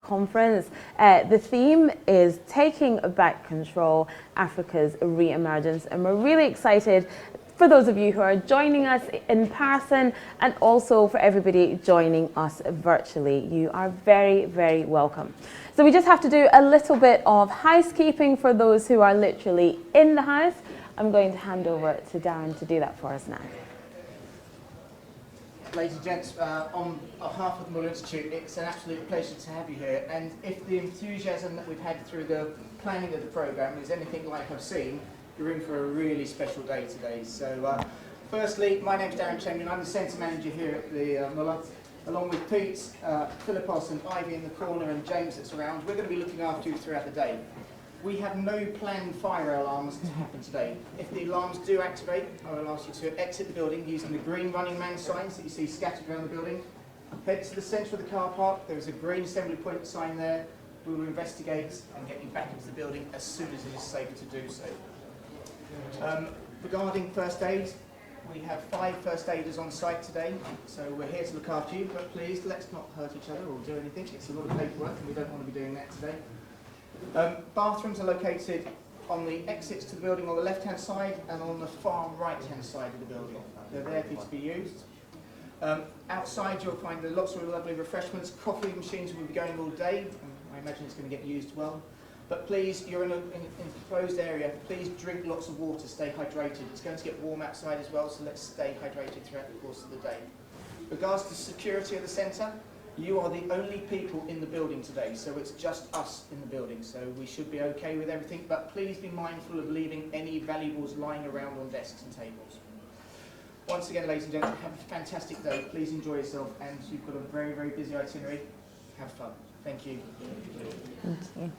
conference. The theme is Taking Back Control, Africa's Re-Emergence, and we're really excited for those of you who are joining us in person and also for everybody joining us virtually. You are very, very welcome. So we just have to do a little bit of housekeeping for those who are literally in the house. I'm going to hand over to Darren to do that for us now. Ladies and gents, on behalf of the Monarch Institute, it's an absolute pleasure to have you here. And if the enthusiasm that we've had through the planning of the programme is anything like I've seen, you're in for a really special day today. So, firstly, my name's Darren Chamberlain. I'm the centre manager here at the Muller, along with Pete, Philippos and Ivy in the corner and James that's around. We're going to be looking after you throughout the day. We have no planned fire alarms to happen today. If the alarms do activate, I will ask you to exit the building using the green running man signs that you see scattered around the building. Head to the centre of the car park. There is a green assembly point sign there. We will investigate and get you back into the building as soon as it is safe to do so. Regarding first aid, we have 5 first aiders on site today, so we're here to look after you, but please let's not hurt each other or do anything. It's a lot of paperwork and we don't want to be doing that today. Bathrooms are located on the exits to the building on the left-hand side and on the far right-hand side of the building. They're there for you to be used. Outside you'll find lots of lovely refreshments. Coffee machines will be going all day. I imagine it's going to get used well. But please, you're in an enclosed area, please drink lots of water, stay hydrated. It's going to get warm outside as well, so let's stay hydrated throughout the course of the day. Regards to security of the centre, you are the only people in the building today, so it's just us in the building, so we should be okay with everything, but please be mindful of leaving any valuables lying around on desks and tables. Once again, ladies and gentlemen, have a fantastic day, please enjoy yourself, and you've got a very, very busy itinerary. Have fun. Thank you. Thank you.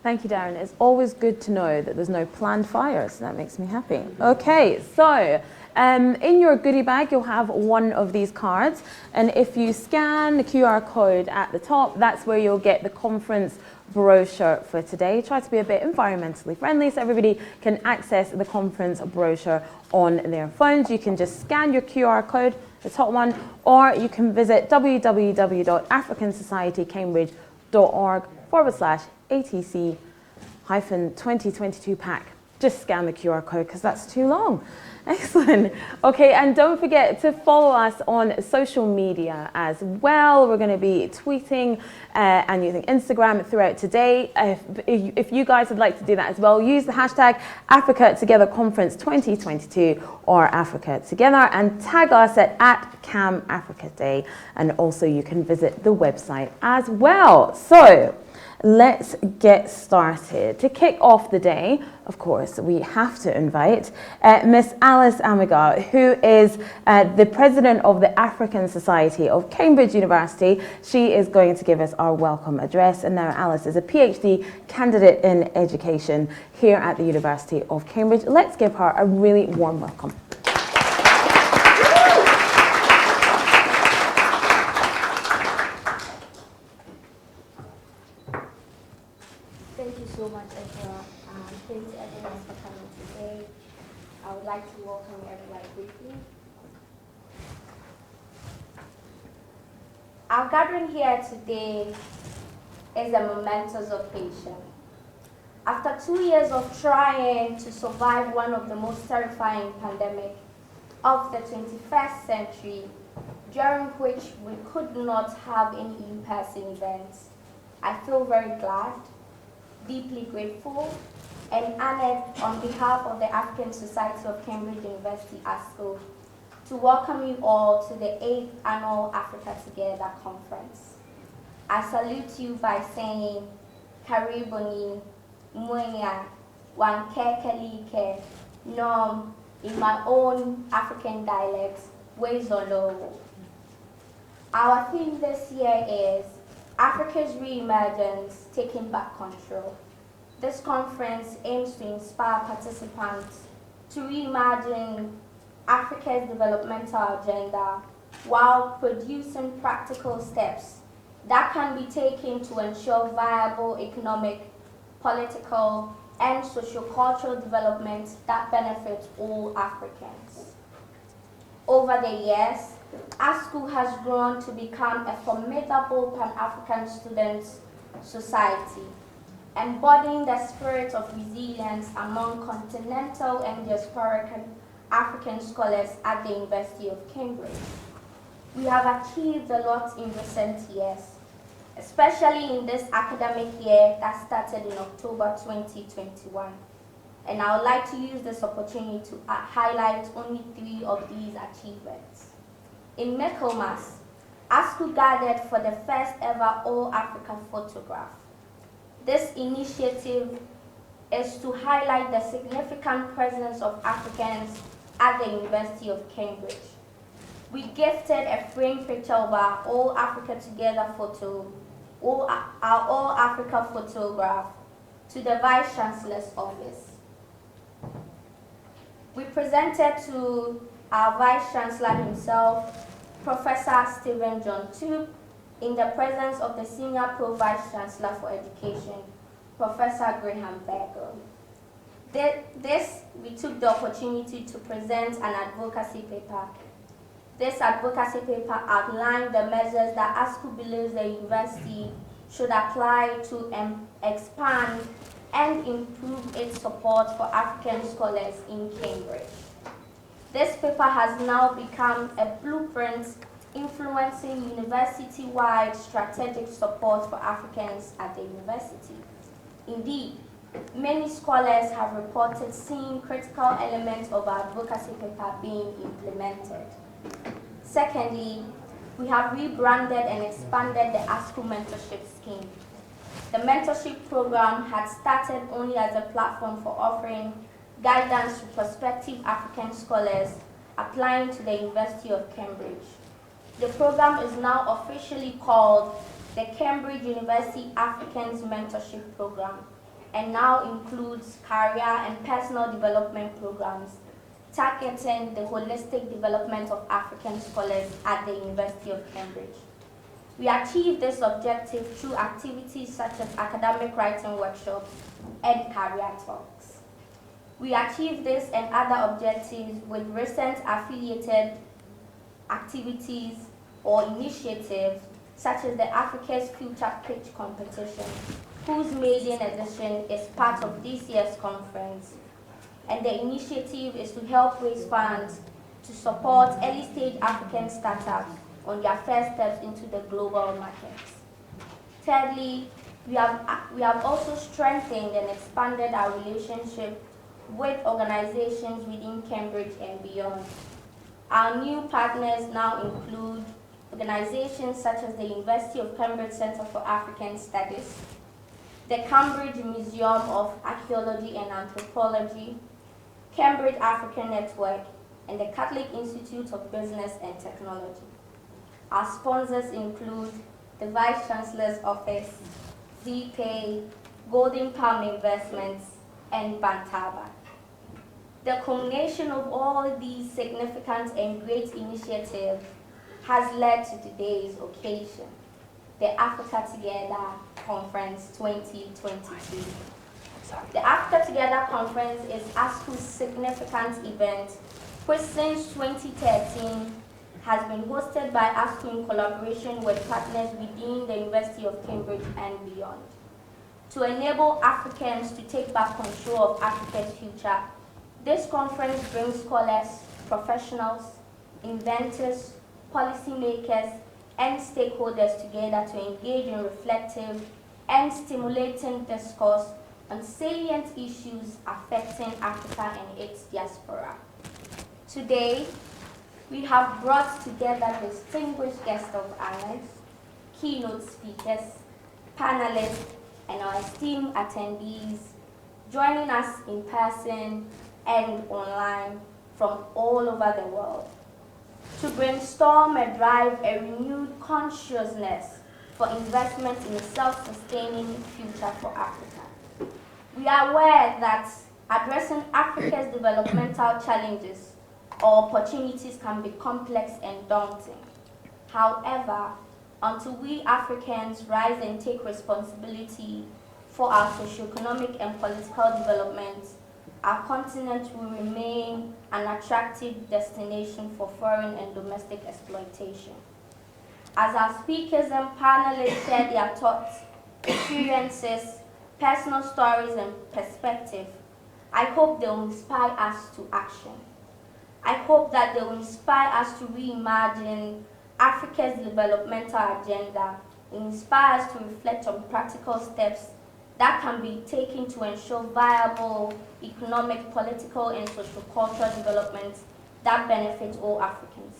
Thank you, Darren. It's always good to know that there's no planned fires. That makes me happy. Okay, so in your goodie bag, you'll have one of these cards. And if you scan the QR code at the top, that's where you'll get the conference brochure for today. Try to be a bit environmentally friendly so everybody can access the conference brochure on their phones. You can just scan your QR code, the top one, or you can visit www.africansocietycambridge.org/ATC-2022 pack. Just scan the QR code because that's too long. Excellent. Okay, and don't forget to follow us on social media as well. We're going to be tweeting and using Instagram throughout today. If you guys would like to do that as well, use the hashtag Africa Together Conference 2022 or Africa Together and tag us at @Cam Africa Day. And also you can visit the website as well. So let's get started. To kick off the day, of course, we have to invite Miss Alice Amiga, who is the president of the African Society of Cambridge University. She is going to give us our welcome address. And now Alice is a PhD candidate in education here at the University of Cambridge. Let's give her a really warm welcome. So much, Ezra. Thanks everyone for coming today. I would like to welcome everybody briefly. Our gathering here today is a momentous occasion. After 2 years of trying to survive one of the most terrifying pandemics of the 21st century, during which we could not have any in-person events, I feel very glad, deeply grateful and honored on behalf of the African Society of Cambridge University, Asco, to welcome you all to the 8th Annual Africa Together Conference. I salute you by saying, Karibuni, Mwenya, Wankekelike, Nom, in my own African dialect, Wezolo. Our theme this year is Africa's Re-Emergence, Taking Back Control. This conference aims to inspire participants to reimagine Africa's developmental agenda while producing practical steps that can be taken to ensure viable economic, political, and socio-cultural development that benefits all Africans. Over the years, Asco has grown to become a formidable Pan-African student society, embodying the spirit of resilience among continental and diasporic African scholars at the University of Cambridge. We have achieved a lot in recent years, especially in this academic year that started in October 2021. And I would like to use this opportunity to highlight only 3 of these achievements. In Michaelmas, Asco gathered for the first ever All-Africa photograph. This initiative is to highlight the significant presence of Africans at the University of Cambridge. We gifted a framed picture of our All-Africa Together photo, our All-Africa photograph, to the Vice-Chancellor's office. We presented to our Vice-Chancellor himself, Professor Stephen John Tube, in the presence of the Senior Pro-Vice-Chancellor for Education, Professor Graham Berger. We took the opportunity to present an advocacy paper. This advocacy paper outlined the measures that Asco believes the university should apply to expand and improve its support for African scholars in Cambridge. This paper has now become a blueprint influencing university-wide strategic support for Africans at the university. Indeed, many scholars have reported seeing critical elements of our advocacy paper being implemented. Secondly, we have rebranded and expanded the Asco Mentorship scheme. The mentorship program had started only as a platform for offering guidance to prospective African scholars applying to the University of Cambridge. The program is now officially called the Cambridge University Africans Mentorship Program and now includes career and personal development programs targeting the holistic development of African scholars at the University of Cambridge. We achieve this objective through activities such as academic writing workshops and career talks. We achieve this and other objectives with recent affiliated activities or initiatives such as the Africa's Future Pitch competition, whose maiden edition is part of this year's conference. And the initiative is to help raise funds to support early-stage African startups on their first steps into the global markets. Thirdly, we have also strengthened and expanded our relationship with organizations within Cambridge and beyond. Our new partners now include organizations such as the University of Cambridge Center for African Studies, the Cambridge Museum of Archaeology and Anthropology, Cambridge African Network, and the Catholic Institute of Business and Technology. Our sponsors include the Vice Chancellor's Office, ZPay, Golden Palm Investments, and Bantaba. The culmination of all these significant and great initiatives has led to today's occasion, the Africa Together Conference 2022. The Africa Together Conference is Asco's significant event, which since 2013 has been hosted by Asco in collaboration with partners within the University of Cambridge and beyond. To enable Africans to take back control of Africa's future, this conference brings scholars, professionals, inventors, policymakers, and stakeholders together to engage in reflective and stimulating discourse on salient issues affecting Africa and its diaspora. Today, we have brought together distinguished guests of honor, keynote speakers, panelists, and our esteemed attendees joining us in person and online from all over the world to brainstorm and drive a renewed consciousness for investment in a self-sustaining future for Africa. We are aware that addressing Africa's developmental challenges or opportunities can be complex and daunting. However, until we Africans rise and take responsibility for our socioeconomic and political development, our continent will remain an attractive destination for foreign and domestic exploitation. As our speakers and panelists share their thoughts, experiences, personal stories, and perspective, I hope they will inspire us to action. I hope that they will inspire us to reimagine Africa's developmental agenda and inspire us to reflect on practical steps that can be taken to ensure viable economic, political, and socio-cultural development that benefits all Africans.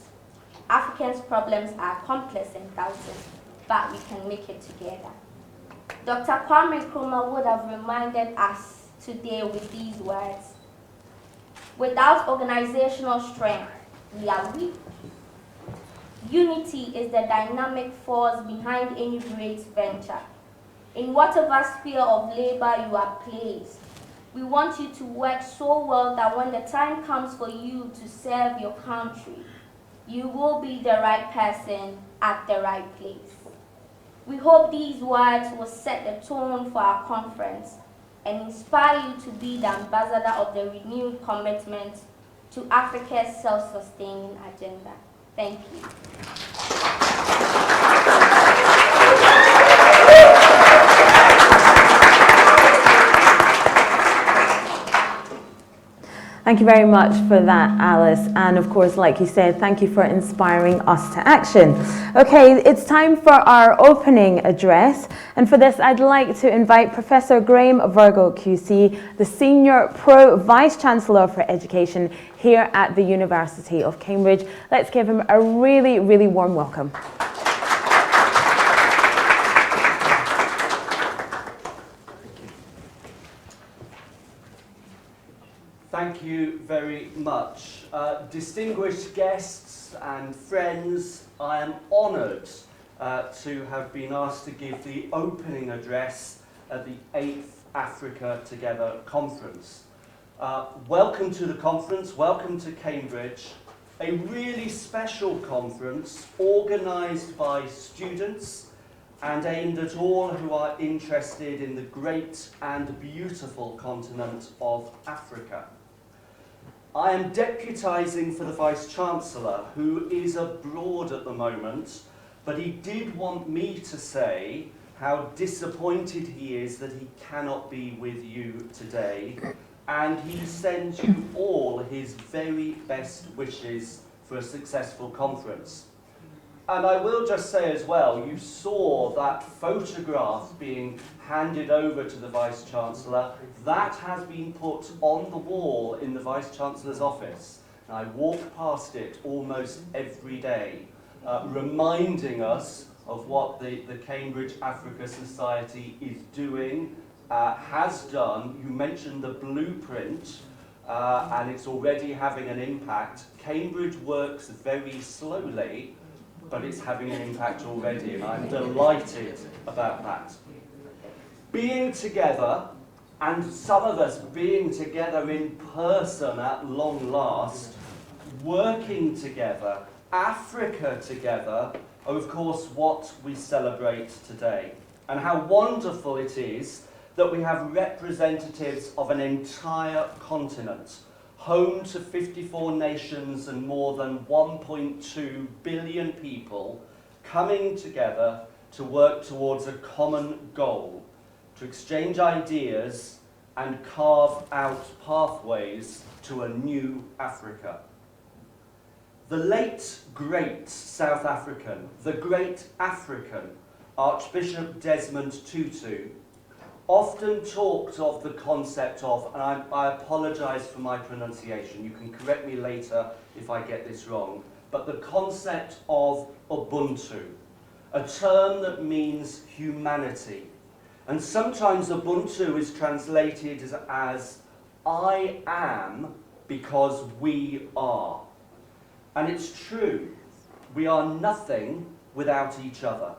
Africans' problems are complex and thousand, but we can make it together. Dr. Kwame Nkrumah would have reminded us today with these words: without organizational strength, we are weak. Unity is the dynamic force behind any great venture. In whatever sphere of labor you are placed, we want you to work so well that when the time comes for you to serve your country, you will be the right person at the right place. We hope these words will set the tone for our conference and inspire you to be the ambassador of the renewed commitment to Africa's self-sustaining agenda. Thank you. Thank you very much for that, Alice. And of course, like you said, thank you for inspiring us to action. Okay, it's time for our opening address. And for this, I'd like to invite Professor Graham Virgo, QC, the Senior Pro Vice Chancellor for Education here at the University of Cambridge. Let's give him a really, really warm welcome. Thank you very much. Distinguished guests and friends, I am honoured to have been asked to give the opening address at the 8th Africa Together conference. Welcome to the conference, welcome to Cambridge, a really special conference organised by students and aimed at all who are interested in the great and beautiful continent of Africa. I am deputising for the Vice-Chancellor, who is abroad at the moment, but he did want me to say how disappointed he is that he cannot be with you today, and he sends you all his very best wishes for a successful conference. And I will just say as well, you saw that photograph being handed over to the Vice-Chancellor. That has been put on the wall in the Vice-Chancellor's office. And I walk past it almost every day, reminding us of what the Cambridge Africa Society is doing, has done. You mentioned the blueprint, and it's already having an impact. Cambridge works very slowly, but it's having an impact already, and I'm delighted about that. Being together, and some of us being together in person at long last, working together, Africa together, are of course what we celebrate today. And how wonderful it is that we have representatives of an entire continent, home to 54 nations and more than 1.2 billion people, coming together to work towards a common goal, to exchange ideas and carve out pathways to a new Africa. The late, great South African, the great African, Archbishop Desmond Tutu, often talked of the concept of, and I apologise for my pronunciation, you can correct me later if I get this wrong, but the concept of Ubuntu, a term that means humanity. And sometimes Ubuntu is translated as I am because we are. And it's true, we are nothing without each other.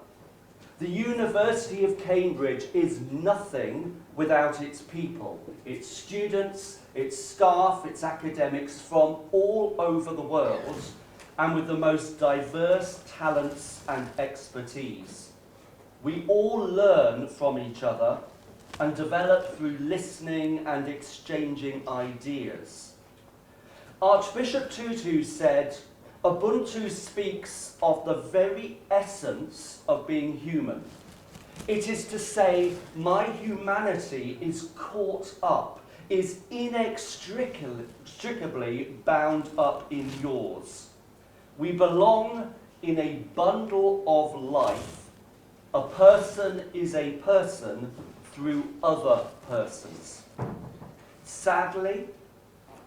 The University of Cambridge is nothing without its people, its students, its staff, its academics from all over the world, and with the most diverse talents and expertise. We all learn from each other, and develop through listening and exchanging ideas. Archbishop Tutu said, Ubuntu speaks of the very essence of being human. It is to say, my humanity is caught up, is inextricably bound up in yours. We belong in a bundle of life. A person is a person through other persons. Sadly,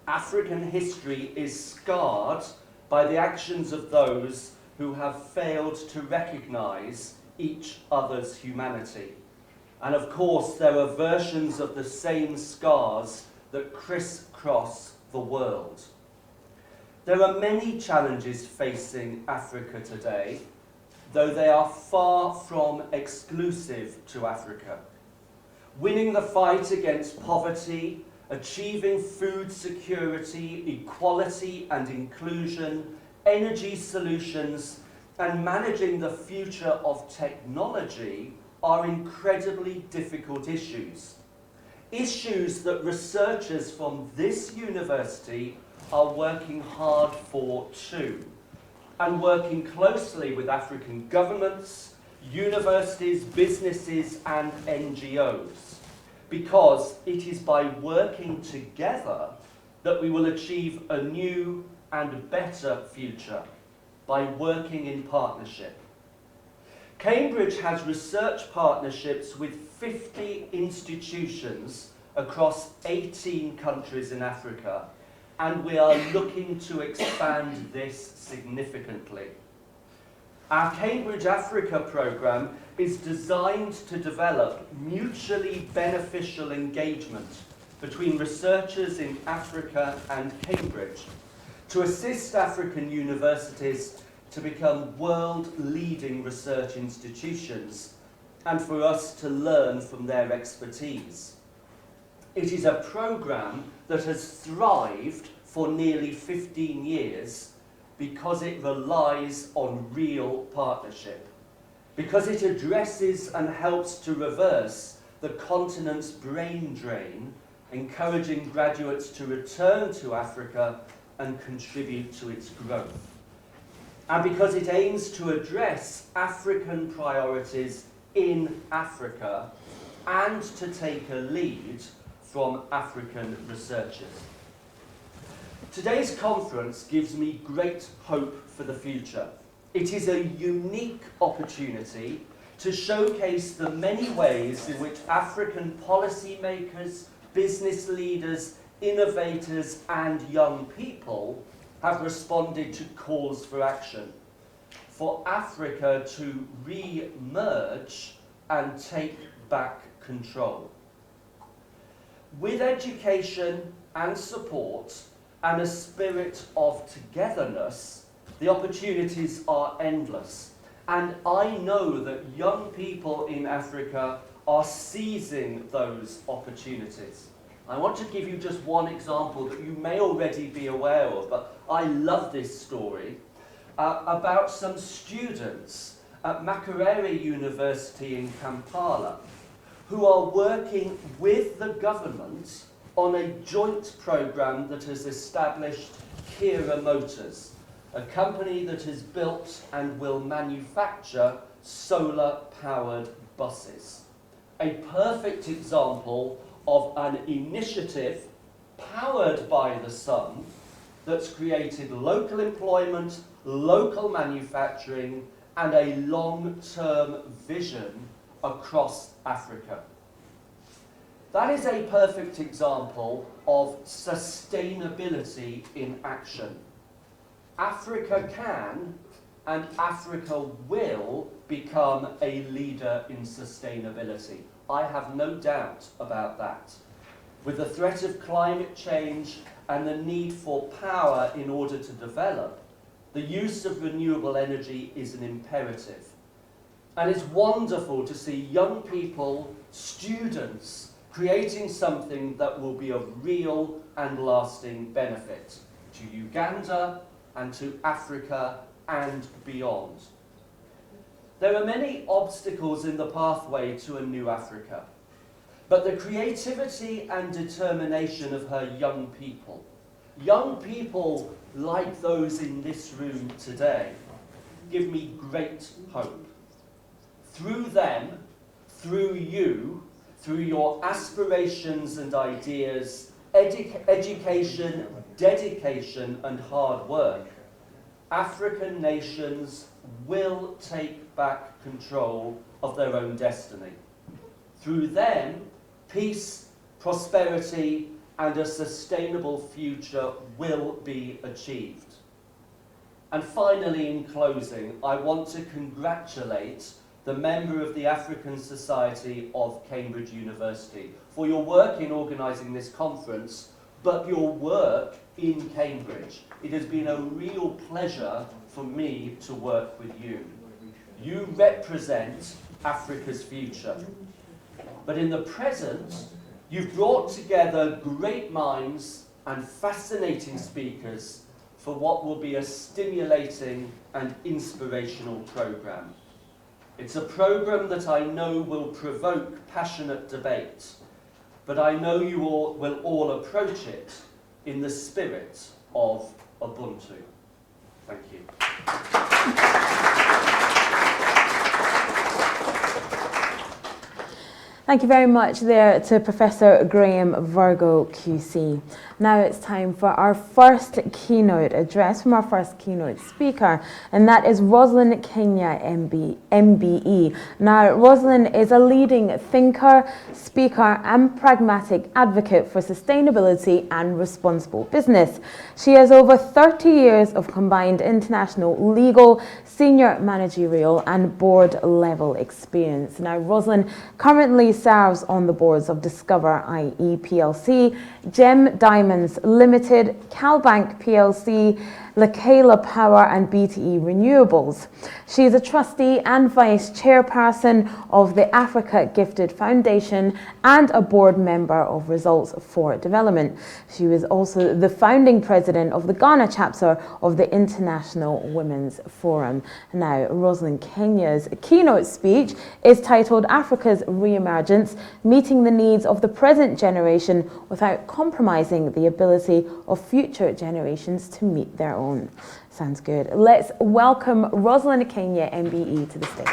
African history is scarred by the actions of those who have failed to recognize each other's humanity. And of course, there are versions of the same scars that crisscross the world. There are many challenges facing Africa today, though they are far from exclusive to Africa. Winning the fight against poverty, achieving food security, equality and inclusion, energy solutions, and managing the future of technology are incredibly difficult issues. Issues that researchers from this university are working hard for too, and working closely with African governments, universities, businesses and NGOs, because it is by working together that we will achieve a new and better future, by working in partnership. Cambridge has research partnerships with 50 institutions across 18 countries in Africa, and we are looking to expand this significantly. Our Cambridge Africa programme is designed to develop mutually beneficial engagement between researchers in Africa and Cambridge to assist African universities to become world-leading research institutions and for us to learn from their expertise. It is a programme that has thrived for nearly 15 years because it relies on real partnership, because it addresses and helps to reverse the continent's brain drain, encouraging graduates to return to Africa and contribute to its growth. And because it aims to address African priorities in Africa and to take a lead from African researchers. Today's conference gives me great hope for the future. It is a unique opportunity to showcase the many ways in which African policymakers, business leaders, innovators and young people have responded to calls for action, for Africa to re-emerge and take back control. With education and support and a spirit of togetherness, the opportunities are endless. And I know that young people in Africa are seizing those opportunities. I want to give you just one example that you may already be aware of, but I love this story, about some students at Makerere University in Kampala who are working with the government on a joint programme that has established Kira Motors, a company that has built and will manufacture solar-powered buses. A perfect example of an initiative powered by the sun that's created local employment, local manufacturing, and a long-term vision across Africa. That is a perfect example of sustainability in action. Africa can and Africa will become a leader in sustainability. I have no doubt about that. With the threat of climate change and the need for power in order to develop, the use of renewable energy is an imperative. And it's wonderful to see young people, students, creating something that will be of real and lasting benefit to Uganda and to Africa and beyond. There are many obstacles in the pathway to a new Africa. but the creativity and determination of her young people. Young people like those in this room today give me great hope. Through them, through you, through your aspirations and ideas, education, dedication and hard work, African nations will take back control of their own destiny. Through them, peace, prosperity and a sustainable future will be achieved. And finally, in closing, I want to congratulate the member of the African Society of Cambridge University for your work in organising this conference, but your work in Cambridge. It has been a real pleasure for me to work with you. You represent Africa's future. But in the present, you've brought together great minds and fascinating speakers for what will be a stimulating and inspirational programme. It's a programme that I know will provoke passionate debate, but I know you all will all approach it in the spirit of Ubuntu. Thank you. Thank you very much there to Professor Graham Virgo QC. Now it's time for our first keynote address from our first keynote speaker, and that is Rosalind Kenya, MBE. Now, Rosalind is a leading thinker, speaker, and pragmatic advocate for sustainability and responsible business. She has over 30 years of combined international legal, senior managerial, and board-level experience. Now, Rosalind currently serves on the boards of Discover IE PLC, Gem Diamonds Limited, CalBank PLC, Lakela Power and BTE Renewables. She is a trustee and vice chairperson of the Africa Gifted Foundation and a board member of Results for Development. She was also the founding president of the Ghana chapter of the International Women's Forum. Now, Rosalind Kenya's keynote speech is titled Africa's Re-Emergence, Meeting the Needs of the Present Generation Without Compromising the Ability of Future Generations to Meet their own. Sounds good. Let's welcome Rosalind Kenya, MBE, to the stage.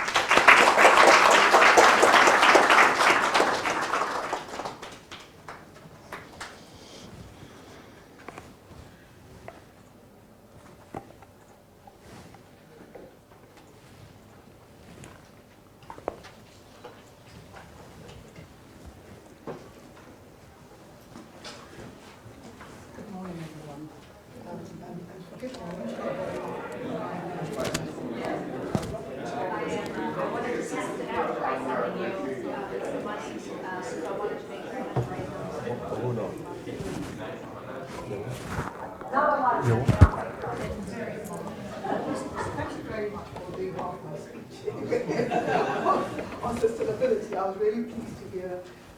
On sustainability, I was really pleased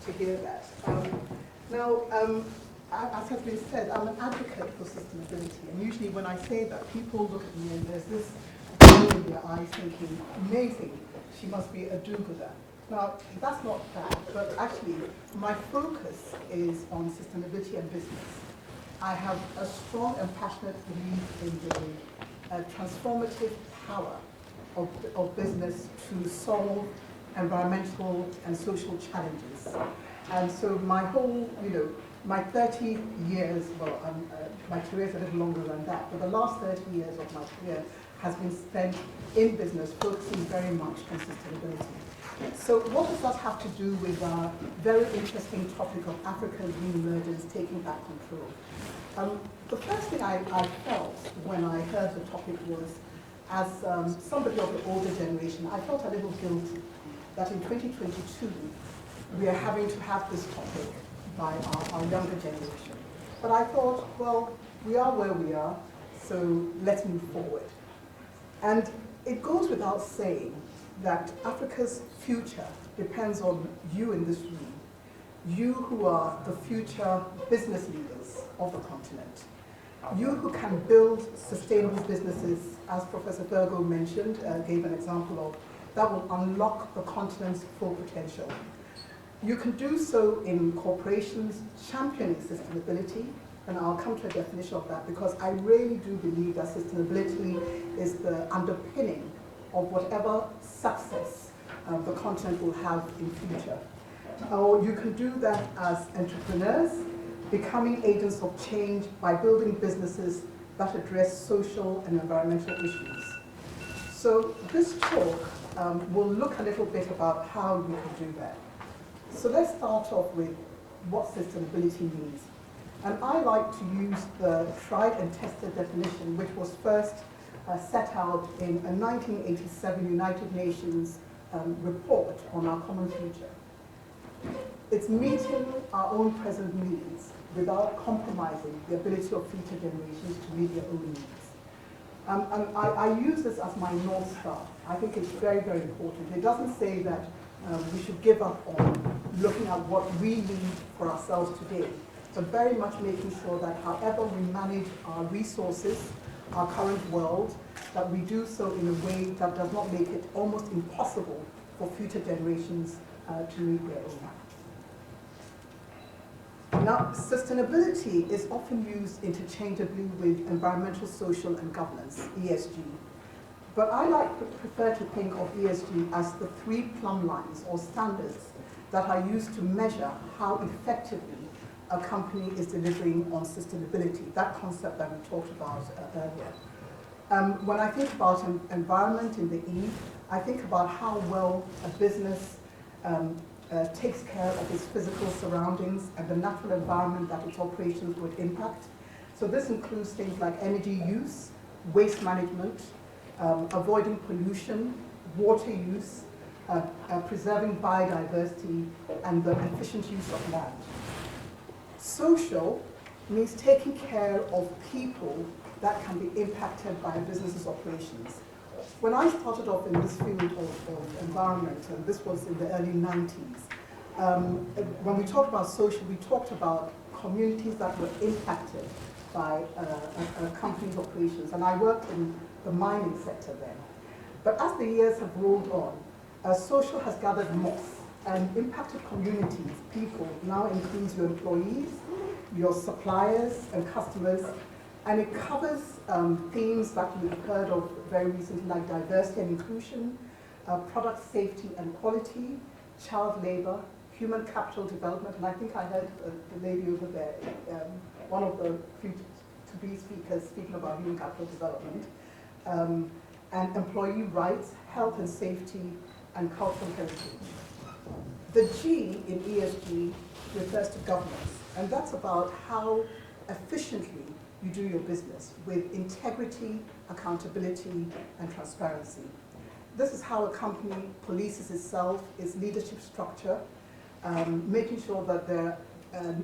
to hear that. As has been said, I'm an advocate for sustainability, and usually when I say that, people look at me and there's this glow in their eyes thinking, amazing, she must be a do-gooder. Now, that's not bad, but actually, my focus is on sustainability and business. I have a strong and passionate belief in the transformative power of business to solve environmental and social challenges. And so my whole, my 30 years, my career is a little longer than that, but the last 30 years of my career has been spent in business, focusing very much on sustainability. So what does that have to do with our very interesting topic of Africa's re-emergence, taking back control? The first thing I felt when I heard the topic was, as somebody of the older generation, I felt a little guilty that in 2022, we are having to have this topic by our younger generation. But I thought, well, we are where we are, so let's move forward. And it goes without saying that Africa's future depends on you in this room, you who are the future business leaders of the continent, you who can build sustainable businesses, as Professor Virgo mentioned, gave an example of, that will unlock the continent's full potential. You can do so in corporations championing sustainability, and I'll come to a definition of that because I really do believe that sustainability is the underpinning of whatever success the continent will have in future. Or you can do that as entrepreneurs, becoming agents of change by building businesses that address social and environmental issues. So this talk will look a little bit about how you can do that. So let's start off with what sustainability means. And I like to use the tried and tested definition, which was first set out in a 1987 United Nations report on our common future. It's meeting our own present needs without compromising the ability of future generations to meet their own needs. And I use this as my North Star. I think it's very, very important. It doesn't say that we should give up on looking at what we need for ourselves today, but very much making sure that however we manage our resources, our current world, that we do so in a way that does not make it almost impossible for future generations to meet their own. Now, sustainability is often used interchangeably with environmental, social, and governance, ESG. But I prefer to think of ESG as the 3 plumb lines or standards that are used to measure how effectively a company is delivering on sustainability, that concept that we talked about earlier. When I think about environment in the E, I think about how well a business takes care of its physical surroundings and the natural environment that its operations would impact. So this includes things like energy use, waste management, avoiding pollution, water use, preserving biodiversity, and the efficient use of land. Social means taking care of people that can be impacted by a business's operations. When I started off in this field of environment, and this was in the early 90s, when we talked about social, we talked about communities that were impacted by a company's operations. And I worked in the mining sector then. But as the years have rolled on, social has gathered moss, and impacted communities, people, now includes your employees, your suppliers and customers, and it covers themes that we've heard of very recently, like diversity and inclusion, product safety and quality, child labor, human capital development, and I think I heard the lady over there, one of the to-be speakers speaking about human capital development, and employee rights, health and safety, and cultural heritage. The G in ESG refers to governance, and that's about how efficiently you do your business with integrity, accountability, and transparency. This is how a company polices itself, its leadership structure, making sure that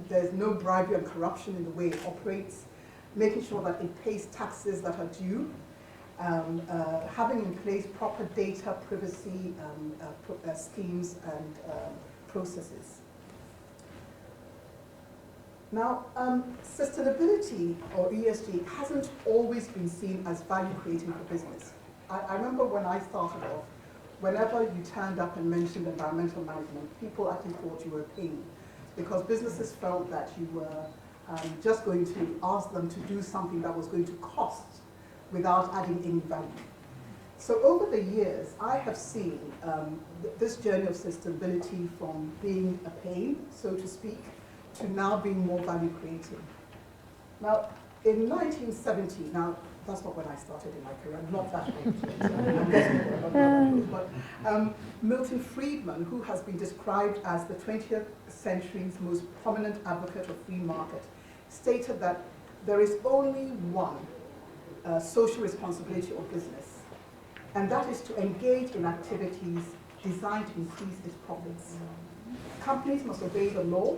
there's no bribery and corruption in the way it operates, making sure that it pays taxes that are due, having in place proper data privacy schemes and processes. Now, sustainability, or ESG, hasn't always been seen as value creating for business. I remember when I started off, whenever you turned up and mentioned environmental management, people actually thought you were a pain, because businesses felt that you were just going to ask them to do something that was going to cost without adding any value. So over the years, I have seen this journey of sustainability from being a pain, so to speak, to now being more value creating. Now, in 1970, now that's not when I started in my career, I'm not that old, but Milton Friedman, who has been described as the 20th century's most prominent advocate of free market, stated that there is only one social responsibility of business, and that is to engage in activities designed to increase its profits. Companies must obey the law,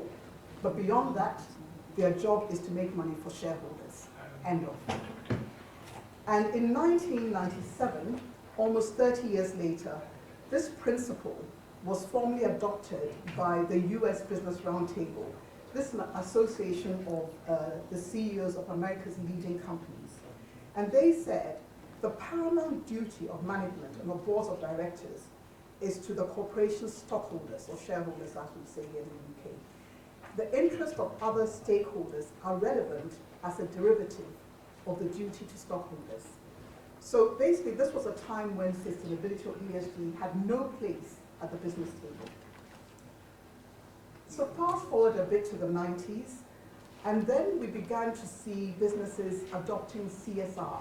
but beyond that, their job is to make money for shareholders. End of. And in 1997, almost 30 years later, this principle was formally adopted by the US Business Roundtable. This is an association of the CEOs of America's leading companies. And they said the paramount duty of management and of boards of directors is to the corporation's stockholders, or shareholders as we say here in the UK. The interests of other stakeholders are relevant as a derivative of the duty to stockholders. So basically, this was a time when sustainability or ESG had no place at the business table. So fast forward a bit to the 90s, and then we began to see businesses adopting CSR.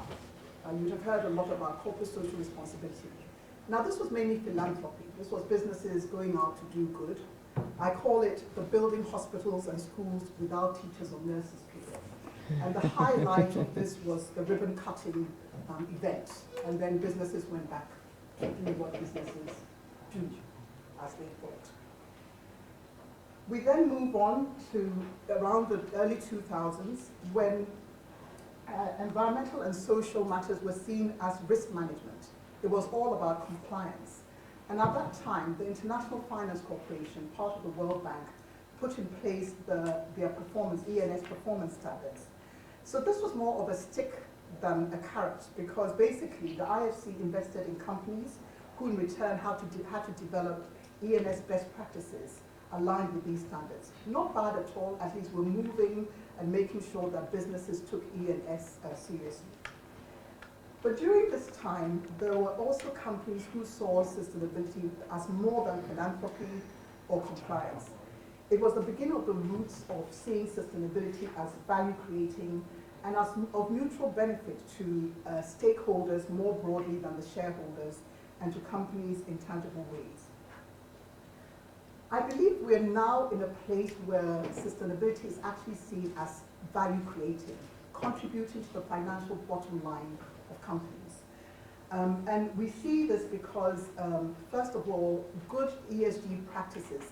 You'd have heard a lot about corporate social responsibility. Now, this was mainly philanthropy. This was businesses going out to do good. I call it the building hospitals and schools without teachers or nurses period. And the highlight of this was the ribbon cutting event. And then businesses went back to do what businesses do, as they thought. We then move on to around the early 2000s, when environmental and social matters were seen as risk management. It was all about compliance. And at that time, the International Finance Corporation, part of the World Bank, put in place their performance, ENS performance standards. So this was more of a stick than a carrot, because basically the IFC invested in companies who in return had to develop ENS best practices aligned with these standards. Not bad at all, at least we're moving and making sure that businesses took ENS seriously. But during this time, there were also companies who saw sustainability as more than philanthropy or compliance. It was the beginning of the roots of seeing sustainability as value creating and as of mutual benefit to stakeholders more broadly than the shareholders and to companies in tangible ways. I believe we are now in a place where sustainability is actually seen as value creating, contributing to the financial bottom line of companies. And we see this because, first of all, good ESG practices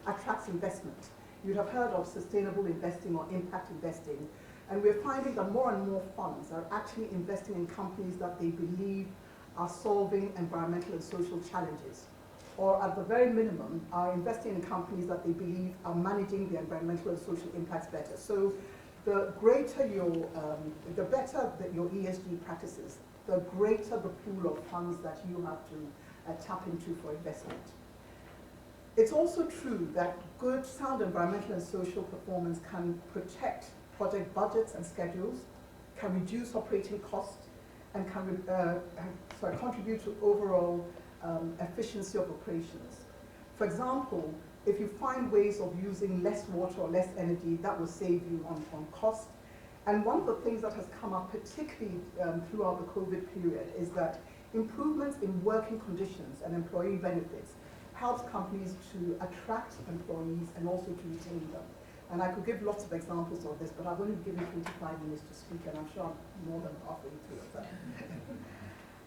attracts investment. You'd have heard of sustainable investing or impact investing, and we're finding that more and more funds are actually investing in companies that they believe are solving environmental and social challenges, or at the very minimum, are investing in companies that they believe are managing the environmental and social impacts better. So the greater the better that your ESG practices, the greater the pool of funds that you have to tap into for investment. It's also true that good, sound environmental and social performance can protect project budgets and schedules, can reduce operating costs, and can contribute to overall efficiency of operations. For example, if you find ways of using less water or less energy, that will save you on cost. And one of the things that has come up particularly throughout the COVID period is that improvements in working conditions and employee benefits helps companies to attract employees and also to retain them. And I could give lots of examples of this, but I've only given 25 minutes to speak, and I'm sure I'm more than halfway through of that.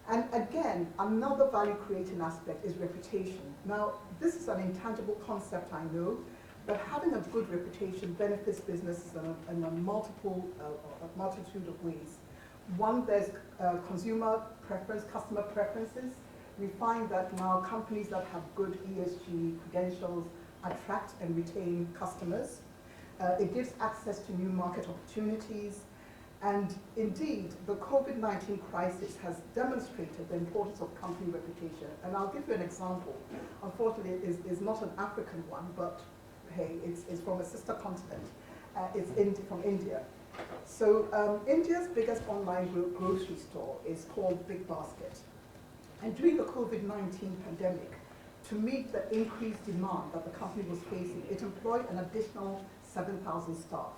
And again, another value-creating aspect is reputation. Now, this is an intangible concept, I know, but having a good reputation benefits businesses in a multitude of ways. One, there's consumer preference, customer preferences. We find that now companies that have good ESG credentials attract and retain customers. It gives access to new market opportunities. And indeed, the COVID-19 crisis has demonstrated the importance of company reputation. And I'll give you an example. Unfortunately, it is not an African one, but hey, it's from a sister continent. It's from India. So India's biggest online grocery store is called Big Basket. And during the COVID-19 pandemic, to meet the increased demand that the company was facing, it employed an additional 7,000 staff.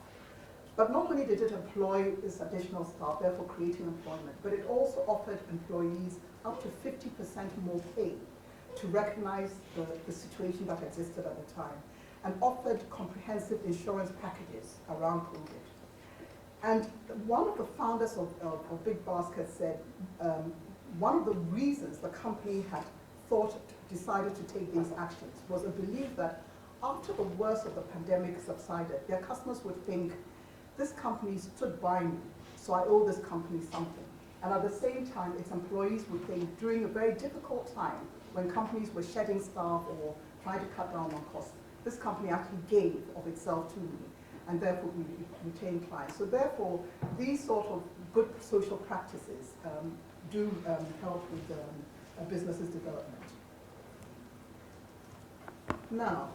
But not only did it employ this additional staff, therefore creating employment, but it also offered employees up to 50% more pay to recognize the situation that existed at the time, and offered comprehensive insurance packages around COVID. And one of the founders of Big Basket said, one of the reasons the company had decided to take these actions was a belief that after the worst of the pandemic subsided, their customers would think, this company stood by me, so I owe this company something. And at the same time, its employees would think during a very difficult time, when companies were shedding staff or trying to cut down on costs, this company actually gave of itself to me, and therefore we retained clients. So therefore, these sort of good social practices do help with business's development. Now,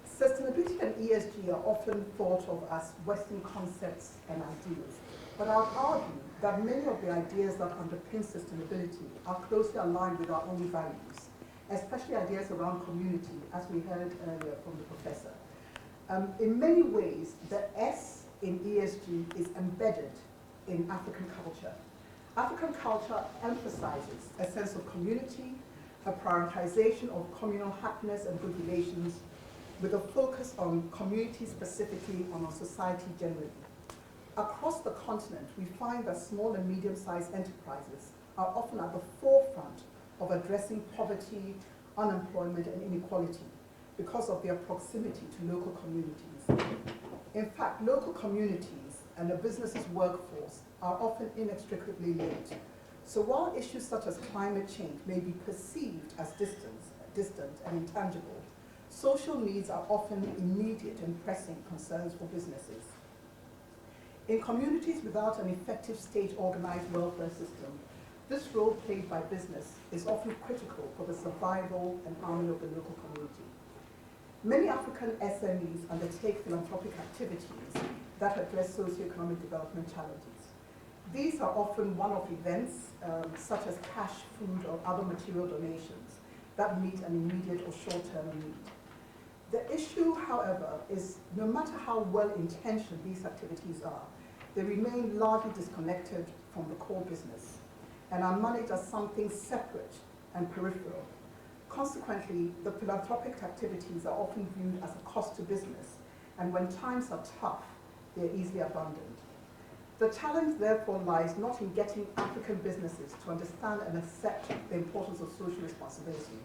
sustainability and ESG are often thought of as Western concepts and ideals, but I'll argue that many of the ideas that underpin sustainability are closely aligned with our own values, especially ideas around community, as we heard earlier from the professor. In many ways, the S in ESG is embedded in African culture. African culture emphasizes a sense of community, a prioritization of communal happiness and good relations, with a focus on community specifically and on society generally. Across the continent, we find that small and medium-sized enterprises are often at the forefront of addressing poverty, unemployment, and inequality because of their proximity to local communities. In fact, local communities and a business's workforce are often inextricably linked. So while issues such as climate change may be perceived as distant and intangible, social needs are often immediate and pressing concerns for businesses. In communities without an effective state-organized welfare system, this role played by business is often critical for the survival and harmony of the local community. Many African SMEs undertake philanthropic activities that address socioeconomic development challenges. These are often one-off events, such as cash, food, or other material donations that meet an immediate or short-term need. The issue, however, is no matter how well-intentioned these activities are, they remain largely disconnected from the core business and are managed as something separate and peripheral. Consequently, the philanthropic activities are often viewed as a cost to business, and when times are tough, they are easily abandoned. The challenge, therefore, lies not in getting African businesses to understand and accept the importance of social responsibility,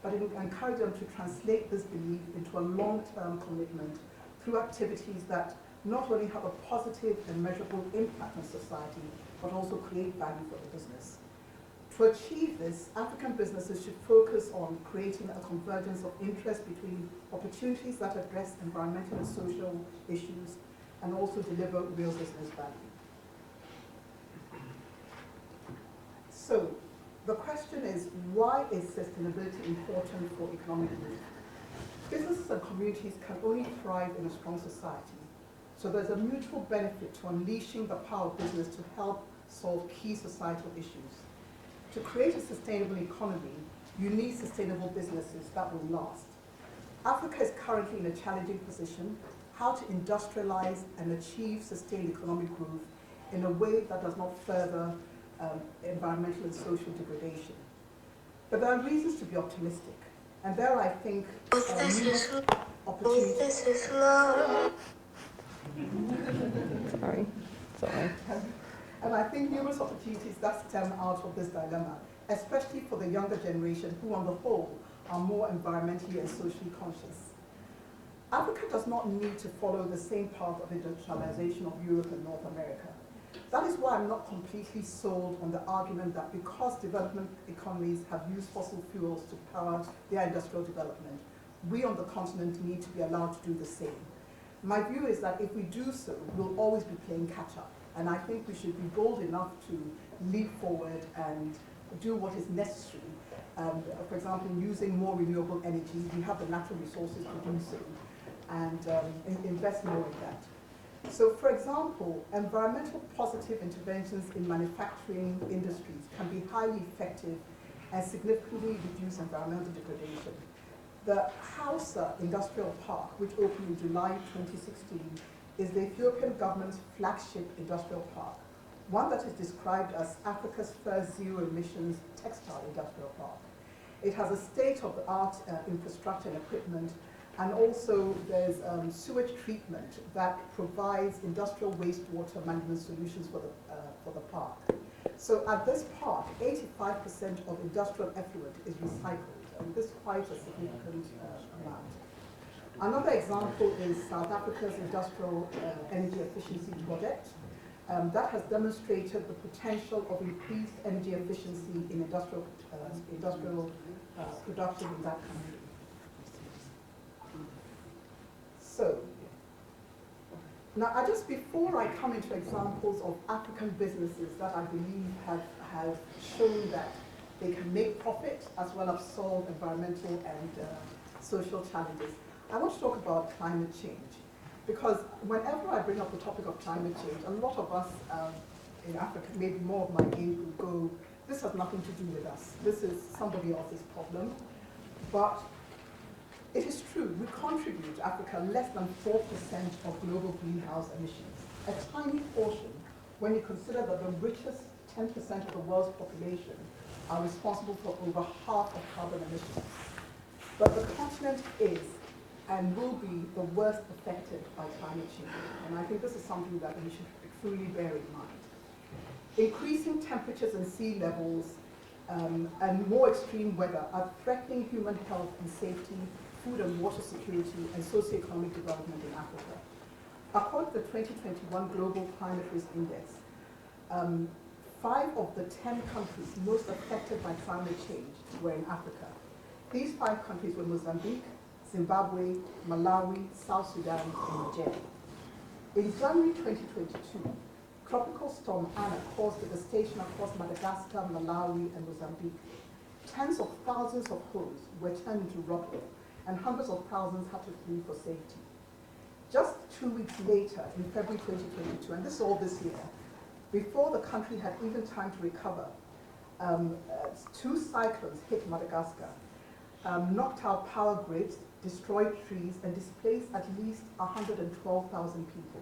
but in encouraging them to translate this belief into a long-term commitment through activities that not only have a positive and measurable impact on society, but also create value for the business. To achieve this, African businesses should focus on creating a convergence of interest between opportunities that address environmental and social issues and also deliver real business value. So, the question is, why is sustainability important for economic growth? Businesses and communities can only thrive in a strong society. So there's a mutual benefit to unleashing the power of business to help solve key societal issues. To create a sustainable economy, you need sustainable businesses that will last. Africa is currently in a challenging position, how to industrialize and achieve sustained economic growth in a way that does not further environmental and social degradation. But there are reasons to be optimistic, and there I think numerous opportunities. Sorry. And I think numerous opportunities that stem out of this dilemma, especially for the younger generation who on the whole are more environmentally and socially conscious. Africa does not need to follow the same path of industrialization of Europe and North America. That is why I'm not completely sold on the argument that because development economies have used fossil fuels to power their industrial development, we on the continent need to be allowed to do the same. My view is that if we do so, we'll always be playing catch-up. And I think we should be bold enough to leap forward and do what is necessary. For example, using more renewable energy, we have the natural resources to do so, and invest more in that. So, for example, environmental positive interventions in manufacturing industries can be highly effective and significantly reduce environmental degradation. The Hausa Industrial Park, which opened in July 2016, is the Ethiopian government's flagship industrial park, one that is described as Africa's first zero-emissions textile industrial park. It has a state-of-the-art infrastructure and equipment, and also there's sewage treatment that provides industrial wastewater management solutions for the park. So at this park, 85% of industrial effluent is recycled, and this is quite a significant amount. Another example is South Africa's industrial energy efficiency project that has demonstrated the potential of increased energy efficiency in industrial production in that country. So, now just before I come into examples of African businesses that I believe have shown that They can make profit as well as solve environmental and social challenges. I want to talk about climate change, because whenever I bring up the topic of climate change, a lot of us in Africa, maybe more of my age, will go, this has nothing to do with us. This is somebody else's problem. But it is true, we contribute, Africa, less than 4% of global greenhouse emissions. A tiny portion when you consider that the richest 10% of the world's population are responsible for over half of carbon emissions. But the continent is and will be the worst affected by climate change. And I think this is something that we should fully bear in mind. Increasing temperatures and sea levels and more extreme weather are threatening human health and safety, food and water security, and socioeconomic development in Africa. According to the 2021 Global Climate Risk Index, 5 of the 10 countries most affected by climate change were in Africa. These 5 countries were Mozambique, Zimbabwe, Malawi, South Sudan, and Nigeria. In January 2022, Tropical Storm Anna caused devastation across Madagascar, Malawi, and Mozambique. Tens of thousands of homes were turned into rubble, and hundreds of thousands had to flee for safety. Just 2 weeks later, in February 2022, and this is all this year, before the country had even time to recover, 2 cyclones hit Madagascar, knocked out power grids, destroyed trees, and displaced at least 112,000 people.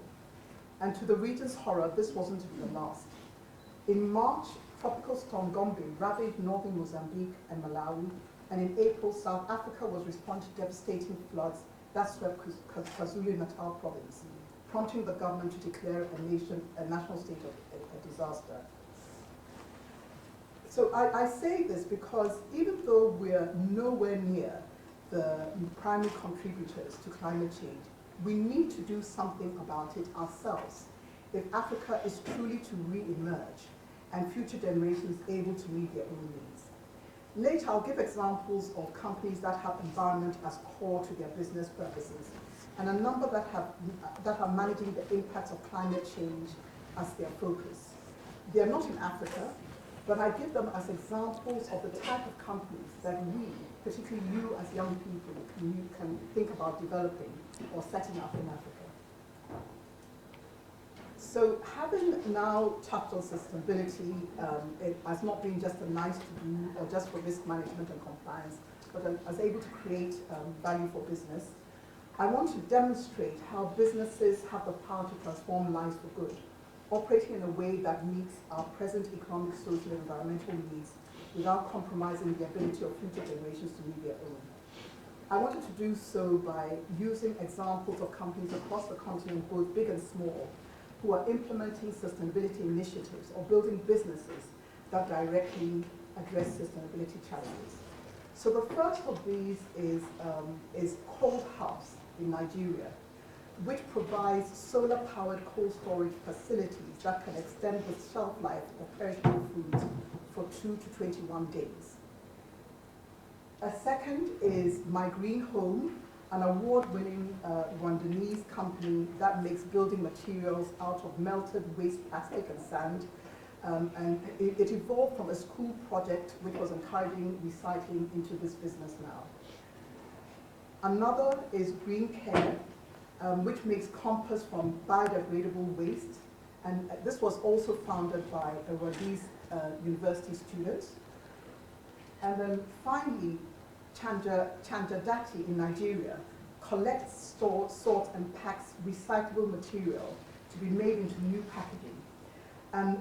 And to the region's horror, this wasn't the last. In March, Tropical Storm Gombe ravaged northern Mozambique and Malawi, and in April, South Africa was responding to devastating floods that swept KwaZulu-Natal province, prompting the government to declare a national state of a disaster. So I say this because even though we're nowhere near the primary contributors to climate change, we need to do something about it ourselves if Africa is truly to re-emerge and future generations able to meet their own needs. Later, I'll give examples of companies that have environment as core to their business purposes, and a number that are managing the impacts of climate change as their focus. They are not in Africa, but I give them as examples of the type of companies that we, particularly you as young people, can think about developing or setting up in Africa. So having now touched on sustainability, it has not been just a nice to do or just for risk management and compliance, but as able to create value for business. I want to demonstrate how businesses have the power to transform lives for good, operating in a way that meets our present economic, social, and environmental needs without compromising the ability of future generations to meet their own. I wanted to do so by using examples of companies across the continent, both big and small, who are implementing sustainability initiatives or building businesses that directly address sustainability challenges. So the first of these is Cold House in Nigeria, which provides solar-powered cold storage facilities that can extend the shelf life of perishable foods for 2 to 21 days. A second is My Green Home, an award-winning Rwandese company that makes building materials out of melted waste plastic and sand. And it evolved from a school project which was encouraging recycling into this business now. Another is Green Care, which makes compost from biodegradable waste. And this was also founded by a Rwandese university student. And then finally, Chanjadati in Nigeria collects, sorts, and packs recyclable material to be made into new packaging. And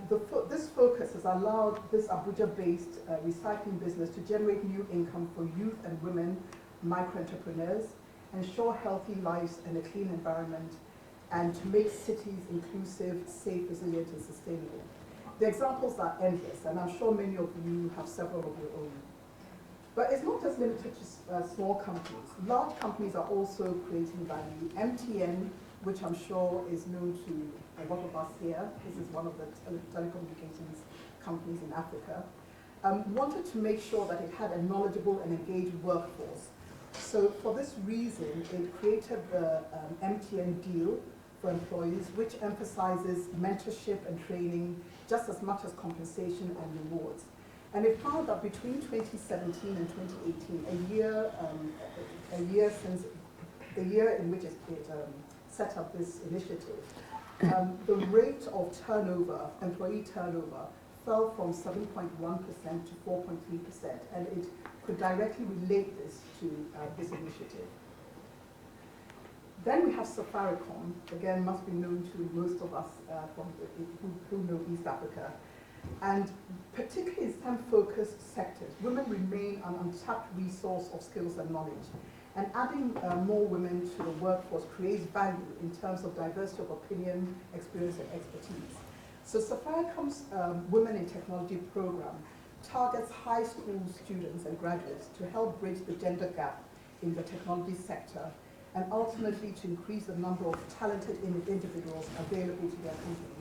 this focus has allowed this Abuja-based recycling business to generate new income for youth and women micro-entrepreneurs, ensure healthy lives and a clean environment, and to make cities inclusive, safe, resilient, and sustainable. The examples are endless, and I'm sure many of you have several of your own. But it's not just limited to small companies. Large companies are also creating value. MTN, which I'm sure is known to a lot of us here, this is one of the telecommunications companies in Africa, wanted to make sure that it had a knowledgeable and engaged workforce. So for this reason, it created the MTN deal for employees, which emphasizes mentorship and training just as much as compensation and rewards. And it found that between 2017 and 2018, a year since the year in which it set up this initiative, the rate of turnover, employee turnover, fell from 7.1% to 4.3%, and it could directly relate this to this initiative. Then we have Safaricom, again must be known to most of us who know East Africa. And particularly in STEM-focused sectors, women remain an untapped resource of skills and knowledge. And adding more women to the workforce creates value in terms of diversity of opinion, experience, and expertise. So Safaricom's Women in Technology program targets high school students and graduates to help bridge the gender gap in the technology sector and ultimately to increase the number of talented individuals available to their company.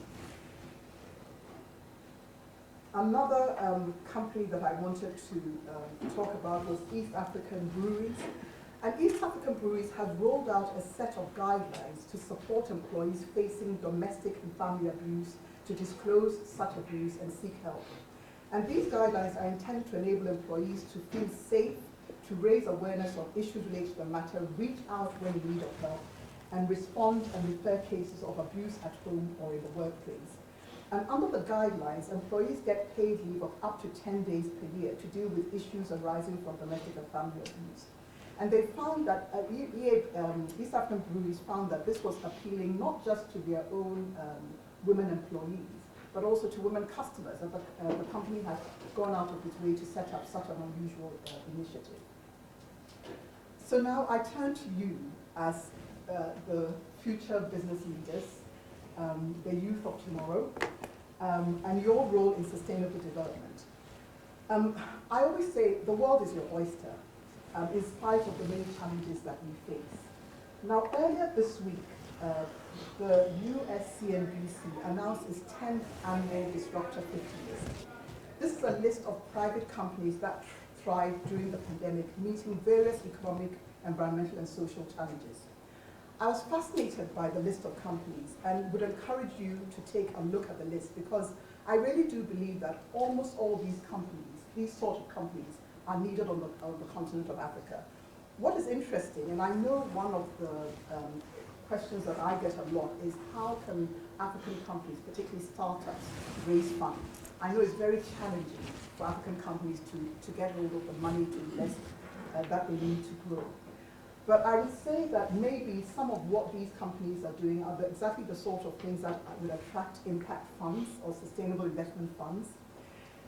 Another company that I wanted to talk about was East African Breweries. And East African Breweries has rolled out a set of guidelines to support employees facing domestic and family abuse to disclose such abuse and seek help. And these guidelines are intended to enable employees to feel safe, to raise awareness of issues related to the matter, reach out when in need of help, and respond and refer cases of abuse at home or in the workplace. And under the guidelines, employees get paid leave of up to 10 days per year to deal with issues arising from domestic and family abuse. And they found that, East African Breweries found that this was appealing not just to their own women employees, but also to women customers, and the company has gone out of its way to set up such an unusual initiative. So now I turn to you as the future business leaders, the youth of tomorrow, and your role in sustainable development. I always say the world is your oyster, in spite of the many challenges that we face. Now, earlier this week, the USCNBC announced its 10th annual Disruptor 50 list. This is a list of private companies that thrived during the pandemic, meeting various economic, environmental, and social challenges. I was fascinated by the list of companies and would encourage you to take a look at the list, because I really do believe that almost all these companies, these sort of companies, are needed on the continent of Africa. What is interesting, and I know one of the questions that I get a lot, is how can African companies, particularly startups, raise funds? I know it's very challenging for African companies to get hold of the money to invest that they need to grow. But I would say that maybe some of what these companies are doing are exactly the sort of things that would attract impact funds or sustainable investment funds.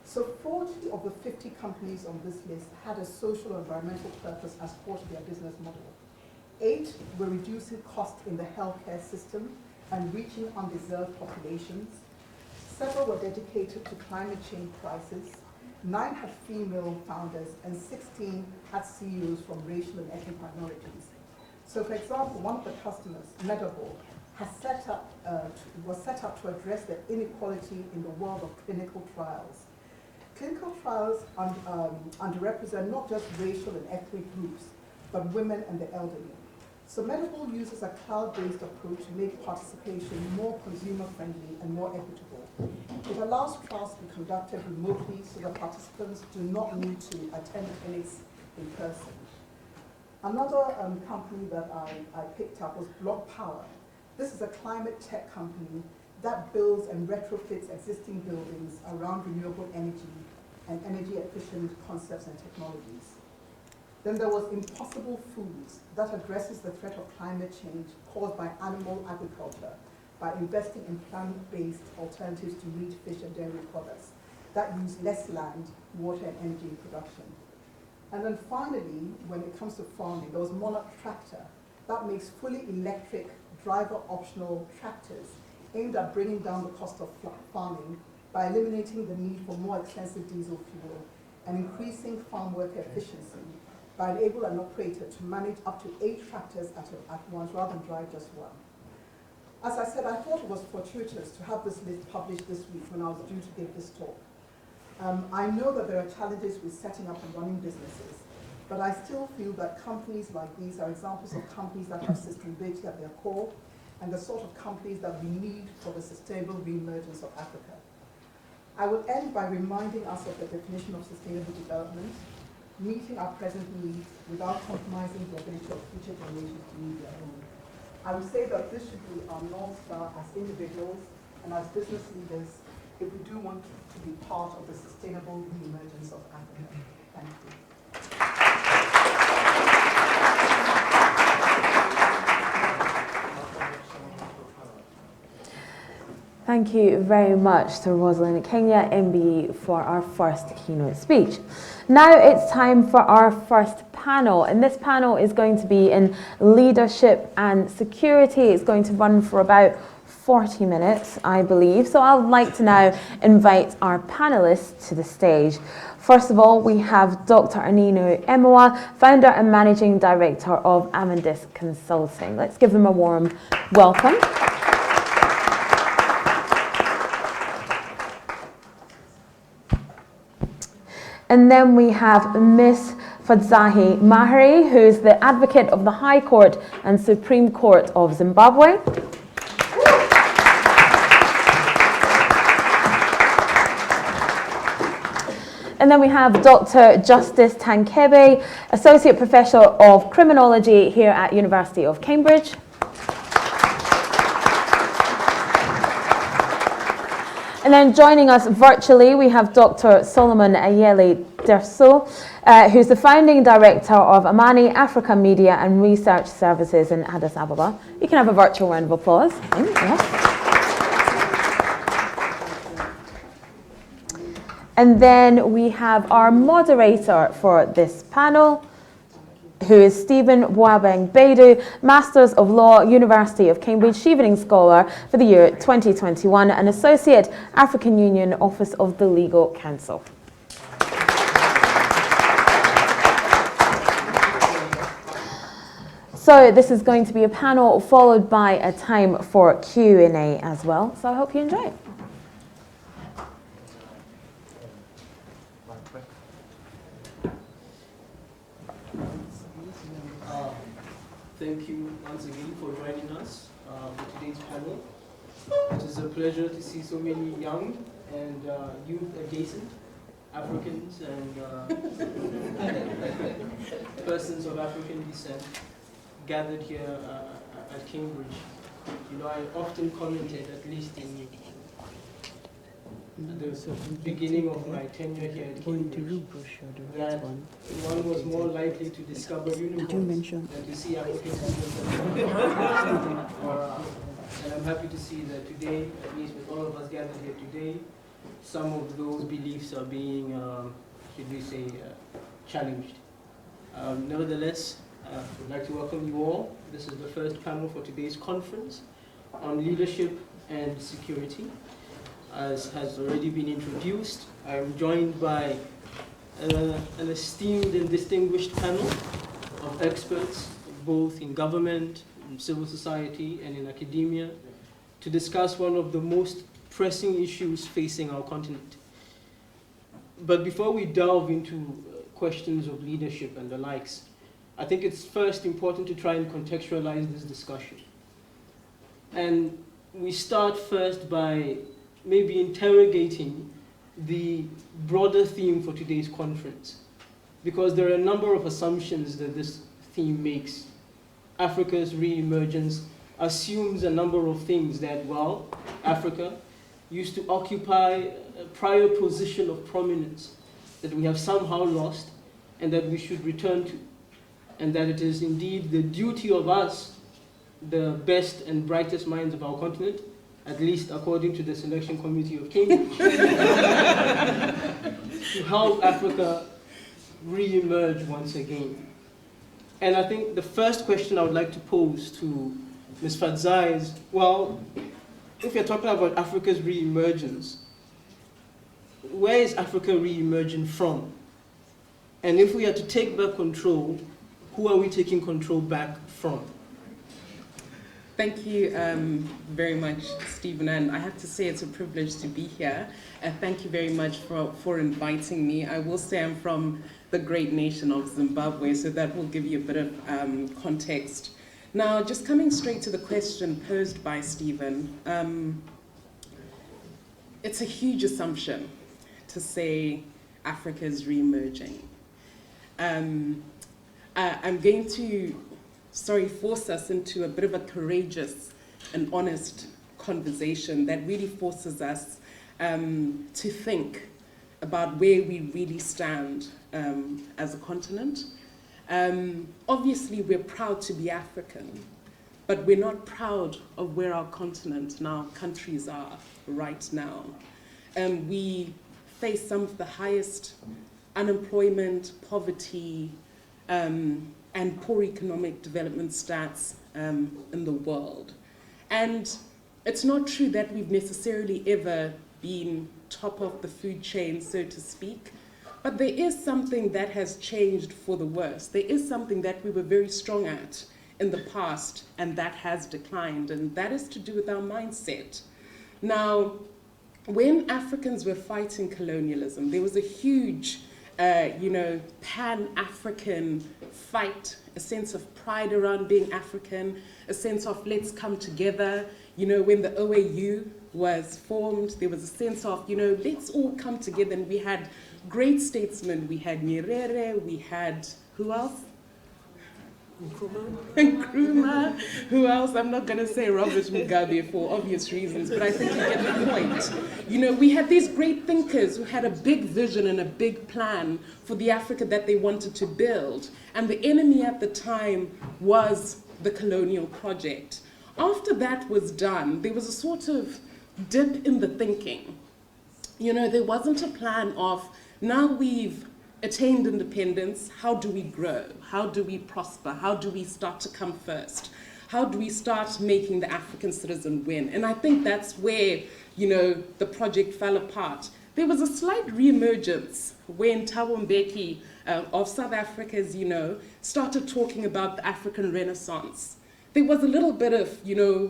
So 40 of the 50 companies on this list had a social or environmental purpose as part of their business model. 8 were reducing costs in the healthcare system and reaching undeserved populations. Several were dedicated to climate change crisis. 9 had female founders, and 16 had CEOs from racial and ethnic minorities. So, for example, one of the customers, Medable, was set up to address the inequality in the world of clinical trials. Clinical trials underrepresent not just racial and ethnic groups, but women and the elderly. So Medable uses a cloud-based approach to make participation more consumer-friendly and more equitable. It allows trials to be conducted remotely so that participants do not need to attend clinics in person. Another company that I picked up was Block Power. This is a climate tech company that builds and retrofits existing buildings around renewable energy and energy-efficient concepts and technologies. Then there was Impossible Foods that addresses the threat of climate change caused by animal agriculture by investing in plant-based alternatives to meat, fish, and dairy products that use less land, water, and energy in production. And then finally, when it comes to farming, there was Monarch Tractor that makes fully electric, driver-optional tractors aimed at bringing down the cost of farming by eliminating the need for more expensive diesel fuel and increasing farm worker efficiency by enabling an operator to manage up to 8 tractors at once rather than drive just one. As I said, I thought it was fortuitous to have this list published this week when I was due to give this talk. I know that there are challenges with setting up and running businesses, but I still feel that companies like these are examples of companies that have sustainability at their core and the sort of companies that we need for the sustainable re-emergence of Africa. I will end by reminding us of the definition of sustainable development, meeting our present needs without compromising the ability of future generations to meet their own. I would say that this should be our North Star as individuals and as business leaders if we do want to be part of the sustainable re-emergence of Africa. Thank you. Thank you very much to Rosalind Kenya, MBE, for our first keynote speech. Now it's time for our first panel, and this panel is going to be in leadership and security. It's going to run for about 40 minutes, I believe. So I'd like to now invite our panelists to the stage. First of all, we have Dr. Anino Emoa, founder and managing director of Amandis Consulting. Let's give them a warm welcome. And then we have Ms. Fadzahi Mahari, who is the advocate of the High Court and Supreme Court of Zimbabwe. And then we have Dr. Justice Tankebe, Associate Professor of Criminology here at University of Cambridge. And then joining us virtually, we have Dr. Solomon Ayele Derso, who's the founding director of Amani Africa Media and Research Services in Addis Ababa. You can have a virtual round of applause. And then we have our moderator for this panel, who is Stephen Boabeng Beidou, Masters of Law, University of Cambridge, Chevening Scholar for the year 2021, and Associate African Union Office of the Legal Counsel. So this is going to be a panel followed by a time for Q&A as well. So I hope you enjoy it. Thank you once again for joining us for today's panel. It is a pleasure to see so many young and youth-adjacent Africans and persons of African descent gathered here at Cambridge. You know, I often commented, at least in at the beginning of my tenure here at Cambridge, that one was more likely to discover unicorns than to see African students. And I'm happy to see that today, at least with all of us gathered here today, some of those beliefs are being, should we say, challenged. Nevertheless, I'd like to welcome you all. This is the first panel for today's conference on leadership and security. As has already been introduced, I am joined by an esteemed and distinguished panel of experts, both in government, in civil society, and in academia, to discuss one of the most pressing issues facing our continent. But before we delve into questions of leadership and the likes, I think it's first important to try and contextualize this discussion. And we start first by maybe interrogating the broader theme for today's conference, because there are a number of assumptions that this theme makes. Africa's re-emergence assumes a number of things that, well, Africa used to occupy a prior position of prominence that we have somehow lost and that we should return to, and that it is indeed the duty of us, the best and brightest minds of our continent, at least according to the Selection Committee of Cambridge, to help Africa re-emerge once again. And I think the first question I would like to pose to Ms. Fadzai is, well, if you're talking about Africa's re-emergence, where is Africa re-emerging from? And if we are to take back control, who are we taking control back from? Thank you very much, Stephen, and I have to say it's a privilege to be here, and thank you very much for inviting me. I will say I'm from the great nation of Zimbabwe, so that will give you a bit of context. Now, just coming straight to the question posed by Stephen, it's a huge assumption to say Africa is re-emerging. I'm going to, force us into a bit of a courageous and honest conversation that really forces us to think about where we really stand as a continent. Obviously, we're proud to be African, but we're not proud of where our continent and our countries are right now. We face some of the highest unemployment, poverty, and poor economic development stats in the world. And it's not true that we've necessarily ever been top of the food chain, so to speak, but there is something that has changed for the worse. There is something that we were very strong at in the past, and that has declined, and that is to do with our mindset. Now, when Africans were fighting colonialism, there was a huge, pan-African fight, a sense of pride around being African, a sense of let's come together. When the OAU was formed, there was a sense of, let's all come together. And we had great statesmen. We had Nyerere, we had, who else? Nkrumah. Who else? I'm not going to say Robert Mugabe for obvious reasons, but I think you get the point. We had these great thinkers who had a big vision and a big plan for the Africa that they wanted to build. And the enemy at the time was the colonial project. After that was done, there was a sort of dip in the thinking. There wasn't a plan of, now we've attained independence, how do we grow? How do we prosper? How do we start to come first? How do we start making the African citizen win? And I think that's where, the project fell apart. There was a slight re-emergence when Thabo Mbeki of South Africa, as you know, started talking about the African Renaissance. There was a little bit of,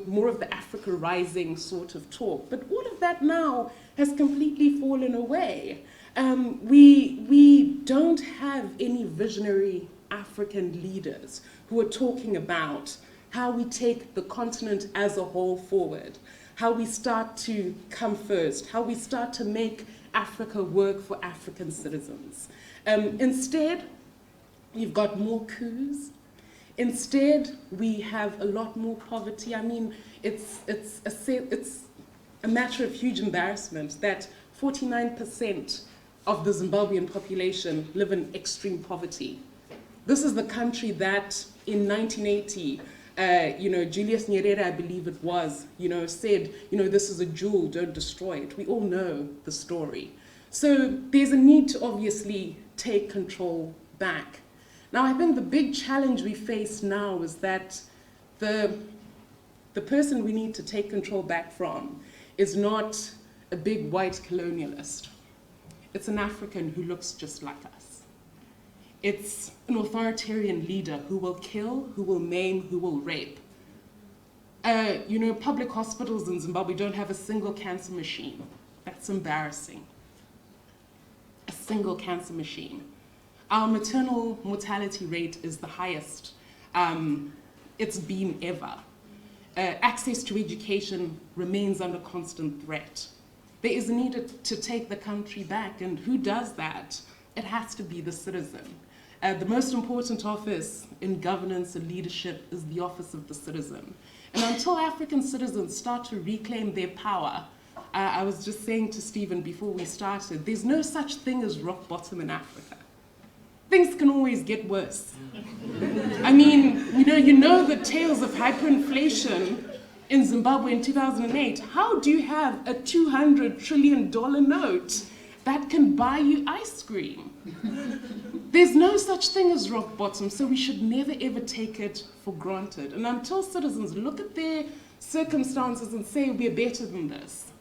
more of the Africa Rising sort of talk, but all of that now has completely fallen away. We don't have any visionary African leaders who are talking about how we take the continent as a whole forward, how we start to come first, how we start to make Africa work for African citizens. Instead, you've got more coups. Instead, we have a lot more poverty. I mean, it's a matter of huge embarrassment that 49% of the Zimbabwean population live in extreme poverty. This is the country that in 1980, Julius Nyerere, I believe it was, said, this is a jewel, don't destroy it. We all know the story. So there's a need to obviously take control back. Now, I think the big challenge we face now is that the person we need to take control back from is not a big white colonialist. It's an African who looks just like us. It's an authoritarian leader who will kill, who will maim, who will rape. Public hospitals in Zimbabwe don't have a single cancer machine. That's embarrassing. A single cancer machine. Our maternal mortality rate is the highest it's been ever. Access to education remains under constant threat. There is a need to take the country back, and who does that? It has to be the citizen. The most important office in governance and leadership is the office of the citizen. And until African citizens start to reclaim their power, I was just saying to Stephen before we started, there's no such thing as rock bottom in Africa. Things can always get worse. I mean, you know the tales of hyperinflation in Zimbabwe in 2008. How do you have a $200 trillion note that can buy you ice cream? There's no such thing as rock bottom, so we should never ever take it for granted. And until citizens look at their circumstances and say, we're better than this,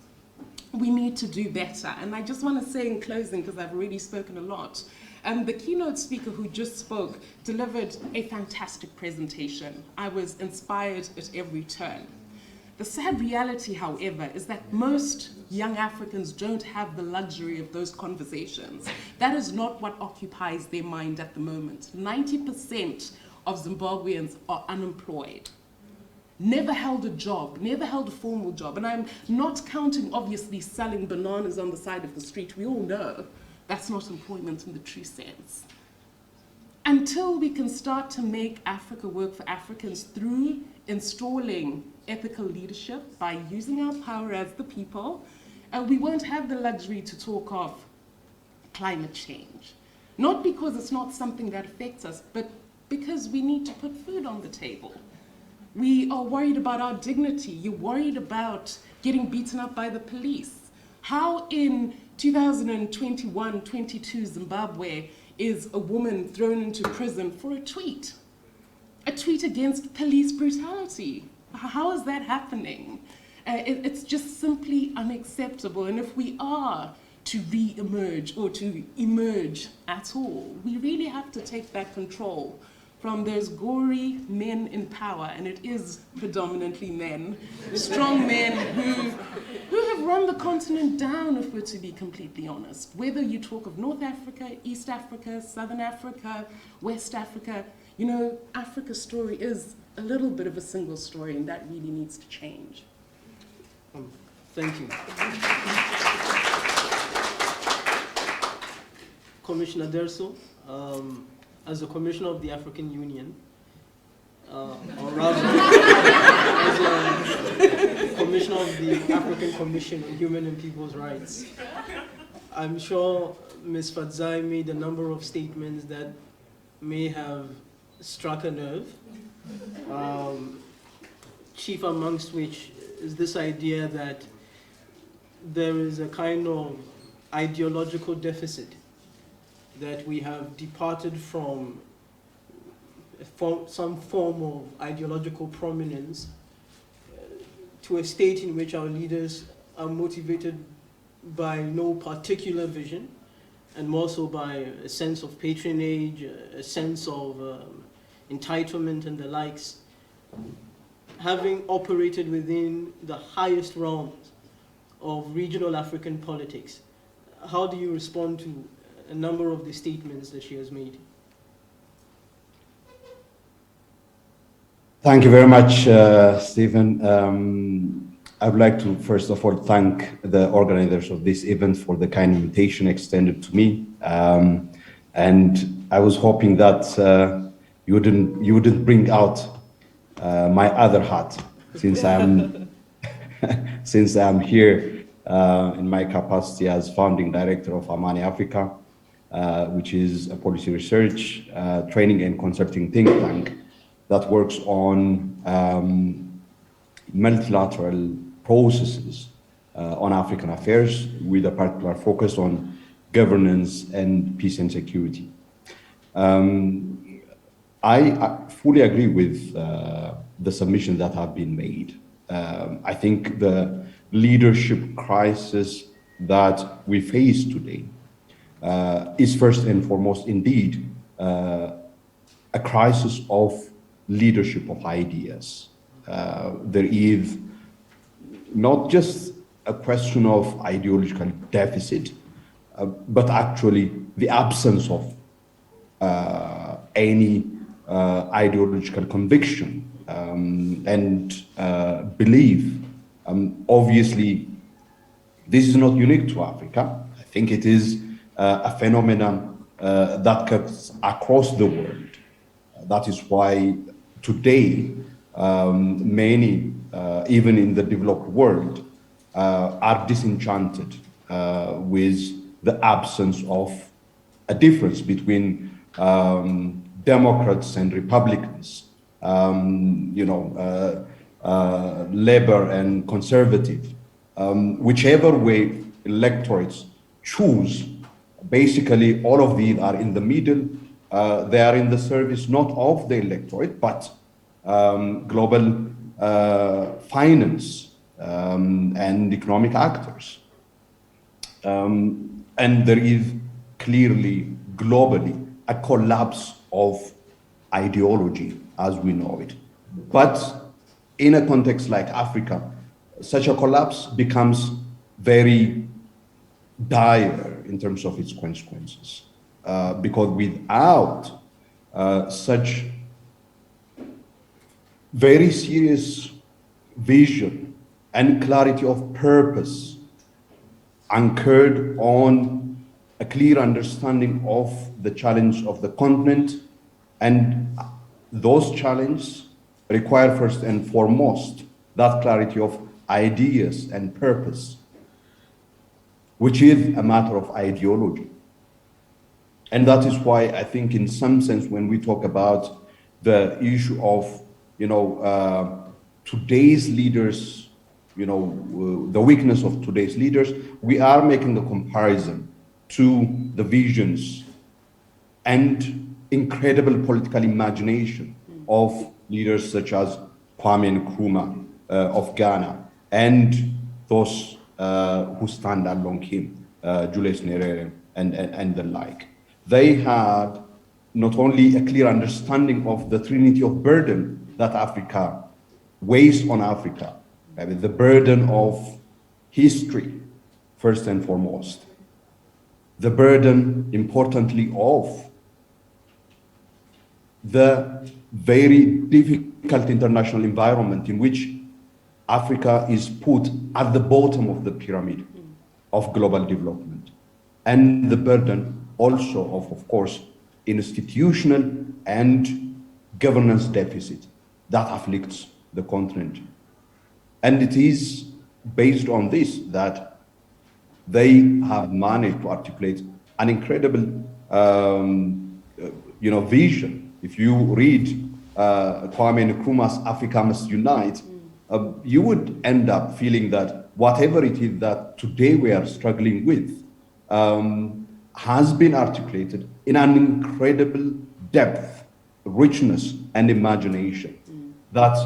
we need to do better. And I just want to say in closing, because I've already spoken a lot, the keynote speaker who just spoke delivered a fantastic presentation. I was inspired at every turn. The sad reality, however, is that most young Africans don't have the luxury of those conversations. That is not what occupies their mind at the moment. 90% of Zimbabweans are unemployed. never held a job, never held a formal job. And I'm not counting, obviously, selling bananas on the side of the street. We all know that's not employment in the true sense. Until we can start to make Africa work for Africans through installing ethical leadership by using our power as the people, we won't have the luxury to talk of climate change. Not because it's not something that affects us, but because we need to put food on the table. We are worried about our dignity. You're worried about getting beaten up by the police. How in 2021-22 Zimbabwe is a woman thrown into prison for a tweet against police brutality? How is that happening? It's just simply unacceptable. And if we are to re-emerge or to emerge at all, we really have to take back control from those gory men in power, and it is predominantly men, strong men who have run the continent down, if we're to be completely honest. Whether you talk of North Africa, East Africa, Southern Africa, West Africa, you know, Africa's story is a little bit of a single story, and that really needs to change. Thank you. Commissioner Derso, as a commissioner of the African Union, or rather, as a commissioner of the African Commission on Human and People's Rights, I'm sure Ms. Fadzai made a number of statements that may have struck a nerve, chief amongst which is this idea that there is a kind of ideological deficit, that we have departed from some form of ideological prominence to a state in which our leaders are motivated by no particular vision, and more so by a sense of patronage, a sense of entitlement and the likes. Having operated within the highest realms of regional African politics, how do you respond to a number of the statements that she has made? Thank you very much, Stephen. I would like to first of all thank the organizers of this event for the kind invitation extended to me. And I was hoping that you wouldn't bring out my other hat, since I'm here in my capacity as founding director of Amani Africa, which is a policy research, training and consulting think tank that works on multilateral processes on African affairs, with a particular focus on governance and peace and security. I fully agree with the submissions that have been made. I think the leadership crisis that we face today is first and foremost indeed a crisis of leadership of ideas. There is not just a question of ideological deficit, but actually the absence of any ideological conviction and belief. Obviously, this is not unique to Africa. I think it is a phenomenon that cuts across the world. That is why today many, even in the developed world, are disenchanted with the absence of a difference between Democrats and Republicans, Labour and Conservative. Whichever way electorates choose, basically all of these are in the middle. They are in the service not of the electorate, but global finance and economic actors. And there is clearly, globally, a collapse of ideology as we know it. But in a context like Africa, such a collapse becomes very dire in terms of its consequences. Because without such very serious vision and clarity of purpose anchored on a clear understanding of the challenge of the continent, and those challenges require first and foremost that clarity of ideas and purpose, which is a matter of ideology. And that is why I think in some sense when we talk about the issue of, today's leaders, the weakness of today's leaders, we are making a comparison to the visions and incredible political imagination of leaders such as Kwame Nkrumah of Ghana, and those who stand along him, Julius Nyerere and the like. They had not only a clear understanding of the trinity of burden that Africa weighs on Africa, the burden of history, first and foremost, the burden, importantly, of the very difficult international environment in which Africa is put at the bottom of the pyramid of global development, and the burden also of course, institutional and governance deficit that afflicts the continent. And it is based on this that they have managed to articulate an incredible vision. If you read Kwame Nkrumah's Africa Must Unite, you would end up feeling that whatever it is that today we are struggling with has been articulated in an incredible depth, richness, and imagination that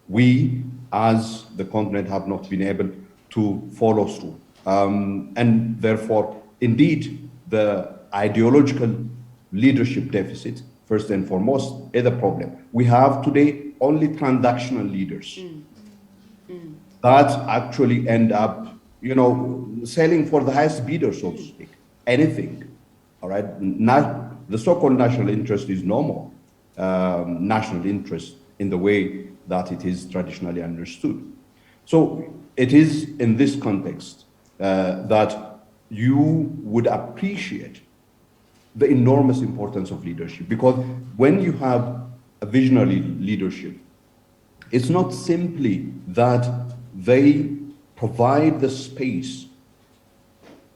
we as the continent have not been able to follow through. And therefore, indeed, the ideological leadership deficit, first and foremost, is a problem. We have today only transactional leaders that actually end up, selling for the highest bidder, so to speak, anything, all right? Not, the so-called national interest is no more national interest in the way that it is traditionally understood. So it is in this context that you would appreciate the enormous importance of leadership, because when you have a visionary leadership, it's not simply that they provide the space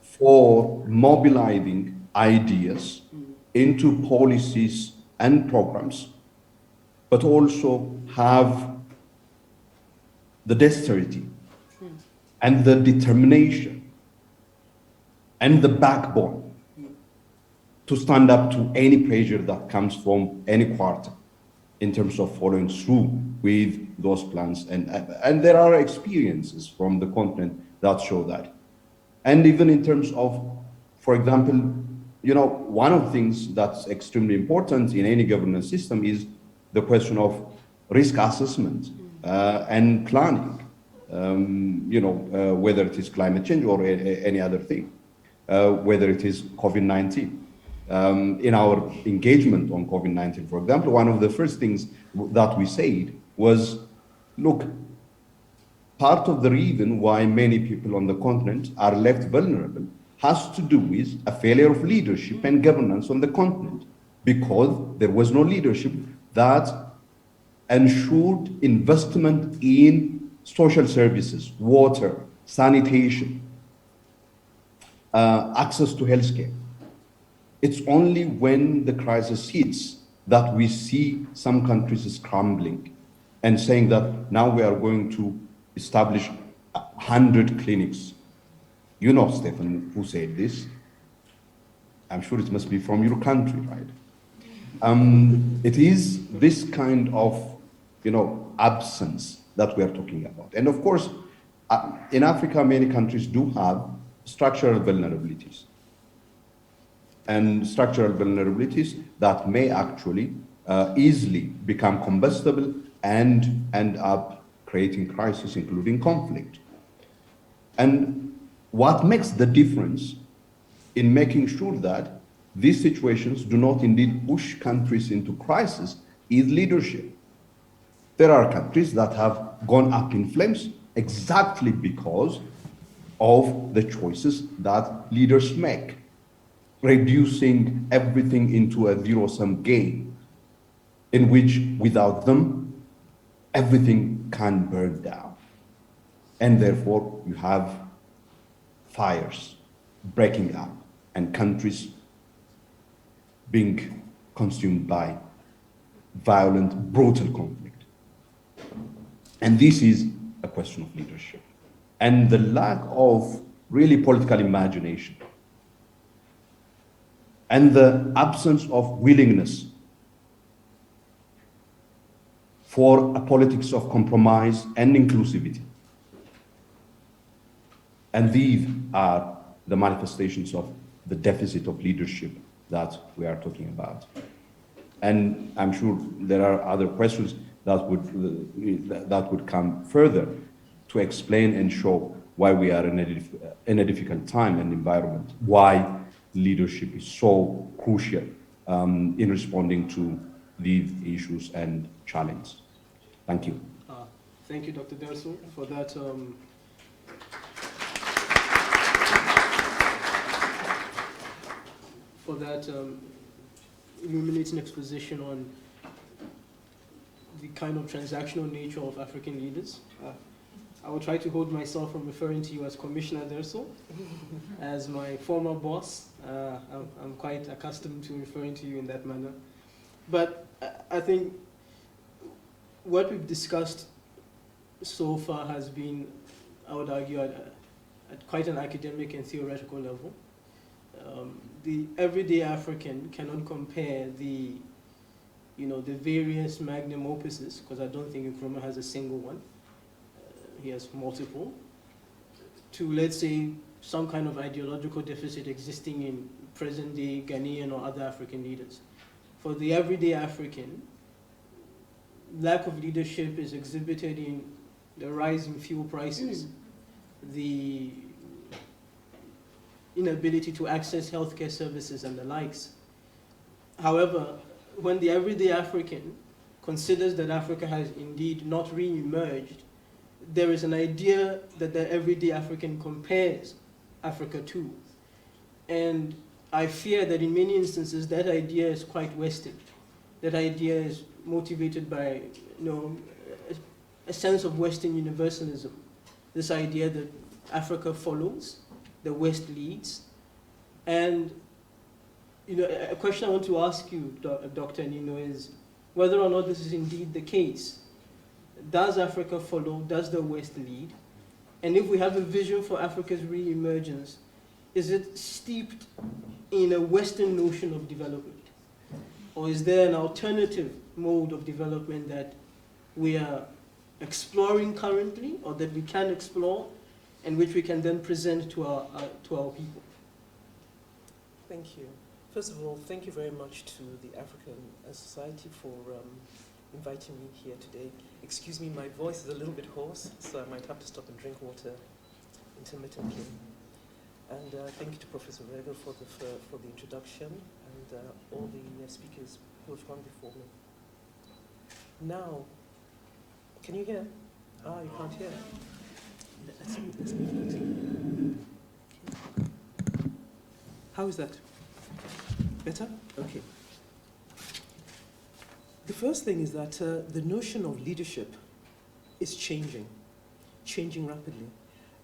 for mobilizing ideas into policies and programs, but also have the dexterity and the determination and the backbone to stand up to any pressure that comes from any quarter in terms of following through with those plans. And there are experiences from the continent that show that. And even in terms of, for example, one of the things that's extremely important in any governance system is the question of risk assessment and planning, whether it is climate change or any other thing, whether it is COVID-19. In our engagement on COVID-19, for example, one of the first things that we said was, look, part of the reason why many people on the continent are left vulnerable has to do with a failure of leadership and governance on the continent, because there was no leadership that ensured investment in social services, water, sanitation, access to healthcare. It's only when the crisis hits that we see some countries scrambling and saying that now we are going to establish 100 clinics. You know, Stephen, who said this. I'm sure it must be from your country, right? It is this kind of, absence that we are talking about. And of course, in Africa, many countries do have structural vulnerabilities. And structural vulnerabilities that may actually easily become combustible and end up creating crisis, including conflict. And what makes the difference in making sure that these situations do not indeed push countries into crisis is leadership. there are countries that have gone up in flames exactly because of the choices that leaders make, reducing everything into a zero-sum game in which without them, everything can burn down. And therefore, you have fires breaking up and countries being consumed by violent, brutal conflict. And this is a question of leadership. And the lack of really political imagination and the absence of willingness for a politics of compromise and inclusivity. And these are the manifestations of the deficit of leadership that we are talking about. And I'm sure there are other questions that would come further to explain and show why we are in a difficult time and environment, why leadership is so crucial in responding to these issues and challenges. Thank you. Thank you, Dr. Derso, for that illuminating exposition on the kind of transactional nature of African leaders. I will try to hold myself from referring to you as Commissioner Derso. As my former boss, I'm quite accustomed to referring to you in that manner. But I think what we've discussed so far has been, I would argue, at quite an academic and theoretical level. The everyday African cannot compare the various magnum opuses, because I don't think Nkrumah has a single one. He has multiple, to, let's say, some kind of ideological deficit existing in present-day Ghanaian or other African leaders. For the everyday African, lack of leadership is exhibited in the rise in fuel prices, the inability to access healthcare services and the likes. However, when the everyday African considers that Africa has indeed not re-emerged, there is an idea that the everyday African compares Africa to. And I fear that in many instances that idea is quite Western. That idea is motivated by a sense of Western universalism. This idea that Africa follows, the West leads. And a question I want to ask you, Dr. Nino, is whether or not this is indeed the case. Does Africa follow? Does the West lead? And if we have a vision for Africa's re-emergence, is it steeped in a Western notion of development? Or is there an alternative mode of development that we are exploring currently, or that we can explore, and which we can then present to our people? Thank you. First of all, thank you very much to the African Society for inviting me here today. Excuse me, my voice is a little bit hoarse, so I might have to stop and drink water intermittently. And thank you to Professor Rego for the introduction and all the speakers who have gone before me. Now, can you hear? You can't hear. Let's move that. How is that? Better? Okay. The first thing is that the notion of leadership is changing rapidly.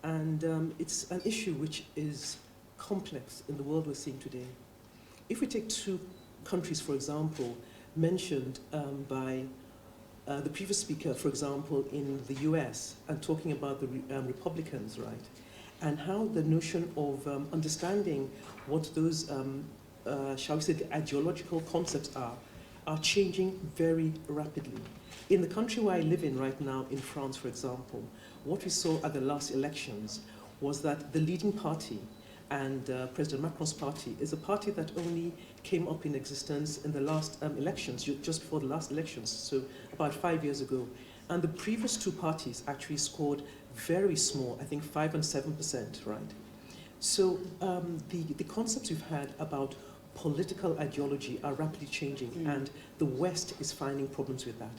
And it's an issue which is complex in the world we're seeing today. If we take two countries, for example, mentioned by the previous speaker, for example, in the US, and talking about the Republicans, right? And how the notion of understanding what those, shall we say, the ideological concepts are changing very rapidly. In the country where I live in right now, in France, for example, what we saw at the last elections was that the leading party and President Macron's party is a party that only came up in existence in the last elections, just before the last elections, so about 5 years ago. And the previous two parties actually scored very small, I think 5% and 7%, right? So the concepts we've had about political ideology are rapidly changing, and the West is finding problems with that.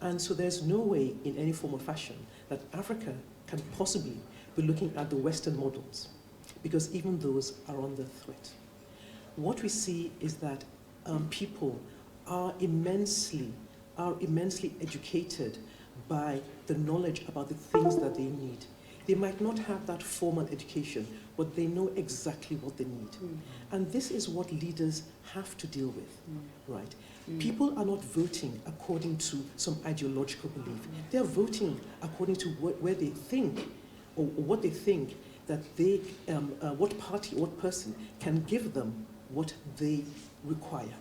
And so there's no way in any form or fashion that Africa can possibly be looking at the Western models, because even those are under threat. What we see is that people are immensely educated by the knowledge about the things that they need. They might not have that formal education, but they know exactly what they need. And this is what leaders have to deal with, right? People are not voting according to some ideological belief. They are voting according to where they think, or what they think that they, what party, what person can give them what they require.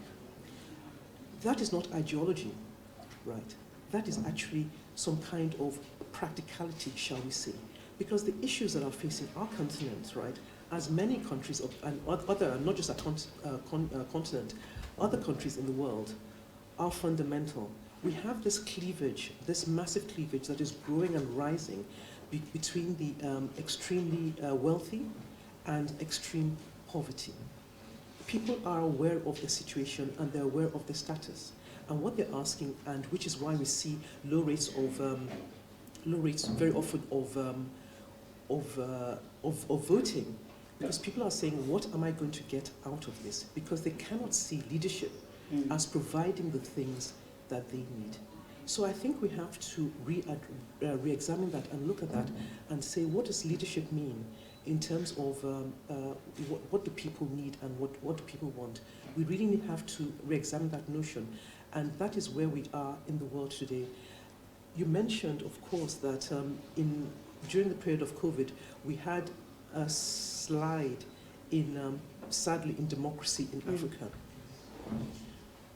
That is not ideology, right? That is actually some kind of practicality, shall we say. Because the issues that are facing our continent, right, as many countries, and other, not just a continent, other countries in the world are fundamental. We have this cleavage, this massive cleavage that is growing and rising between the extremely wealthy and extreme poverty. People are aware of the situation and they're aware of the status. And what they're asking, and which is why we see low rates very often of voting, because people are saying, what am I going to get out of this? Because they cannot see leadership as providing the things that they need. So I think we have to re-examine that and look at that and say, what does leadership mean in terms of what do people need and what do people want? We really have to re-examine that notion, and that is where we are in the world today. You mentioned, of course, that during the period of COVID, we had a slide in, sadly, in democracy in Africa.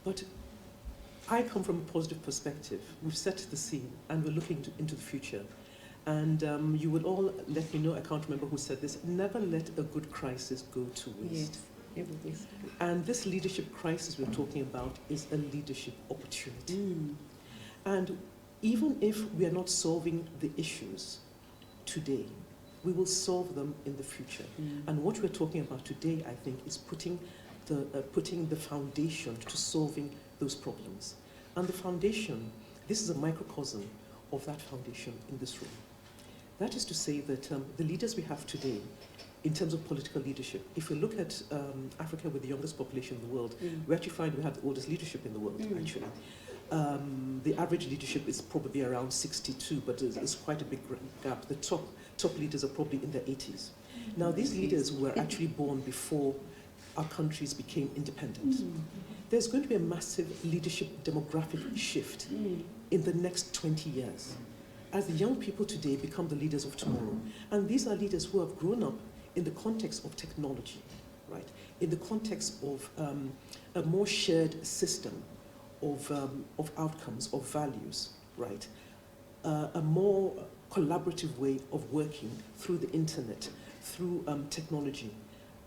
But I come from a positive perspective. We've set the scene, and we're looking into the future. And you will all let me know, I can't remember who said this, never let a good crisis go to waste. Yes. And this leadership crisis we're talking about is a leadership opportunity. And even if we are not solving the issues today, we will solve them in the future. And what we're talking about today, I think, is putting the foundation to solving those problems. And the foundation, this is a microcosm of that foundation in this room. That is to say that the leaders we have today, in terms of political leadership, if we look at Africa with the youngest population in the world, we actually find we have the oldest leadership in the world, actually. The average leadership is probably around 62, but it's quite a big gap. The top leaders are probably in their 80s. Now, these leaders were actually born before our countries became independent. There's going to be a massive leadership demographic shift in the next 20 years as the young people today become the leaders of tomorrow. And these are leaders who have grown up in the context of technology, right? In the context of a more shared system of outcomes, of values, right? A more collaborative way of working through the internet, through technology.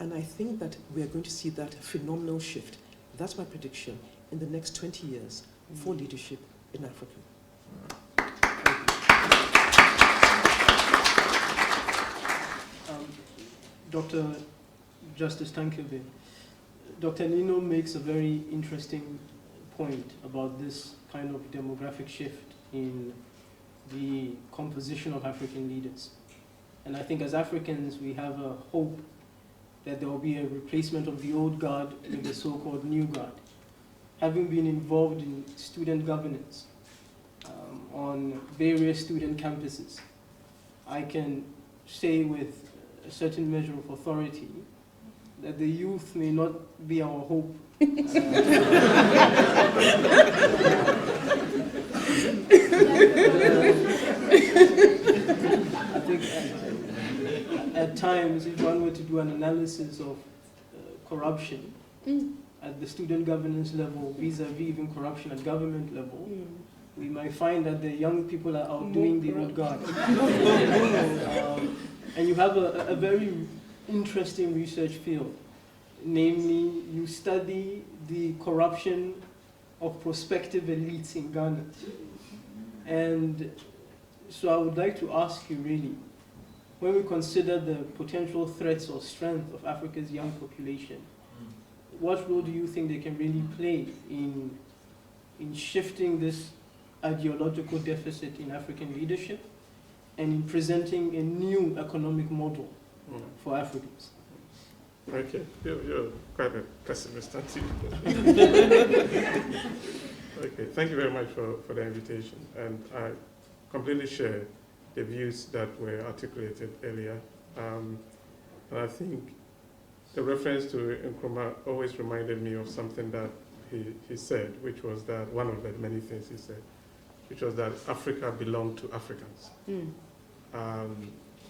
And I think that we are going to see that phenomenal shift. That's my prediction in the next 20 years for leadership in Africa. Dr. Justice Tankebe, Dr. Nino makes a very interesting point about this kind of demographic shift in the composition of African leaders. And I think as Africans, we have a hope that there will be a replacement of the old guard with the so-called new guard. Having been involved in student governance on various student campuses, I can say with a certain measure of authority that the youth may not be our hope. I think at times, if one were to do an analysis of corruption at the student governance level, vis-a-vis even corruption at government level, we might find that the young people are outdoing the old guard. And you have a very interesting research field. Namely, you study the corruption of prospective elites in Ghana. And so I would like to ask you really, when we consider the potential threats or strength of Africa's young population, what role do you think they can really play in shifting this ideological deficit in African leadership and in presenting a new economic model for Africans. Okay, you're quite a pessimist, aren't you? Okay, thank you very much for the invitation. And I completely share the views that were articulated earlier. And I think the reference to Nkrumah always reminded me of something that he said, which was that one of the many things he said, which was that Africa belonged to Africans.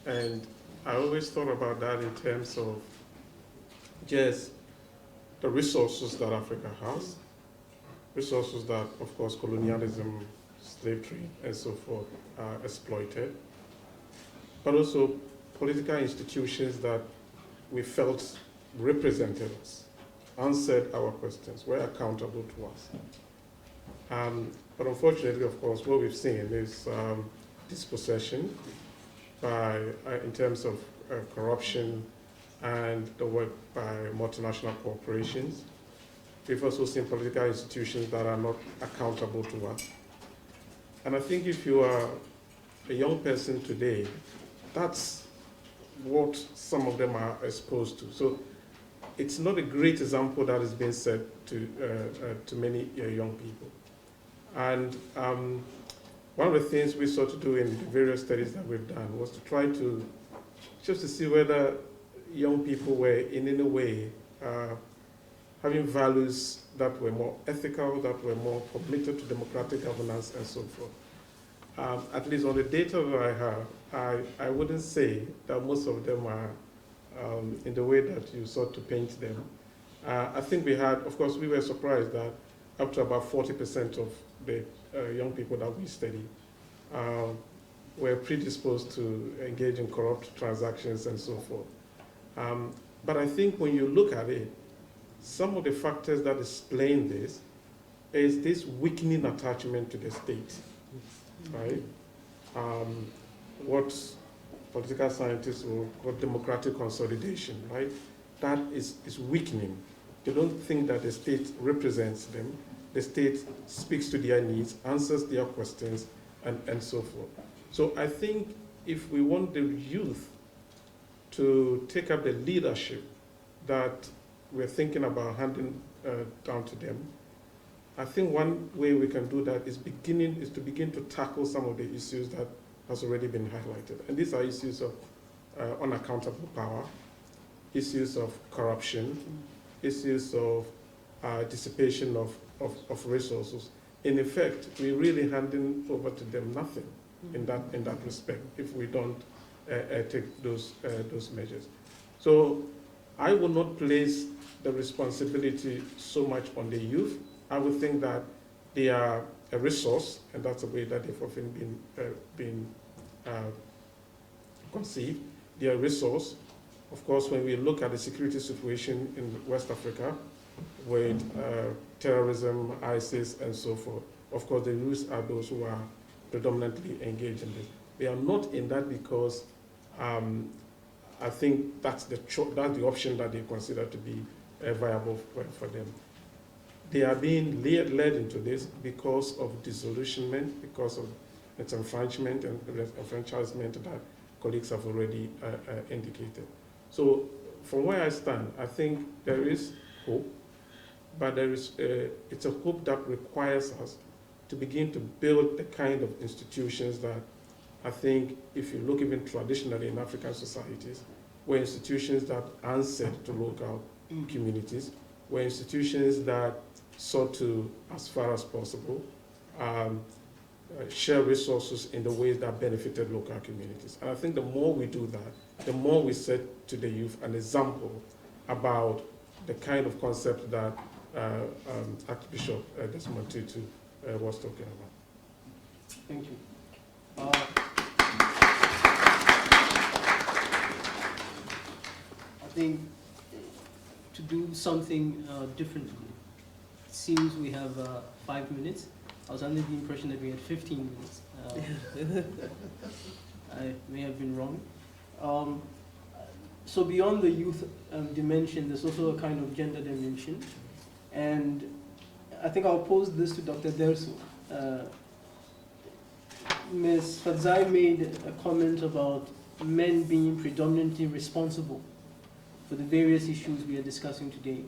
And I always thought about that in terms of just the resources that Africa has, resources that, of course, colonialism, slave trade, and so forth exploited, but also political institutions that we felt represented us, answered our questions, were accountable to us. But unfortunately, of course, what we've seen is dispossession in terms of corruption and the work by multinational corporations. We've also seen political institutions that are not accountable to us. And I think if you are a young person today, that's what some of them are exposed to. So it's not a great example that is being said to many young people. And one of the things we sought to do in the various studies that we've done was to try to just to see whether young people were in any way having values that were more ethical, that were more committed to democratic governance and so forth. At least on the data that I have, I wouldn't say that most of them are in the way that you sought to paint them. I think we had, of course, we were surprised that up to about 40% of the young people that we study were predisposed to engage in corrupt transactions and so forth. But I think when you look at it, some of the factors that explain this is this weakening attachment to the state, right? What political scientists will call democratic consolidation, right? That is weakening. They don't think that the state represents them. The state speaks to their needs, answers their questions, and so forth. So I think if we want the youth to take up the leadership that we're thinking about handing down to them, I think one way we can do that is to begin to tackle some of the issues that has already been highlighted. And these are issues of unaccountable power, issues of corruption, issues of dissipation of resources. In effect, we're really handing over to them nothing in that respect if we don't take those measures. So I will not place the responsibility so much on the youth. I would think that they are a resource, and that's the way that they've often been conceived. They are a resource. Of course, when we look at the security situation in West Africa with terrorism, ISIS, and so forth, of course, the youth are those who are predominantly engaged in this. They are not in that because I think that's the option that they consider to be viable for them. They are being led into this because of disillusionment, because of disenfranchisement and enfranchisement that colleagues have already indicated. So from where I stand, I think there is hope, but it's a hope that requires us to begin to build the kind of institutions that I think, if you look even traditionally in African societies, were institutions that answered to local communities, were institutions that sought to, as far as possible, share resources in the ways that benefited local communities. And I think the more we do that, the more we set to the youth an example about the kind of concept that Archbishop Desmond Tutu was talking about. Thank you. I think to do something differently, it seems we have 5 minutes. I was under the impression that we had 15 minutes. I may have been wrong. So beyond the youth dimension, there's also a kind of gender dimension. And I think I'll pose this to Dr. Derso. Ms. Fadzai made a comment about men being predominantly responsible for the various issues we are discussing today.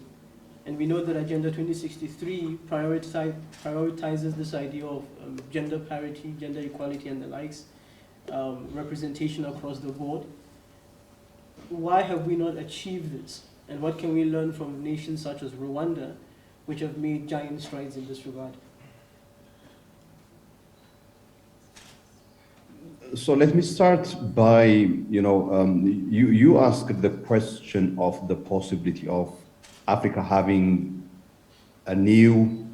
And we know that Agenda 2063 prioritizes this idea of gender parity, gender equality, and the likes, representation across the board. Why have we not achieved this? And what can we learn from nations such as Rwanda, which have made giant strides in this regard? So let me start by, you asked the question of the possibility of Africa having a new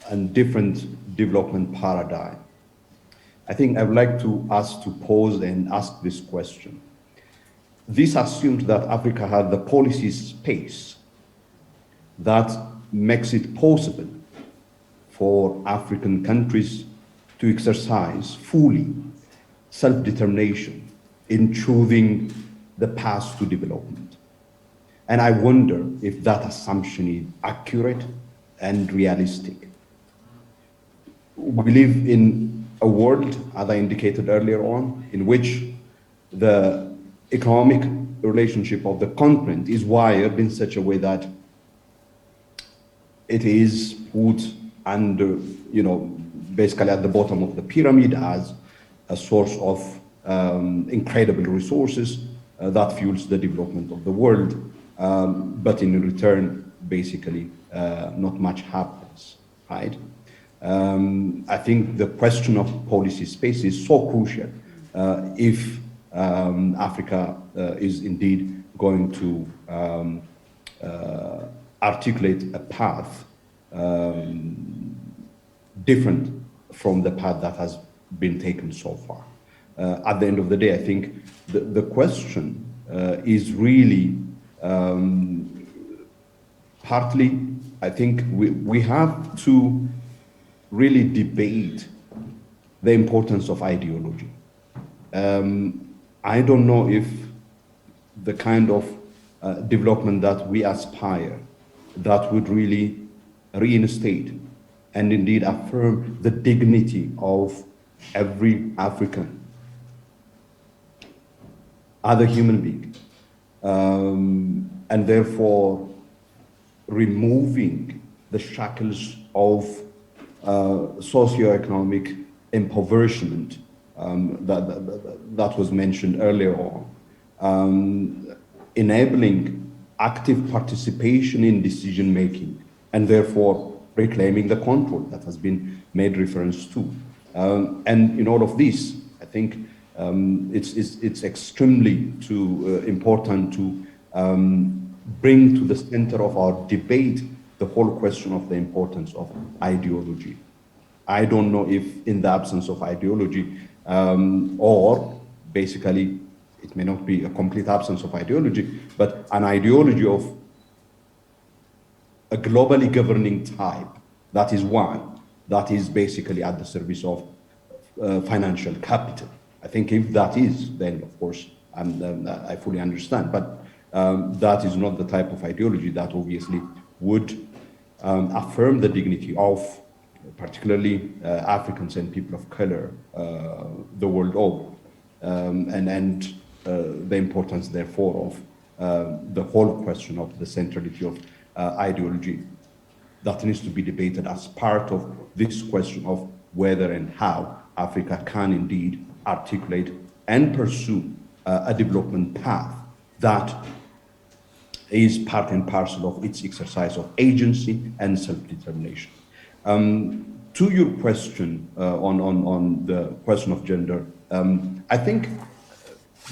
and different development paradigm. I think I would like to us to pause and ask this question. This assumes that Africa has the policy space that makes it possible for African countries to exercise fully self-determination in choosing the path to development. And I wonder if that assumption is accurate and realistic. We live in a world, as I indicated earlier on, in which the economic relationship of the continent is wired in such a way that it is put under, basically at the bottom of the pyramid as a source of incredible resources that fuels the development of the world. But in return, basically, not much happens, right? I think the question of policy space is so crucial if Africa is indeed going to articulate a path different from the path that has been taken so far. At the end of the day, I think the question is really partly, I think we have to really debate the importance of ideology. I don't know if the kind of development that we aspire that would really reinstate and indeed affirm the dignity of every African, other human being, and therefore removing the shackles of socioeconomic impoverishment that was mentioned earlier on, enabling active participation in decision making, and therefore reclaiming the control that has been made reference to. And in all of this, I think it's extremely important to bring to the center of our debate the whole question of the importance of ideology. I don't know if in the absence of ideology, or basically it may not be a complete absence of ideology, but an ideology of a globally governing type, that is one, that is basically at the service of financial capital. I think if that is, then of course, I fully understand, but that is not the type of ideology that obviously would affirm the dignity of particularly Africans and people of color the world over, and the importance therefore of the whole question of the centrality of ideology that needs to be debated as part of this question of whether and how Africa can indeed articulate and pursue a development path that is part and parcel of its exercise of agency and self-determination. To your question on the question of gender, I think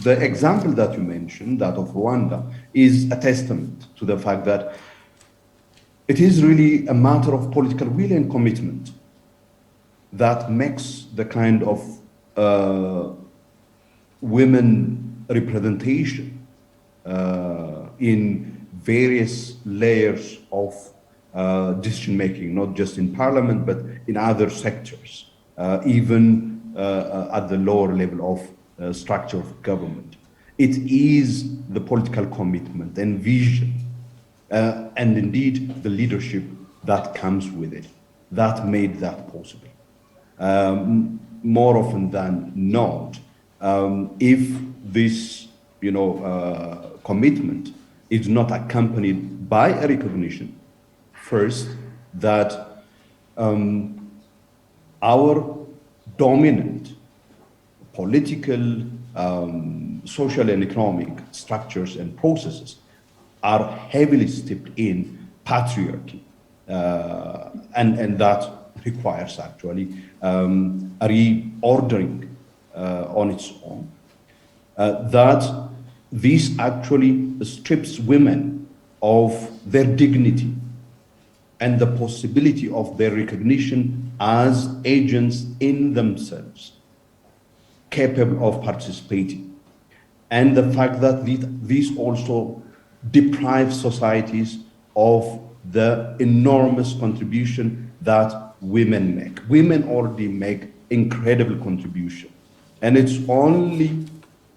the example that you mentioned, that of Rwanda, is a testament to the fact that it is really a matter of political will and commitment that makes the kind of women representation in various layers of decision making, not just in parliament, but in other sectors, even at the lower level of structure of government. It is the political commitment and vision, and indeed the leadership that comes with it, that made that possible. more often than not, if this, commitment is not accompanied by a recognition, first, that our dominant political, social and economic structures and processes are heavily steeped in patriarchy, and that requires actually a reordering on its own. That this actually strips women of their dignity and the possibility of their recognition as agents in themselves, capable of participating. And the fact that these also deprive societies of the enormous contribution that women make. Women already make incredible contribution. And it's only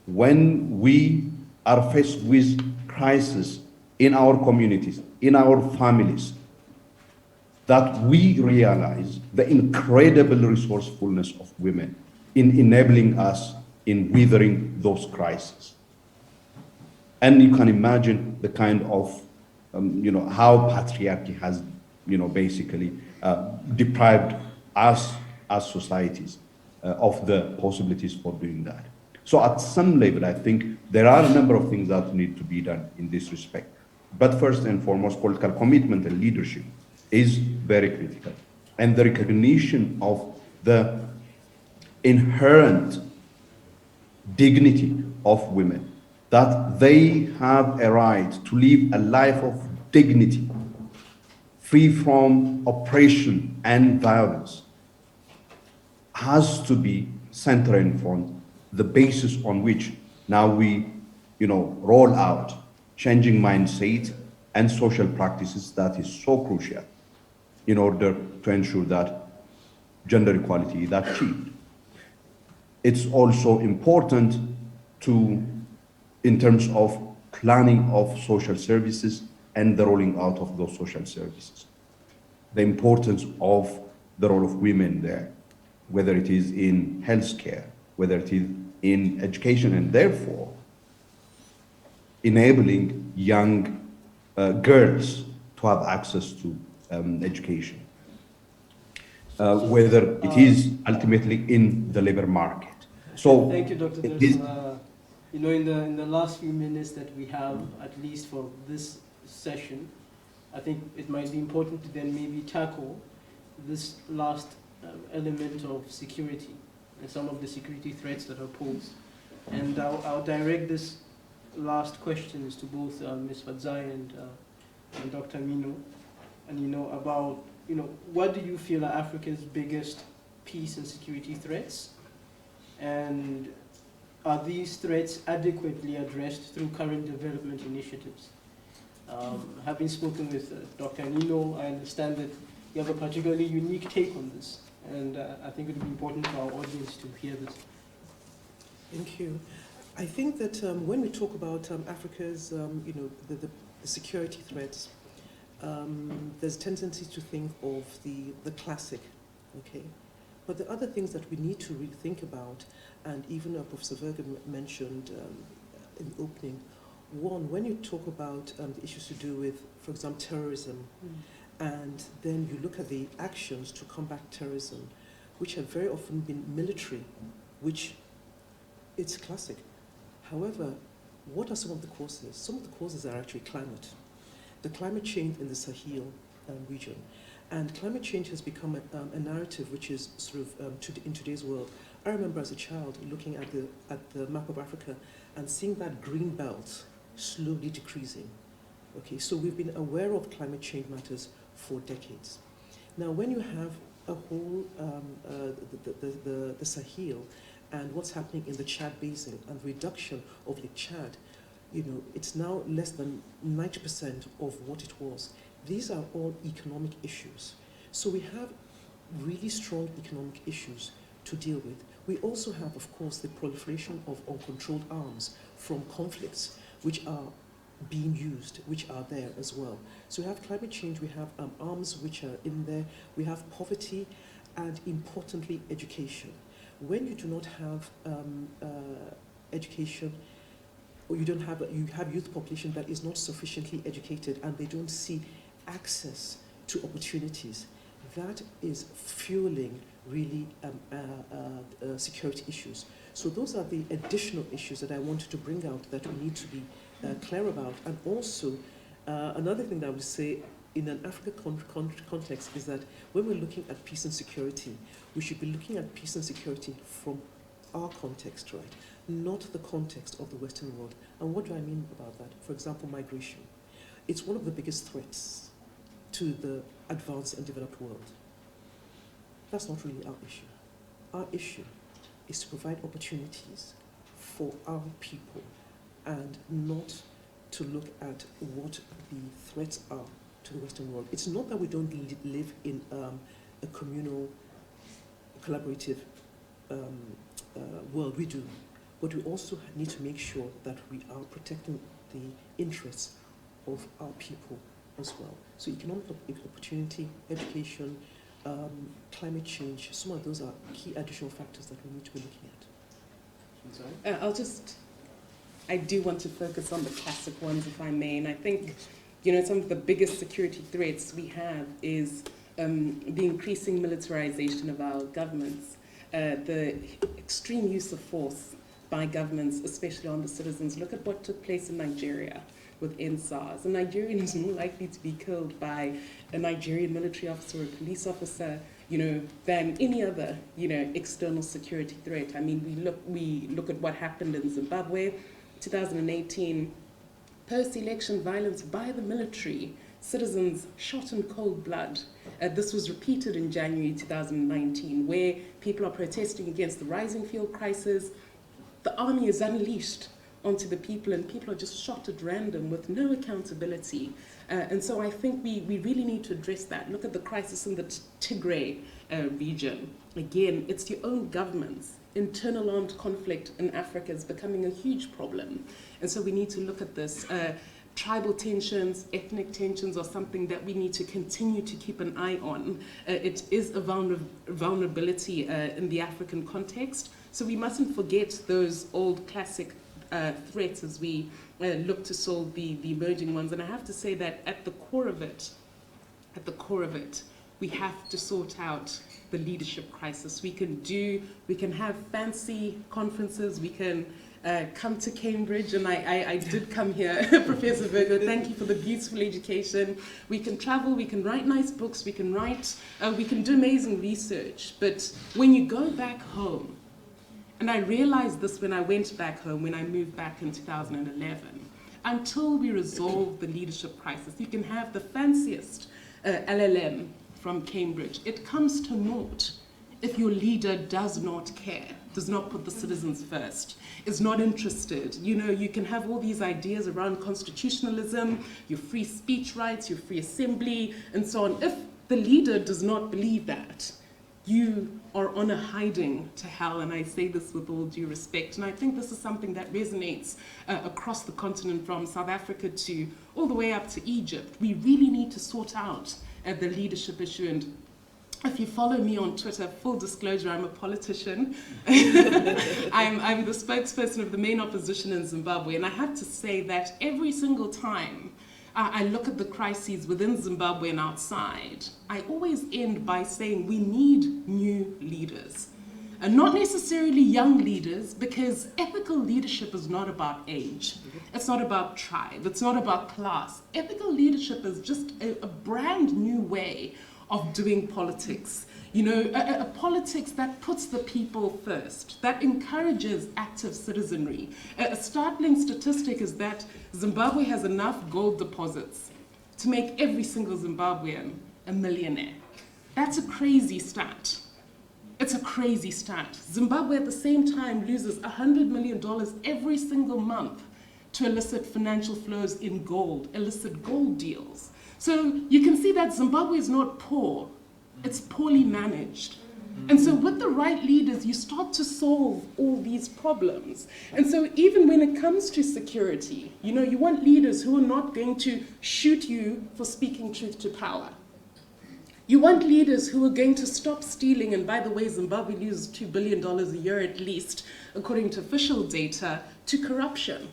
when we are faced with crisis in our communities, in our families, that we realize the incredible resourcefulness of women in enabling us in weathering those crises. And you can imagine the kind of, how patriarchy has, basically deprived us as societies of the possibilities for doing that. So at some level, I think there are a number of things that need to be done in this respect. But first and foremost, political commitment and leadership is very critical. And the recognition of the inherent dignity of women, that they have a right to live a life of dignity, free from oppression and violence, has to be central and front, the basis on which now we, roll out changing mindset and social practices that is so crucial in order to ensure that gender equality is achieved. It's also important in terms of planning of social services and the rolling out of those social services. The importance of the role of women there, whether it is in healthcare, whether it is in education, and therefore enabling young girls to have access to education, whether it is ultimately in the labor market. So thank you, Dr. Derson. In the last few minutes that we have, at least for this session, I think it might be important to then maybe tackle this last element of security and some of the security threats that are posed. And I'll direct this last questions to both Ms. Fadzai and Dr. Mino, and about what do you feel are Africa's biggest peace and security threats, and are these threats adequately addressed through current development initiatives? Having spoken with Dr. Nino, I understand that you have a particularly unique take on this, and I think it would be important for our audience to hear this. Thank you. I think that when we talk about Africa's, the security threats, there's a tendency to think of the classic, okay? But the other things that we need to really think about, and even Professor Verga mentioned in the opening, one, when you talk about the issues to do with, for example, terrorism, and then you look at the actions to combat terrorism, which have very often been military, which it's classic. However, what are some of the causes? Some of the causes are actually climate. The climate change in the Sahel region. And climate change has become a narrative which is sort of in today's world. I remember as a child looking at the map of Africa and seeing that green belt slowly decreasing. Okay, so we've been aware of climate change matters for decades. Now, when you have a whole, the Sahel and what's happening in the Chad Basin and the reduction of Lake Chad, it's now less than 90% of what it was. These are all economic issues. So we have really strong economic issues to deal with. We also have, of course, the proliferation of uncontrolled arms from conflicts, which are being used, which are there as well. So we have climate change, we have arms which are in there, we have poverty, and importantly, education. when you do not have education, or you have youth population that is not sufficiently educated and they don't see access to opportunities, that is fueling really security issues. So those are the additional issues that I wanted to bring out that we need to be clear about. And also, another thing that I would say in an African context is that when we're looking at peace and security, we should be looking at peace and security from our context, right? Not the context of the Western world. And what do I mean about that? For example, migration. It's one of the biggest threats to the advanced and developed world. That's not really our issue. Our issue is to provide opportunities for our people and not to look at what the threats are to the Western world. It's not that we don't live in a communal, collaborative world. We do. But we also need to make sure that we are protecting the interests of our people as well. So economic opportunity, education, climate change, some of those are key additional factors that we need to be looking at. I'm sorry? I do want to focus on the classic ones, if I may, and I think, you know, some of the biggest security threats we have is the increasing militarization of our governments, the extreme use of force by governments, especially on the citizens. Look at what took place in Nigeria with NSARS. A Nigerian is more likely to be killed by a Nigerian military officer or police officer, you know, than any other, you know, external security threat. I mean, we look at what happened in Zimbabwe, 2018, post-election violence by the military, citizens shot in cold blood. This was repeated in January 2019, where people are protesting against the rising fuel crisis. The army is unleashed onto the people, and people are just shot at random with no accountability. And so I think we really need to address that. Look at the crisis in the Tigray region. Again, it's your own governments. Internal armed conflict in Africa is becoming a huge problem. And so we need to look at this. Tribal tensions, ethnic tensions are something that we need to continue to keep an eye on. It is a vulnerability in the African context. So we mustn't forget those old classic threats as we look to solve the emerging ones. And I have to say that at the core of it, we have to sort out the leadership crisis. We can have fancy conferences, we can come to Cambridge, and I did come here, Professor Virgo, thank you for the beautiful education. We can travel, we can write nice books, we can do amazing research, but when you go back home, and I realized this when I went back home, when I moved back in 2011, until we resolve the leadership crisis, you can have the fanciest LLM from Cambridge. It comes to naught if your leader does not care, does not put the citizens first, is not interested. You know, you can have all these ideas around constitutionalism, your free speech rights, your free assembly, and so on. If the leader does not believe that, you are on a hiding to hell, and I say this with all due respect. And I think this is something that resonates across the continent, from South Africa to all the way up to Egypt. We really need to sort out the leadership issue. And if you follow me on Twitter, full disclosure, I'm a politician. I'm the spokesperson of the main opposition in Zimbabwe, and I have to say that every single time I look at the crises within Zimbabwe and outside, I always end by saying we need new leaders. And not necessarily young leaders, because ethical leadership is not about age. It's not about tribe. It's not about class. Ethical leadership is just a brand new way of doing politics. You know, a politics that puts the people first, that encourages active citizenry. A startling statistic is that Zimbabwe has enough gold deposits to make every single Zimbabwean a millionaire. That's a crazy stat. It's a crazy stat. Zimbabwe at the same time loses $100 million every single month to illicit financial flows in gold, illicit gold deals. So you can see that Zimbabwe is not poor, it's poorly managed. And so with the right leaders, you start to solve all these problems. And so even when it comes to security, you know, you want leaders who are not going to shoot you for speaking truth to power. You want leaders who are going to stop stealing, and by the way, Zimbabwe loses $2 billion a year at least, according to official data, to corruption.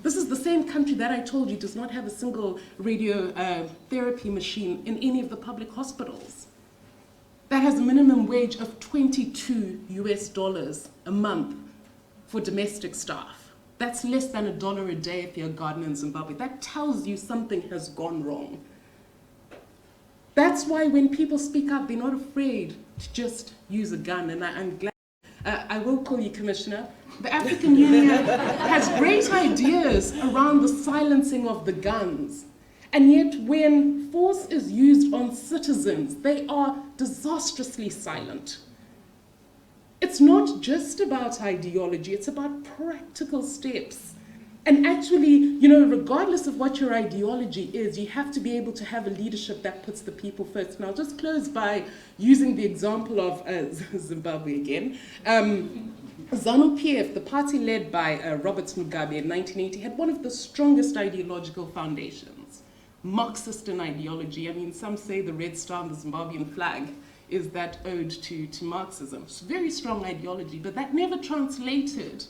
This is the same country that I told you does not have a single radiotherapy machine in any of the public hospitals. That has a minimum wage of $22 a month for domestic staff. That's less than $1 a day if you're a gardener in Zimbabwe. That tells you something has gone wrong. That's why when people speak up, they're not afraid to just use a gun, and I'm glad. I will call you Commissioner. The African Union has great ideas around the silencing of the guns. And yet when force is used on citizens, they are disastrously silent. It's not just about ideology, it's about practical steps. And actually, you know, regardless of what your ideology is, you have to be able to have a leadership that puts the people first. And I'll just close by using the example of Zimbabwe again. ZANU-PF, the party led by Robert Mugabe in 1980, had one of the strongest ideological foundations. Marxist in ideology. I mean, some say the red star on the Zimbabwean flag is that ode to Marxism. It's very strong ideology, but that never translated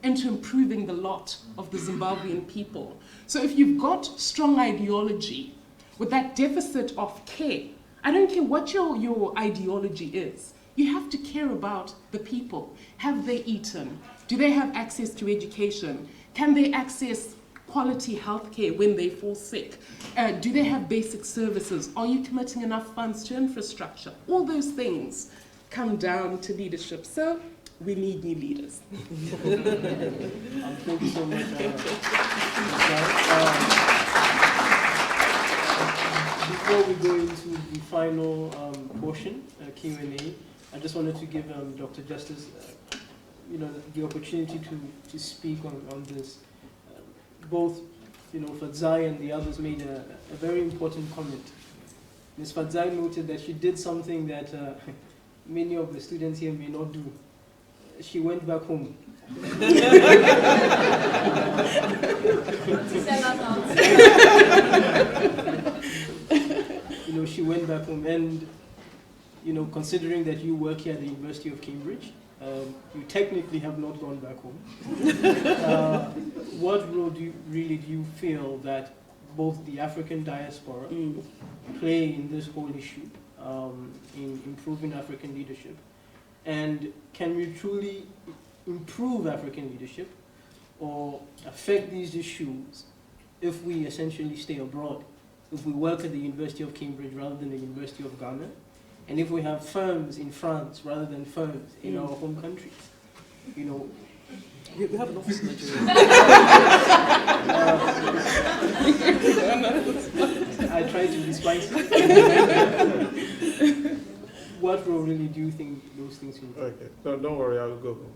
into improving the lot of the Zimbabwean people. So if you've got strong ideology with that deficit of care, I don't care what your ideology is, you have to care about the people. Have they eaten? Do they have access to education? Can they access quality healthcare when they fall sick? Do they have basic services? Are you committing enough funds to infrastructure? All those things come down to leadership. So we need new leaders. Thank you so much. Before we go into the final portion, Q&A, I just wanted to give Dr. Justice, the opportunity to speak on this. Both, Fadzai and the others made a very important comment. Ms. Fadzai noted that she did something that many of the students here may not do. She went back home. She went back home, and considering that you work here at the University of Cambridge, you technically have not gone back home. What role do you feel that both the African diaspora play in this whole issue, in improving African leadership? And can we truly improve African leadership or affect these issues if we essentially stay abroad, if we work at the University of Cambridge rather than the University of Ghana, and if we have firms in France rather than firms in our home countries? We have an office in Nigeria. I try to be spicy. What role really do you think those things will play? Okay, no, don't worry, I'll go home.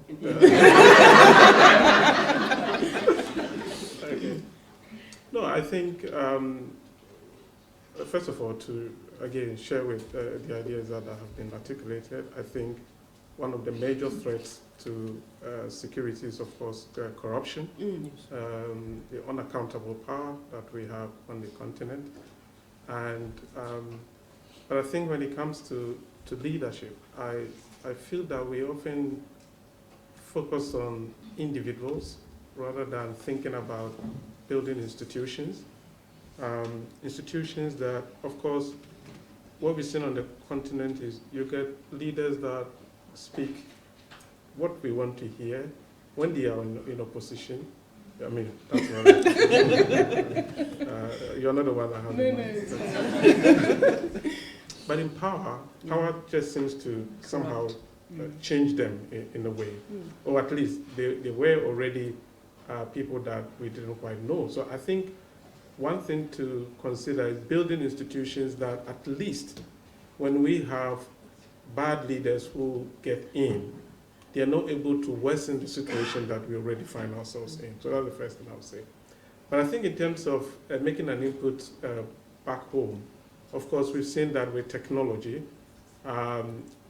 Okay. No, I think, first of all, to again share with the ideas that have been articulated, I think one of the major threats to security is, of course, corruption, the unaccountable power that we have on the continent. And but I think when it comes to leadership, I feel that we often focus on individuals rather than thinking about building institutions. Institutions that, of course, what we've seen on the continent is you get leaders that speak what we want to hear when they are in opposition. I mean, that's not you're not the one that has the mind. But in power just seems to somehow change them in a way. Or at least they were already people that we didn't quite know. So I think one thing to consider is building institutions that at least when we have bad leaders who get in, they are not able to worsen the situation that we already find ourselves in. So that's the first thing I would say. But I think in terms of making an input back home, of course, we've seen that with technology,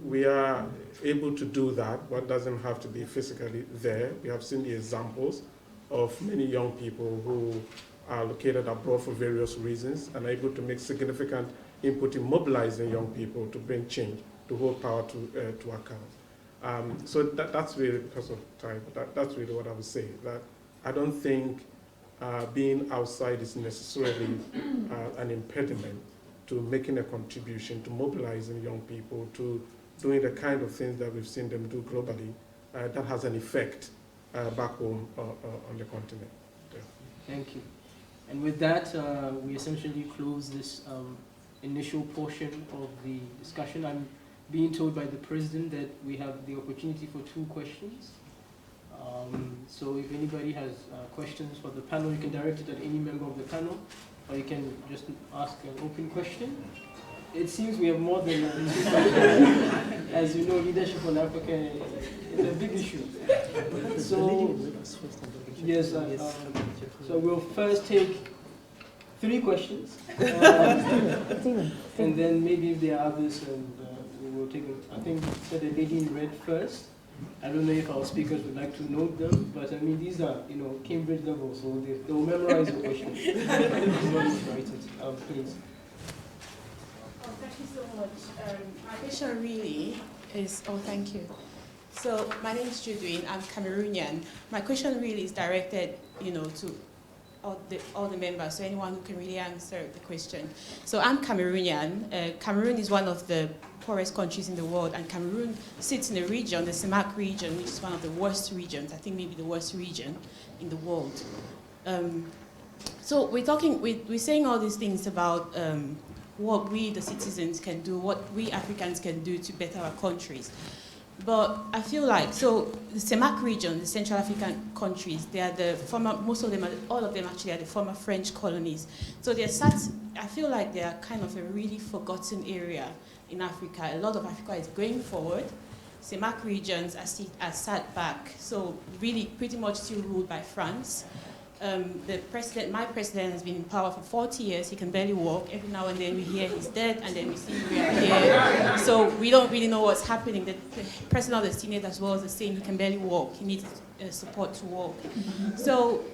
we are able to do that. One doesn't have to be physically there. We have seen the examples of many young people who are located abroad for various reasons and are able to make significant input in mobilizing young people to bring change, to hold power to account. So that's really, because of time, that's really what I would say. That I don't think being outside is necessarily an impediment to making a contribution, to mobilizing young people, to doing the kind of things that we've seen them do globally that has an effect back home on the continent. Yeah. Thank you. And with that, we essentially close this initial portion of the discussion. I'm being told by the President that we have the opportunity for 2 questions. So if anybody has questions for the panel, you can direct it at any member of the panel, or you can just ask an open question. It seems we have more than 2 questions. As you know, leadership on Africa is a big issue. So, yes, so we'll first take 3 questions, and then maybe if there are others, we will take it. I think said the lady in red first. I don't know if our speakers would like to note them, but I mean these are Cambridge level, so they will memorize the question. Please. Oh, thank you so much. My question really is, thank you. So my name is Judwin, I'm Cameroonian. My question really is directed, to all the members, so anyone who can really answer the question. So I'm Cameroonian. Cameroon is one of the poorest countries in the world, and Cameroon sits in a region, the CEMAC region, which is one of the worst regions, I think maybe the worst region in the world. So we're saying all these things about what we, the citizens, can do, what we Africans can do to better our countries. But I feel like, so the CEMAC region, the Central African countries, they are the former, most of them, all of them actually are the former French colonies. So I feel like they are kind of a really forgotten area in Africa. A lot of Africa is going forward. CEMAC regions are sat back. So really pretty much still ruled by France. My president has been in power for 40 years. He can barely walk. Every now and then we hear he's dead, and then we see we are here. So we don't really know what's happening. The president of the Senate as well is saying he can barely walk. He needs support to walk. So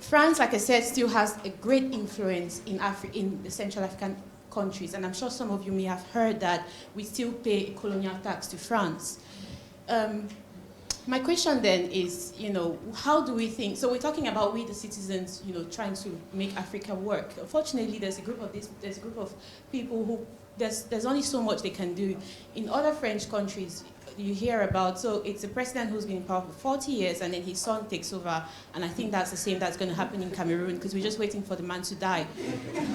France, like I said, still has a great influence in the Central African countries, and I'm sure some of you may have heard that we still pay a colonial tax to France. My question then is, how do we think? So we're talking about we, the citizens, trying to make Africa work. Unfortunately, there's a group of people who there's only so much they can do. In other French countries, you hear about, so it's a president who's been in power for 40 years, and then his son takes over, and I think that's the same that's going to happen in Cameroon, because we're just waiting for the man to die.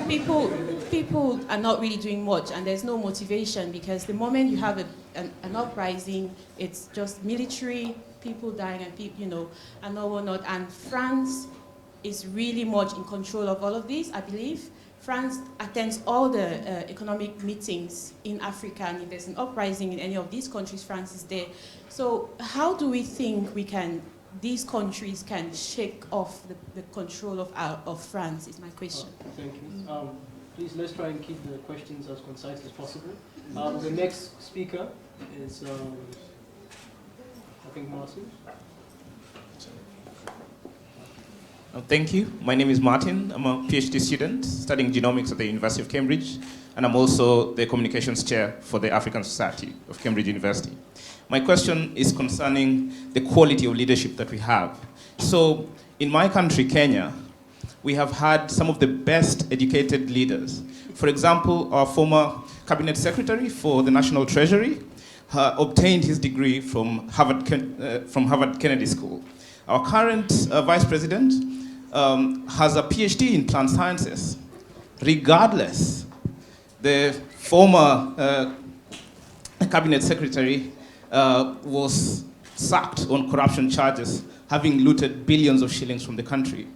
People are not really doing much, and there's no motivation, because the moment you have an uprising, it's just military, people dying, and people, and no one not. And France is really much in control of all of this, I believe. France attends all the economic meetings in Africa, and if there's an uprising in any of these countries, France is there. So how do we think these countries can shake off the control of France, is my question. Thank you. Please, let's try and keep the questions as concise as possible. The next speaker is, I think, Martin. Thank you. My name is Martin. I'm a PhD student studying genomics at the University of Cambridge, and I'm also the communications chair for the African Society of Cambridge University. My question is concerning the quality of leadership that we have. So in my country, Kenya, we have had some of the best educated leaders. For example, our former cabinet secretary for the National Treasury obtained his degree from Harvard Kennedy School. Our current vice president has a PhD in plant sciences. Regardless, the former cabinet secretary was sacked on corruption charges, having looted billions of shillings from the country.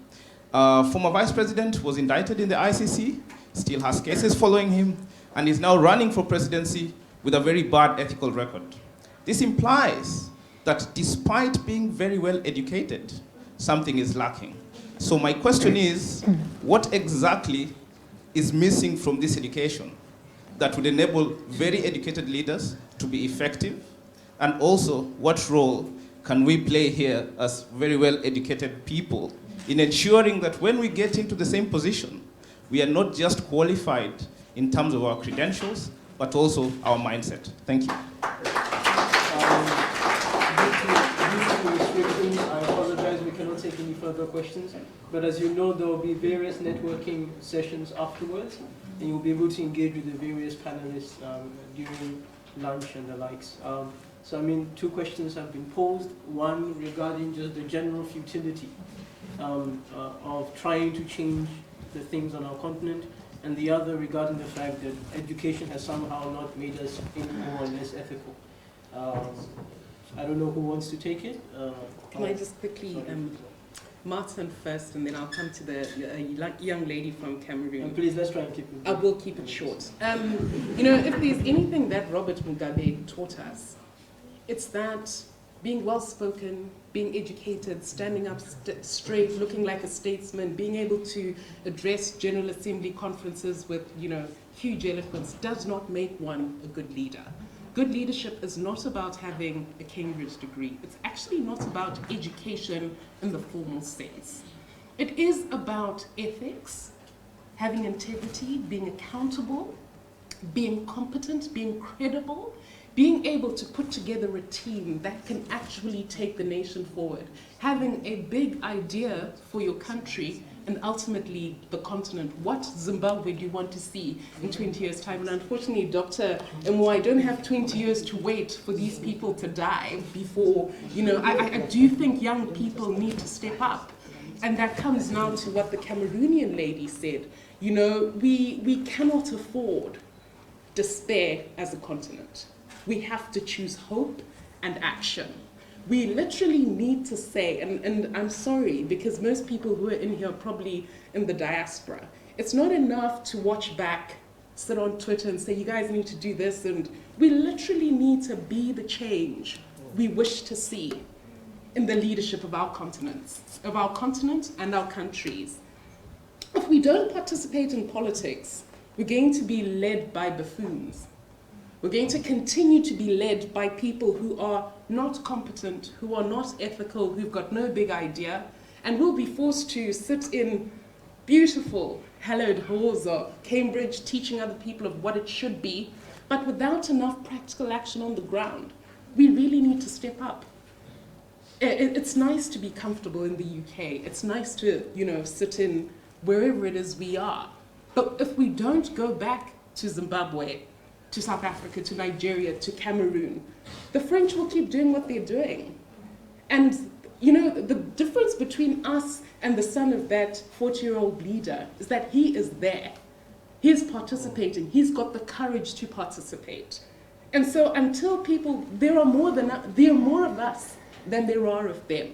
Former vice president was indicted in the ICC, still has cases following him, and is now running for presidency with a very bad ethical record. This implies that despite being very well educated, something is lacking. So my question is, what exactly is missing from this education that would enable very educated leaders to be effective? And also, what role can we play here as very well educated people in ensuring that when we get into the same position, we are not just qualified in terms of our credentials, but also our mindset. Thank you. Due to restrictions, I apologize, we cannot take any further questions. But as you know, there will be various networking sessions afterwards, and you'll be able to engage with the various panelists during lunch and the likes. So I mean, 2 questions have been posed. One regarding just the general futility of trying to change the things on our continent, and the other regarding the fact that education has somehow not made us any more or less ethical. I don't know who wants to take it. Can I just quickly, Martin first, and then I'll come to the young lady from Cameroon. And please, let's try and keep it. I will keep it short. You know, if there's anything that Robert Mugabe taught us, it's that being well-spoken, being educated, standing up straight, looking like a statesman, being able to address General Assembly conferences with, you know, huge eloquence does not make one a good leader. Good leadership is not about having a Cambridge degree. It's actually not about education in the formal sense. It is about ethics, having integrity, being accountable, being competent, being credible, being able to put together a team that can actually take the nation forward, having a big idea for your country and ultimately the continent. What Zimbabwe do you want to see in 20 years' time? And unfortunately, Dr. Mwa, I don't have 20 years to wait for these people to die before, you know, I do think young people need to step up. And that comes now to what the Cameroonian lady said. You know, we cannot afford despair as a continent. We have to choose hope and action. We literally need to say, and I'm sorry, because most people who are in here are probably in the diaspora. It's not enough to watch back, sit on Twitter and say, you guys need to do this, and we literally need to be the change we wish to see in the leadership of our continent and our countries. If we don't participate in politics, we're going to be led by buffoons. We're going to continue to be led by people who are not competent, who are not ethical, who've got no big idea, and we'll be forced to sit in beautiful, hallowed halls of Cambridge, teaching other people of what it should be, but without enough practical action on the ground. We really need to step up. It's nice to be comfortable in the UK. It's nice to, you know, sit in wherever it is we are. But if we don't go back to Zimbabwe, to South Africa, to Nigeria, to Cameroon, the French will keep doing what they're doing. And, you know, the difference between us and the son of that 40-year-old leader is that he is there. He is participating. He's got the courage to participate. And so until people, there are more of us than there are of them.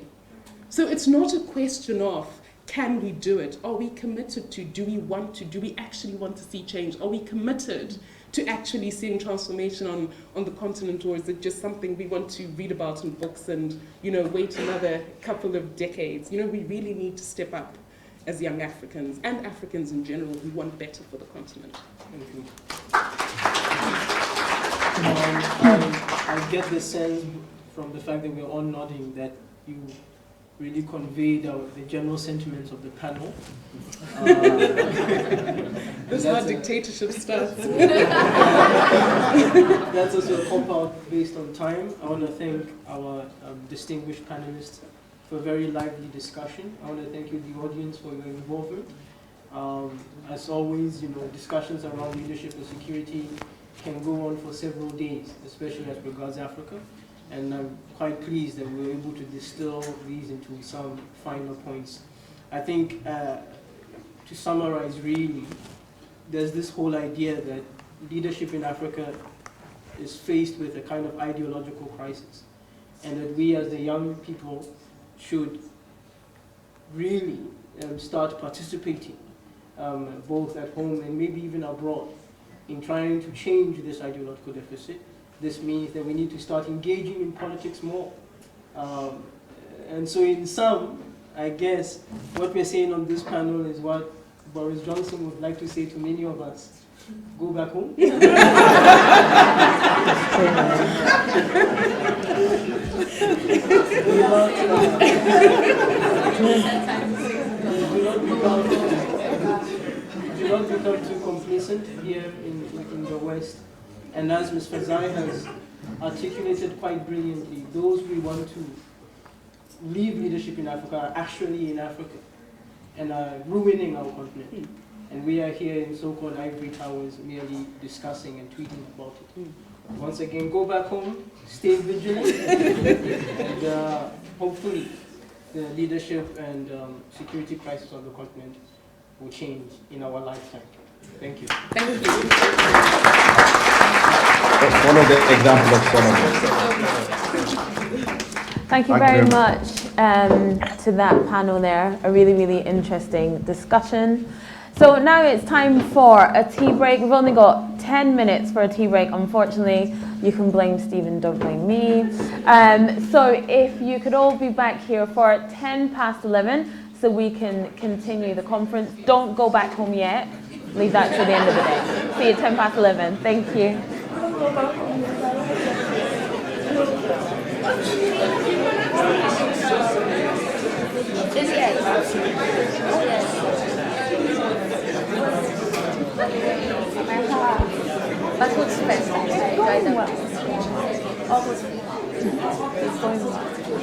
So it's not a question of, can we do it? Are we committed to? Do we want to? Do we actually want to see change? Are we committed to actually seeing transformation on the continent, or is it just something we want to read about in books and, you know, wait another couple of decades? You know, we really need to step up as young Africans and Africans in general who want better for the continent. Thank you. I get the sense from the fact that we're all nodding that you really conveyed the general sentiments of the panel. This is how dictatorship starts. That's also a cop-out based on time. I want to thank our distinguished panelists for a very lively discussion. I want to thank you, the audience, for your involvement. As always, you know, discussions around leadership and security can go on for several days, especially as regards Africa. And I'm quite pleased that we were able to distill these into some final points. I think, to summarize really, there's this whole idea that leadership in Africa is faced with a kind of ideological crisis, and that we as the young people should really start participating, both at home and maybe even abroad, in trying to change this ideological deficit. This means that we need to start engaging in politics more. And so in sum, I guess what we're saying on this panel is what Boris Johnson would like to say to many of us. Go back home. Do not become too complacent here in the West. And as Ms. Fazai has articulated quite brilliantly, those we want to leave leadership in Africa are actually in Africa and are ruining our continent. And we are here in so-called ivory towers merely discussing and tweeting about it. Once again, go back home, stay vigilant, and hopefully the leadership and security crisis of the continent will change in our lifetime. Thank you. Thank you. One of the examples of Thank you very much to that panel there. A really, really interesting discussion. So now it's time for a tea break. We've only got 10 minutes for a tea break. Unfortunately, you can blame Stephen, don't blame me. So if you could all be back here for 11:10 so we can continue the conference. Don't go back home yet. Leave that to the end of the day. See you 11:10. Thank you. But who's best? Almost. It's going well.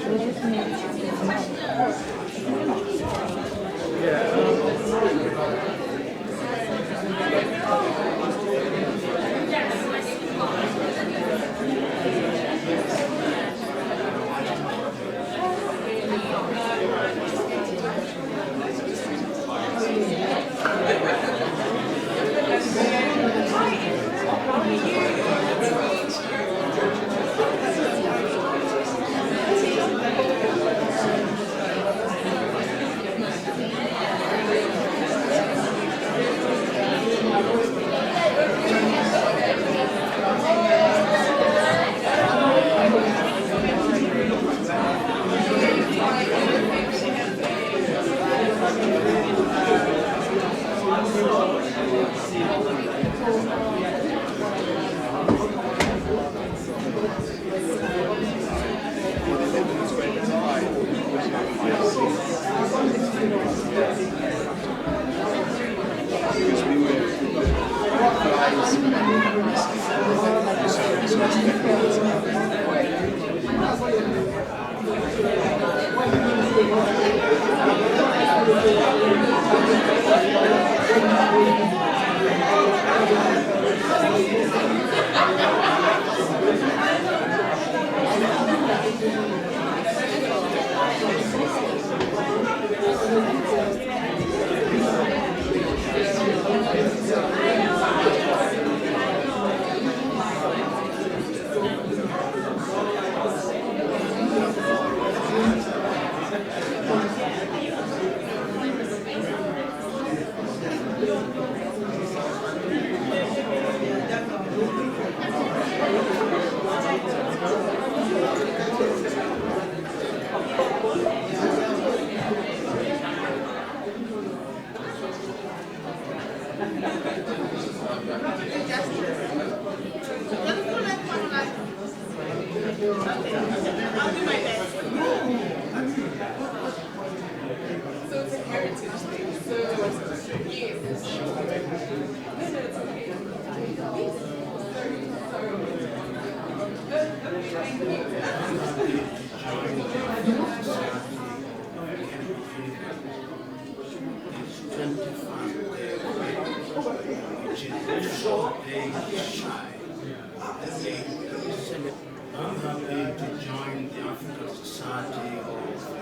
We just need I'm happy to join the African Society of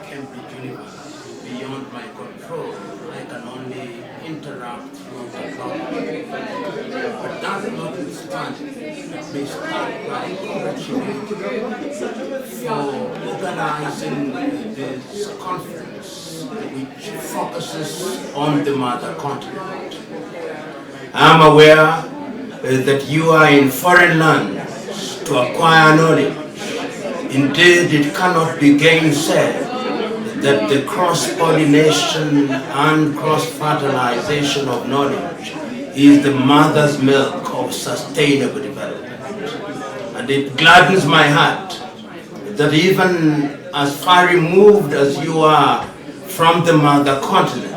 Cambridge University. Beyond my control, I can only interact through the government. But that notwithstanding, let me start by congratulating you for organizing this conference, which focuses on the mother continent. I'm aware that you are in foreign lands to acquire knowledge. Indeed, it cannot be gainsaid that the cross-pollination and cross-fertilization of knowledge is the mother's milk of sustainable development. And it gladdens my heart that even as far removed as you are from the mother continent,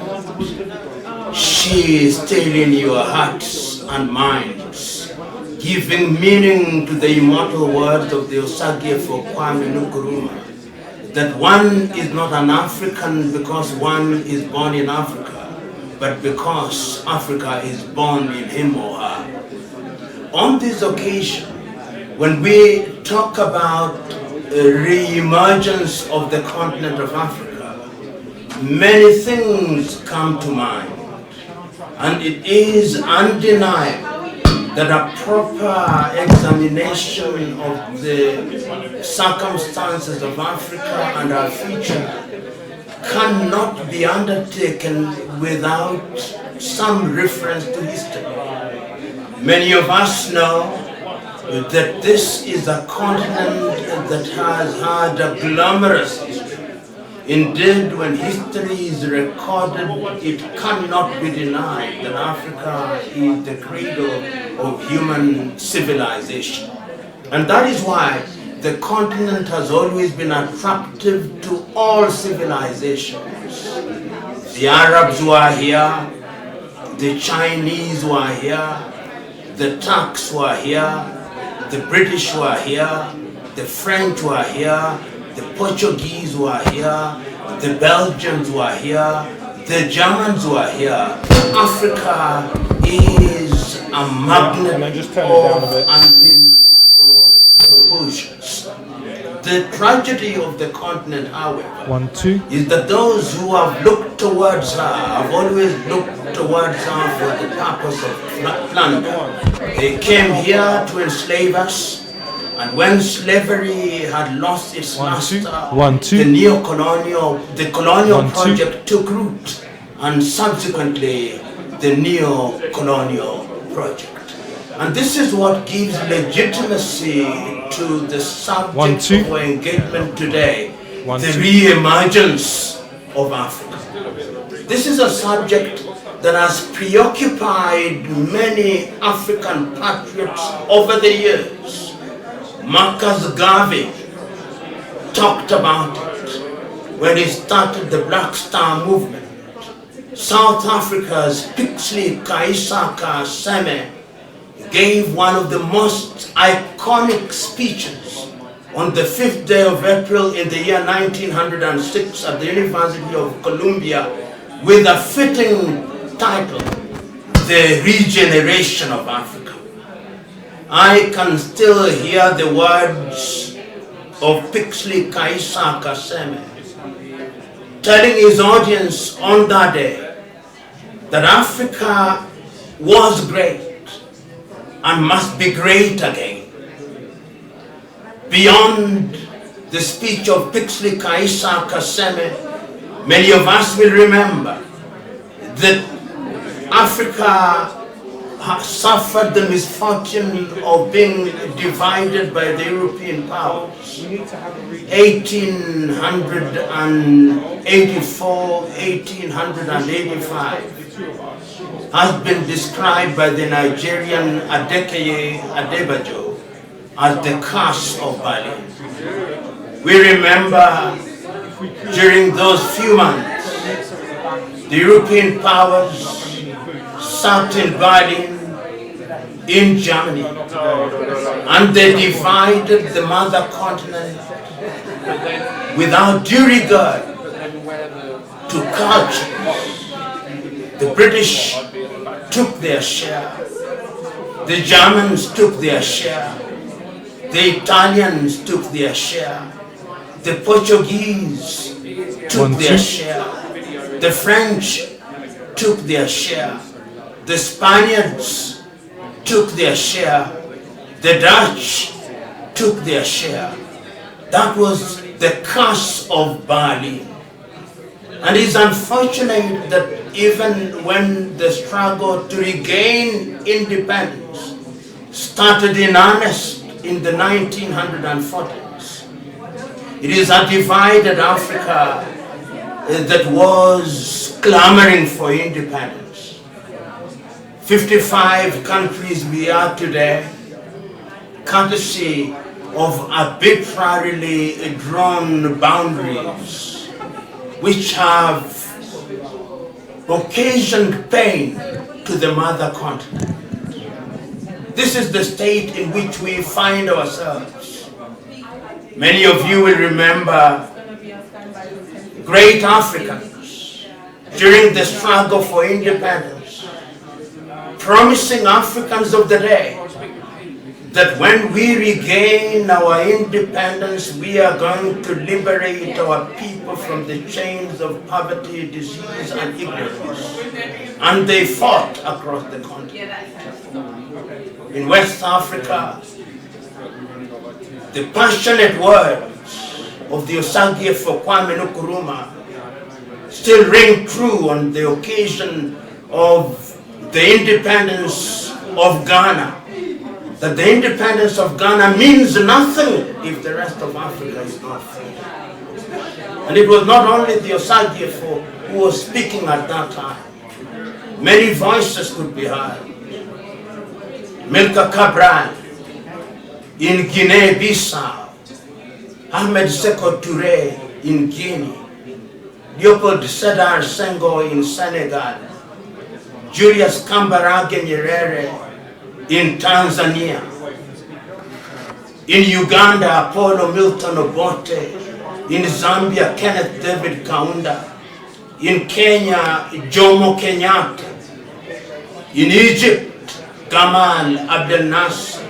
She is still in your hearts and minds, giving meaning to the immortal words of the Osagie for Kwame Nkrumah, that one is not an African because one is born in Africa, but because Africa is born in him or her. On this occasion, when we talk about a re-emergence of the continent of Africa, many things come to mind. And it is undeniable that a proper examination of the circumstances of Africa and our future cannot be undertaken without some reference to history. Many of us know that this is a continent that has had a glamorous history. Indeed, when history is recorded, it cannot be denied that Africa is the cradle of human civilization. And that is why the continent has always been attractive to all civilizations. The Arabs were here, the Chinese were here, the Turks were here, the British were here, the French were here, the Portuguese were here, the Belgians were here, the Germans were here. Africa is a magnet of undeniable proportions. The tragedy of the continent, however, is that those who have looked towards her have always looked towards her for the purpose of plunder. They came here to enslave us. And when slavery had lost its master, the colonial project took root, and subsequently the neo-colonial project. And this is what gives legitimacy to the subject of our engagement today, the re-emergence of Africa. This is a subject that has preoccupied many African patriots over the years. Marcus Garvey talked about it when he started the Black Star movement. South Africa's Pixley Kaisaka Seme gave one of the most iconic speeches on the 5th day of April in the year 1906 at the University of Columbia with a fitting title, The Regeneration of Africa. I can still hear the words of Pixley Kaisaka Seme telling his audience on that day that Africa was great and must be great again. Beyond the speech of Pixley Kaisaka Seme, many of us will remember that Africa suffered the misfortune of being divided by the European powers. 1884, 1885 has been described by the Nigerian Adekeye Adebayo as the curse of Bali. We remember during those few months, the European powers sat in Berlin, in Germany, and they divided the mother continent without due regard to culture. The British took their share, the Germans took their share, the Italians took their share, the Portuguese took their share, the French took their share, the Spaniards took their share, the Dutch took their share. That was the curse of Bali. And it's unfortunate that even when the struggle to regain independence started in earnest in the 1940s, it is a divided Africa that was clamoring for independence. 55 countries we are today, courtesy of arbitrarily drawn boundaries which have occasioned pain to the mother continent. This is the state in which we find ourselves. Many of you will remember great Africans during the struggle for independence, promising Africans of the day that when we regain our independence, we are going to liberate our people from the chains of poverty, disease, and ignorance. And they fought across the continent. In West Africa, the passionate words of the Osagie for Kwame Nkrumah still ring true on the occasion of the independence of Ghana. That the independence of Ghana means nothing if the rest of Africa is not free. And it was not only the Osagie who was speaking at that time. Many voices could be heard. Milka Cabral in Guinea-Bissau, Ahmed Sékou Touré in Guinea, Leopold Sédar Senghor in Senegal, Julius Kambarage Nyerere in Tanzania, in Uganda, Apollo Milton Obote, in Zambia, Kenneth David Kaunda, in Kenya, Jomo Kenyatta, in Egypt, Gamal Abdel Nasser,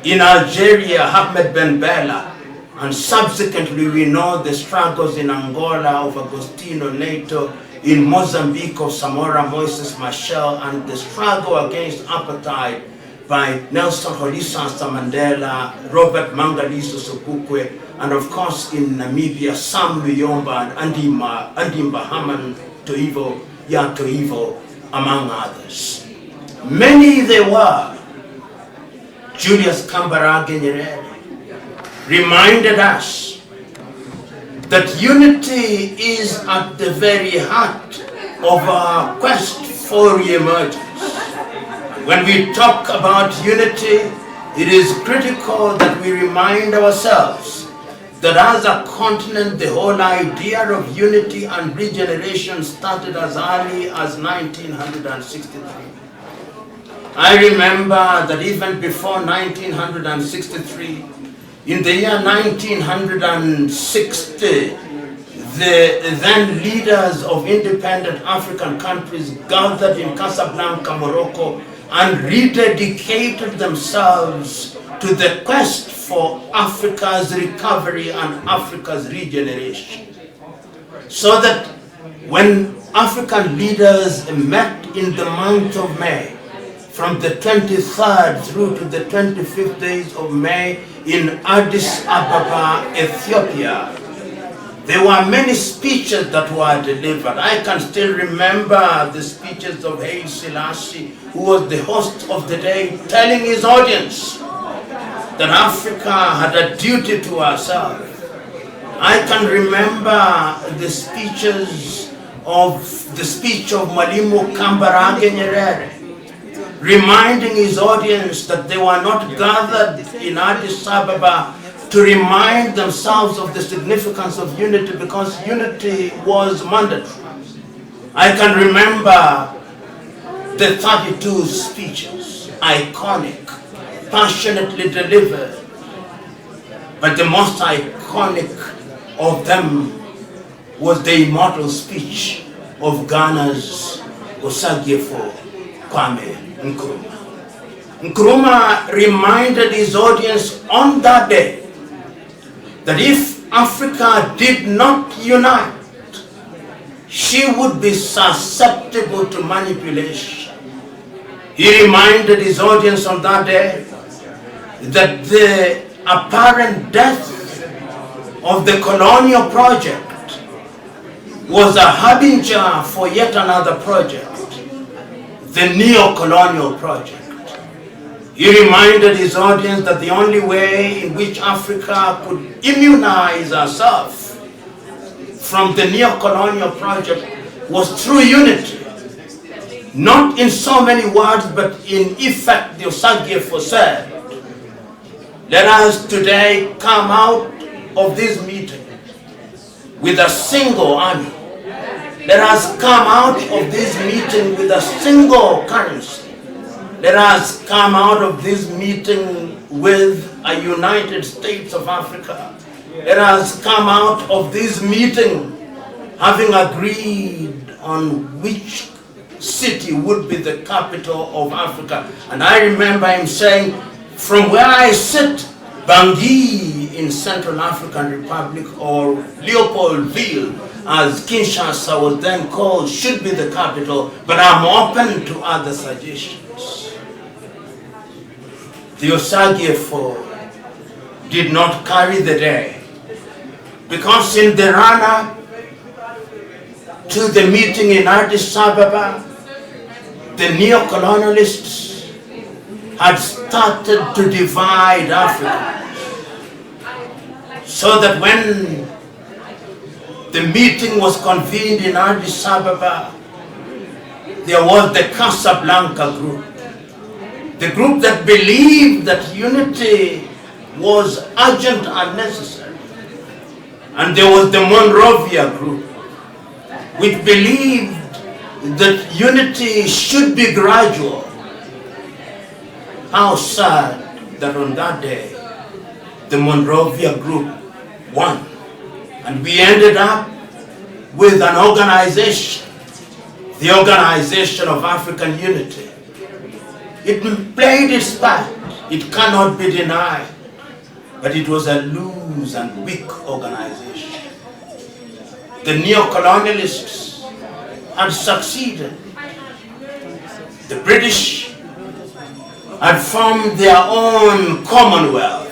in Algeria, Ahmed Ben Bella, and subsequently we know the struggles in Angola of Agostinho Neto, in Mozambique of Samora Moises Machel, and the struggle against apartheid by Nelson Rolihlahla Mandela, Robert Mangaliso Sobukwe, and of course in Namibia, Sam Luyomba and Andimba Haman Toivo, Ya Toivo, among others. Many they were. Julius Kambarage Nyerere reminded us that unity is at the very heart of our quest for re-emergence. When we talk about unity, it is critical that we remind ourselves that as a continent, the whole idea of unity and regeneration started as early as 1963. I remember that even before 1963, in the year 1960, the then leaders of independent African countries gathered in Casablanca, Morocco, and rededicated themselves to the quest for Africa's recovery and Africa's regeneration. So that when African leaders met in the month of May, from the 23rd through to the 25th days of May in Addis Ababa, Ethiopia, there were many speeches that were delivered. I can still remember the speeches of Haile Selassie, who was the host of the day, telling his audience that Africa had a duty to herself. I can remember the speech of Mwalimu Kambarage Nyerere, reminding his audience that they were not gathered in Addis Ababa to remind themselves of the significance of unity, because unity was mandatory. I can remember the 32 speeches, iconic, passionately delivered, but the most iconic of them was the immortal speech of Ghana's Osagie Kwame Nkrumah. Nkrumah reminded his audience on that day that if Africa did not unite, she would be susceptible to manipulation. He reminded his audience on that day that the apparent death of the colonial project was a harbinger for yet another project, the neo-colonial project. He reminded his audience that the only way in which Africa could immunize herself from the neo-colonial project was through unity. Not in so many words, but in effect, the Osagie said, let us today come out of this meeting with a single army, Let us come out of this meeting with a single currency. Let us come out of this meeting with a United States of Africa. Let us come out of this meeting having agreed on which city would be the capital of Africa. And I remember him saying, from where I sit, Bangui in Central African Republic, or Leopoldville, as Kinshasa was then called, should be the capital, but I'm open to other suggestions. The Osagyefo did not carry the day, because in the run-up to the meeting in Addis Ababa, the neo-colonialists had started to divide Africa, so that when the meeting was convened in Addis Ababa, there was the Casablanca group, the group that believed that unity was urgent and necessary. And there was the Monrovia group, which believed that unity should be gradual. How sad that on that day, the Monrovia group won. And we ended up with an organization, the Organization of African Unity. It played its part, it cannot be denied, but it was a loose and weak organization. The neo-colonialists had succeeded. The British had formed their own commonwealth.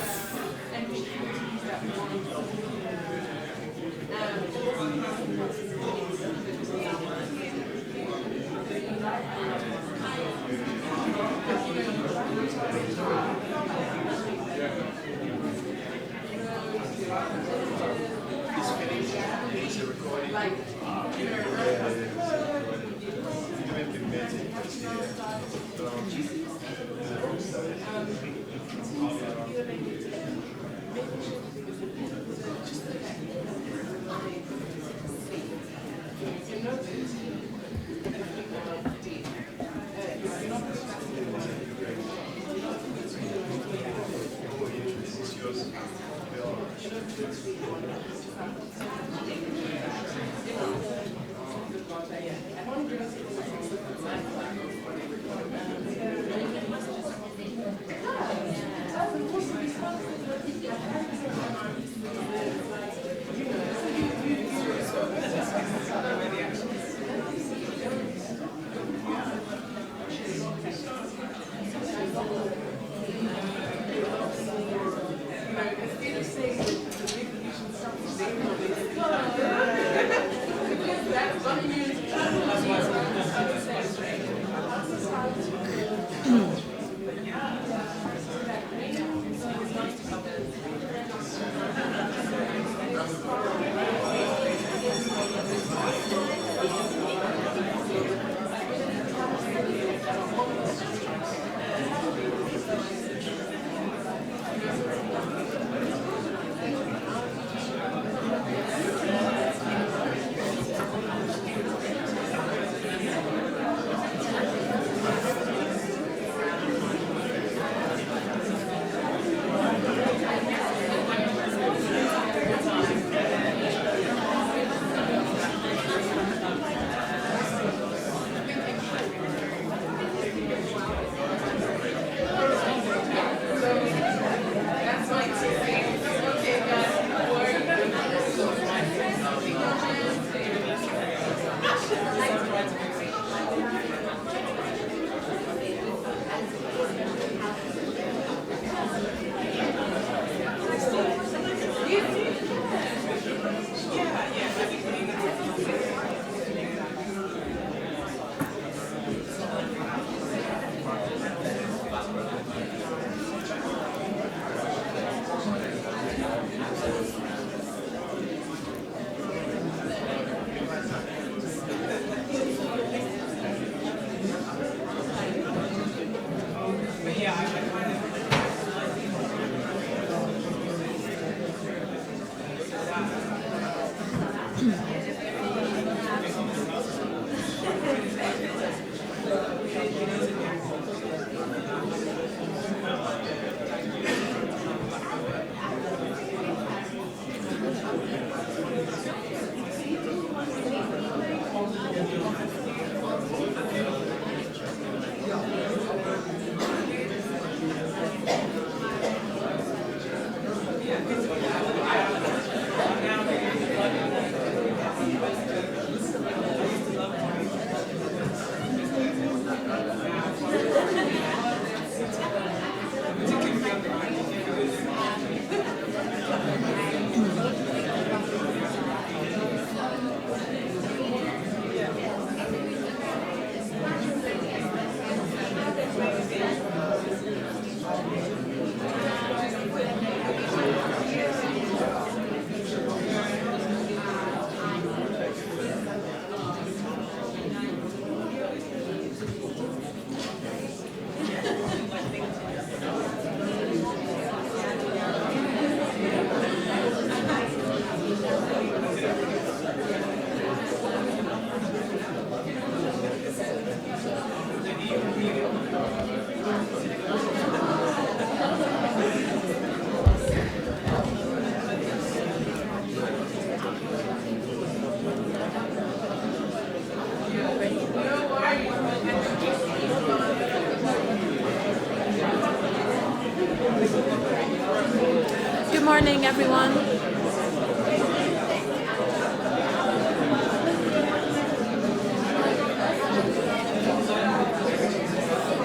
morning, everyone.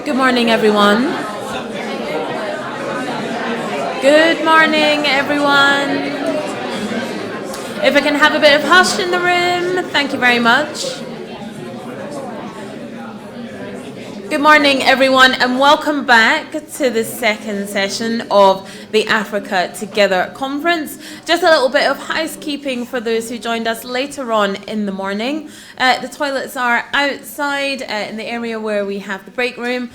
Good morning, everyone. Good morning, everyone. If I can have a bit of hush in the room, thank you very much. Good morning, everyone, and welcome back to the second session of the Africa Together conference. Just a little bit of housekeeping for those who joined us later on in the morning. The toilets are outside in the area where we have the break room.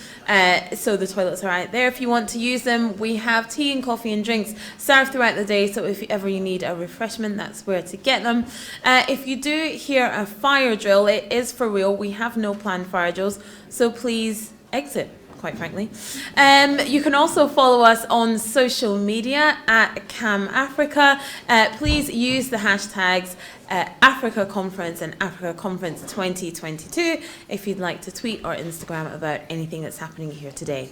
So the toilets are out there if you want to use them. We have tea and coffee and drinks served throughout the day, so if ever you need a refreshment, that's where to get them. If you do hear a fire drill, it is for real. We have no planned fire drills, so please exit, quite frankly. You can also follow us on social media at CAM Africa. Please use the hashtags Africa Conference and Africa Conference 2022 if you'd like to tweet or Instagram about anything that's happening here today.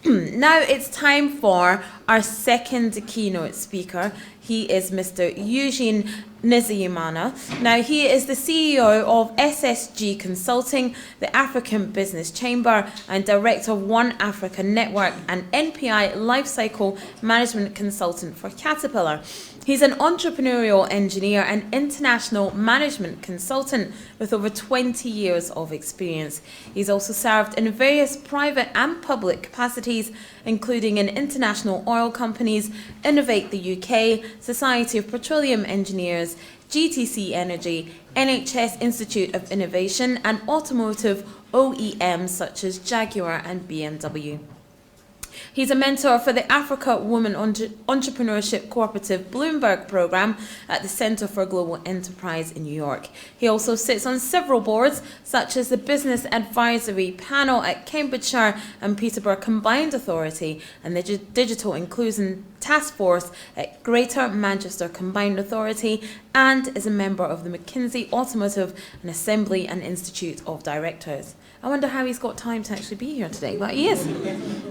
Now it's time for our second keynote speaker. He is Mr. Eugene Nizimana. Now, he is the CEO of SSG Consulting, the African Business Chamber, and Director of One Africa Network and NPI Lifecycle Management Consultant for Caterpillar. He's an entrepreneurial engineer and international management consultant with over 20 years of experience. He's also served in various private and public capacities, including in international oil companies, Innovate the UK, Society of Petroleum Engineers, GTC Energy, NHS Institute of Innovation, and automotive OEMs such as Jaguar and BMW. He's a mentor for the Africa Women Entrepreneurship Cooperative Bloomberg Program at the Center for Global Enterprise in New York. He also sits on several boards, such as the Business Advisory Panel at Cambridgeshire and Peterborough Combined Authority and the Digital Inclusion Task Force at Greater Manchester Combined Authority, and is a member of the McKinsey Automotive and Assembly and Institute of Directors. I wonder how he's got time to actually be here today, but he is.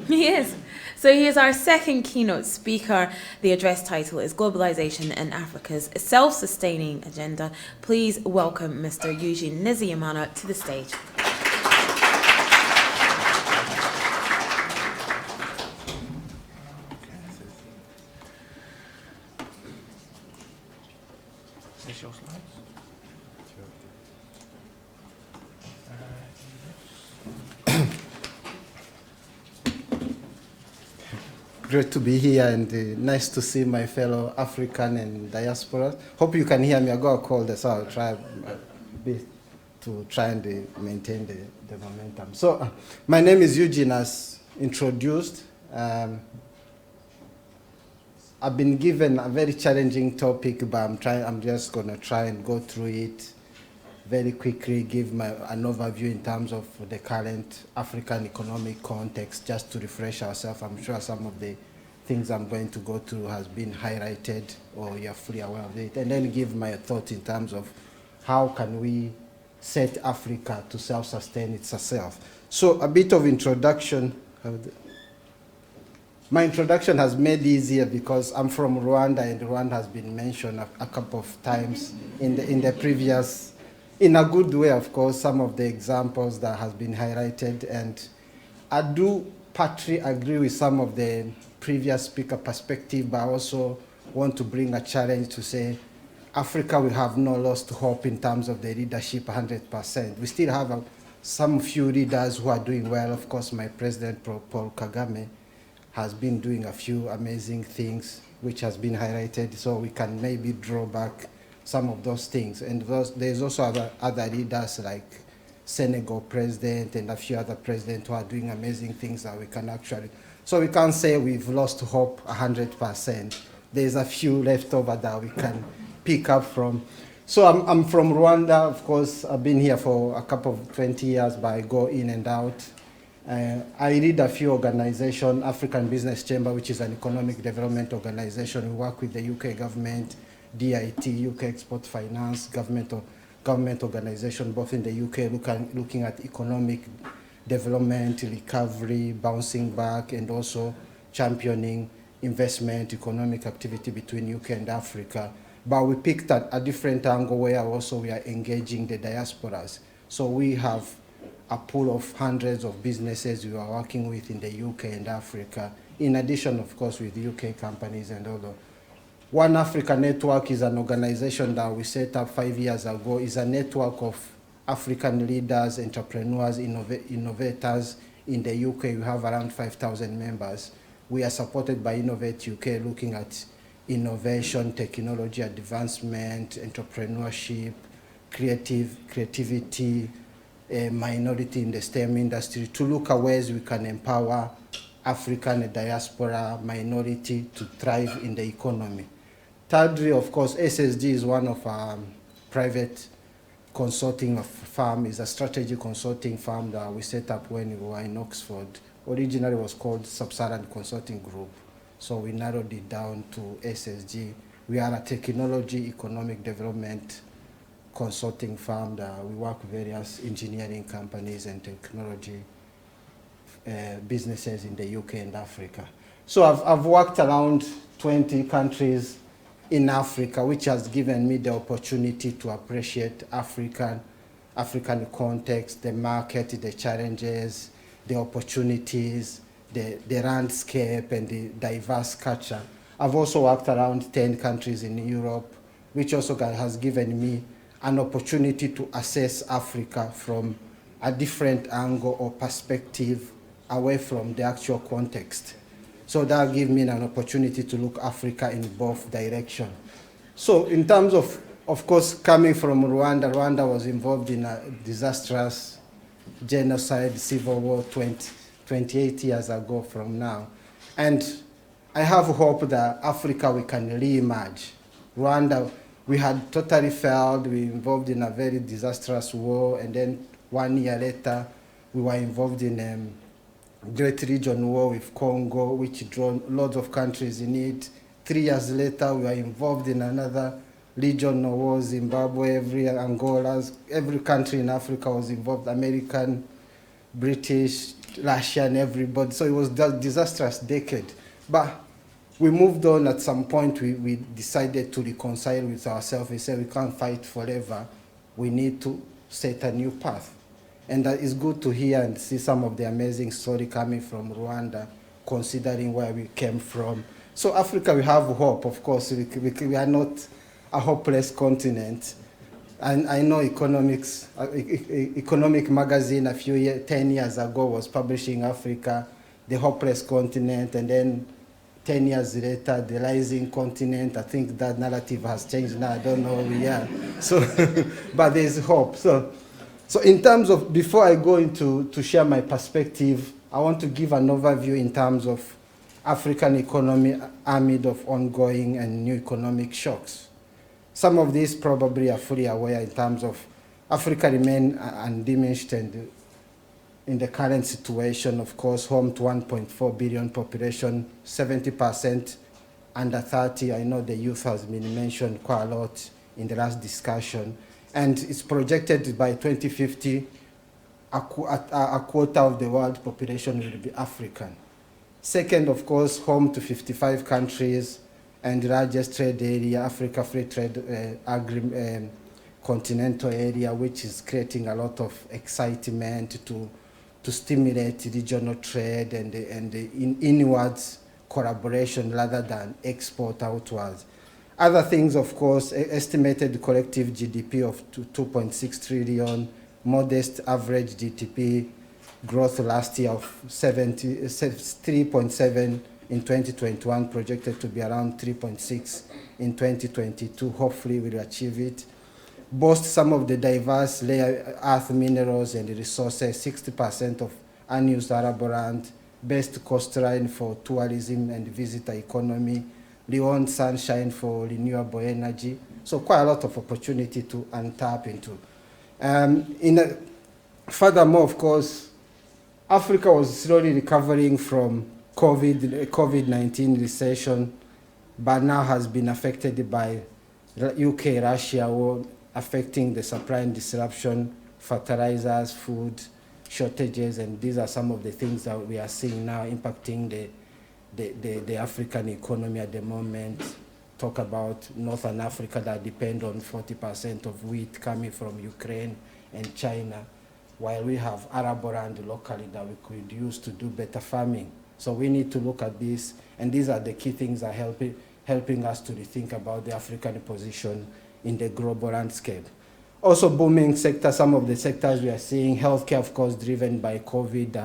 He is. So he is our second keynote speaker. The address title is Globalization and Africa's Self-Sustaining Agenda. Please welcome Mr. Eugene Nizimana to the stage. Great to be here and nice to see my fellow African and diaspora. Hope you can hear me. I got a cold, so I'll try to try and maintain the momentum. So my name is Eugene, as introduced. I've been given a very challenging topic, but I'm just going to try and go through it very quickly, give an overview in terms of the current African economic context, just to refresh ourselves. I'm sure some of the things I'm going to go through has been highlighted or you're fully aware of it, and then give my thoughts in terms of how can we set Africa to self-sustain itself. So a bit of introduction. My introduction has made easier because I'm from Rwanda, and Rwanda has been mentioned a couple of times in the previous, in a good way, of course, some of the examples that has been highlighted. And I do partly agree with some of the previous speaker perspective, but I also want to bring a challenge to say Africa, we have not lost hope in terms of the leadership 100%. We still have some few leaders who are doing well. Of course, my president, Paul Kagame, has been doing a few amazing things which has been highlighted, so we can maybe draw back some of those things. And there's also other leaders like Senegal president and a few other presidents who are doing amazing things that we can actually, so we can't say we've lost hope 100%. There's a few left over that we can pick up from. So I'm from Rwanda, of course. I've been here for a couple of 20 years, but I go in and out. I lead a few organizations, African Business Chamber, which is an economic development organization. We work with the UK government, DIT, UK Export Finance, government organization, both in the UK, looking at economic development, recovery, bouncing back, and also championing investment, economic activity between UK and Africa. But we picked a different angle where also we are engaging the diasporas. So we have a pool of hundreds of businesses we are working with in the UK and Africa, in addition, of course, with UK companies and all. One Africa Network is an organization that we set up 5 years ago. It's a network of African leaders, entrepreneurs, innovators. In the UK, we have around 5,000 members. We are supported by Innovate UK, looking at innovation, technology advancement, entrepreneurship, creativity, minority in the STEM industry, to look at ways we can empower African diaspora minority to thrive in the economy. Thirdly, of course, SSD is one of our private consulting firm, is a strategy consulting firm that we set up when we were in Oxford. Originally it was called Sub-Saharan Consulting Group. So we narrowed it down to SSG. We are a technology economic development consulting firm that we work with various engineering companies and technology businesses in the UK and Africa. So I've worked around 20 countries in Africa, which has given me the opportunity to appreciate African context, the market, the challenges, the opportunities, the landscape, and the diverse culture. I've also worked around 10 countries in Europe, which also has given me an opportunity to assess Africa from a different angle or perspective away from the actual context. So that gave me an opportunity to look Africa in both directions. So in terms of course, coming from Rwanda, Rwanda was involved in a disastrous genocide, civil war 28 years ago from now. And I have hope that Africa, we can re-emerge. Rwanda, we had totally failed. We were involved in a very disastrous war, and then 1 year later, we were involved in a great region war with Congo, which drew lots of countries in it. 3 years later, we were involved in another regional war, Zimbabwe, Angola, every country in Africa was involved, American, British, Russian, everybody. So it was a disastrous decade. But we moved on. At some point, we decided to reconcile with ourselves. We said we can't fight forever. We need to set a new path. And it's good to hear and see some of the amazing story coming from Rwanda, considering where we came from. So Africa, we have hope, of course. We are not a hopeless continent. And I know Economic magazine 10 years ago was publishing Africa, the hopeless continent, and then 10 years later, the rising continent. I think that narrative has changed now. I don't know where we are. So, but there's hope. So in terms of, before I go into to share my perspective, I want to give an overview in terms of African economy amid of ongoing and new economic shocks. Some of these probably are fully aware in terms of Africa remain undiminished and in the current situation, of course, home to 1.4 billion population, 70% under 30. I know the youth has been mentioned quite a lot in the last discussion. And it's projected by 2050, a quarter of the world population will be African. Second, of course, home to 55 countries and the largest trade area, Africa Free Trade Continental Area, which is creating a lot of excitement to stimulate regional trade and inwards collaboration rather than export outwards. Other things, of course, estimated collective GDP of 2.6 trillion, modest average GDP growth last year of 3.7 in 2021, projected to be around 3.6 in 2022. Hopefully we'll achieve it. Boast some of the diverse rare earth minerals and resources, 60% of unused arable land, best coastline for tourism and visitor economy, Leon sunshine for renewable energy. So quite a lot of opportunity to untap into. Furthermore, of course, Africa was slowly recovering from COVID-19 recession, but now has been affected by UK-Russia war, affecting the supply and disruption, fertilizers, food shortages, and these are some of the things that we are seeing now impacting the African economy at the moment. Talk about Northern Africa that depend on 40% of wheat coming from Ukraine and China, while we have arable land locally that we could use to do better farming. So we need to look at this, and these are the key things that are helping us to rethink about the African position in the global landscape. Also booming sector, some of the sectors we are seeing, healthcare, of course, driven by COVID,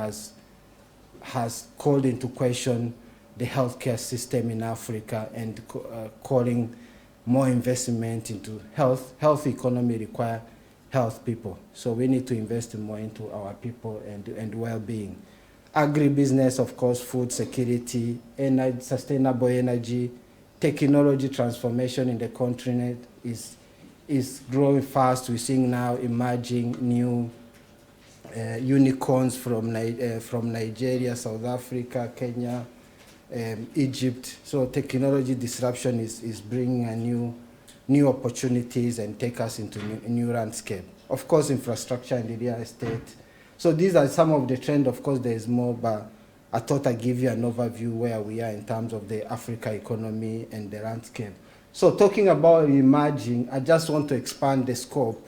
has called into question the healthcare system in Africa and calling more investment into health. Health economy require health people. So we need to invest more into our people and well-being. Agribusiness, of course, food security, energy, sustainable energy, technology transformation in the continent is growing fast. We're seeing now emerging new unicorns from Nigeria, South Africa, Kenya, Egypt. So technology disruption is bringing a new opportunities and take us into a new landscape. Of course, infrastructure and the real estate. So these are some of the trends. Of course, there is more, but I thought I'd give you an overview where we are in terms of the Africa economy and the landscape. So talking about emerging, I just want to expand the scope.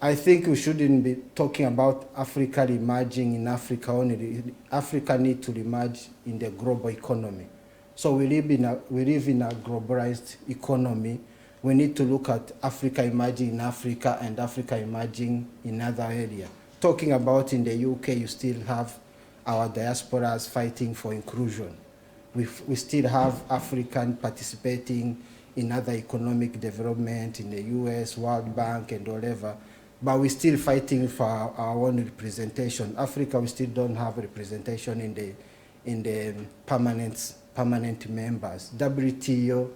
I think we shouldn't be talking about Africa emerging in Africa only. Africa needs to emerge in the global economy. So we live in a globalized economy. We need to look at Africa emerging in Africa and Africa emerging in other areas. Talking about in the UK, you still have our diasporas fighting for inclusion. We still have African participating in other economic development in the US, World Bank, and whatever. But we're still fighting for our own representation. Africa, we still don't have representation in the permanent members. WTO,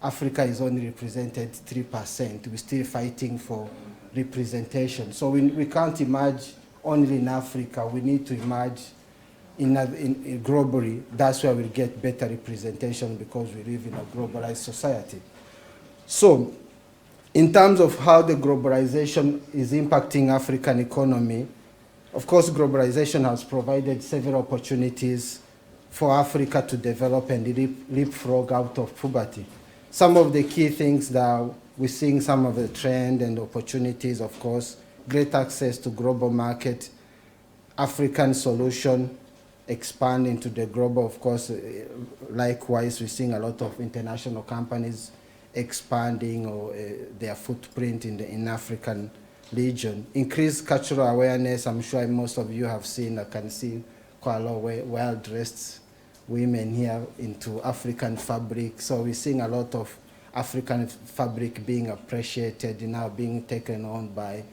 Africa is only represented 3%. We're still fighting for representation. So we can't emerge only in Africa. We need to emerge in globally. That's where we'll get better representation because we live in a globalized society. So in terms of how the globalization is impacting African economy, of course, globalization has provided several opportunities for Africa to develop and leapfrog out of poverty. Some of the key things that we're seeing, some of the trend and opportunities, of course, great access to global market, African solution, expand into the global, of course. Likewise, we're seeing a lot of international companies expanding or their footprint in African region. Increased cultural awareness. I'm sure most of you have seen, I can see quite a lot of well-dressed women here into African fabric. So we're seeing a lot of African fabric being appreciated, now being taken on by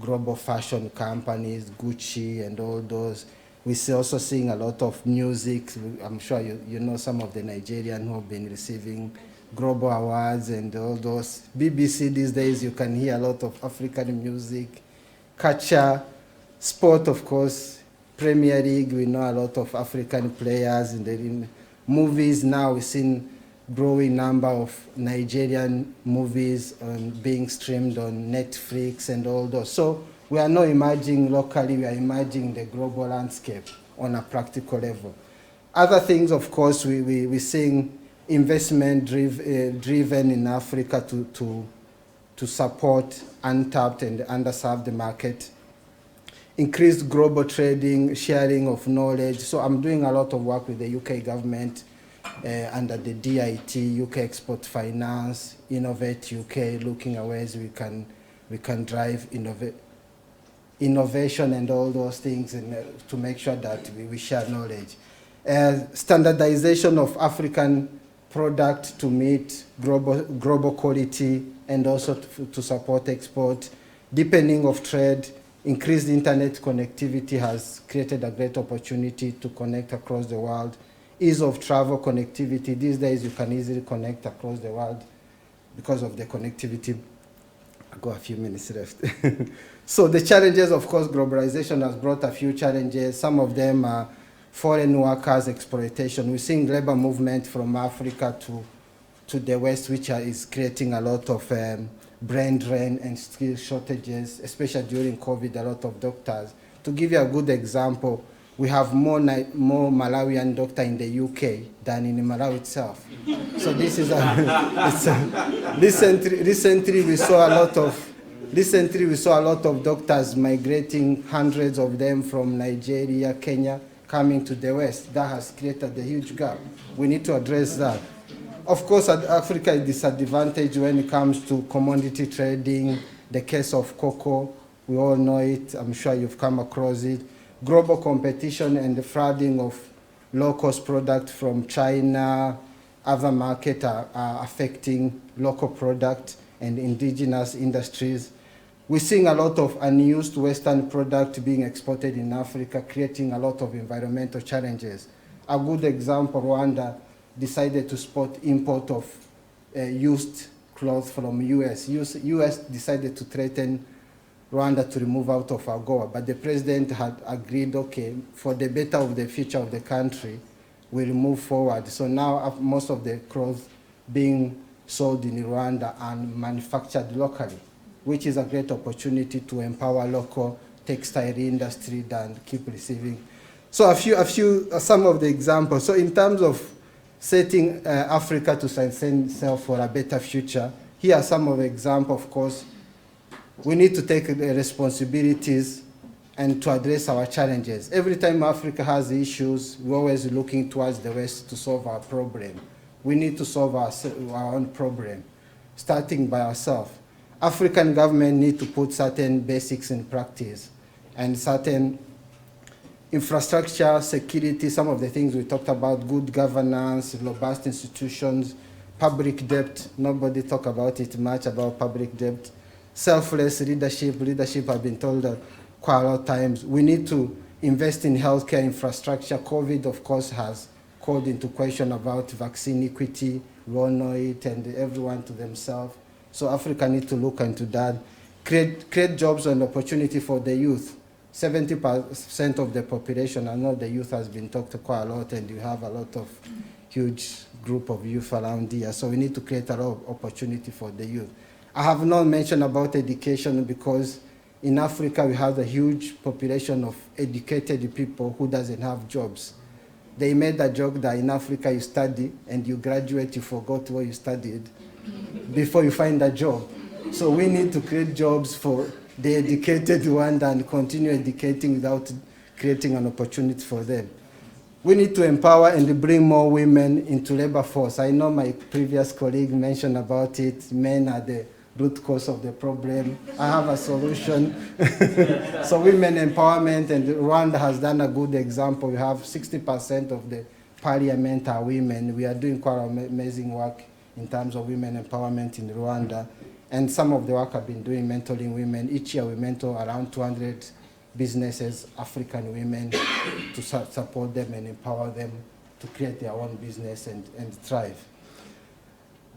global fashion companies, Gucci and all those. We're also seeing a lot of music. I'm sure you know some of the Nigerians who have been receiving global awards and all those. BBC these days, you can hear a lot of African music, culture, sport, of course, Premier League, we know a lot of African players. In movies now, we've seen growing number of Nigerian movies being streamed on Netflix and all those. So we are not emerging locally, we are emerging the global landscape on a practical level. Other things, of course, we're seeing investment driven in Africa to support untapped and underserved market. Increased global trading, sharing of knowledge. So I'm doing a lot of work with the UK government under the DIT, UK Export Finance, Innovate UK, looking at ways we can drive innovation and all those things, and to make sure that we share knowledge. Standardization of African product to meet global quality and also to support export. Deepening of trade, increased internet connectivity has created a great opportunity to connect across the world. Ease of travel connectivity. These days you can easily connect across the world because of the connectivity. I've got a few minutes left. So the challenges, of course, globalization has brought a few challenges. Some of them are foreign workers exploitation. We're seeing labor movement from Africa to the West, which is creating a lot of brain drain and skill shortages, especially during COVID, a lot of doctors. To give you a good example, we have more Malawian doctors in the UK than in Malawi itself. So this is recently we saw a lot of doctors migrating, hundreds of them from Nigeria, Kenya, coming to the West. That has created a huge gap. We need to address that. Of course, Africa is disadvantaged when it comes to commodity trading. The case of cocoa, we all know it. I'm sure you've come across it. Global competition and the flooding of low-cost products from China, other markets are affecting local products and indigenous industries. We're seeing a lot of unused Western product being exported in Africa, creating a lot of environmental challenges. A good example, Rwanda decided to support import of used clothes from US. US decided to threaten Rwanda to remove out of AGOA, but the president had agreed, okay, for the better of the future of the country, we move forward. So now most of the clothes being sold in Rwanda and manufactured locally, which is a great opportunity to empower local textile industry and keep receiving. So some of the examples. So in terms of setting Africa to sustain itself for a better future, here are some of the examples, of course. We need to take the responsibilities and to address our challenges. Every time Africa has issues, we're always looking towards the West to solve our problem. We need to solve our own problem, starting by ourselves. African government need to put certain basics in practice and certain infrastructure, security, some of the things we talked about, good governance, robust institutions, public debt. Nobody talk about it much about public debt. Selfless leadership. Leadership, I've been told that quite a lot of times. We need to invest in healthcare infrastructure. COVID, of course, has called into question about vaccine equity. We all know it, and everyone to themselves. So Africa needs to look into that. Create jobs and opportunity for the youth. 70% of the population, I know the youth has been talked quite a lot, and you have a lot of huge group of youth around here. So we need to create a lot of opportunity for the youth. I have not mentioned about education because in Africa we have a huge population of educated people who doesn't have jobs. They made a joke that in Africa you study and you graduate, you forgot what you studied before you find a job. So we need to create jobs for the educated one and continue educating without creating an opportunity for them. We need to empower and bring more women into labor force. I know my previous colleague mentioned about it. Men are the root cause of the problem. I have a solution. So women empowerment, and Rwanda has done a good example. We have 60% of the parliament are women. We are doing quite amazing work in terms of women empowerment in Rwanda. And some of the work I've been doing mentoring women. Each year we mentor around 200 businesses, African women, to support them and empower them to create their own business and thrive.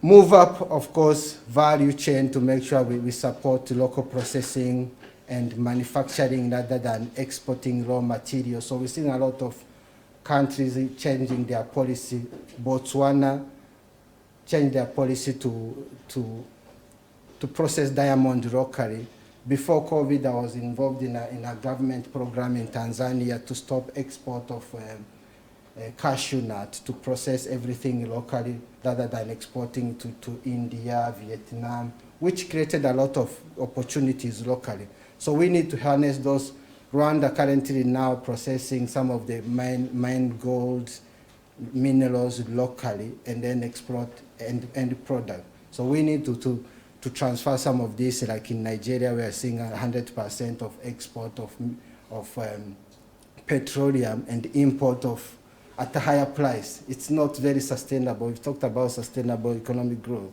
Move up, of course, value chain to make sure we support local processing and manufacturing rather than exporting raw materials. So we're seeing a lot of countries changing their policy. Botswana changed their policy to process diamond locally. Before COVID, I was involved in a government program in Tanzania to stop export of cashew nut, to process everything locally rather than exporting to India, Vietnam, which created a lot of opportunities locally. So we need to harness those. Rwanda currently now processing some of the mine gold minerals locally and then export end product. So we need to transfer some of this, like in Nigeria, we are seeing 100% of export of petroleum and import of at a higher price. It's not very sustainable. We've talked about sustainable economic growth.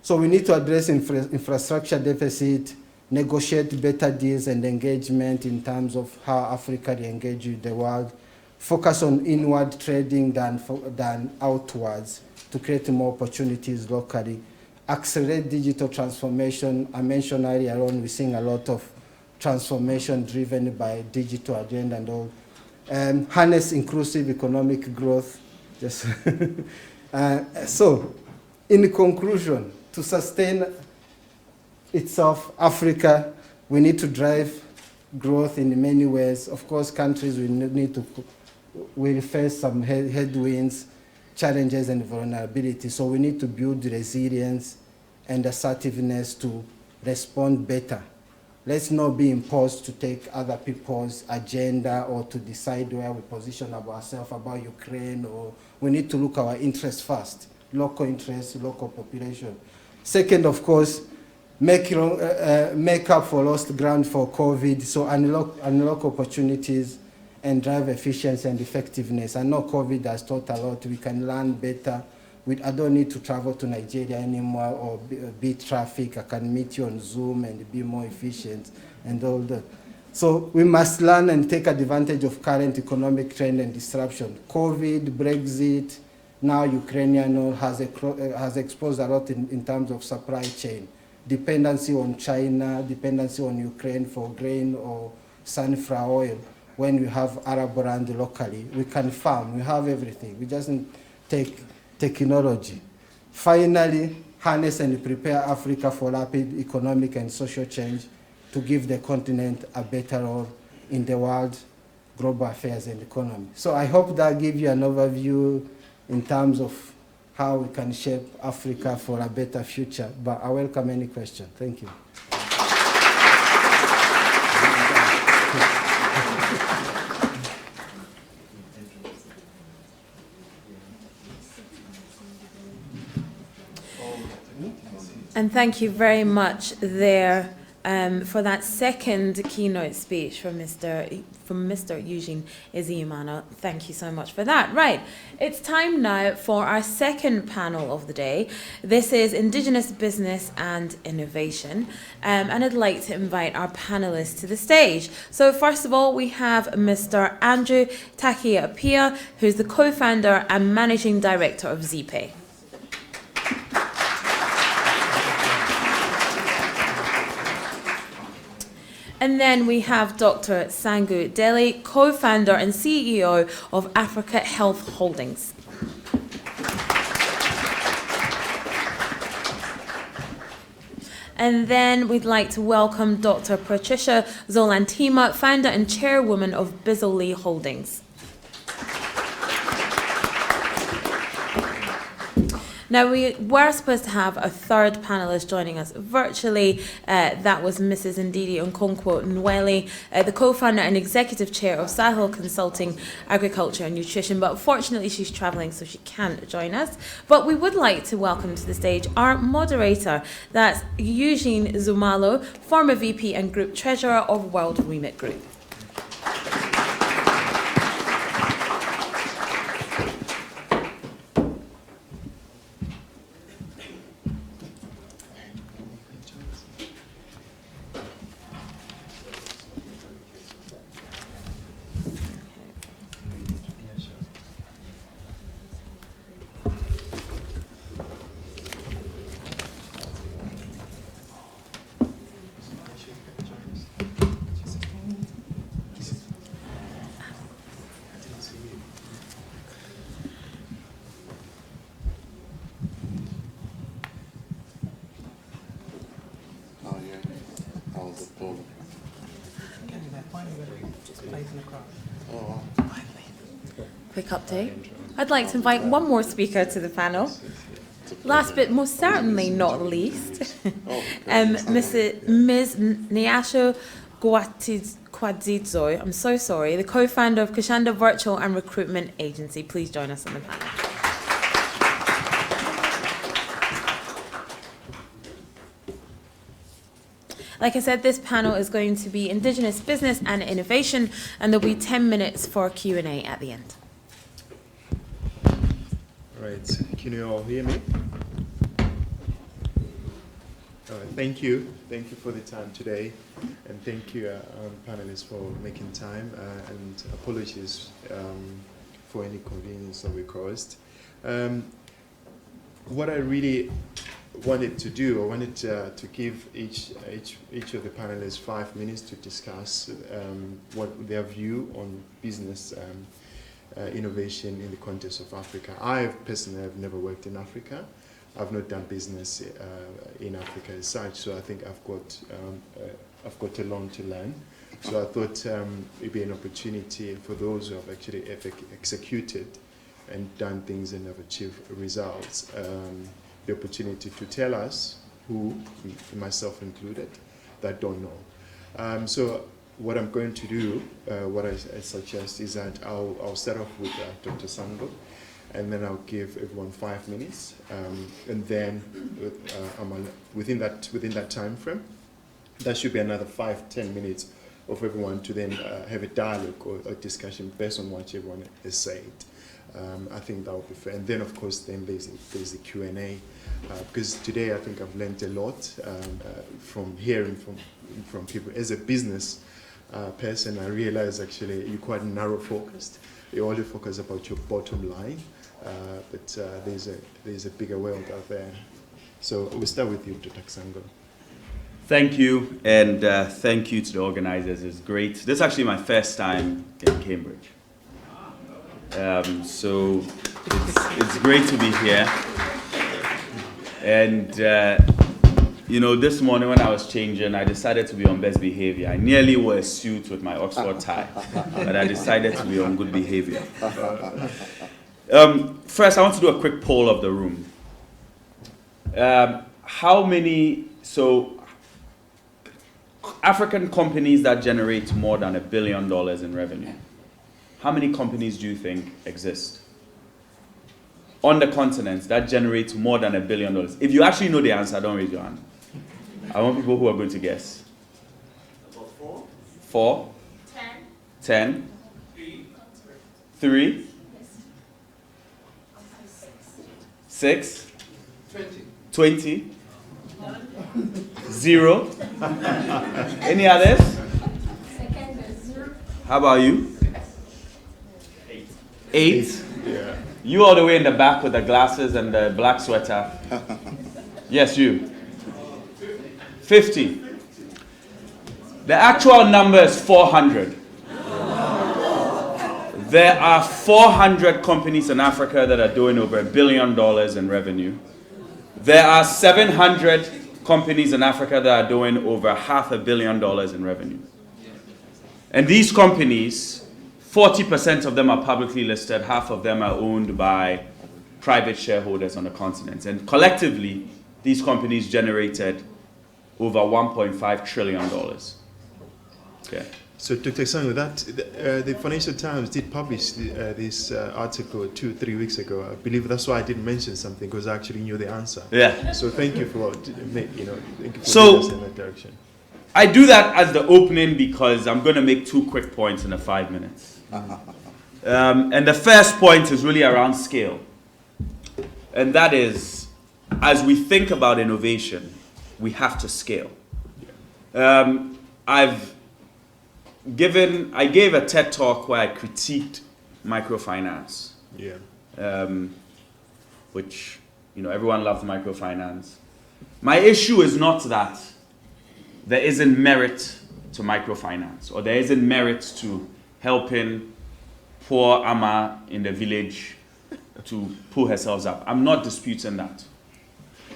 So we need to address infrastructure deficit, negotiate better deals and engagement in terms of how Africa engage with the world, focus on inward trading than outwards to create more opportunities locally, accelerate digital transformation. I mentioned earlier on, we're seeing a lot of transformation driven by digital agenda and all. Harness inclusive economic growth. So, in conclusion, to sustain itself, Africa, we need to drive growth in many ways. Of course, countries will face some headwinds, challenges, and vulnerability. So we need to build resilience and assertiveness to respond better. Let's not be imposed to take other people's agenda or to decide where we position ourselves about Ukraine. Or we need to look our interests first, local interests, local population. Second, of course, make up for lost ground for COVID, so unlock opportunities and drive efficiency and effectiveness. I know COVID has taught a lot. We can learn better. I don't need to travel to Nigeria anymore or beat traffic. I can meet you on Zoom and be more efficient and all that. So we must learn and take advantage of current economic trend and disruption. COVID, Brexit, now Ukrainian has exposed a lot in terms of supply chain. Dependency on China, dependency on Ukraine for grain or sunflower oil. When we have Arab land locally, we can farm, we have everything. We just take technology. Finally, harness and prepare Africa for rapid economic and social change to give the continent a better role in the world, global affairs and economy. So I hope that gives you an overview in terms of how we can shape Africa for a better future. But I welcome any question. Thank you. And thank you very much there for that second keynote speech from Mr. Eugene Nizimana. Thank you so much for that. Right, it's time now for our second panel of the day. This is Indigenous Business and Innovation, and I'd like to invite our panelists to the stage. So first of all, we have Mr. Andrew Takiapia, who's the co-founder and managing director of ZPay. And then we have Dr. Sangu Deli, co-founder and CEO of Africa Health Holdings. And then we'd like to welcome Dr. Patricia Zolantima, founder and chairwoman of Bizzle Holdings. Now, we were supposed to have a third panelist joining us virtually. That was Mrs. Ndidi Nkonkwo Nweli, the co-founder and executive chair of Sahel Consulting, Agriculture and Nutrition. But unfortunately, she's traveling, so she can't join us. But we would like to welcome to the stage our moderator. That's Eugene Nizimana, former VP and group treasurer of World Remit Group. Quick update. I'd like to invite one more speaker to the panel. Last but most certainly not least, Ms. Nyasho Kwadzidzo, I'm so sorry, the co-founder of Kashanda Virtual and Recruitment Agency. Please join us on the panel. Like I said, this panel is going to be Indigenous Business and Innovation, and there'll be 10 minutes for Q&A at the end. Right, can you all hear me? All right, thank you for the time today, and thank you panelists for making time, and apologies for any inconvenience that we caused. What I really wanted to do, I wanted to give each of the panelists 5 minutes to discuss what their view on business innovation in the context of Africa. I personally have never worked in Africa. I've not done business in Africa as such, so I think I've got a lot to learn So I thought it'd be an opportunity for those who have actually executed and done things and have achieved results, the opportunity to tell us, who, myself included, that don't know. So what I'm going to do, what I suggest is that I'll start off with Dr. Sango, and then I'll give everyone 5 minutes, and then within that time frame, that should be another 5-10 minutes of everyone to then have a dialogue or a discussion based on what everyone has said. I think that would be fair. And then, of course, then there's the Q&A, because today I think I've learned a lot from hearing from people. As a business person, I realize actually you're quite narrow focused. You only focus about your bottom line, but there's a bigger world out there. So we'll start with you, Dr. Sango. Thank you, and thank you to the organizers. It's great. This is actually my first time in Cambridge. So it's great to be here. And, you know, this morning when I was changing, I decided to be on best behavior. I nearly wore a suit with my Oxford tie, but I decided to be on good behavior. First, I want to do a quick poll of the room. How many, African companies that generate more than $1 billion in revenue, how many companies do you think exist on the continent that generate more than $1 billion? If you actually know the answer, don't raise your hand. I want people who are going to guess. About 4. 4? 10? 3? 6? 20? 0? Any others? How about you? 8? Yeah. You all the way in the back with the glasses and the black sweater. Yes, you. 50. The actual number is 400. There are 400 companies in Africa that are doing over $1 billion in revenue. There are 700 companies in Africa that are doing over $500 million in revenue. And these companies, 40% of them are publicly listed, half of them are owned by private shareholders on the continent. And collectively, these companies generated over $1.5 trillion. Okay. So, Dr. Sango, the Financial Times did publish this article 2-3 weeks ago. I believe that's why I didn't mention something, because I actually knew the answer. Yeah. So thank you for leading us in that direction. I do that as the opening because I'm going to make 2 quick points in the 5 minutes. And the first point is really around scale. And that is, as we think about innovation, we have to scale. I gave a TED talk where I critiqued microfinance. Yeah. Which, you know, everyone loves microfinance. My issue is not that there isn't merit to microfinance, or there isn't merit to helping poor Ama in the village to pull herself up. I'm not disputing that.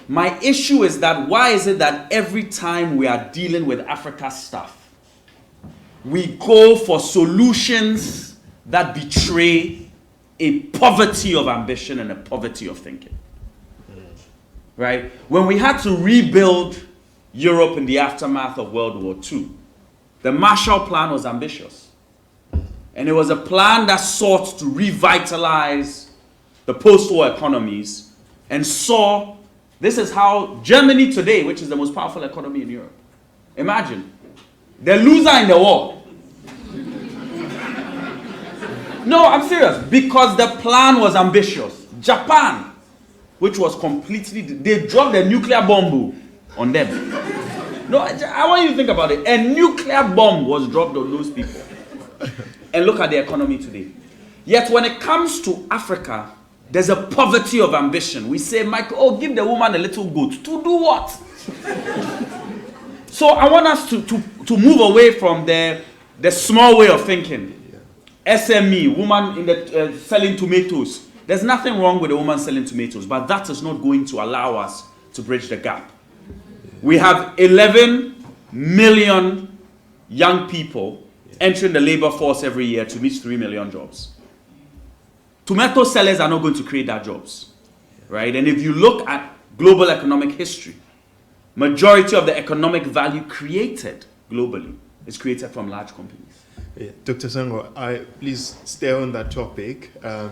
My issue is that why is it that every time we are dealing with Africa stuff, we go for solutions that betray a poverty of ambition and a poverty of thinking? Right? When we had to rebuild Europe in the aftermath of World War II, the Marshall Plan was ambitious. And it was a plan that sought to revitalize the post-war economies and saw this is how Germany today, which is the most powerful economy in Europe, imagine, the loser in the war. No, I'm serious, because the plan was ambitious. Japan, which was completely, they dropped a nuclear bomb on them. No, I want you to think about it. A nuclear bomb was dropped on those people. And look at the economy today. Yet when it comes to Africa, there's a poverty of ambition. We say, Michael, oh, give the woman a little goat. To do what? So I want us to move away from the small way of thinking. SME, woman in the selling tomatoes. There's nothing wrong with a woman selling tomatoes, but that is not going to allow us to bridge the gap. We have 11 million young people entering the labor force every year to meet 3 million jobs. Tomato sellers are not going to create that jobs, right? And if you look at global economic history, majority of the economic value created globally is created from large companies. Yeah. Dr. Sango, please stay on that topic. I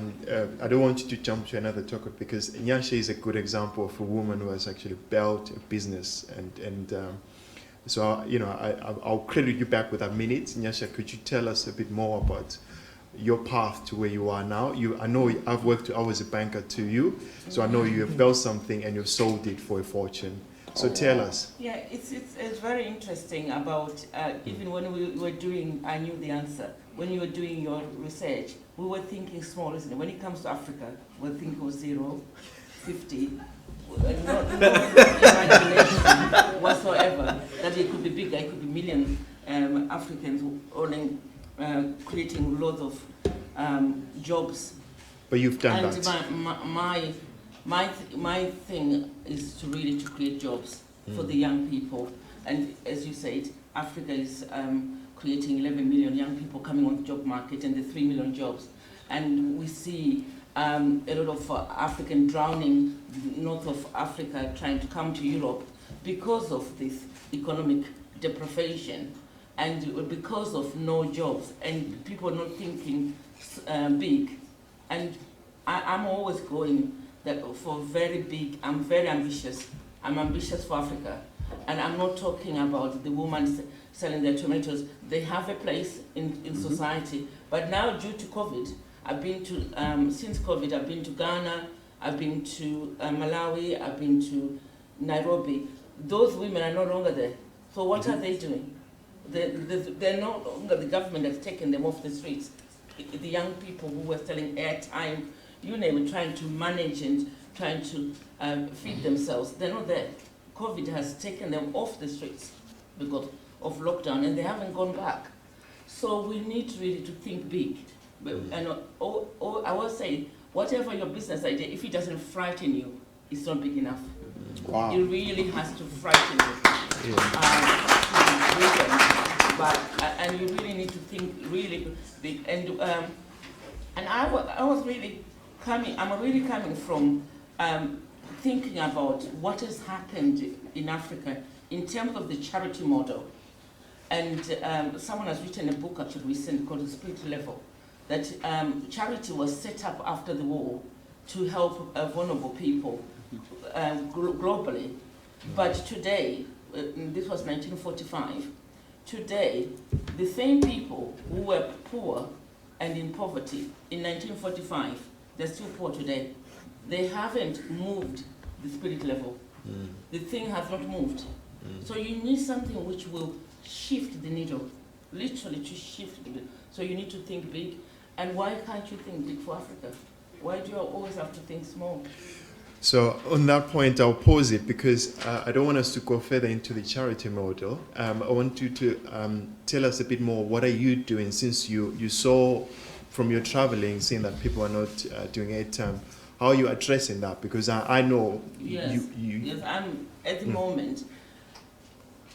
don't want you to jump to another topic because Nyasha is a good example of a woman who has actually built a business, and so I'll credit you back with a minute. Nyasha, could you tell us a bit more about your path to where you are now? I know I was a banker to you, so I know you have built something and you've sold it for a fortune. So tell us. Yeah, it's very interesting about, even when we were doing, I knew the answer. When you were doing your research, we were thinking small, isn't it? When it comes to Africa, we're thinking 0, 50, no imagination whatsoever that it could be bigger, it could be million Africans owning, creating lots of jobs. But you've done and that. My thing is to really create jobs for the young people, and as you said, Africa is creating 11 million young people coming on the job market and the 3 million jobs, and we see a lot of African drowning north of Africa trying to come to Europe because of this economic deprivation and because of no jobs and people not thinking big. And I'm always going that for very big. I'm very ambitious. I'm ambitious for Africa. And I'm not talking about the women selling their tomatoes. They have a place in society. But now due to COVID, I've been to, since COVID, I've been to Ghana, I've been to Malawi, I've been to Nairobi. Those women are no longer there. So what are they doing? They're no longer, the government has taken them off the streets. The young people who were selling airtime, you name it, trying to manage and trying to feed themselves, they're not there. COVID has taken them off the streets because of lockdown, and they haven't gone back. So we need really to think big. And I will say, whatever your business idea, if it doesn't frighten you, it's not big enough. Wow. It really has to frighten you. And you really need to think really big. And I was really coming. I'm really coming from thinking about what has happened in Africa in terms of the charity model. And someone has written a book actually recently called The Spirit Level, that charity was set up after the war to help vulnerable people globally. But today, this was 1945, today, the same people who were poor and in poverty in 1945, they're still poor today. They haven't moved the spirit level. The thing has not moved. So you need something which will shift the needle, literally to shift the needle. So you need to think big. And why can't you think big for Africa? Why do you always have to think small? So on that point, I'll pause it because I don't want us to go further into the charity model. I want you to tell us a bit more. What are you doing since you saw from your traveling, seeing that people are not doing airtime? How are you addressing that? Because I know yes, I'm at the moment.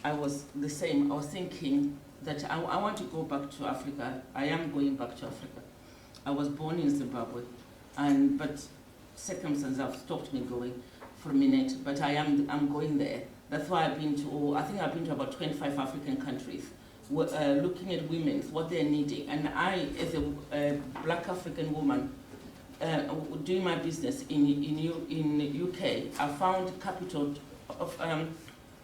I was the same. I was thinking that I want to go back to Africa. I am going back to Africa. I was born in Zimbabwe, but circumstances have stopped me going for a minute. But I'm going there. That's why I've been to. I think I've been to about 25 African countries, looking at women, what they're needing. And I, as a Black African woman, doing my business in UK, I found capital of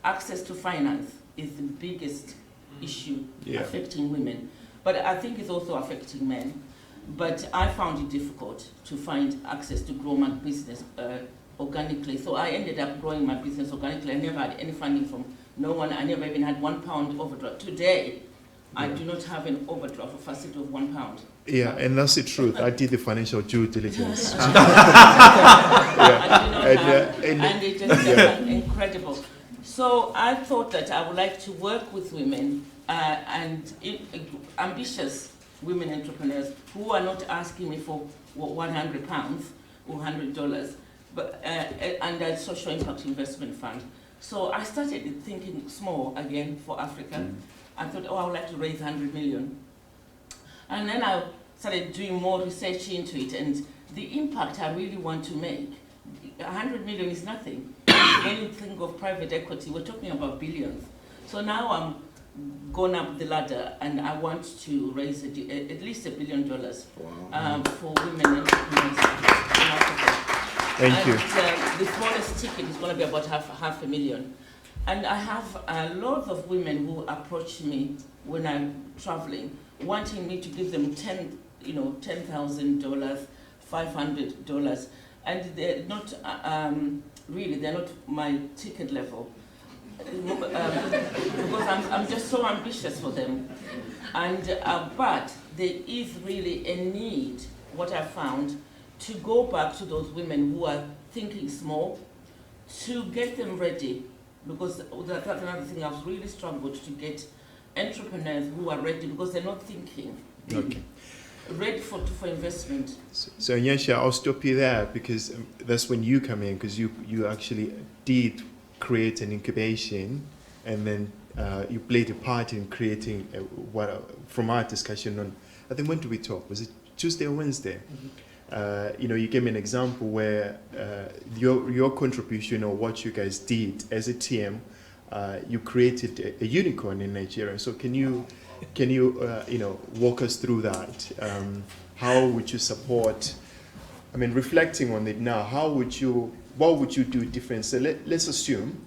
access to finance is the biggest issue affecting women. But I think it's also affecting men. But I found it difficult to find access to grow my business organically. So I ended up growing my business organically. I never had any funding from no one. I never even had £1 overdraft. Today, I do not have an overdraft or facility of £1. Yeah, and that's the truth. I did the financial due diligence. And it is incredible. So I thought that I would like to work with women and ambitious women entrepreneurs who are not asking me for £100 or $100, but under a social impact investment fund. So I started thinking small again for Africa. I thought, oh, I would like to raise 100 million. And then I started doing more research into it, and the impact I really want to make. 100 million is nothing. When you think of private equity, we're talking about billions. So now I'm gone up the ladder, and I want to raise at least $1 billion for women entrepreneurs in Africa. Thank you. The smallest ticket is going to be about half a million. And I have a lot of women who approach me when I'm traveling, wanting me to give them $10,000, $500, and they're not really, they're not my ticket level. Because I'm just so ambitious for them. And but there is really a need, what I found, to go back to those women who are thinking small, to get them ready, because that's another thing I've really struggled to get entrepreneurs who are ready, because they're not thinking. Okay. Ready for investment. So Nyasha, I'll stop you there, because that's when you come in, because you actually did create an incubation, and then you played a part in creating from our discussion on, I think, when did we talk? Was it Tuesday or Wednesday? You gave me an example where your contribution, or what you guys did as a team, you created a unicorn in Nigeria. So can you walk us through that? How would you support? I mean, reflecting on it now, what would you do different? So let's assume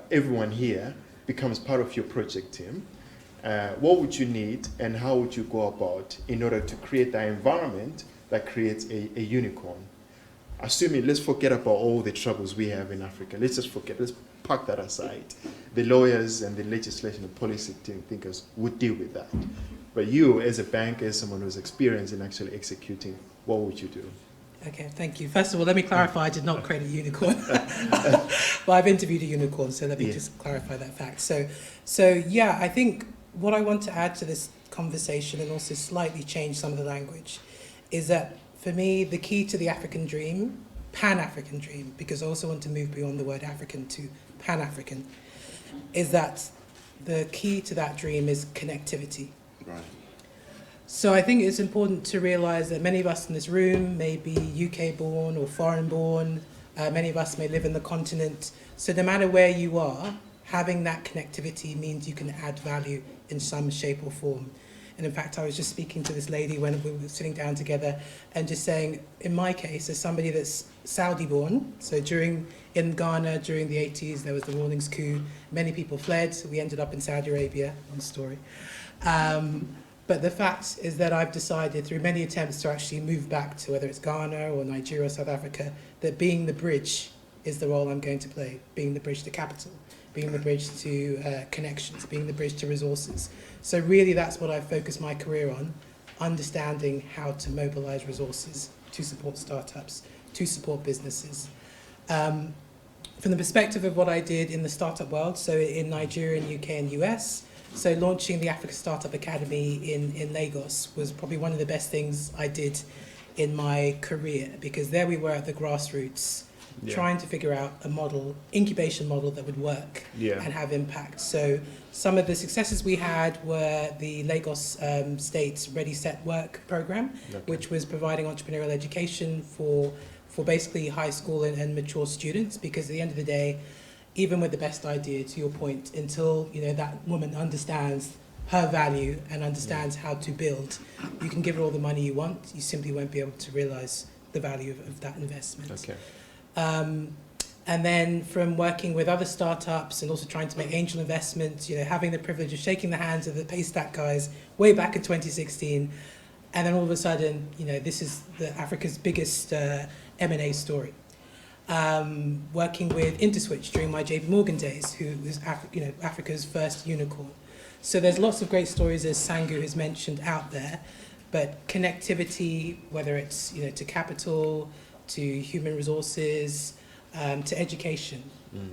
everyone here becomes part of your project team. What would you need, and how would you go about in order to create that environment that creates a unicorn? Assuming, let's forget about all the troubles we have in Africa. Let's park that aside. The lawyers and the legislation and policy thinkers would deal with that. But you, as a banker, as someone who's experienced in actually executing, what would you do? Okay, thank you. First of all, let me clarify, I did not create a unicorn. But I've interviewed a unicorn, so let me just clarify that fact. So yeah, I think what I want to add to this conversation, and also slightly change some of the language, is that for me, the key to the African dream, Pan-African dream, because I also want to move beyond the word African to Pan-African, is that the key to that dream is connectivity. Right. So I think it's important to realize that many of us in this room may be UK born or foreign born. Many of us may live in the continent. So no matter where you are, having that connectivity means you can add value in some shape or form. And in fact, I was just speaking to this lady when we were sitting down together and just saying, in my case, as somebody that's Saudi born, so in Ghana during the 80s, there was the Rawlings coup. Many people fled. So we ended up in Saudi Arabia, long story. But the fact is that I've decided through many attempts to actually move back to whether it's Ghana or Nigeria or South Africa, that being the bridge is the role I'm going to play, being the bridge to capital, being the bridge to connections, being the bridge to resources. So really that's what I've focused my career on, understanding how to mobilize resources to support startups, to support businesses. From the perspective of what I did in the startup world, so in Nigeria and UK and US, so launching the Africa Startup Academy in Lagos was probably one of the best things I did in my career, because there we were at the grassroots, trying to figure out a model, incubation model that would work and have impact. So some of the successes we had were the Lagos State's Ready, Set, Work program, which was providing entrepreneurial education for basically high school and mature students, because at the end of the day, even with the best idea, to your point, until that woman understands her value and understands how to build, you can give her all the money you want, you simply won't be able to realize the value of that investment. Okay. And then from working with other startups and also trying to make angel investments, having the privilege of shaking the hands of the Paystack guys way back in 2016, and then all of a sudden, this is Africa's biggest M&A story. Working with Interswitch during my JP Morgan days, who was Africa's first unicorn. So there's lots of great stories, as Sangu has mentioned, out there, but connectivity, whether it's to capital, to human resources, to education,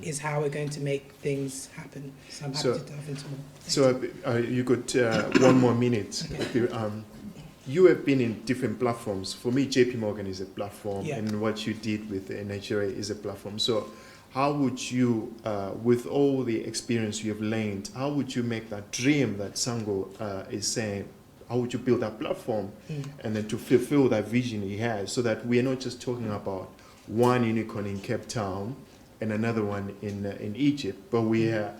is how we're going to make things happen. So I'm happy to dive into more. So you got 1 more minute. Okay. You have been in different platforms. For me, JP Morgan is a platform, and what you did with Nigeria is a platform. So how would you, with all the experience you have learned, how would you make that dream that Sango is saying, how would you build that platform and then to fulfill that vision he has, so that we are not just talking about one unicorn in Cape Town and another one in Egypt, but we are,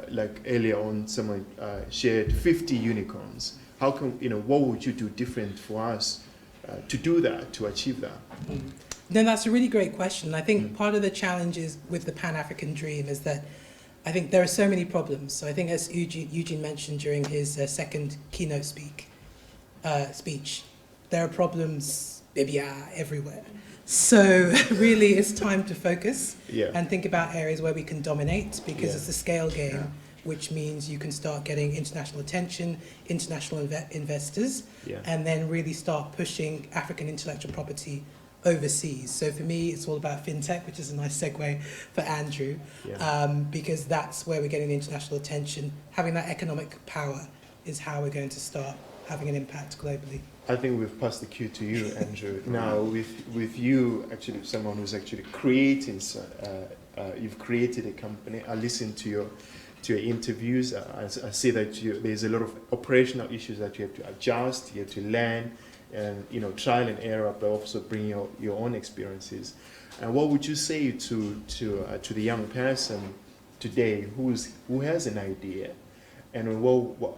like earlier on, someone shared 50 unicorns. How can, what would you do different for us to do that, to achieve that? No, that's a really great question. I think part of the challenge with the Pan-African dream is that I think there are so many problems. So I think, as Eugene mentioned during his second keynote speech, there are problems everywhere. So really it's time to focus and think about areas where we can dominate, because it's a scale game, which means you can start getting international attention, international investors, and then really start pushing African intellectual property overseas. So for me, it's all about fintech, which is a nice segue for Andrew, because that's where we're getting the international attention. Having that economic power is how we're going to start having an impact globally. I think we've passed the cue to you, Andrew. Now, with you, actually, someone who's actually creating, you've created a company. I listened to your interviews. I see that there's a lot of operational issues that you have to adjust, you have to learn, and trial and error, but also bring your own experiences. And what would you say to the young person today who has an idea, and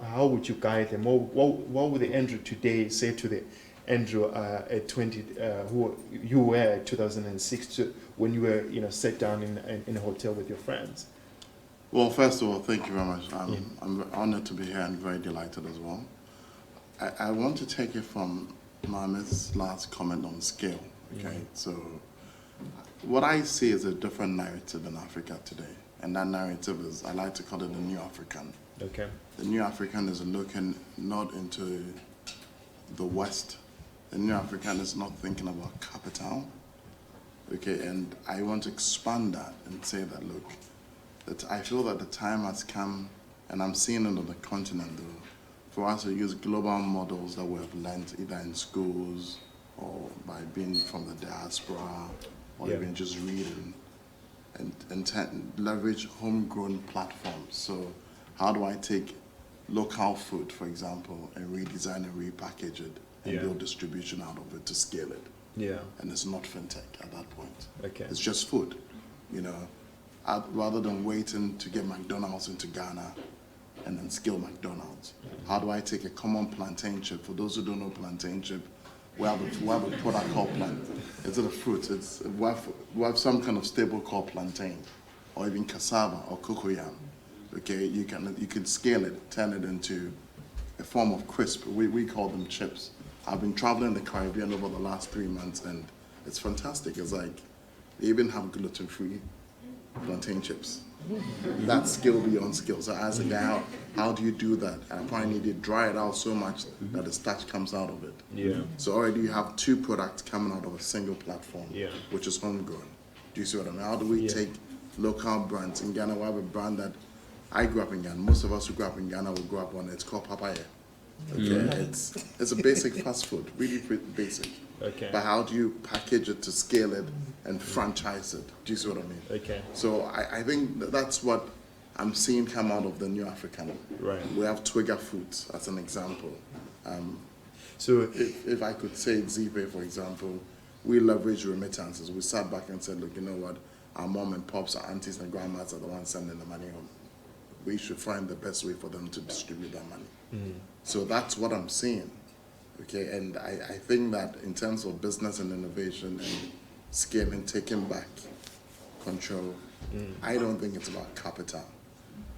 how would you guide them? What would the Andrew today say to the Andrew at 20, who you were at 2006, when you were sat down in a hotel with your friends? Well, first of all, thank you very much. I'm honored to be here and very delighted as well. I want to take it from Mohammed's last comment on scale. Okay, so what I see is a different narrative in Africa today, and that narrative is, I like to call it the New African. Okay. The New African is looking not into the West. The New African is not thinking about capital. Okay, and I want to expand that and say that, look, that I feel that the time has come, and I'm seeing it on the continent though, for us to use global models that we have learned either in schools or by being from the diaspora, or even just reading, and leverage homegrown platforms. So how do I take local food, for example, and redesign and repackage it and build distribution out of it to scale it? Yeah. And it's not fintech at that point. Okay. It's just food, rather than waiting to get McDonald's into Ghana and then scale McDonald's. How do I take a common plantain chip? For those who don't know plantain chip, we have a product called plantain. It's a fruit. We have some kind of staple called plantain, or even cassava or cocoyam. Okay, you can scale it, turn it into a form of crisp. We call them chips. I've been traveling the Caribbean over the last 3 months, and it's fantastic. It's like they even have gluten-free plantain chips. That's skill beyond skill. So as a guy, how do you do that? I probably need to dry it out so much that the starch comes out of it. Yeah. So already you have 2 products coming out of a single platform, which is homegrown. Do you see what I mean? How do we take local brands? In Ghana, we have a brand that I grew up in Ghana. Most of us who grew up in Ghana will grow up on it. It's called papaya. Okay, it's a basic fast food, really basic. Okay. But how do you package it to scale it and franchise it? Do you see what I mean? Okay. So I think that's what I'm seeing come out of the New African. Right. We have Twigger Foods as an example. So if I could say Zipe, for example, we leverage remittances. We sat back and said, look, you know what? Our mom and pops, our aunties and grandmas are the ones sending the money home. We should find the best way for them to distribute that money. So that's what I'm seeing. Okay, and I think that in terms of business and innovation and scaling, taking back control, I don't think it's about capital.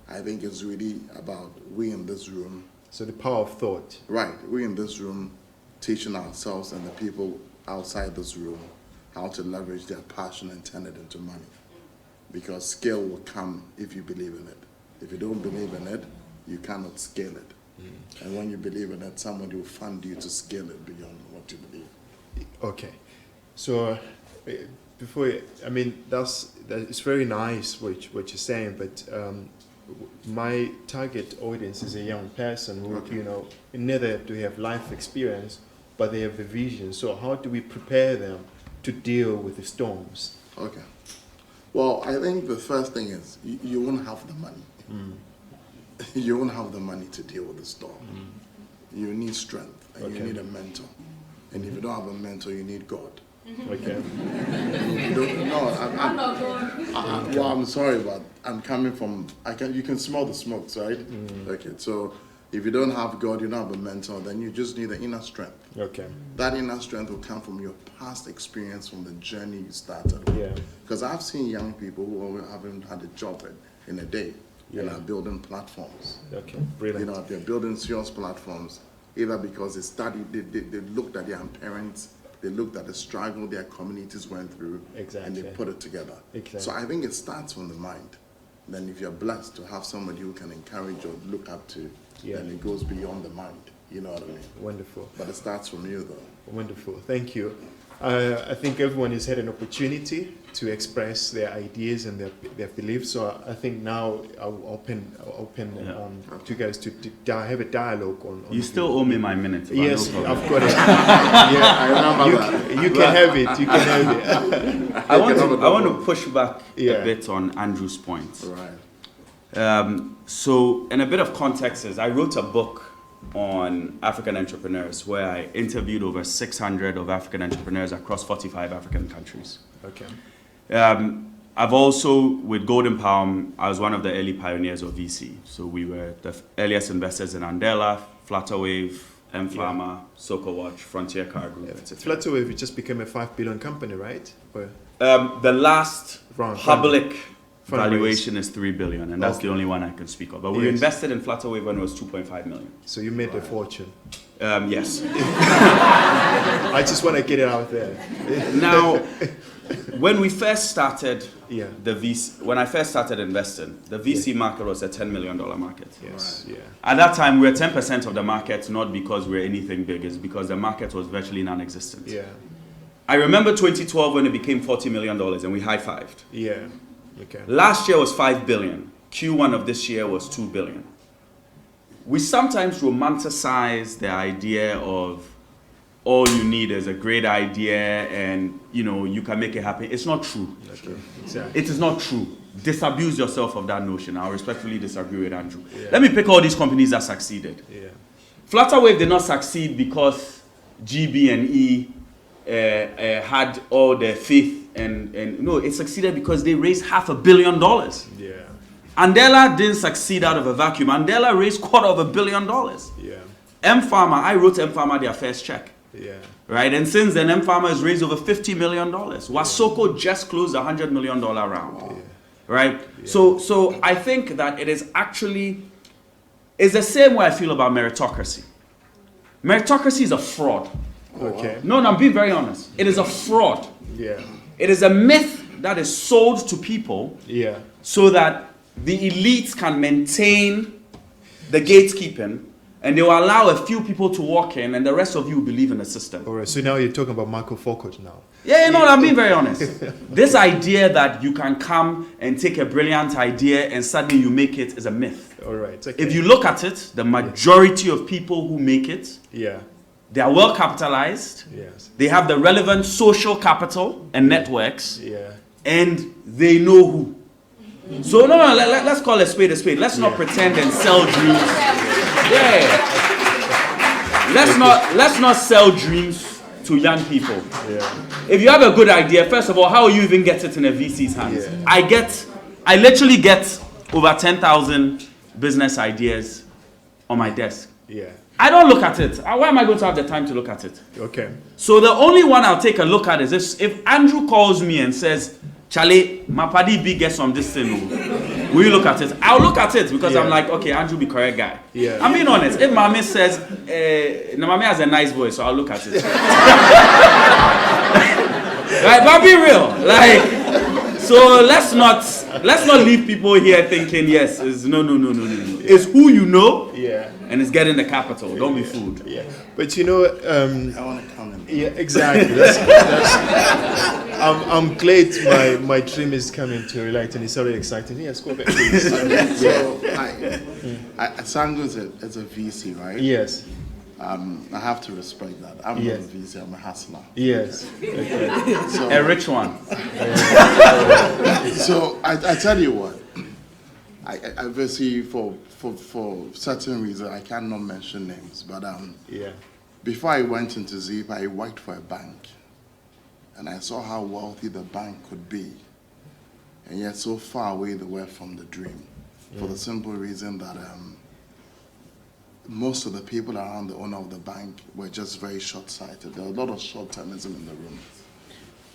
I think it's really about we in this room. So the power of thought. Right, we in this room teaching ourselves and the people outside this room how to leverage their passion and turn it into money. Because scale will come if you believe in it. If you don't believe in it, you cannot scale it. And when you believe in it, somebody will fund you to scale it beyond what you believe. Okay. So it's very nice what you're saying, but my target audience is a young person who, neither do they have life experience, but they have the vision. So how do we prepare them to deal with the storms? Okay. Well, I think the first thing is you won't have the money. You won't have the money to deal with the storm. You need strength, and you need a mentor. And if you don't have a mentor, you need God. Okay. I'm not going. Well, I'm sorry, but I'm coming from. You can smell the smoke, right? Okay. So if you don't have God, you don't have a mentor, then you just need the inner strength. Okay. That inner strength will come from your past experience, from the journey you started with. Yeah. Because I've seen young people who haven't had a job in a day and are building platforms. Okay. Brilliant. You know, they're building serious platforms either because they studied, they looked at their parents. They looked at the struggle their communities went through, and they put it together. Exactly. So I think it starts from the mind. Then if you're blessed to have somebody who can encourage or look up to, then it goes beyond the mind. You know what I mean? Wonderful. But it starts from you, though. Wonderful. Thank you. I think everyone has had an opportunity to express their ideas and their beliefs. So I think now I'll open to you guys to have a dialogue on. You still owe me my minute. Yes, no I've got it. Yeah, I remember that. You can have it. You can have it. I want to push back a bit on Andrew's point. Right. So, in a bit of context, is I wrote a book on African entrepreneurs where I interviewed over 600 of African entrepreneurs across 45 African countries. Okay. I've also, with Golden Palm, I was one of the early pioneers of VC. So we were the earliest investors in Andela, Flutterwave, M-Pharma, SocoWatch, Frontier Car Group, etc. Flutterwave just became a 5 billion company, right? Or the last public Fundraise. Valuation is 3 billion, and that's the only one I can speak of. But we invested in Flutterwave when it was 2.5 million. So you made a fortune. Yes. I just want to get it out there. Now, when we first started when I first started investing, the VC market was a $10 million market. Yes. Yeah. At that time, we were 10% of the market, not because we're anything big, it's because the market was virtually non-existent. Yeah. I remember 2012 when it became $40 million and we high-fived. Yeah. Okay. Last year was 5 billion. Q1 of this year was 2 billion. We sometimes romanticize the idea of all you need is a great idea and you can make it happen. It's not true. Exactly. It is not true. Disabuse yourself of that notion. I'll respectfully disagree with Andrew. Yeah. Let me pick all these companies that succeeded. Yeah. Flutterwave did not succeed because GB and E had all their faith and no, it succeeded because they raised $500 million. Yeah. Andela didn't succeed out of a vacuum. Andela raised $250 million. Yeah. M-Pharma, I wrote M-Pharma their first check. Yeah. Right, and since then M-Pharma has raised over $50 million. Wasoko just closed a $100 million round. Yeah. Right? Yeah. So I think that it is actually, it's the same way I feel about meritocracy. Meritocracy is a fraud. Okay. No, I'm being very honest. It is a fraud. Yeah. It is a myth that is sold to people so that the elites can maintain the gatekeeping and they will allow a few people to walk in and the rest of you believe in the system. All right, so now you're talking about Michael Foucault now. Yeah, I'm being very honest. This idea that you can come and take a brilliant idea and suddenly you make it is a myth. All right. Okay. If you look at it, the majority of people who make it, they are well capitalized. Yes. They have the relevant social capital and networks. Yeah. And they know who. So let's call a spade a spade. Let's not pretend and sell dreams. Let's not sell dreams to young people. Yeah. If you have a good idea, first of all, how will you even get it in a VC's hands? Yeah. I literally get over 10,000 business ideas on my desk. Yeah. I don't look at it. Why am I going to have the time to look at it? Okay. So the only one I'll take a look at is this. If Andrew calls me and says, Charlie, my paddy B gets on this thing, will you look at it? I'll look at it because I'm like, okay, Andrew be correct guy. Yeah. I'm being honest. If Mami says, Mami has a nice voice, so I'll look at it. Right, but be real. Like, so let's not leave people here thinking, yes, it's no. It's who you know. Yeah. And it's getting the capital. Don't be fooled. Yeah. But I want to come in. Yeah, exactly. I'm glad my dream is coming to reality and it's already exciting. Yes, go back. So, Sango is a VC, right? Yes. I have to respect that. I'm not a VC, I'm a hustler. Yes. Okay. So, a rich one. So I tell you what, I obviously for certain reasons I cannot mention names, but before I went into ZIP, I worked for a bank, and I saw how wealthy the bank could be, and yet so far away they were from the dream, for the simple reason that most of the people around the owner of the bank were just very short-sighted. There was a lot of short-termism in the room.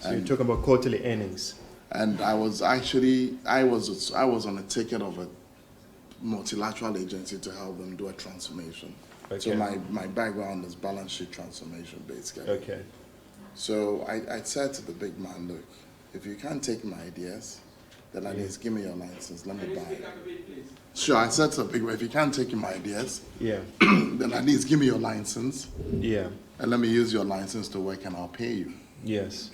So you're talking about quarterly earnings. And I was actually, I was on a ticket of a multilateral agency to help them do a transformation. Okay. So my background is balance sheet transformation, basically. Okay. So I said to the big man, look, if you can't take my ideas, then at least give me your license, let me buy it. Sure, I said to the big man, if you can't take my ideas, then at least give me your license. Yeah. And let me use your license to work and I'll pay you. Yes.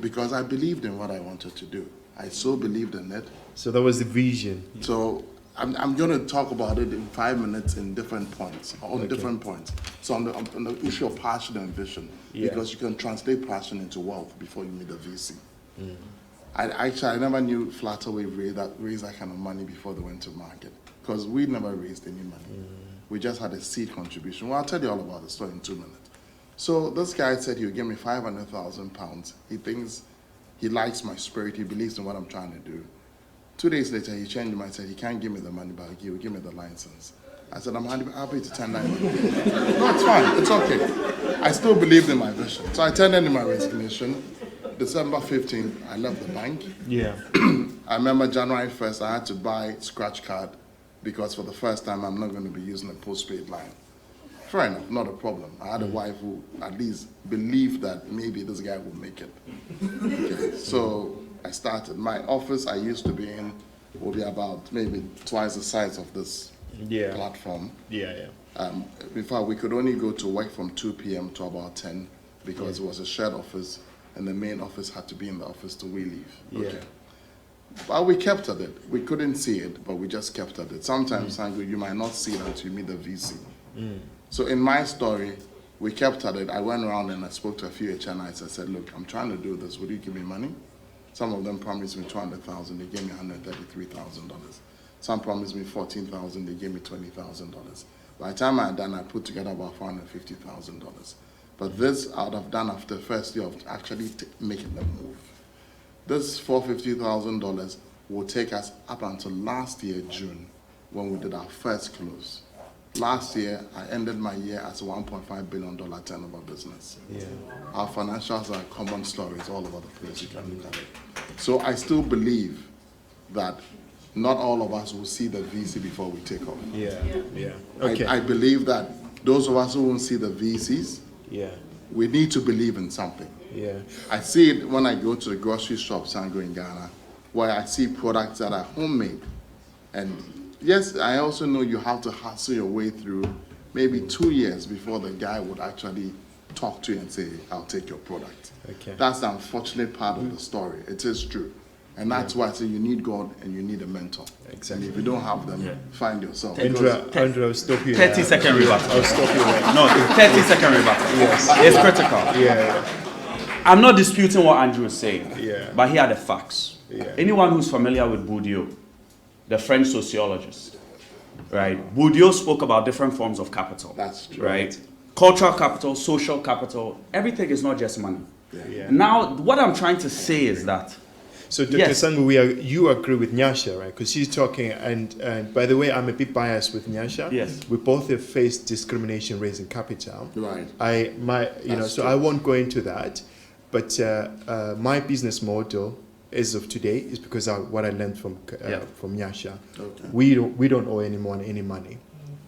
Because I believed in what I wanted to do. I so believed in it. So that was the vision. So I'm going to talk about it in 5 minutes in different points, on different points. So on the issue of passion and vision, because you can translate passion into wealth before you meet a VC. Mm. I never knew Flutterwave raised that kind of money before they went to market, because we never raised any money. Mm. We just had a seed contribution. Well, I'll tell you all about the story in 2 minutes. So this guy said he would give me £500,000. He thinks, he likes my spirit, he believes in what I'm trying to do. 2 days later, he changed his mind and said he can't give me the money, but he will give me the license. I said, I'm happy to turn that in. No, it's fine, it's okay. I still believed in my vision. So I turned in my resignation. December 15th, I left the bank. Yeah. I remember January 1st, I had to buy scratch card because for the first time, I'm not going to be using a postpaid line. Fair enough, not a problem. I had a wife who at least believed that maybe this guy will make it. Okay. So I started. My office I used to be in will be about maybe twice the size of this platform. Yeah. In fact, we could only go to work from 2 p.m. to about 10 because it was a shared office and the main office had to be in the office till we leave. Okay. But we kept at it. We couldn't see it, but we just kept at it. Sometimes you might not see it until you meet the VC. Mm. So in my story, we kept at it. I went around and I spoke to a few HNIs. I said, look, I'm trying to do this. Would you give me money? Some of them promised me $200,000. They gave me $133,000. Some promised me $14,000. They gave me $20,000. By the time I had done, I put together about $450,000. But this I would have done after the first year of actually making them move. This $450,000 will take us up until last year, June, when we did our first close. Last year, I ended my year as a $1.5 billion turnover business. Yeah. Our financials are common stories all over the place. You can look at it. So I still believe that not all of us will see the VC before we take off. Yeah. Okay. I believe that those of us who won't see the VCs, we need to believe in something. Yeah. I see it when I go to the grocery shops and go in Ghana, where I see products that are homemade. And yes, I also know you have to hustle your way through maybe 2 years before the guy would actually talk to you and say, I'll take your product. Okay. That's the unfortunate part of the story. It is true. And that's why I say you need God and you need a mentor. Exactly. And if you don't have them, find yourself. Andrew, I'll stop you 30-second rebuttal. I'll stop you there. No, 30-second rebuttal. Yes. It's critical. Yeah. I'm not disputing what Andrew is saying, but here are the facts. Yeah. Anyone who's familiar with Bourdieu, the French sociologist, right? Bourdieu spoke about different forms of capital. That's true. Right? Cultural capital, social capital, everything is not just money. Yeah. Now, what I'm trying to say is that so, Dr. Sangu, you agree with Nyasha, right? Because she's talking, and by the way, I'm a bit biased with Nyasha. Yes. We both have faced discrimination raising capital. Right. So I won't go into that, but my business model as of today is because what I learned from Nyasha. Okay. We don't owe anyone any money.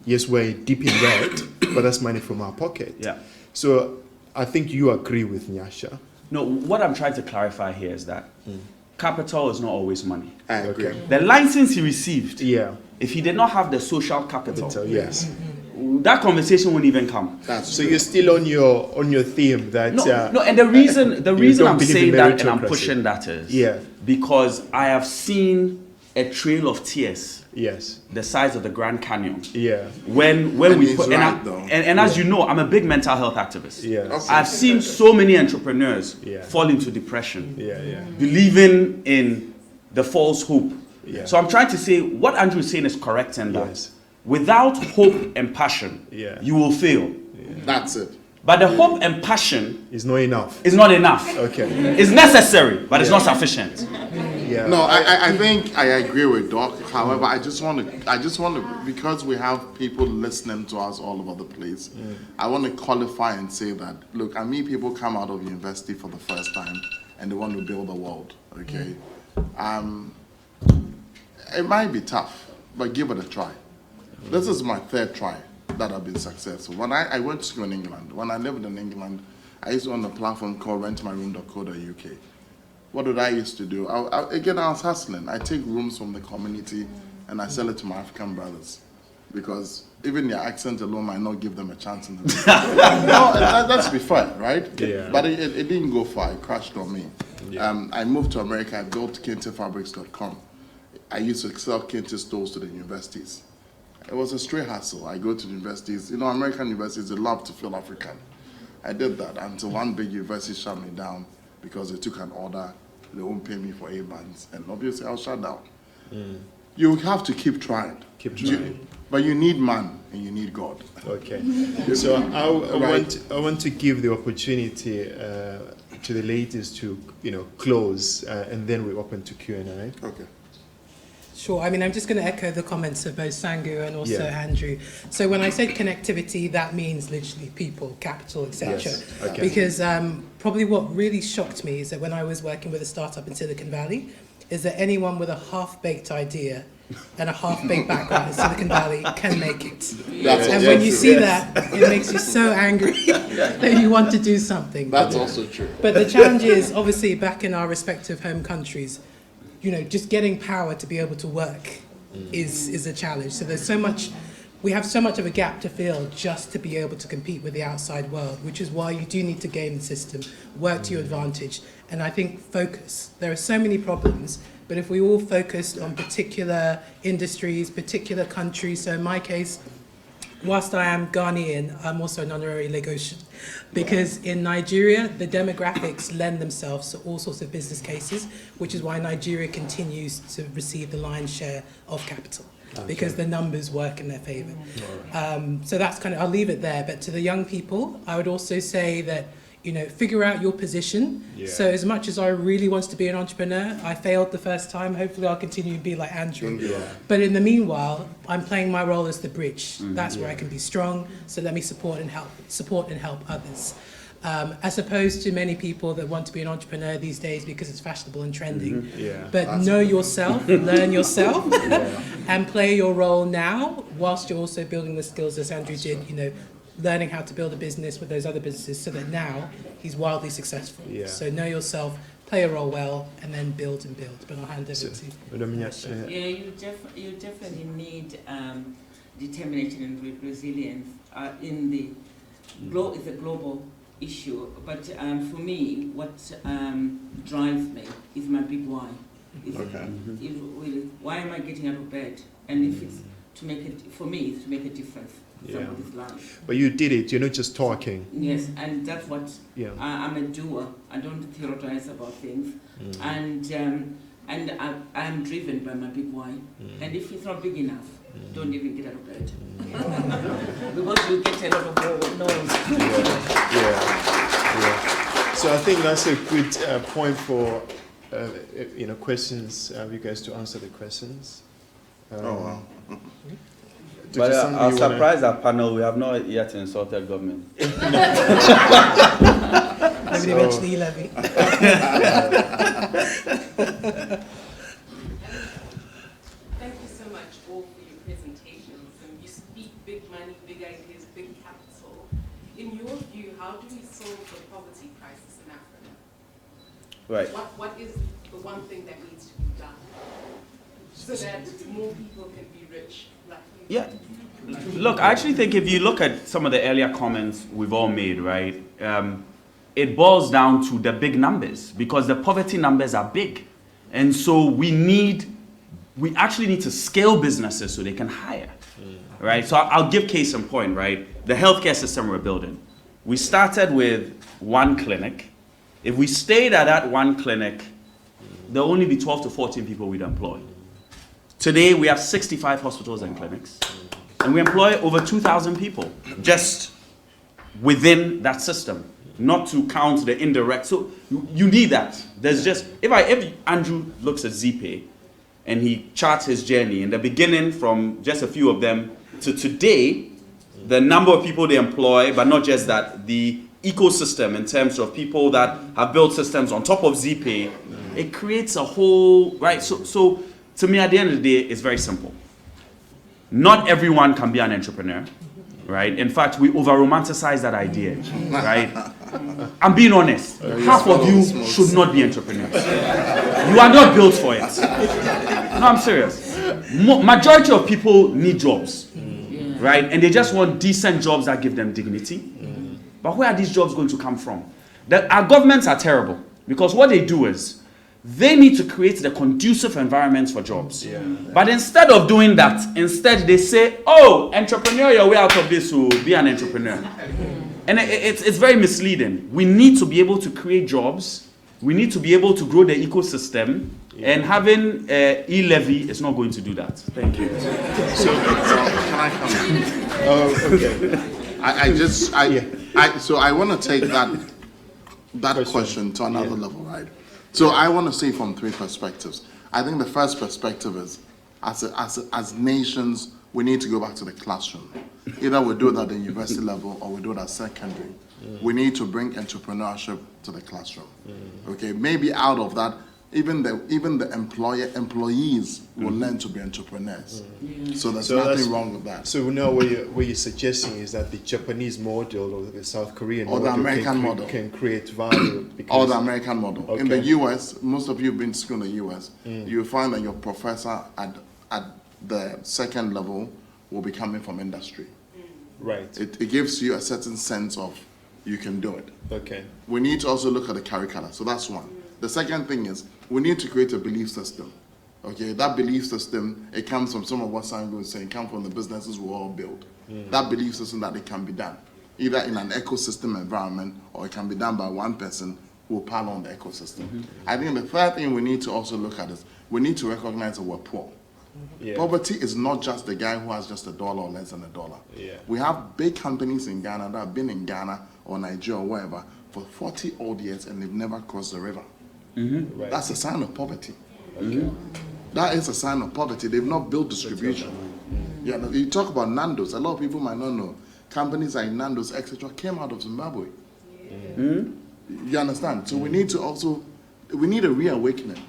Yes, we're deep in red, but that's money from our pocket. Yeah. So I think you agree with Nyasha. No, what I'm trying to clarify here is that capital is not always money. I agree. Okay. The license he received, if he did not have the social capital, that conversation wouldn't even come. So you're still on your theme that no, and the reason I'm saying that and I'm pushing that is because I have seen a trail of tears Yes. The size of the Grand Canyon. Yeah. When we put, and as you know, I'm a big mental health activist. Yeah. Okay. I've seen so many entrepreneurs fall into depression, believing in the false hope. Yeah. So I'm trying to say what Andrew is saying is correct, and that without hope and passion, you will fail. That's it. But the hope and passion is not enough. It's not enough. Okay. It's necessary, but it's not sufficient. Yeah. No, I think I agree with Doc. However, I just want to, because we have people listening to us all over the place, I want to qualify and say that, look, I mean, people come out of university for the first time and they want to build the world, okay? It might be tough, but give it a try. This is my third try that I've been successful. When I went to school in England, when I lived in England, I used to own a platform called rentmyroom.co.uk. What did I used to do? I was hustling. I take rooms from the community and I sell it to my African brothers, because even their accent alone might not give them a chance in the room. No, let's be fair, right? Yeah. But it didn't go far. It crashed on me. Yeah. I moved to America. I built KenteFabrics.com. I used to sell Kente stores to the universities. It was a straight hustle. I go to the universities. You know, American universities, they love to feel African. I did that until one big university shut me down because they took an order. They won't pay me for 8 months. And obviously, I was shut down. You have to keep trying. Keep trying. But you need man and you need God. Okay. So I want to give the opportunity to the ladies to close, and then we open to Q&A. Okay. Sure. I mean, I'm just going to echo the comments of both Sangu and also Andrew. So when I said connectivity, that means literally people, capital, etc. Yes. Okay. Because probably what really shocked me is that when I was working with a startup in Silicon Valley, is that anyone with a half-baked idea and a half-baked background in Silicon Valley can make it. And when you see that, it makes you so angry that you want to do something. That's also true. But the challenge is, obviously, back in our respective home countries, just getting power to be able to work is a challenge. So there's so much, we have so much of a gap to fill just to be able to compete with the outside world, which is why you do need to game the system, work to your advantage, and I think focus. There are so many problems, but if we all focused on particular industries, particular countries, so in my case, whilst I am Ghanaian, I'm also an honorary Lagosian, because in Nigeria, the demographics lend themselves to all sorts of business cases, which is why Nigeria continues to receive the lion's share of capital, because the numbers work in their favor. So that's I'll leave it there. But to the young people, I would also say that, figure out your position. Yeah. So as much as I really wanted to be an entrepreneur, I failed the first time. Hopefully I'll continue to be like Andrew. Yeah. But in the meanwhile, I'm playing my role as the bridge. That's where I can be strong. So let me support and help others. As opposed to many people that want to be an entrepreneur these days because it's fashionable and trending. But know yourself, learn yourself, and play your role now, whilst you're also building the skills as Andrew did, learning how to build a business with those other businesses, so that now he's wildly successful. So know yourself, play a role well, and then build and build. But I'll hand over to you. You definitely need determination and resilience in the it's a global issue. But for me, what drives me is my big why. Why am I getting out of bed? And if it's to make it, for me, it's to make a difference. Somebody's life. But you did it, you're not just talking. Yes, and that's what I'm a doer. I don't theorize about things. And I'm driven by my big why. And if it's not big enough, don't even get out of bed. Because you get a lot of noise. So I think that's a good point for questions, you guys to answer the questions. Wow. But I'm surprised our panel, we have not yet insulted government. Maybe eventually levy. Thank you so much all for your presentations. And you speak big money, big ideas, big capital. In your view, how do we solve the poverty crisis in Africa? Right. What is the one thing that needs to be done so that more people can be rich? Yeah. Look, I actually think if you look at some of the earlier comments we've all made, right, it boils down to the big numbers, because the poverty numbers are big. And so we need we actually need to scale businesses so they can hire, right? So I'll give case in point, right? The healthcare system we're building. We started with one clinic. If we stayed at that one clinic, there'll only be 12 to 14 people we'd employ. Today, we have 65 hospitals and clinics, and we employ over 2,000 people just within that system, not to count the indirect. So you need that. There's just, if Andrew looks at ZPay and he charts his journey in the beginning from just a few of them to today, the number of people they employ, but not just that, the ecosystem in terms of people that have built systems on top of ZPay, it creates a whole, right? So to me, at the end of the day, it's very simple. Not everyone can be an entrepreneur, right? In fact, we over-romanticize that idea, right? I'm being honest. Half of you should not be entrepreneurs. You are not built for it. No, I'm serious. Majority of people need jobs, right? And they just want decent jobs that give them dignity. But where are these jobs going to come from? Our governments are terrible because what they do is they need to create the conducive environments for jobs. But instead of doing that, instead they say, oh, entrepreneur your way out of this, will be an entrepreneur. And it's very misleading. We need to be able to create jobs. We need to be able to grow the ecosystem. And having e-levy is not going to do that. Thank you. So, can I come in? Oh, okay. So I want to take that question to another level, right? So I want to say from three perspectives. I think the first perspective is, as nations, we need to go back to the classroom. Either we do it at the university level or we do it at secondary. We need to bring entrepreneurship to the classroom. Okay, maybe out of that, even the employees will learn to be entrepreneurs. So there's nothing wrong with that. So now what you're suggesting is that the Japanese model or the South Korean or model, the American model can create value. Or the American model. Okay. In the US, most of you have been to school in the US, you find that your professor at the second level will be coming from industry. Right. It gives you a certain sense of you can do it. Okay. We need to also look at the curricula. So that's one. The second thing is we need to create a belief system. Okay, that belief system, it comes from some of what Sango was saying, comes from the businesses we all build. That belief system that it can be done, either in an ecosystem environment or it can be done by one person who will pile on the ecosystem. I think the third thing we need to also look at is we need to recognize that we're poor. Poverty is not just the guy who has just $1 or less than $1. We have big companies in Ghana that have been in Ghana or Nigeria or wherever for 40 odd years and they've never crossed the river. Right. That's a sign of poverty. Okay. That is a sign of poverty. They've not built distribution. Yeah, you talk about Nando's. A lot of people might not know. Companies like Nando's, etc., came out of Zimbabwe. You understand? So we need to we need a reawakening.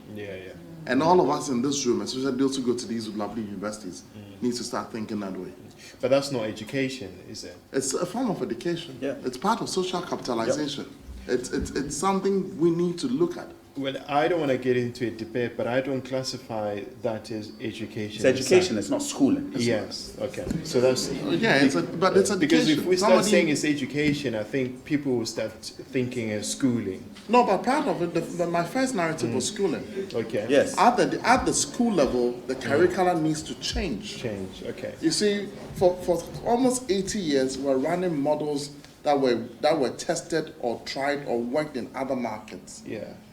And all of us in this room, especially those who go to these lovely universities, need to start thinking that way. But that's not education, is it? It's a form of education. It's part of social capitalization. It's something we need to look at. Well, I don't want to get into a debate, but I don't classify that as education. It's education, it's not schooling. Yes, okay. So that's... but it's education. Because if we start saying it's education, I think people will start thinking as schooling. No, but part of it, my first narrative was schooling. Okay. Yes. At the school level, the curriculum needs to change. Okay. You see, for almost 80 years, we're running models that were tested or tried or worked in other markets.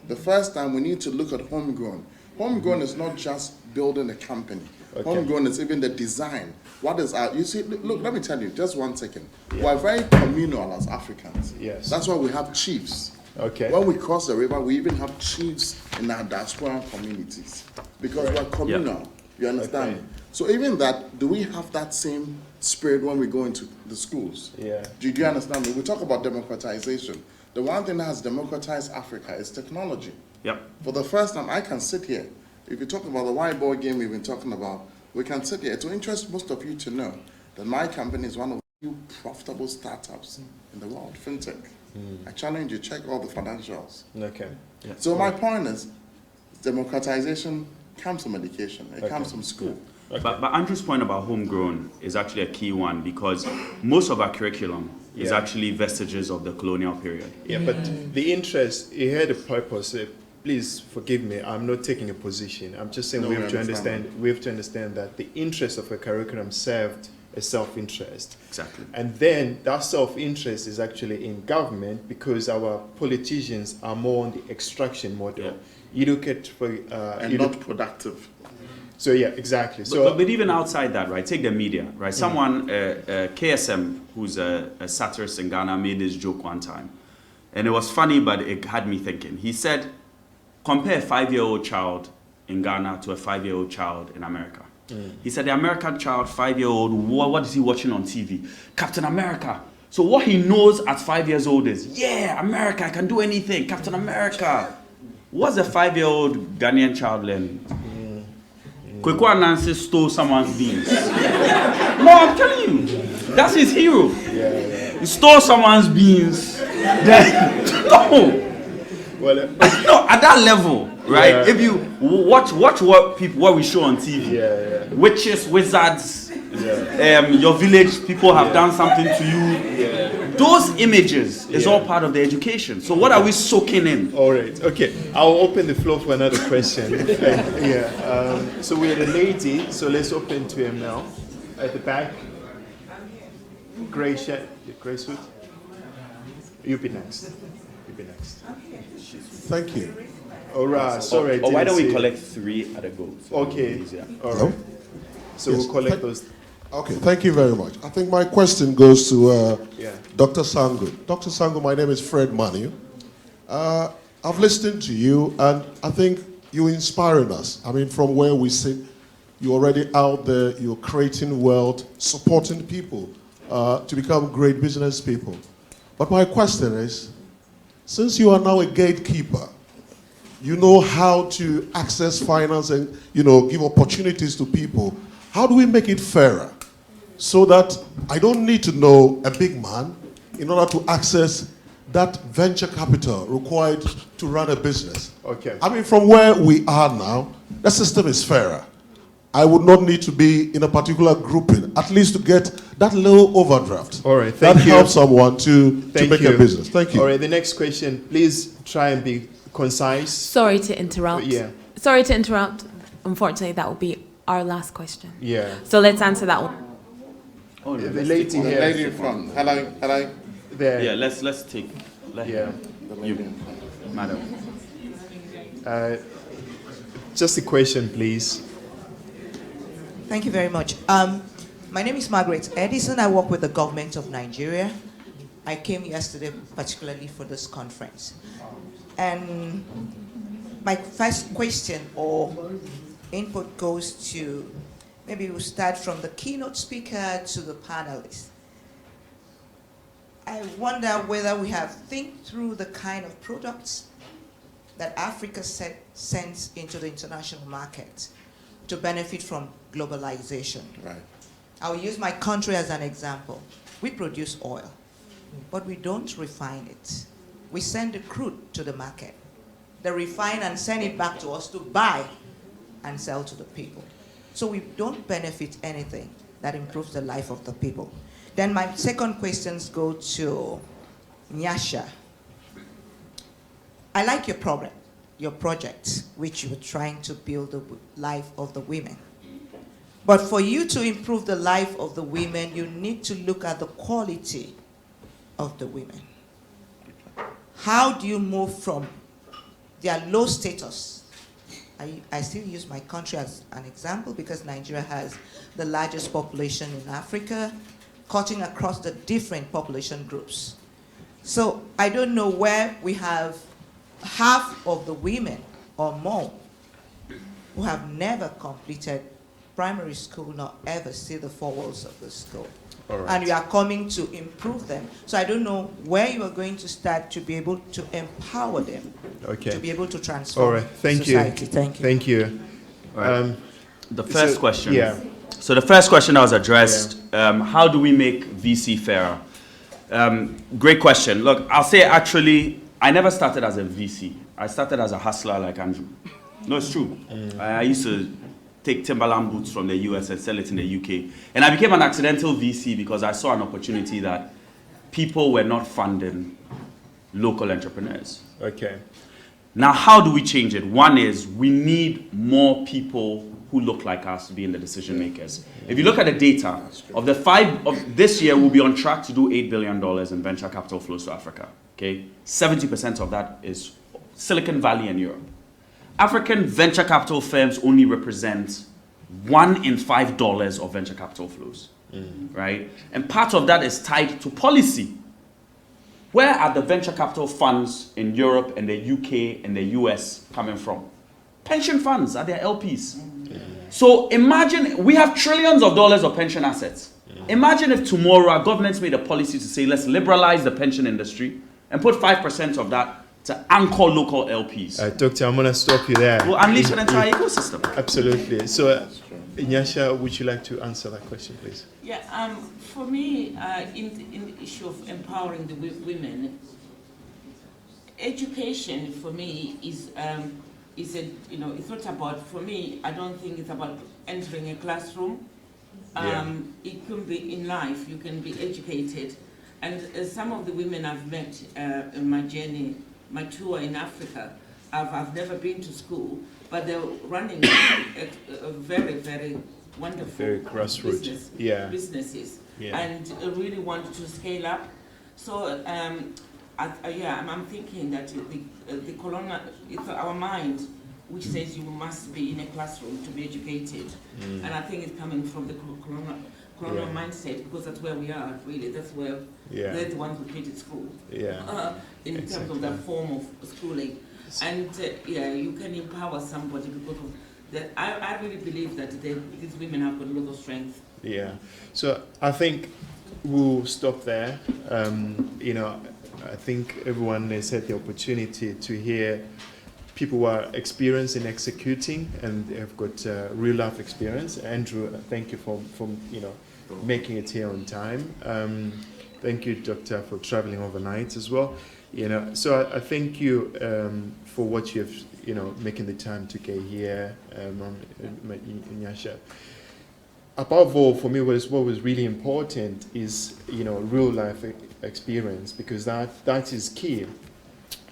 The first time we need to look at homegrown. Homegrown is not just building a company. Homegrown is even the design. What is our, you see, look, let me tell you, just 1 second. We're very communal as Africans. Yes. That's why we have chiefs. Okay. When we cross the river, we even have chiefs in our diaspora communities because we're communal. You understand? Okay. So even that, do we have that same spirit when we go into the schools? Do you understand me? We talk about democratization. The one thing that has democratized Africa is technology. For the first time, I can sit here. If you talk about the whiteboard game we've been talking about, we can sit here. It will interest most of you to know that my company is one of the few profitable startups in the world, fintech. I challenge you, check all the financials. Okay. So my point is, democratization comes from education. It comes from school. But Andrew's point about homegrown is actually a key one because most of our curriculum is actually vestiges of the colonial period. But the interest, it had a purpose. please forgive me, I'm not taking a position. I'm just saying No, we we have to understand understand. We have to understand that the interest of a curriculum served a self-interest. Exactly. And then that self-interest is actually in government because our politicians are more on the extraction model. Yeah. You look at and not productive. So yeah, exactly. So But even outside that, right? Take the media, right? Someone, KSM, who's a satirist in Ghana, made this joke one time, and it was funny, but it had me thinking. He said, compare a 5-year-old child in Ghana to a 5-year-old child in America. He said the American child, 5-year-old, what is he watching on TV? Captain America. So what he knows at 5 years old is, yeah, America, I can do anything, Captain America. What's a 5-year-old Ghanaian child learning? Kweku Anansi stole someone's beans. No, I'm telling you, that's his hero. He stole someone's beans. No. Well, no, at that level, right? Yeah. If you watch what we show on TV, witches, wizards, your village people have done something to you. Those images is all part of the education. So what are we soaking in? All right. Okay. I'll open the floor for another question. So we had a lady. So let's open to him now. At the back. Grey shirt, grey suit. You be next. You be next. Thank you. All right. Sorry. Or why don't we collect 3 at a go? So Okay. All right. So Yes. we'll collect those. Okay, thank you very much. I think my question goes to Dr. Sangu. Dr. Sangu, my name is Fred Manu. I've listened to you, and I think you're inspiring us. I mean, from where we sit, you're already out there, you're creating wealth, supporting people to become great business people. But my question is, since you are now a gatekeeper, you know how to access finance and, give opportunities to people. How do we make it fairer? So that I don't need to know a big man in order to access that venture capital required to run a business. Okay. I mean, from where we are now, the system is fairer. I would not need to be in a particular grouping, at least to get that little overdraft. All right, thank that you. helps someone to make a business. Thank you. All right, the next question. Please try and be concise. Sorry to interrupt. Yeah. Sorry to interrupt. Unfortunately, that will be our last question. Yeah. So let's answer that one. Oh, the lady here. The lady in front. Hello. There. Yeah, let's take. You, madam. Just a question, please. Thank you very much. My name is Margaret Edison. I work with the government of Nigeria. I came yesterday particularly for this conference. And my first question or input goes to, maybe we'll start from the keynote speaker to the panelists. I wonder whether we have think through the kind of products that Africa sends into the international market to benefit from globalization. Right. I'll use my country as an example. We produce oil, but we don't refine it. We send the crude to the market. They refine and send it back to us to buy and sell to the people. So we don't benefit anything that improves the life of the people. Then my second questions go to Nyasha. I like your project, which you're trying to build the life of the women. But for you to improve the life of the women, you need to look at the quality of the women. How do you move from their low status? I still use my country as an example because Nigeria has the largest population in Africa, cutting across the different population groups. So I don't know where we have half of the women or more who have never completed primary school nor ever see the four walls of the school. All right. And you are coming to improve them. So I don't know where you are going to start to be able to empower them, to be able to transform All right. Thank society. you. Thank you. Thank you. Right. The first question. Yeah. So the first question that was addressed, how do we make VC fairer? Great question. Look, I'll say actually, I never started as a VC. I started as a hustler like Andrew. No, it's true. I used to take Timberland boots from the US and sell it in the UK. And I became an accidental VC because I saw an opportunity that people were not funding local entrepreneurs. Okay. Now, how do we change it? One is we need more people who look like us to be in the decision makers. If you look at the data, of the this year, we'll be on track to do $8 billion in venture capital flows to Africa. Okay, 70% of that is Silicon Valley and Europe. African venture capital firms only represent $1 in $5 of venture capital flows, right? And part of that is tied to policy. Where are the venture capital funds in Europe and the UK and the US coming from? Pension funds are their LPs. So imagine, we have trillions of dollars of pension assets. Imagine if tomorrow our government made a policy to say, let's liberalize the pension industry and put 5% of that to anchor local LPs. Doctor, I'm going to stop you there. We'll unleash an entire ecosystem. Absolutely. So, Nyasha, would you like to answer that question, please? Yeah, for me, in the issue of empowering the women, education for me is it's not about, for me, I don't think it's about entering a classroom. It can be in life, you can be educated. And some of the women I've met in my journey, my tour in Africa, I've never been to school, but they're running a very, very wonderful very grassroots businesses and really want to scale up. So I'm thinking that the colonial, it's our mind which says you must be in a classroom to be educated, and I think it's coming from the colonial mindset, because that's where we are really. That's where they're the ones who created school. In terms of that form of schooling, and you can empower somebody because of that. I really believe that these women have got a lot of strength. Yeah. So I think we'll stop there. I think everyone has had the opportunity to hear people who are experienced in executing and have got real life experience. Andrew, thank you for making it here on time. Thank you, Doctor, for traveling overnight as well. So I thank you for what you've making the time to get here, Nyasha. Above all, for me, what was really important is real life experience, because that is key.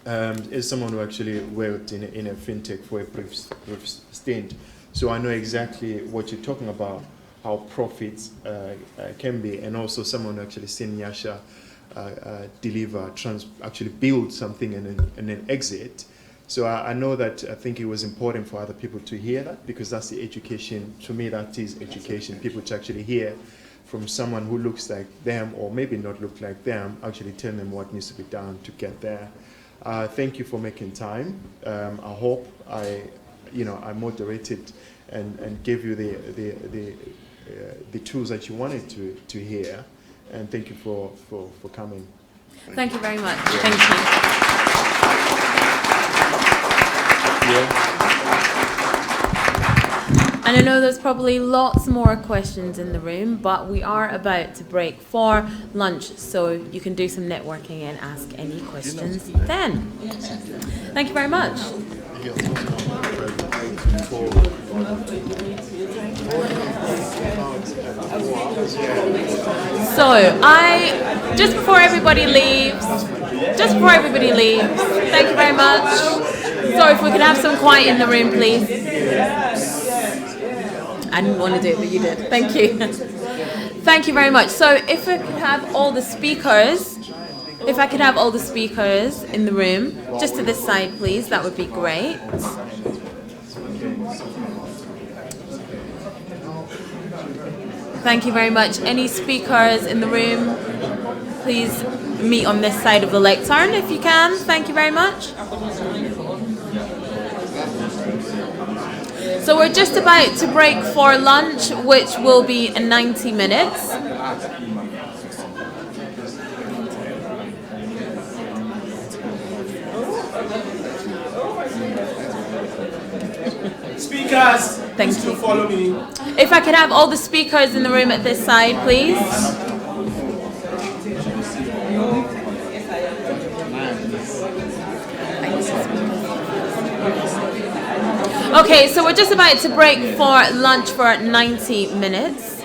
As someone who actually worked in a fintech for a brief stint, so I know exactly what you're talking about, how profits can be, and also someone who actually seen Nyasha deliver, actually build something and then exit. So I know that I think it was important for other people to hear that, because that's the education. To me, that is education. People to actually hear from someone who looks like them, or maybe not look like them, actually tell them what needs to be done to get there. Thank you for making time. I hope I moderated and gave you the tools that you wanted to hear. And thank you for coming. Thank you very much. Thank you. And I know there's probably lots more questions in the room, but we are about to break for lunch, so you can do some networking and ask any questions then. Thank you very much. So just before everybody leaves, thank you very much. Sorry, if we could have some quiet in the room, please. I didn't want to do it, but you did. Thank you. Thank you very much. So if I could have all the speakers in the room, just to this side, please, that would be great. Thank you very much. Any speakers in the room, please meet on this side of the lectern if you can. Thank you very much. So we're just about to break for lunch, which will be in 90 minutes. Speakers, thank you. Follow me. If I could have all the speakers in the room at this side, please. Okay, so we're just about to break for lunch for 90 minutes.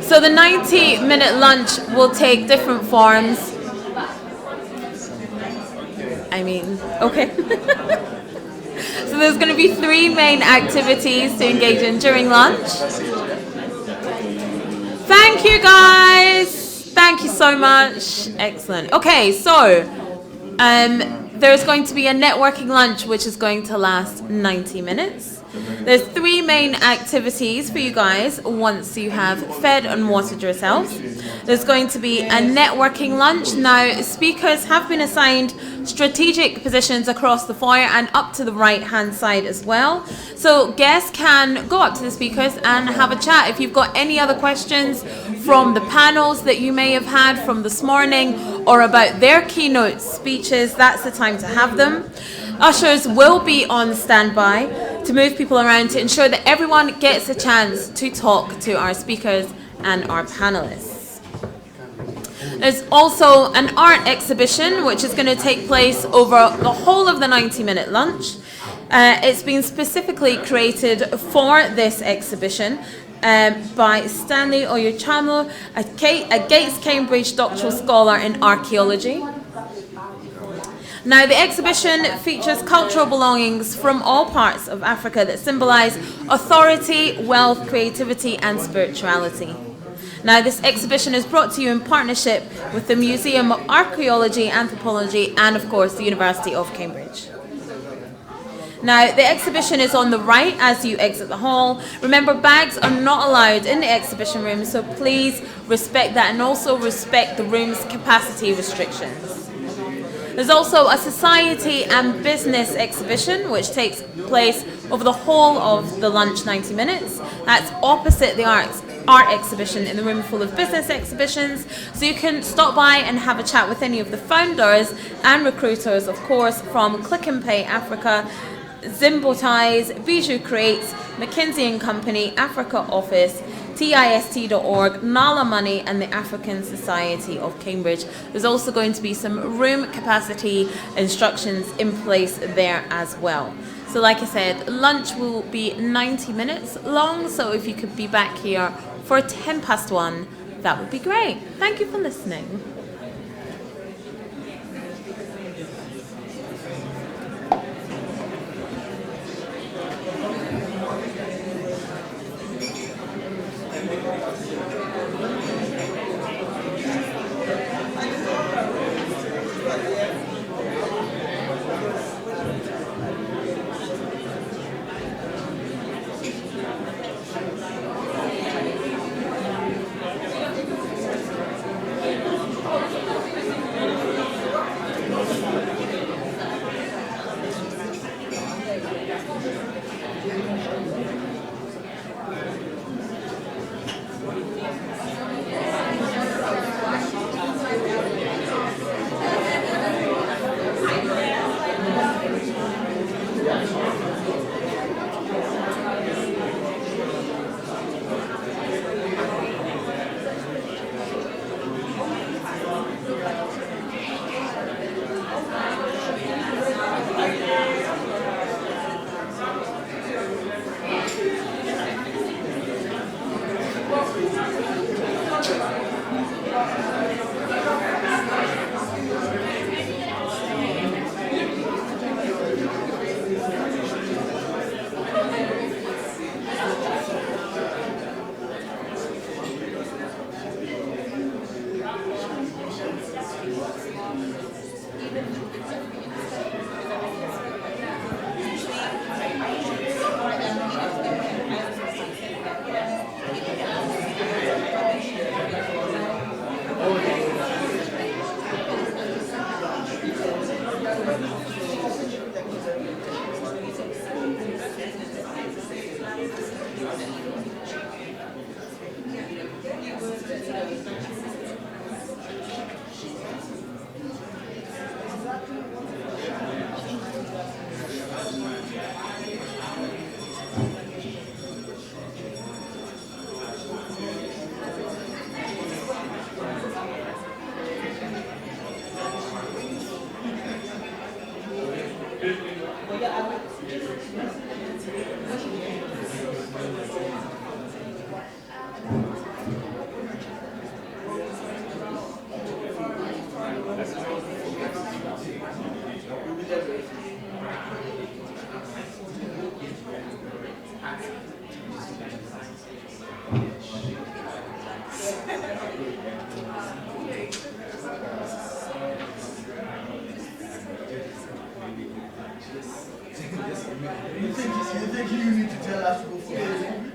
So the 90-minute lunch will take different forms. Okay. So there's going to be 3 main activities to engage in during lunch. Thank you, guys. Thank you so much. Excellent. Okay, so there's going to be a networking lunch which is going to last 90 minutes. There's 3 main activities for you guys once you have fed and watered yourselves. There's going to be a networking lunch. Now, speakers have been assigned strategic positions across the foyer and up to the right-hand side as well. So guests can go up to the speakers and have a chat. If you've got any other questions from the panels that you may have had from this morning or about their keynote speeches, that's the time to have them. Ushers will be on standby to move people around to ensure that everyone gets a chance to talk to our speakers and our panelists. There's also an art exhibition which is going to take place over the whole of the 90-minute lunch. It's been specifically created for this exhibition by Stanley Oyechamo, a Gates Cambridge doctoral scholar in archaeology. Now, the exhibition features cultural belongings from all parts of Africa that symbolize authority, wealth, creativity, and spirituality. Now, this exhibition is brought to you in partnership with the Museum of Archaeology, Anthropology, and, of course, the University of Cambridge. Now, the exhibition is on the right as you exit the hall. Remember, bags are not allowed in the exhibition room, so please respect that and also respect the room's capacity restrictions. There's also a society and business exhibition which takes place over the whole of the lunch 90 minutes. That's opposite the art exhibition in the room full of business exhibitions. So you can stop by and have a chat with any of the founders and recruiters, of course, from Click and Pay Africa, Zimbo Ties, Bijou Creates, McKinsey & Company, Africa Office, TIST.org, Nala Money, and the African Society of Cambridge. There's also going to be some room capacity instructions in place there as well. So like I said, lunch will be 90 minutes long, so if you could be back here for 1:10 that would be great. Thank you for listening. think you need to tell us to go for it?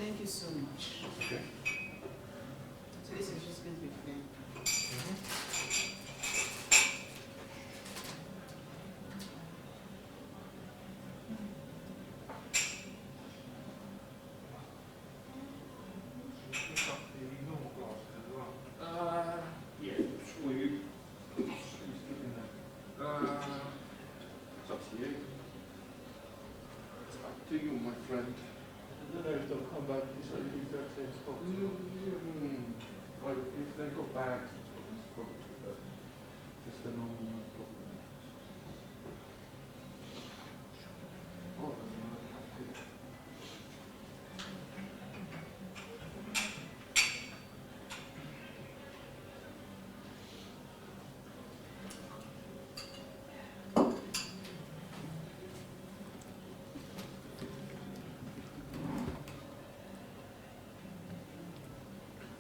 Thank you so much. Okay. So this is just going to be fair. Yeah, sure. It's up to you. It's up to you, my friend. I don't know if they'll come back to the exact same spot. Well, if they go back, it's probably just a normal problem.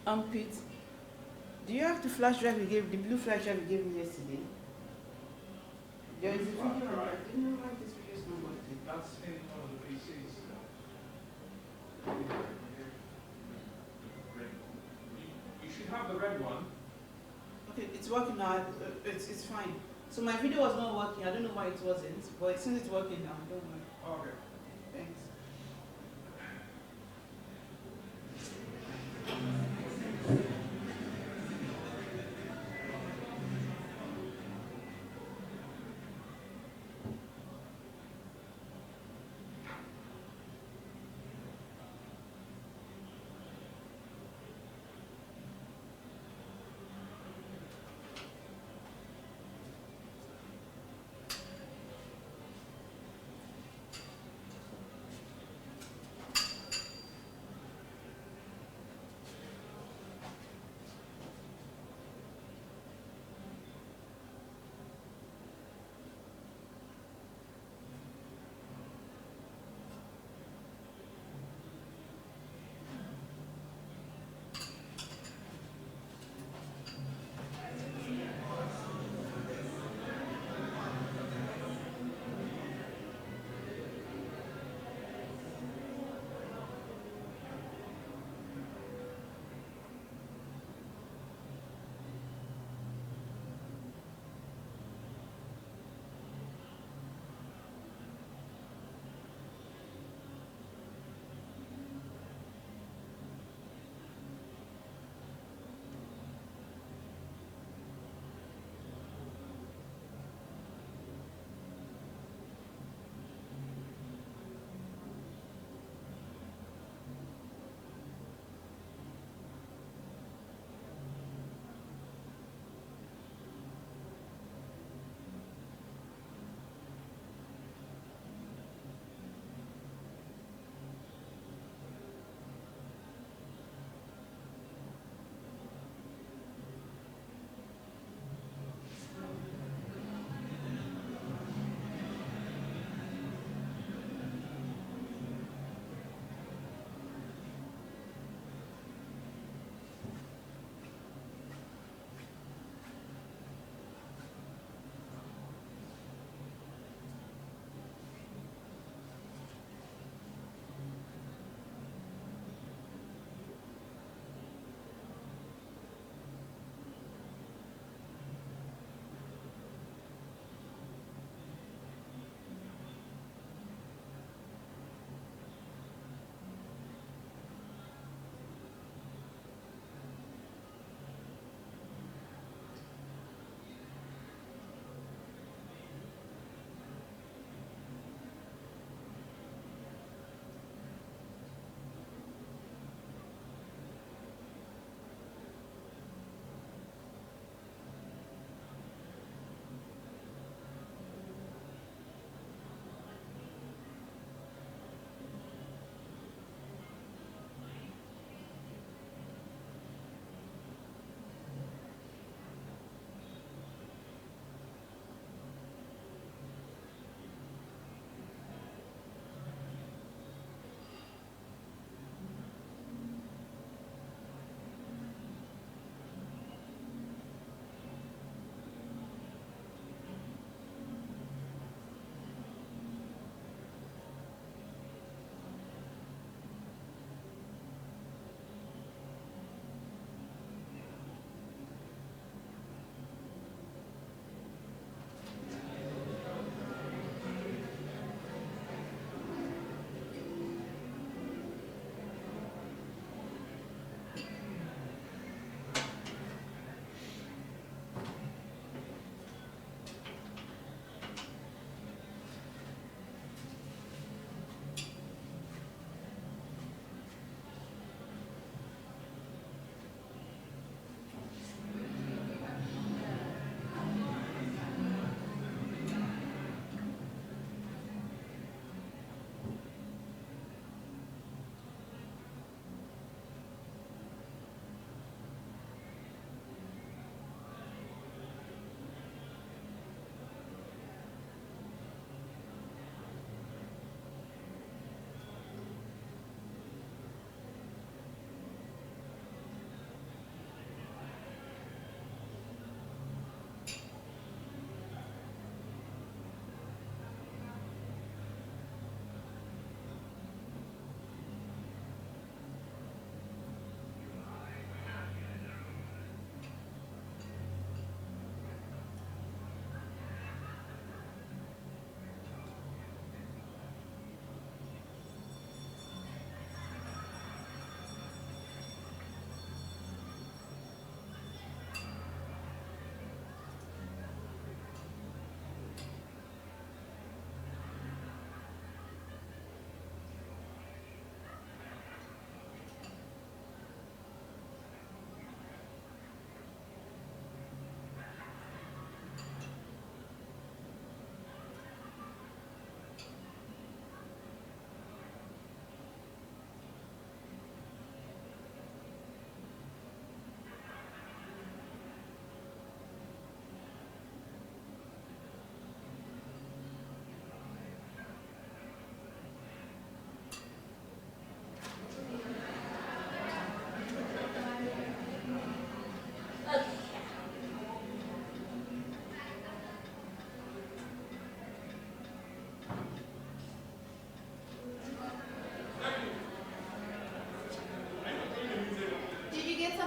Oh, Pete, do you have the flash drive you gave, the blue flash drive you gave me yesterday? There is a video on that. I didn't know why this video is not working. That's in one of the PCs. You should have the red one. Okay, it's working now. It's fine. So my video was not working. I don't know why it wasn't, but since it's working now, don't worry. Okay. Thanks.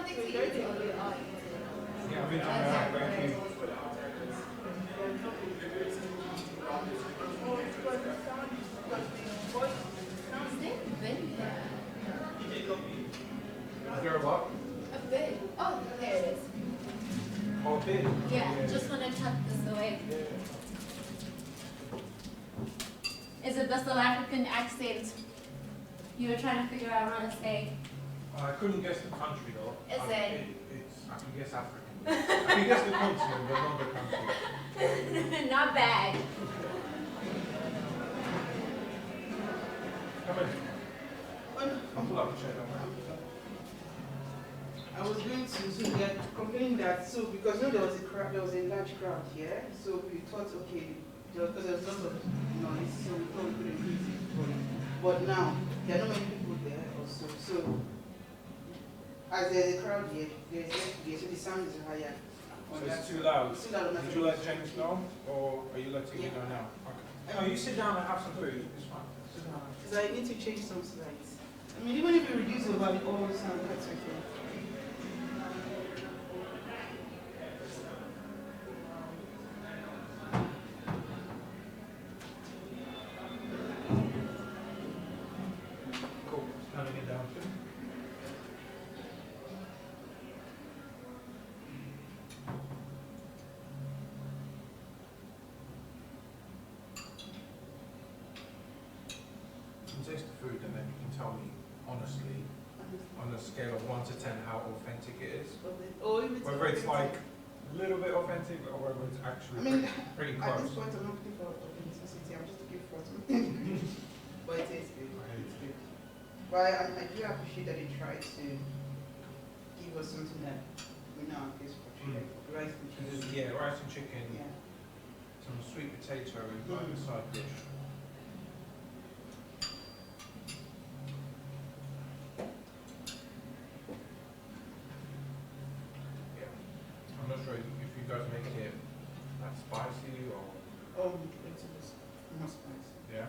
something to eat or you are eating? Yeah, I'm enjoying that. Thank you. Is there a what? A bin. Oh, there it is. Oh, a bin? Yeah, just want to tuck this away. Is it the South African accent you were trying to figure out how to say? I couldn't guess the country though. Is it? I can guess African. I can guess the continent, but not the country. Not bad. Come in. I'll pull up the chair. I was going to, so they're complaining that, so because there was a crowd, there was a large crowd here, so we thought, okay, because there was lots of noise, so we thought we could increase it. But now, there are not many people there also, so as there's a crowd here, there's less to be, so the sound is higher. So it's too loud. It's too loud. Did you let James know, or are you letting me know now? Okay. No, you sit down and have some food. It's fine. Sit down. Because I need to change some slides. I mean, even if you reduce the volume, all the sound, that's okay. Cool. Turning it down too. You can taste the food and then you can tell me honestly, on a scale of 1 to 10, how authentic it is. Whether it's like a little bit authentic or whether it's actually pretty At close. this point, I'm not looking for authenticity, I'm just looking for something. But it tastes good. It's good. But I do appreciate that they tried to give us something that we know our taste for, like rice and chicken. Yeah, rice and chicken. Yeah. Some sweet potato and like a side dish. I'm not sure if you guys make it like spicy or. Oh, it's not spicy. Yeah.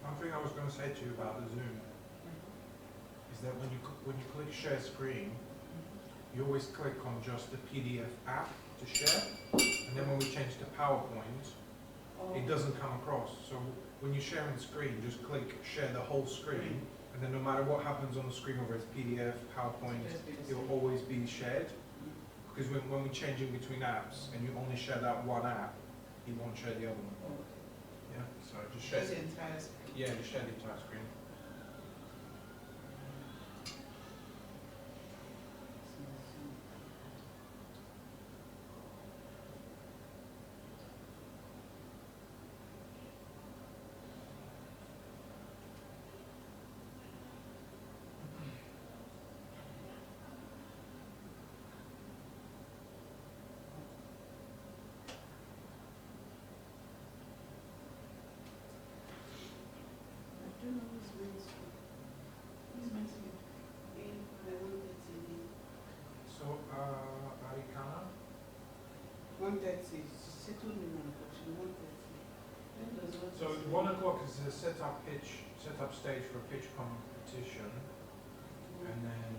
One thing I was going to say to you about the Zoom is that when you click share screen, you always click on just the PDF app to share, and then when we change to PowerPoint, it doesn't come across. So when you're sharing the screen, just click share the whole screen, and then no matter what happens on the screen, whether it's PDF, PowerPoint, it will always be shared. Because when we're changing between apps and you only share that one app, you won't share the other one. Yeah, so just share the entire screen. Yeah, just share the entire screen. So, Arikana? 1:30. She told me 1:30. So 1 o'clock is a set-up stage for a pitch competition, and then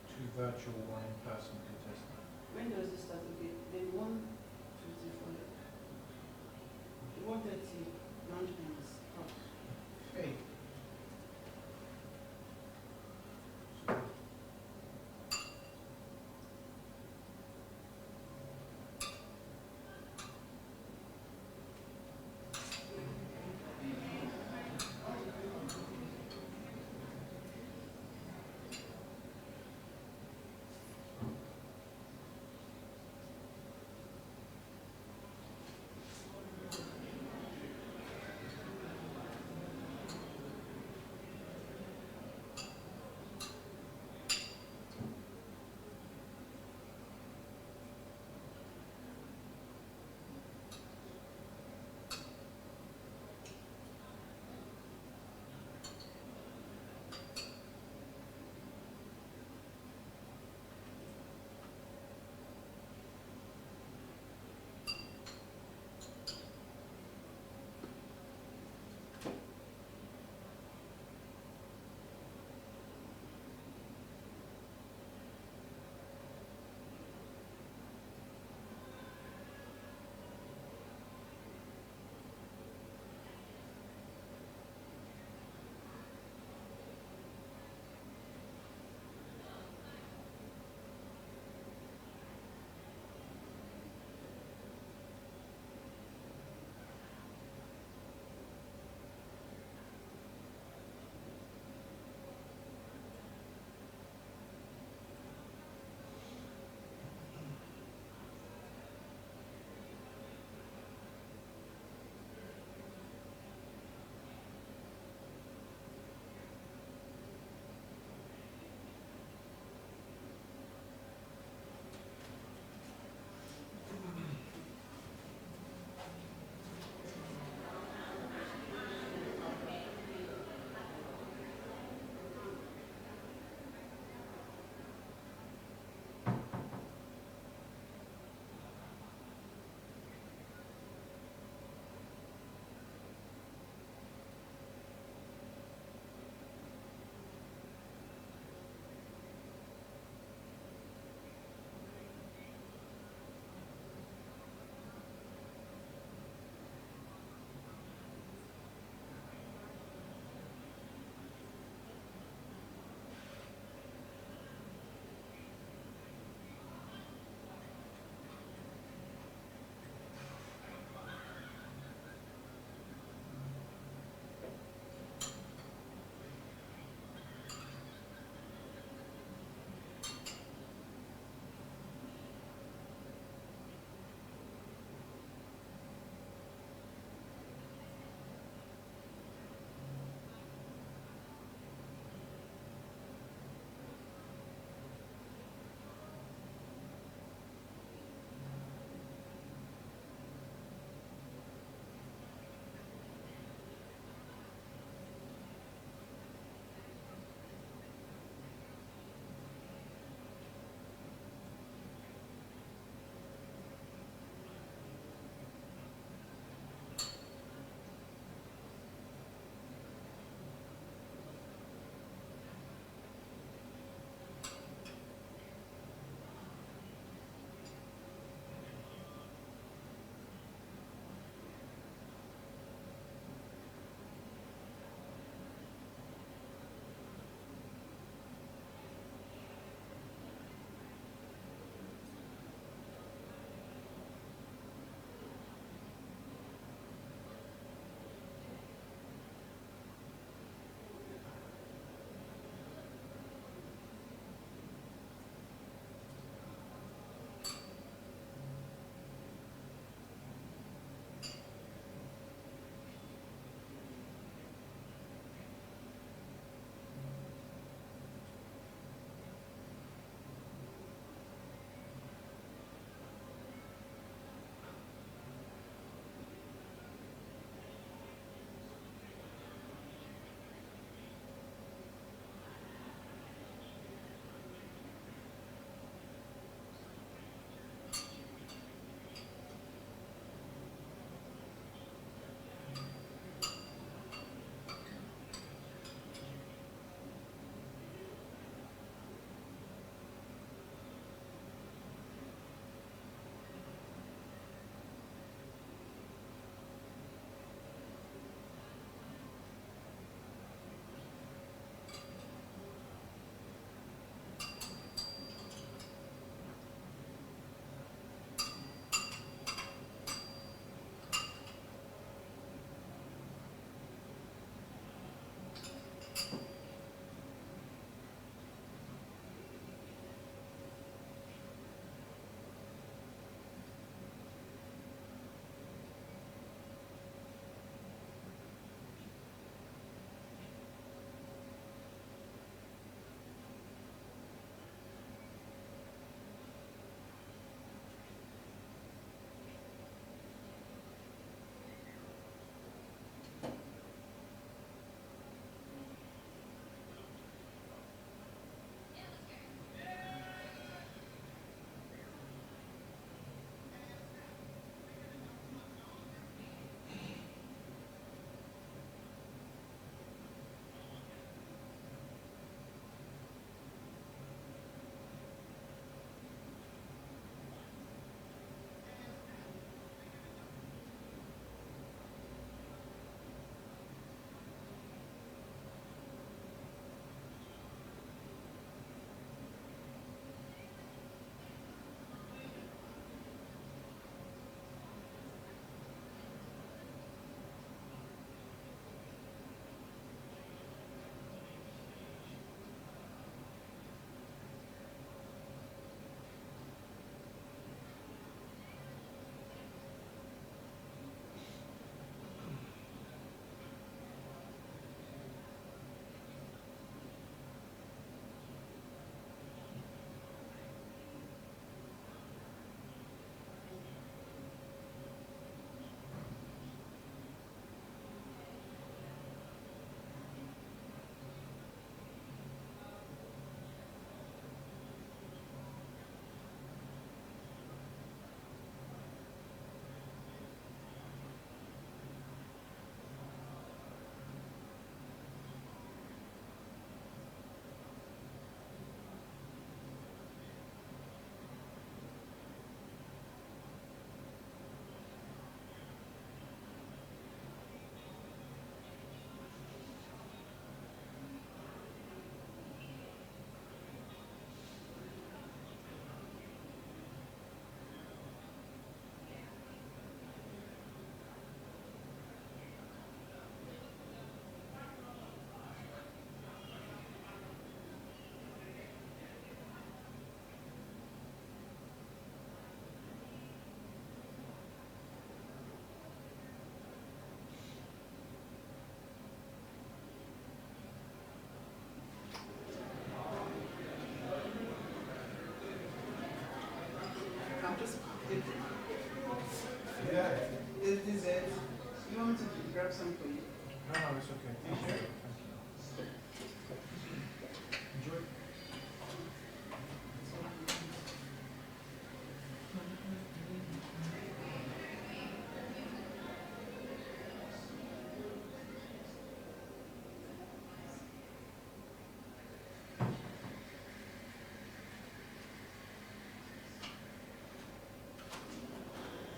2 virtual, 1 in-person contestants. When does it start? Okay, then 1:55. 1:30. Lunch minutes. Hey.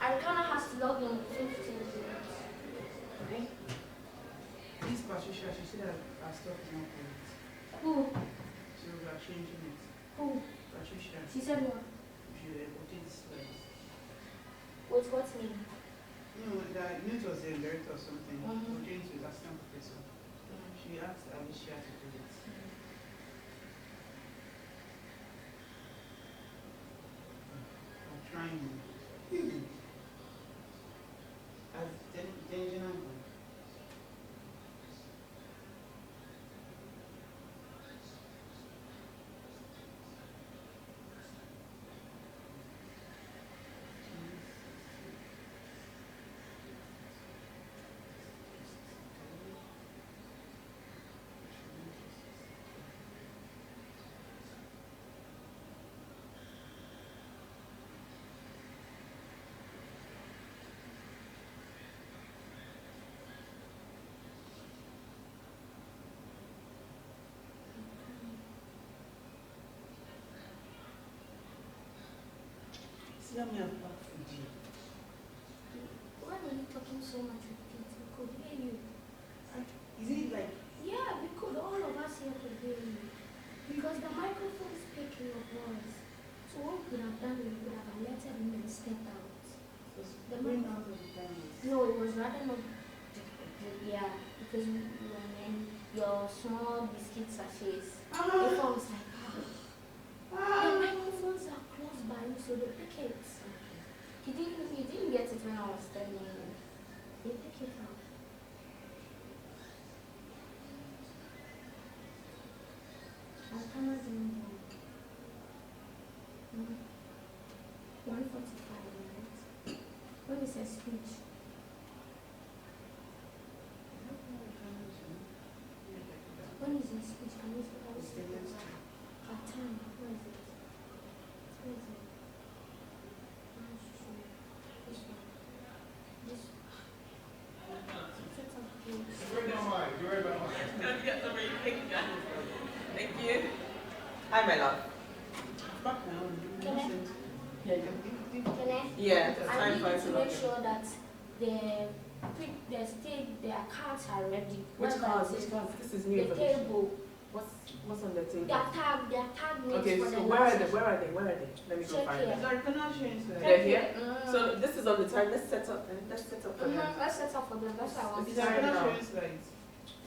Arcana has to log in 15 minutes. Okay. This Patricia, she said that our stuff is not correct. Who? So we are changing it. Who? Patricia. She said what? If you update this place. What name? No, that it was a director or something. Mm-hmm. James was assistant professor. She asked Alicia to do it. I'm trying. As Denjina. Why are you talking so much with kids? We could hear you. Is it like? Yeah, we could. All of us here could hear you. Because the microphone is picking your voice. So what we could have done, we could have alerted him and stepped out. No, it was rather not. Yeah, because when your small biscuit sachets, the phone was like, the microphones are close by you, so they pick it. He didn't get it when I was telling him. They pick it up. Our camera's in 1:45 minutes. When it says speech. When is your speech? Can you speak? Our time. Where is it? Where is it? This one. This Thank you. Hi, my love. Can I? Yeah, it's I time need for you us to to make log in. sure that the accounts are ready. Which Whether cards? it's Which cards? This is new the information. table. What's on the table? They are tag names Okay, for so the where are last they? Where are they? Where are they? Let me go Check find here. them. Sorry, cannot change that. They're here. Mm. So this is on the time. Let's set up. Let's set up for them. Let's set up for them. That's what I want. It's time now.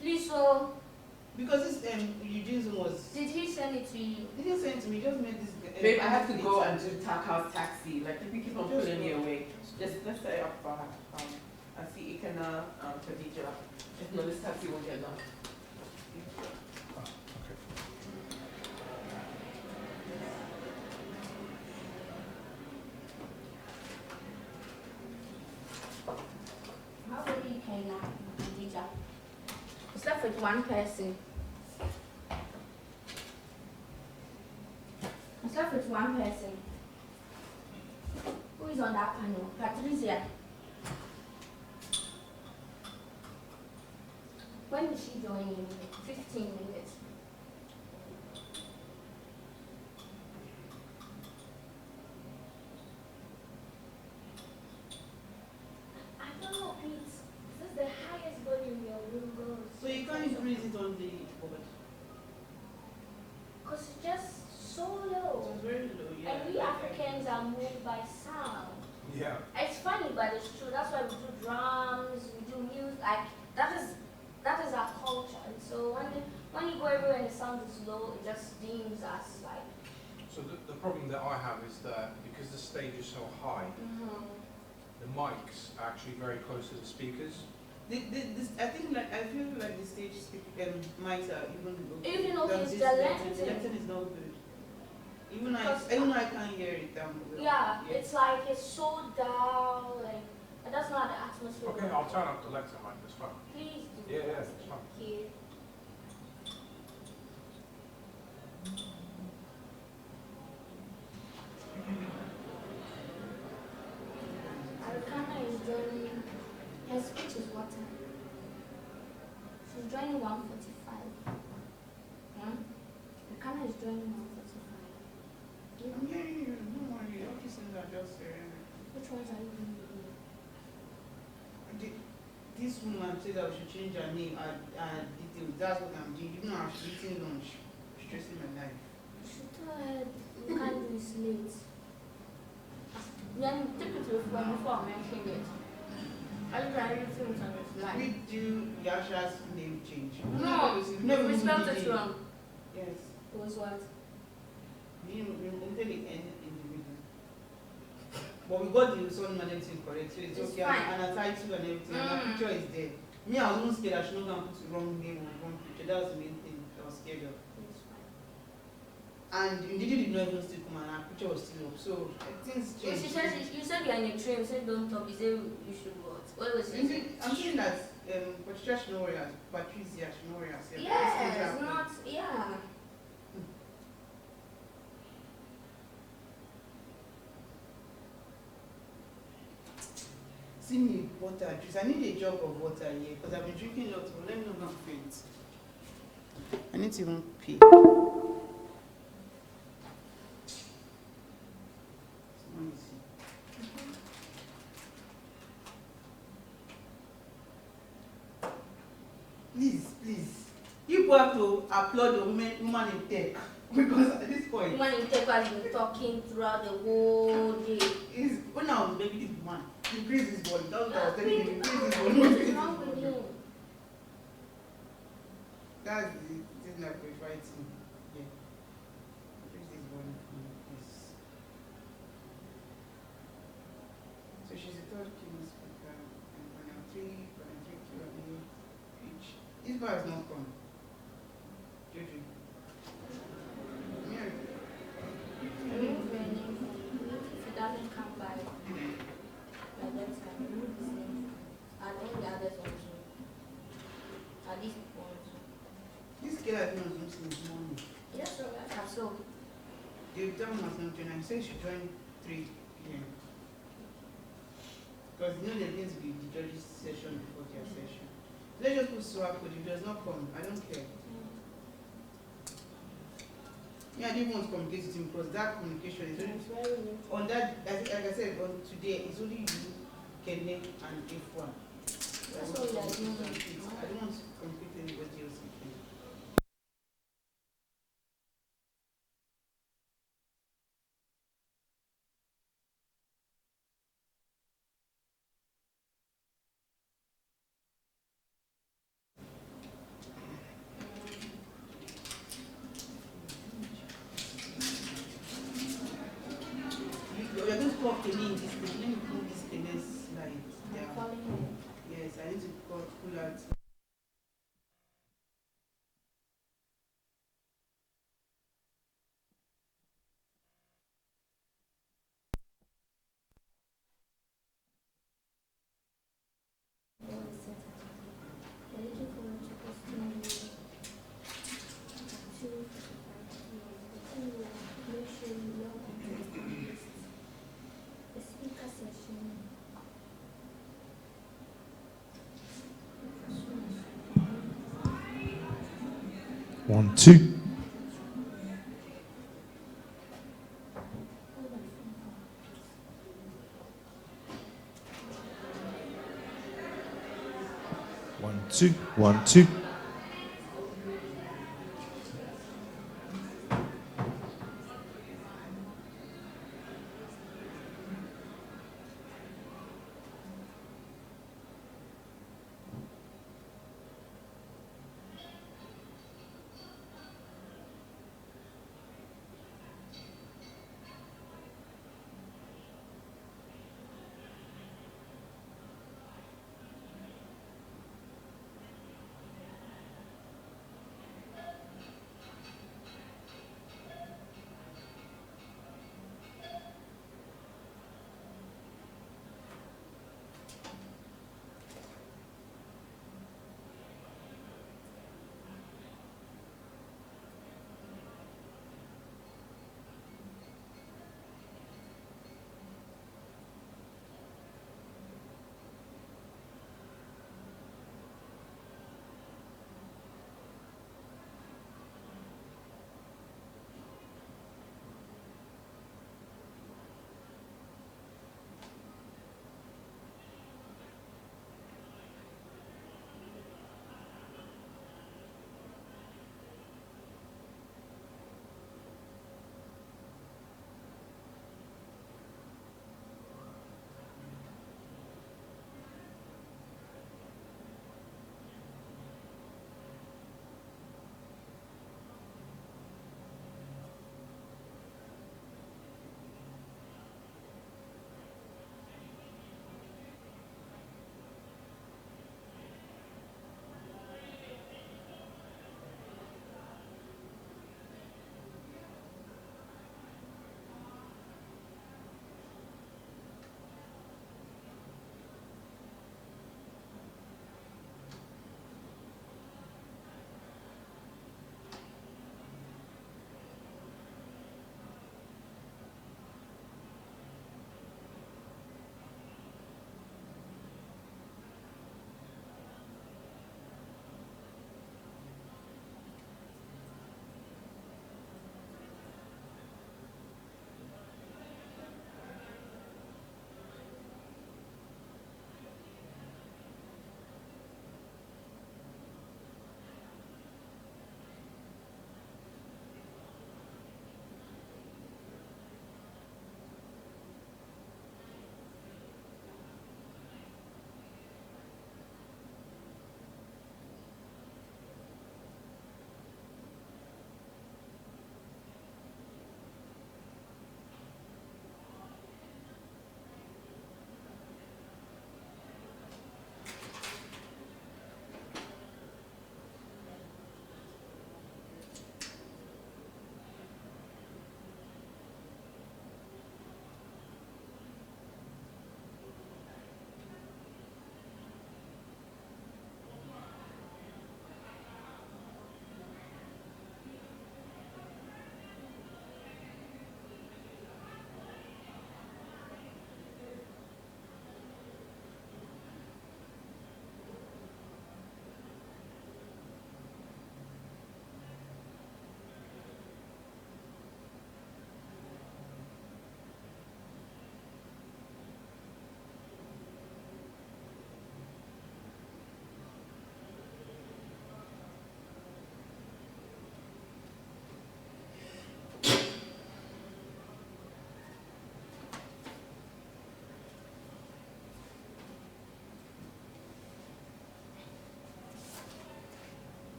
Please, so. Because this Eugene's was. Did he send it to you? He didn't send it to me. He just made this. Babe, I have to go and do house taxi. Like if you keep on pulling me away, just let's set it up for her. I see Ikena, Khadija. If not, this taxi won't get done. How will you pay now, Khadija? It's left with one person. It's left with one person. Who is on that panel? Patricia. When is she joining? 15 minutes. I don't know, Pete. This is the highest volume your room goes. So you can't increase it on the board. Because it's just so low. It's very low, yeah. And we Africans are moved by sound. Yeah. It's funny, but it's true. That's why we do drums, we do music. Like that is our culture. And so when you go everywhere and the sound is low, it just deems us like. So the problem that I have is that because the stage is so high, the mics are actually very close to the speakers. I think I feel like the stage mics are even low. Even though it's the the lectern is not good. Even I can't hear it down below. Yeah, it's like it's so down, like that's not the atmosphere. Okay, I'll turn up the lecture mic, it's fine. Please do. Yeah, it's fine. Thank you. Arcana is joining. Her speech is what time? She's joining 1:45. Arcana is joining 1:45. I'm hearing you. Don't worry. All these things are just. Which ones are you doing? this woman said that we should change her name and details. That's what I'm doing. Even though I'm eating lunch, stressing my life. You should tell her you can't do this late. Then take it to the floor before I mention it. I look at everything on this line. We do Yasha's name change. No, we spelled it wrong. Yes. It was what? We until the end in the middle. But we got the son managing correct, so it's okay. Fine. And a title and everything, and a picture is there. Me, I was not scared I should not go and put the wrong name or wrong picture. That was the main thing I was scared of. It's fine. And Ndidi did not even still come and our picture was still up. So things Well, changed. she said, you said you're in a train, you said don't talk, you said you should what? What was it? I'm saying that Patricia should know where Patricia should know where herself. Yes, not, yeah. See me, water juice. I need a jug of water here because I've been drinking a lot. Let me know if I'm faint. I need to even pee. Please. You people have to applaud the woman in tech because at this point. Woman in tech has been talking throughout the whole day. When I was baby, this man, increase his body. That's what I was telling you, increase his body. What's wrong with him? That's the thing that we're fighting. Yeah. Increase his body. Yes. So she's a third kidney speaker and panel 3 Q&A each. This bar has not come. Jojo. Mary. Remove your name. If it doesn't come by that time, remove his name. And all the others also. At this point. This girl has been on Zoom since morning. Yes, sir. So. They tell me not join. I say she join 3 p.m. Because you know there needs to be the judges' session before their session. Let's just put swap code. If it does not come, I don't care. Yeah, I didn't want to communicate with him because that communication is only on that. Like I said, on today it's only you, Kenne, and F1. That's all we are doing. I don't want to communicate with anybody else. You're going to call Kenny in this thing. Let me pull this Kenny's slide. Yes, I need to pull out. One, two. One, two, 1, 2.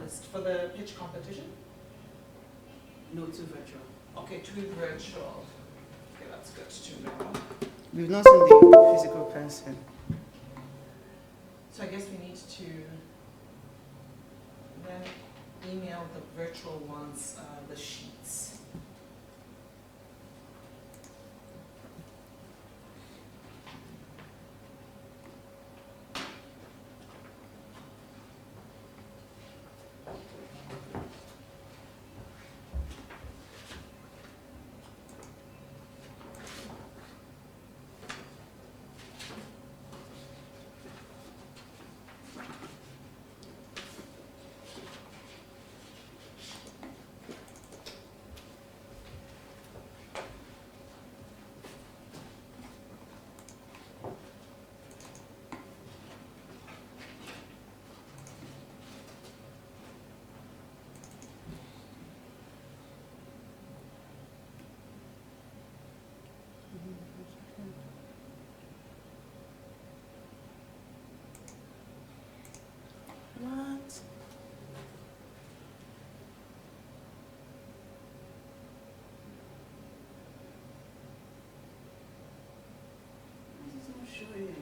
panelists for the pitch competition? No, too virtual. Okay, too virtual. Okay, that's good to know. We've not seen the physical person. So I guess we need to then email the virtual ones the sheets. What? This is not showing.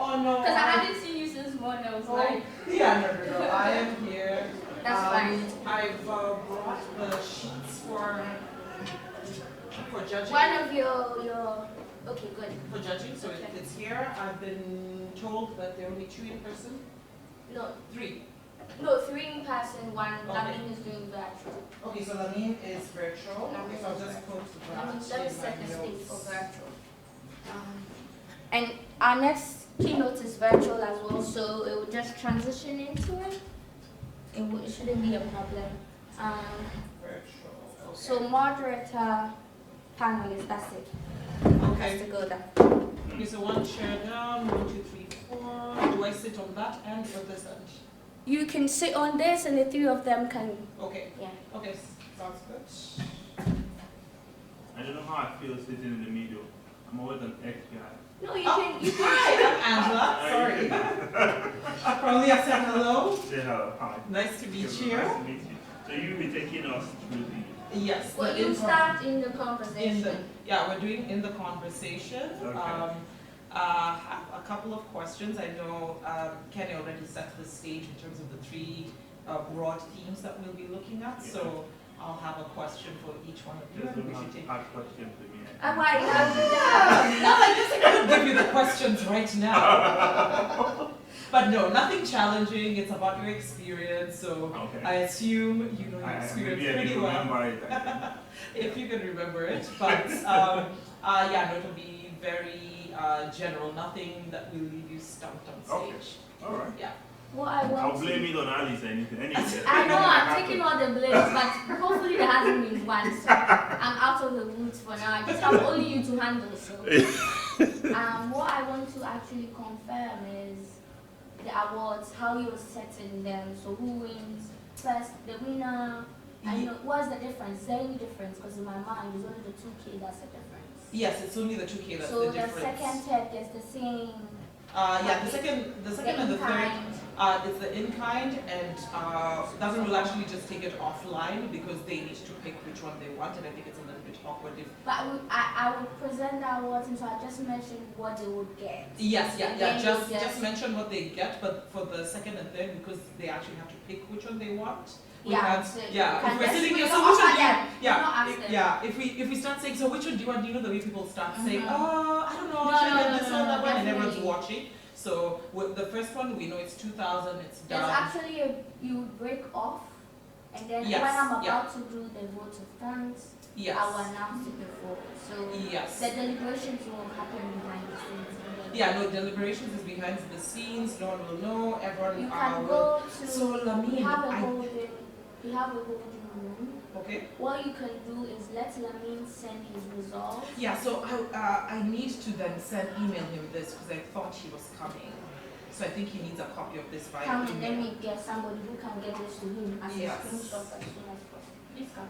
Oh no. Because I haven't seen you since morning. I was like, yeah, no. I am here. That's fine. I've brought the sheets for judging. One of your Okay, good. For judging, so Okay. it's here. I've been told that there are only 2 in person. No. 3. No, 3 in person, 1. Okay. Lamin is doing virtual. Okay, so Lamin is virtual. Lamin So I'll is just post Let me that. set the stage for virtual. And our next keynote is virtual as well, so it will just transition into it. It shouldn't be a problem. Virtual. So moderator, panelist, that's it. Okay. Has to go down. Okay, so 1 chair down, 1, 2, 3, 4. Do I sit on that end or this end? You can sit on this, and the 3 of them can. Okay. Yeah. Okay, sounds good. I don't know how I feel sitting in the middle. I'm always an ex guy. No, you can. You can. Hi, I'm Angela. Sorry. Probably I said hello. Say hello. Hi. Nice to meet you. Nice to meet you. So you'll be taking us through the. Yes. Well, you start in the conversation. Yeah, we're doing in the conversation. Okay. Have a couple of questions. I know Kenny already set the stage in terms of the 3 broad themes that we'll be looking at. Yeah. So I'll have a question for each one of you. Just And we don't should take. ask questions to me. Not like this. I could give you the questions right now. But no, nothing challenging. It's about your experience. So okay. I assume you know your experience maybe I pretty can well. remember it. If you can remember it. But yeah, no, it'll be very general. Nothing that will leave you stumped on stage. Okay. All right. Yeah. What I want I'll blame it on Alice or anything. Anyway. I know I'm taking all the blames, but hopefully there hasn't been one. So I'm out of the woods for now. I just have only you to handle. So what I want to actually confirm is the awards, how you're setting them. So who wins first? The winner. I know what's the difference? Is there any difference? Because in my mind, it's only the 2K that's the difference. Yes, it's only the 2K that's so the difference. So the second, third is the same. Yeah, the second and the third, it's the in-kind, and Davin will actually just take it offline because they need to pick which one they want, and I think it's a little bit awkward if. But I would present the awards, and so I just mentioned what they would get. Yes, yeah. Just mention what they get, but for the second and third, because they actually have to pick which one they want. If we're sitting here, so which one do you, if we start saying, so which one do you want, you know the way people start saying, oh, I don't know, should I get this one, that one, and everyone's watching. So with the first one, we know it's 2,000, it's done. There's actually you break off, and then when I'm about to do the vote of thanks, I will announce it before. So the deliberations will happen behind the scenes. Yeah, no, deliberations is behind the scenes, no one will know, everyone you can go to, so Lamin, we have a holding room. Okay. What you can do is let Lamin send his results. Yeah, so I need to then email him this because I thought he was coming. So I think he needs a copy of this by Come email. and let me get somebody who can get this to him as a screenshot as soon as possible. Please come.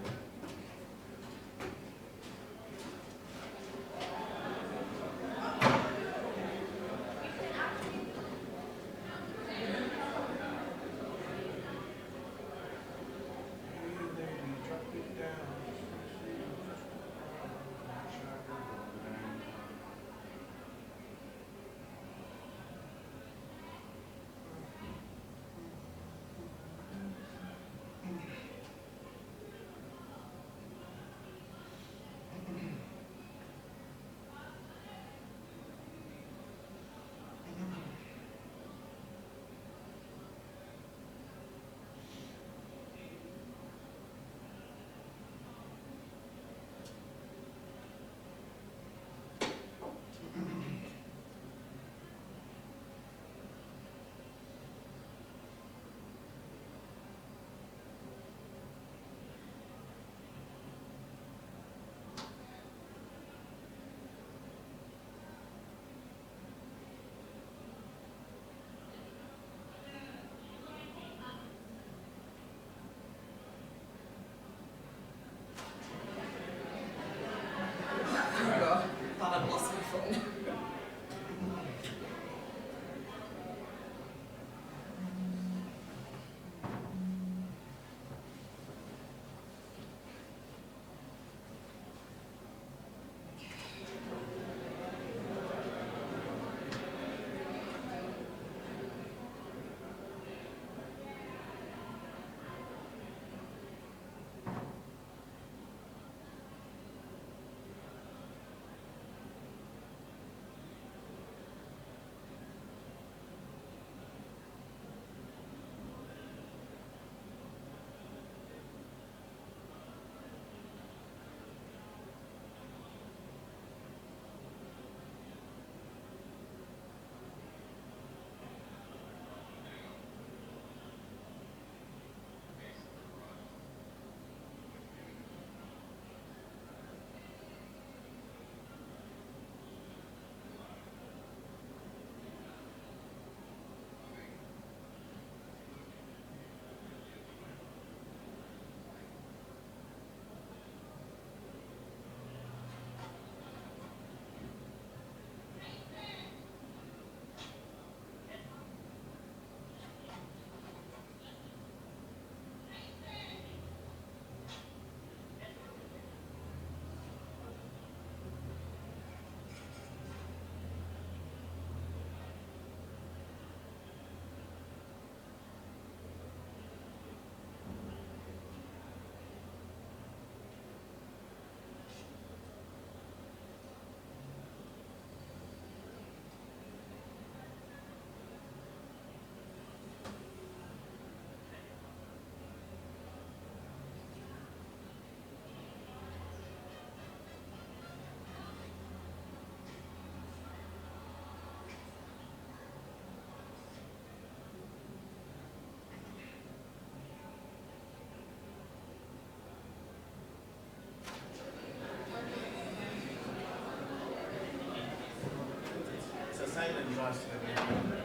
Chairman and Vice Chairman.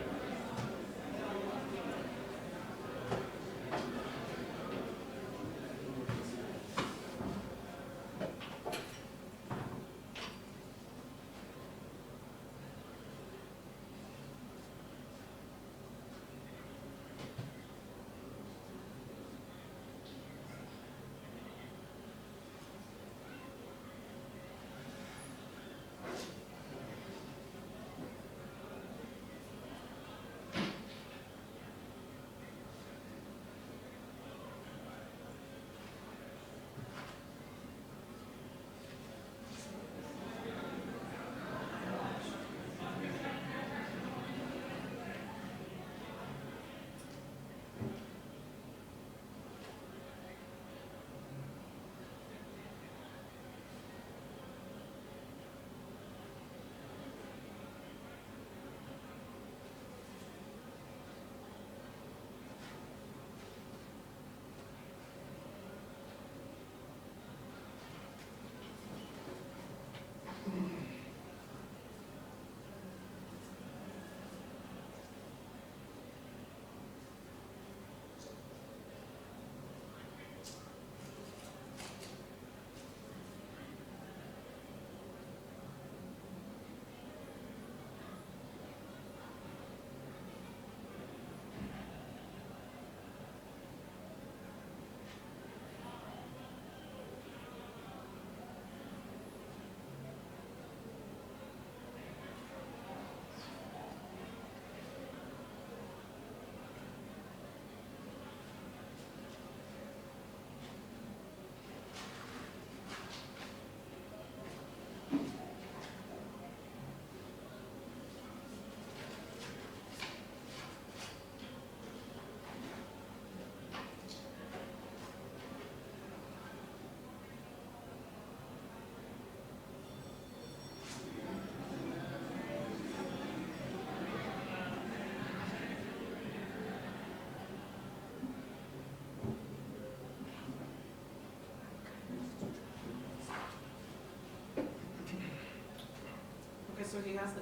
So he has the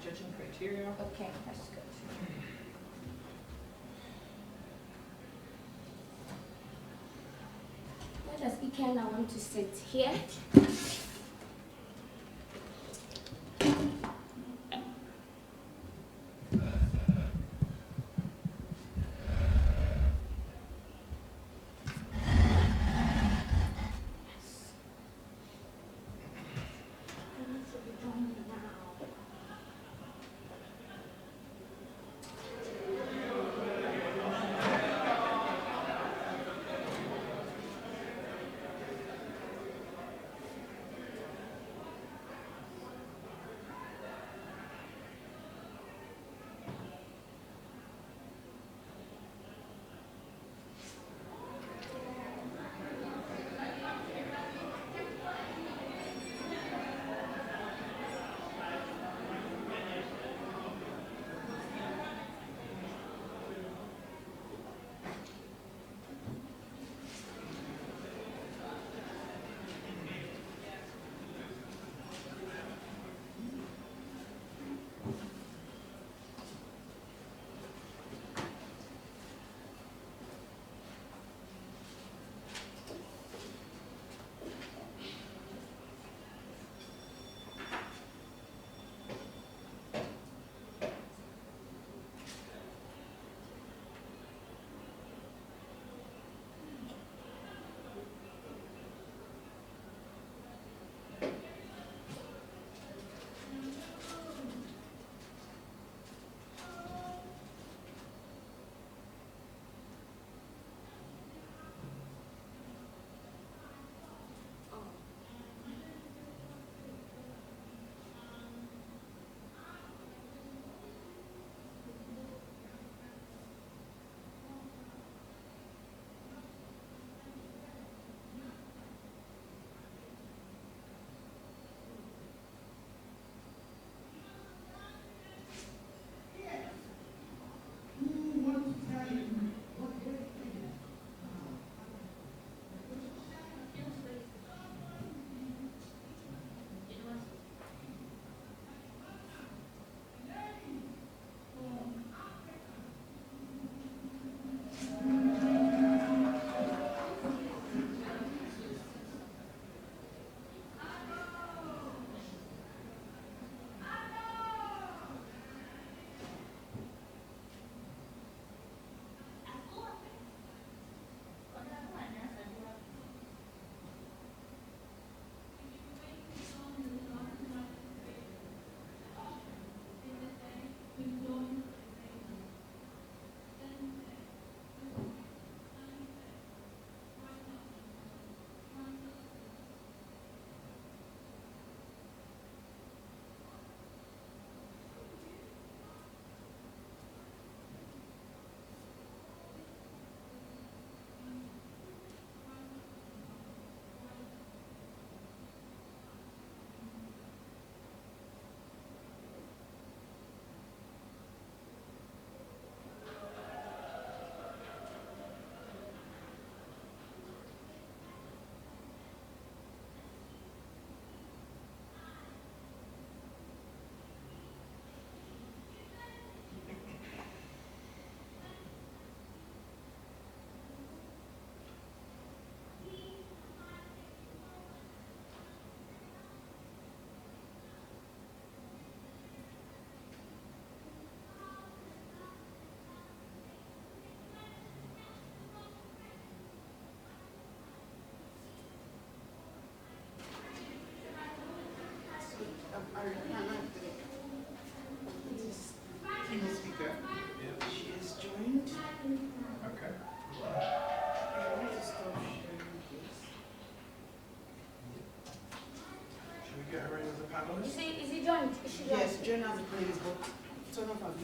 judging criteria. Okay, that's good. Where does Ikenna want to sit? Here?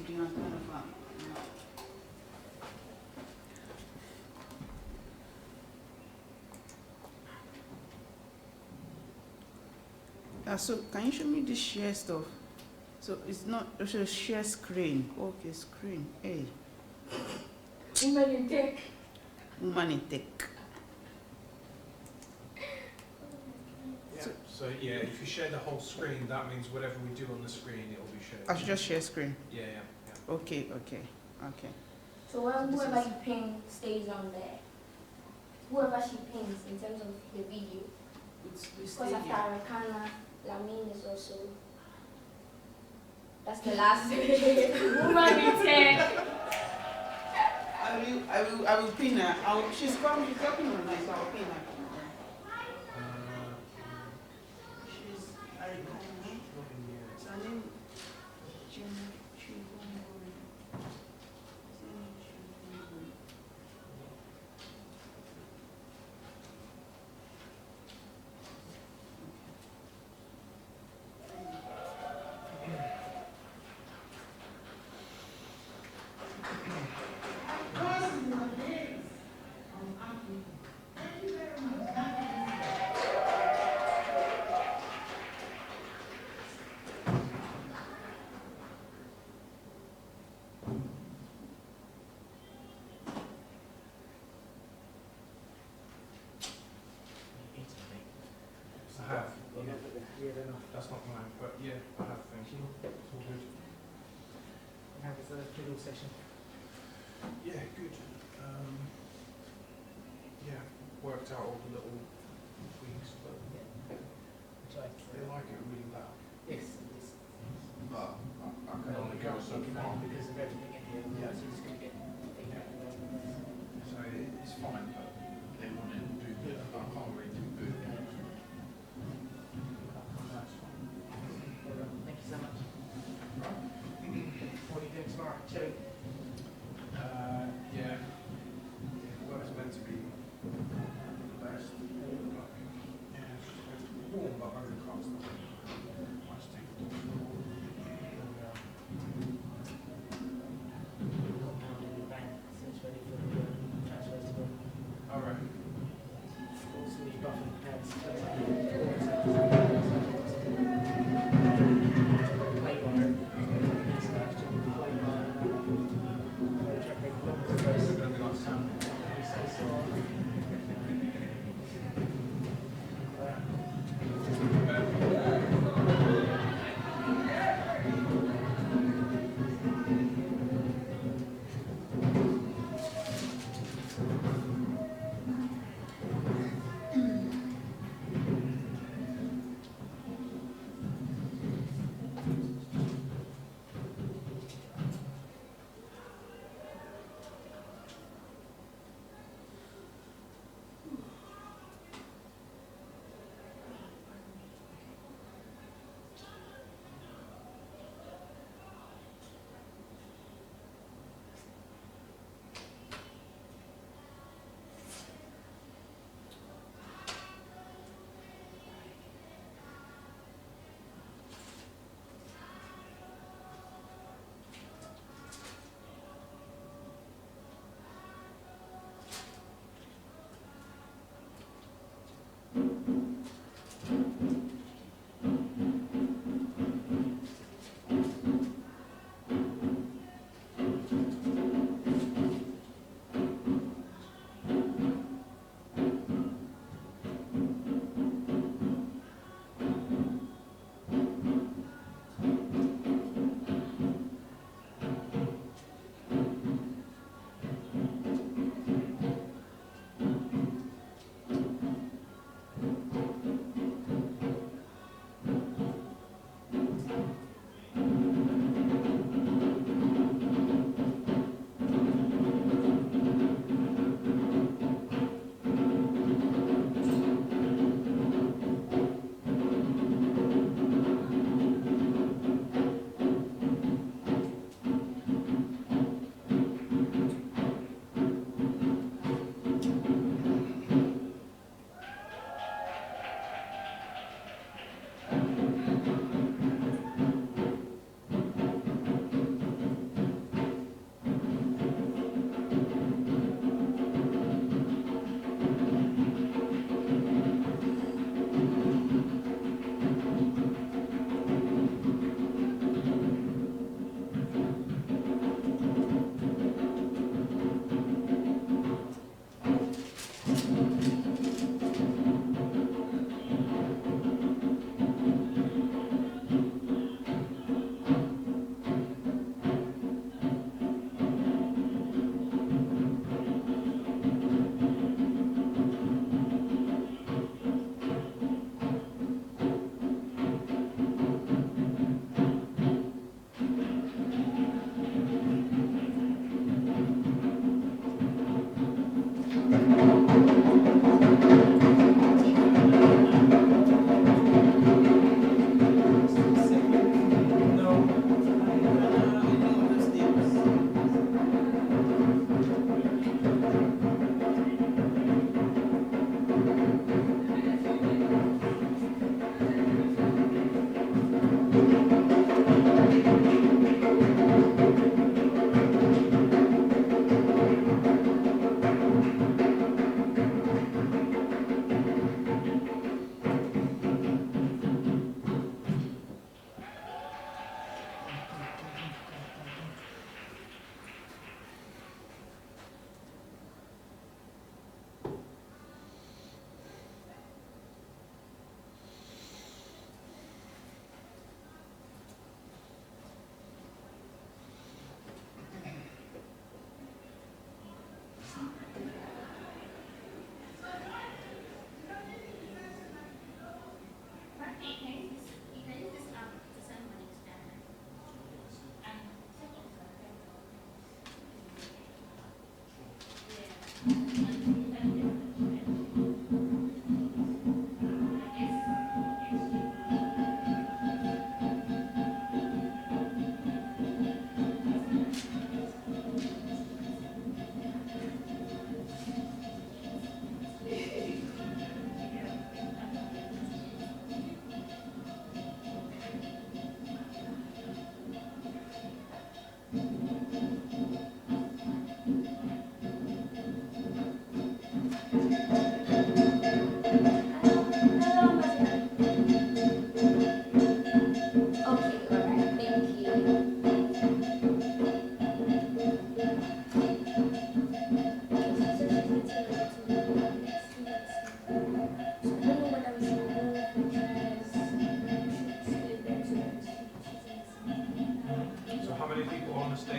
something else kind of so can you show me this share stuff? So it's not also share screen. Okay, screen. Hey. Woman in tech. Woman in tech. So yeah, if you share the whole screen, that means whatever we do on the screen, it will be shared. I should just share screen. Yeah. Okay. So whoever you ping stays on there. Whoever she pings in terms of the video. Because after Arakana, Lamine is also. That's the last woman in tech. I will pin her. She's talking online, so I'll pin her. She's her name I have. Yeah, that's not mine, but yeah, I have. Thank you. It's all good. How was the middle session? Yeah, good. Yeah, worked out all the little tweaks, but they like it really loud. Yes. But I can only go so far. Because of everything in here, Yeah. so it's going to get feedback. So it's fine, but they want to do good. I can't really do good. Thank you so much. What are you doing tomorrow? Chilling? Yeah. The weather's meant to be the best. Yeah, it's warm but overcast. Much too.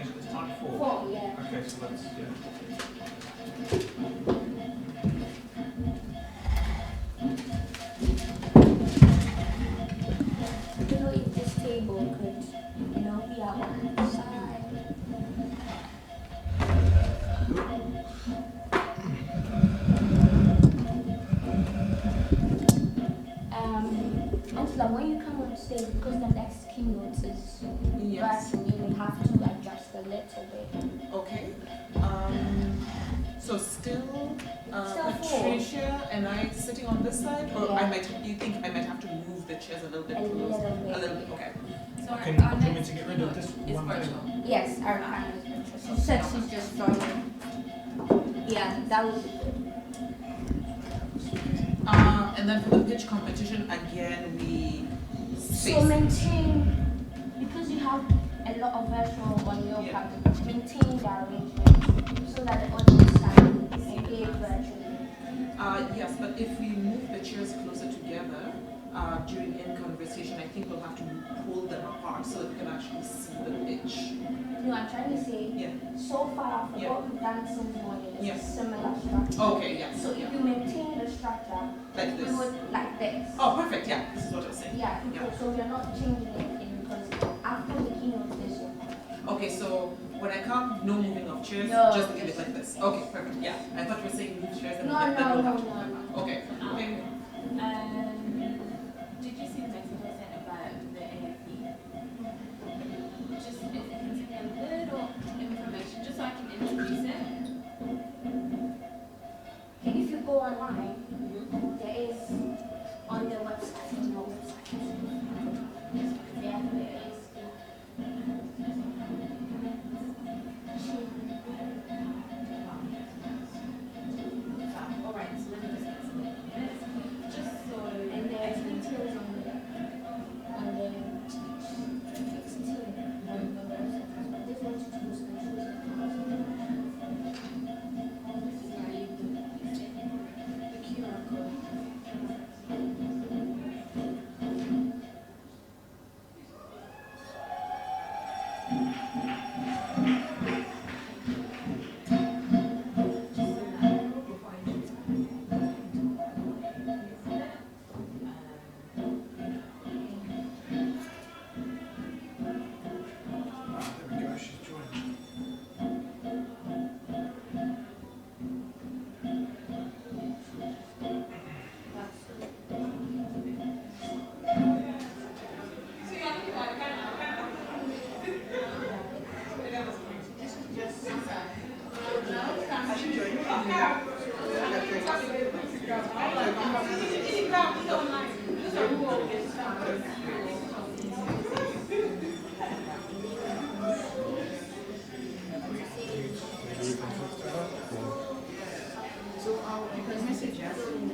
changed it this time? 4? 4, yeah. Okay, so let's, yeah. I don't know if this table could, be our one side. Angela, when you come on stage, because the next keynote is virtual, you will have to adjust a little bit. Okay. So still Patricia and I sitting on this side, or you think I might have to move the chairs a little bit closer? A little bit, okay. So Can you mean to get rid of this one thing? Yes, our panel is virtual. She said she's just throwing. Yeah, that would be good. And then for the pitch competition, again, we So maintain, because you have a lot of virtual on your panel, maintain the arrangement so that the audience can engage virtually. Yes, but if we move the chairs closer together during in-conversation, I think we'll have to pull them apart so that we can actually see the pitch. No, I'm trying to say, so far, for what we've done since morning, it's a similar structure. Okay, yeah. So if you maintain the structure, like this. we would like this. Oh, perfect, yeah, this is what I was saying. Yeah, so we are not changing anything because after the keynote this year. Okay, so when I come, no moving of chairs, just leave it like this. Okay, perfect, yeah. I thought you were saying move chairs and then we'll have to move them back. Okay. Did you see the message I sent about the AFP? Just if you can send me a little information, just so I can introduce it. If you go online, there is on the website, on our website. Yeah, there is. All right, so let me just get some minutes. Just so, and there's details on the 16 on the website. I just want you to use the QR code.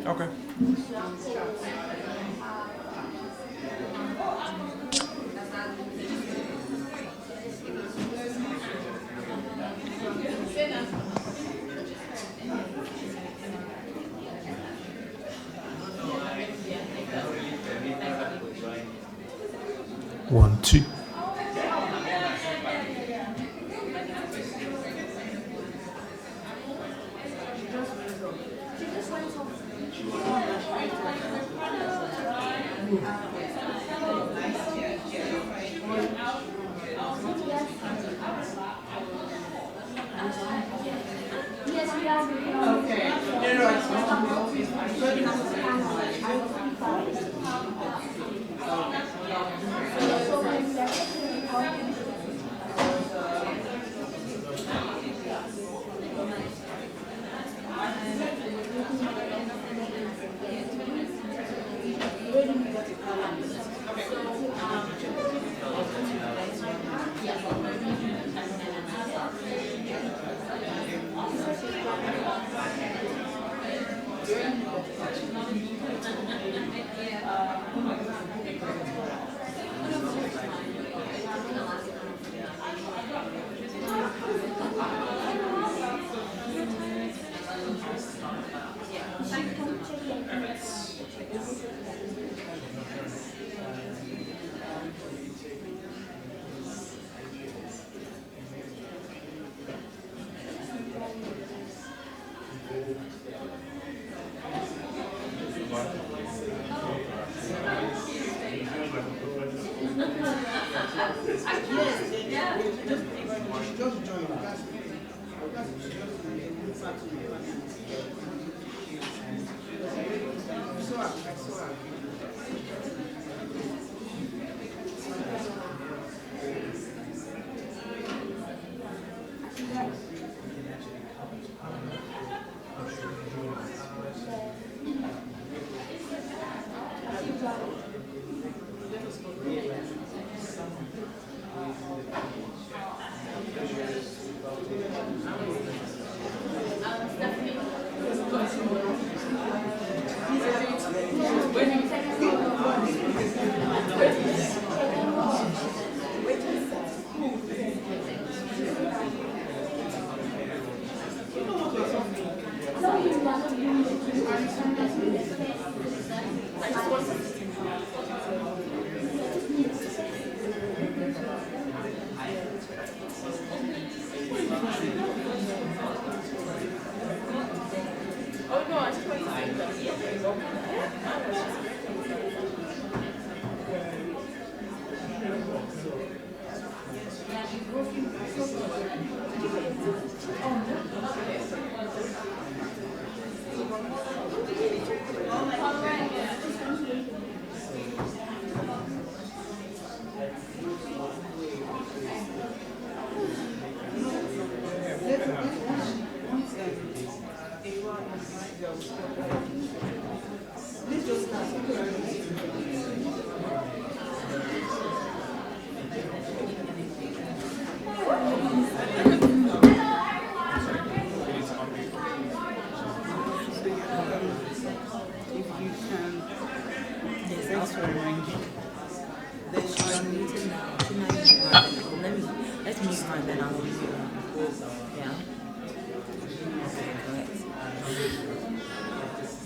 Okay. One, two.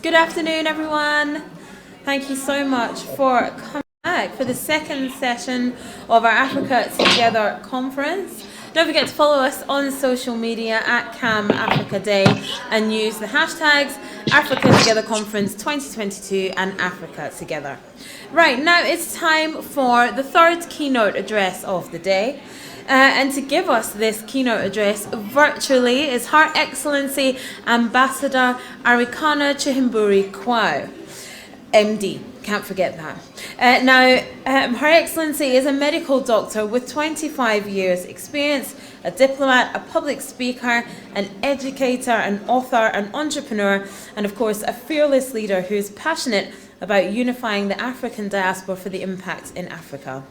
Good afternoon, everyone. Thank you so much for coming back for the second session of our Africa Together conference. Don't forget to follow us on social media at CAM Africa Day and use the hashtags Africa Together Conference 2022 and Africa Together. Right, now it's time for the third keynote address of the day. And to give us this keynote address virtually is Her Excellency Ambassador Arikana Chihimburi Kwao, MD. Can't forget that. Her Excellency is a medical doctor with 25 years experience, a diplomat, a public speaker, an educator, an author, an entrepreneur, and of course a fearless leader who is passionate about unifying the African diaspora for the impact in Africa.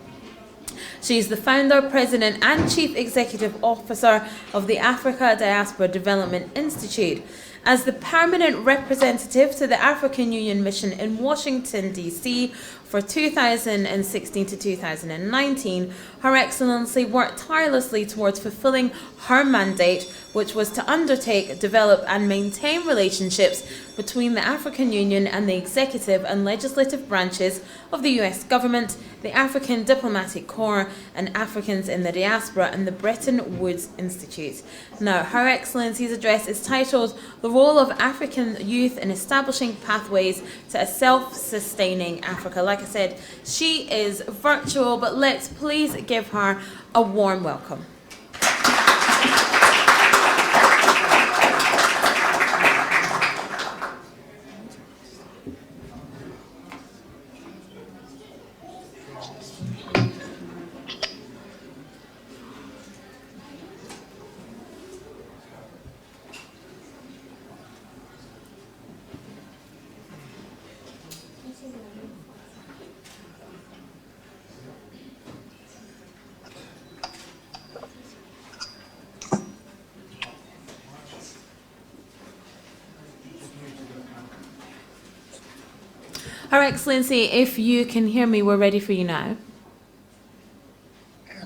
She is the founder, president, and chief executive officer of the Africa Diaspora Development Institute. As the permanent representative to the African Union Mission in Washington, D.C. for 2016 to 2019, Her Excellency worked tirelessly towards fulfilling her mandate, which was to undertake, develop, and maintain relationships between the African Union and the executive and legislative branches of the US government, the African Diplomatic Corps, and Africans in the Diaspora, and the Bretton Woods Institute. Now, Her Excellency's address is titled "The Role of African Youth in Establishing Pathways to a Self-Sustaining Africa." Like I said, she is virtual, but let's please give her a warm welcome. Her Excellency, if you can hear me, we're ready for you now.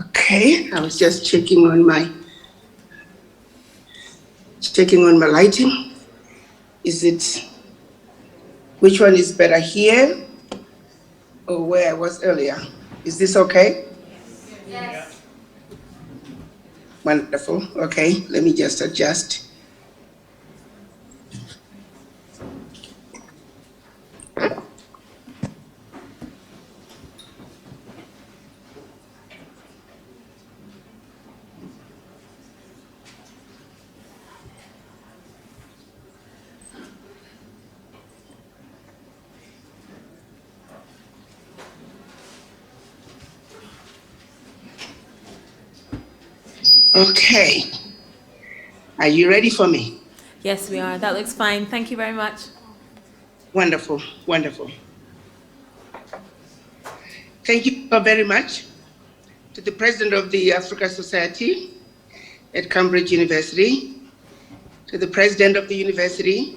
Okay, I was just checking on my lighting. Which one is better, here or where I was earlier? Is this okay? Yes. Wonderful. Okay, let me just adjust. Okay. Are you ready for me? Yes, we are. That looks fine. Thank you very much. Wonderful, wonderful. Thank you so very much to the President of the Africa Society at Cambridge University, to the President of the University,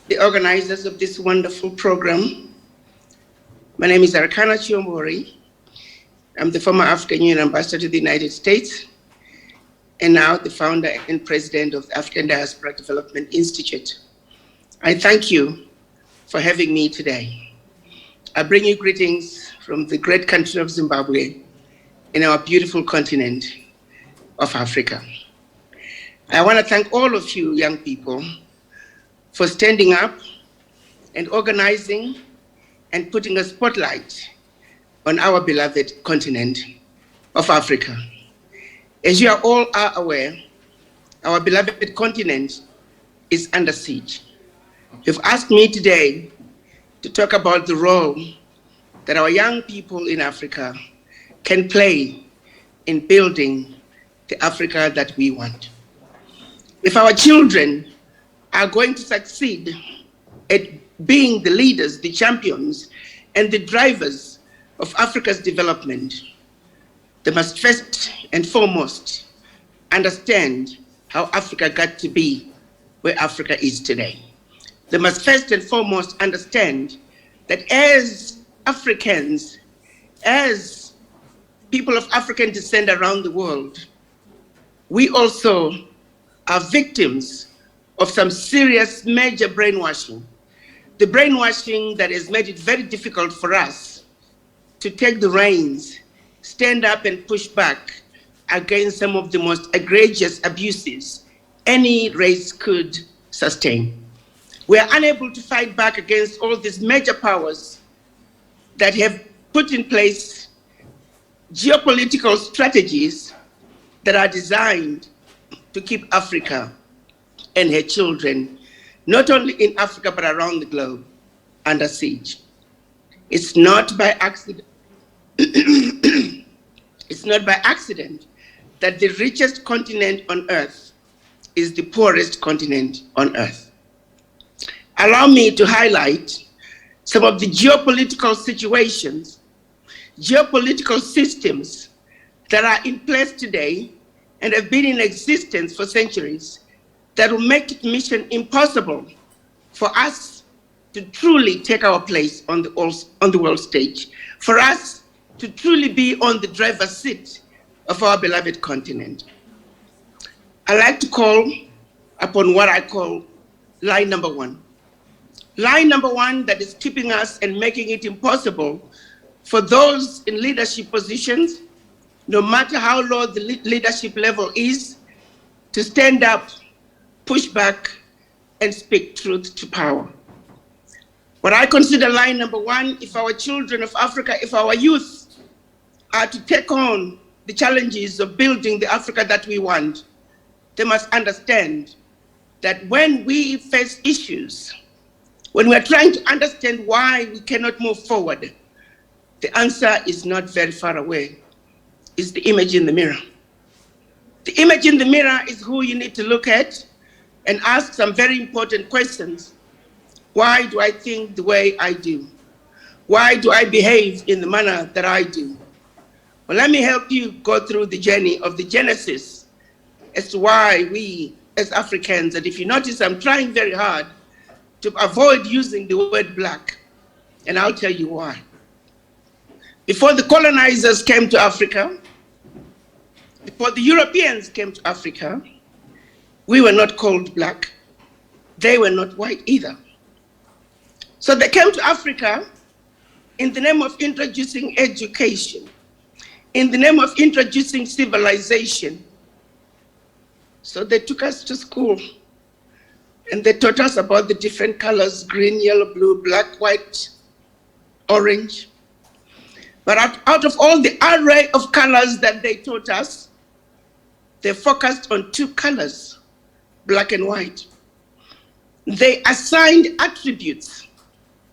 the organizers of this wonderful program. My name is Arikana Chiomori. I'm the former African Union Ambassador to the United States, and now the founder and president of the African Diaspora Development Institute. I thank you for having me today. I bring you greetings from the great country of Zimbabwe in our beautiful continent of Africa. I want to thank all of you young people for standing up and organizing and putting a spotlight on our beloved continent of Africa. As you all are aware, our beloved continent is under siege. You've asked me today to talk about the role that our young people in Africa can play in building the Africa that we want. If our children are going to succeed at being the leaders, the champions, and the drivers of Africa's development, they must first and foremost understand how Africa got to be where Africa is today. They must first and foremost understand that as Africans, as people of African descent around the world, we also are victims of some serious major brainwashing. The brainwashing that has made it very difficult for us to take the reins, stand up and push back against some of the most egregious abuses any race could sustain. We are unable to fight back against all these major powers that have put in place geopolitical strategies that are designed to keep Africa and her children, not only in Africa but around the globe, under siege. It's not by accident. It's not by accident that the richest continent on earth is the poorest continent on earth. Allow me to highlight some of the geopolitical situations, geopolitical systems that are in place today and have been in existence for centuries that will make it mission impossible for us to truly take our place on the world stage, for us to truly be on the driver's seat of our beloved continent. I like to call upon what I call line number one. Line number one that is keeping us and making it impossible for those in leadership positions, no matter how low the leadership level is, to stand up, push back, and speak truth to power. What I consider line number one, if our children of Africa, if our youth are to take on the challenges of building the Africa that we want, they must understand that when we face issues, when we're trying to understand why we cannot move forward, the answer is not very far away. It's the image in the mirror. The image in the mirror is who you need to look at and ask some very important questions. Why do I think the way I do? Why do I behave in the manner that I do? Well, let me help you go through the journey of the genesis as to why we as Africans, and if you notice, I'm trying very hard to avoid using the word black, and I'll tell you why. Before the colonizers came to Africa, before the Europeans came to Africa, we were not called black. They were not white either. So they came to Africa in the name of introducing education, in the name of introducing civilization. So they took us to school and they taught us about the different colors: green, yellow, blue, black, white, orange. But out of all the array of colors that they taught us, they focused on two colors, black and white. They assigned attributes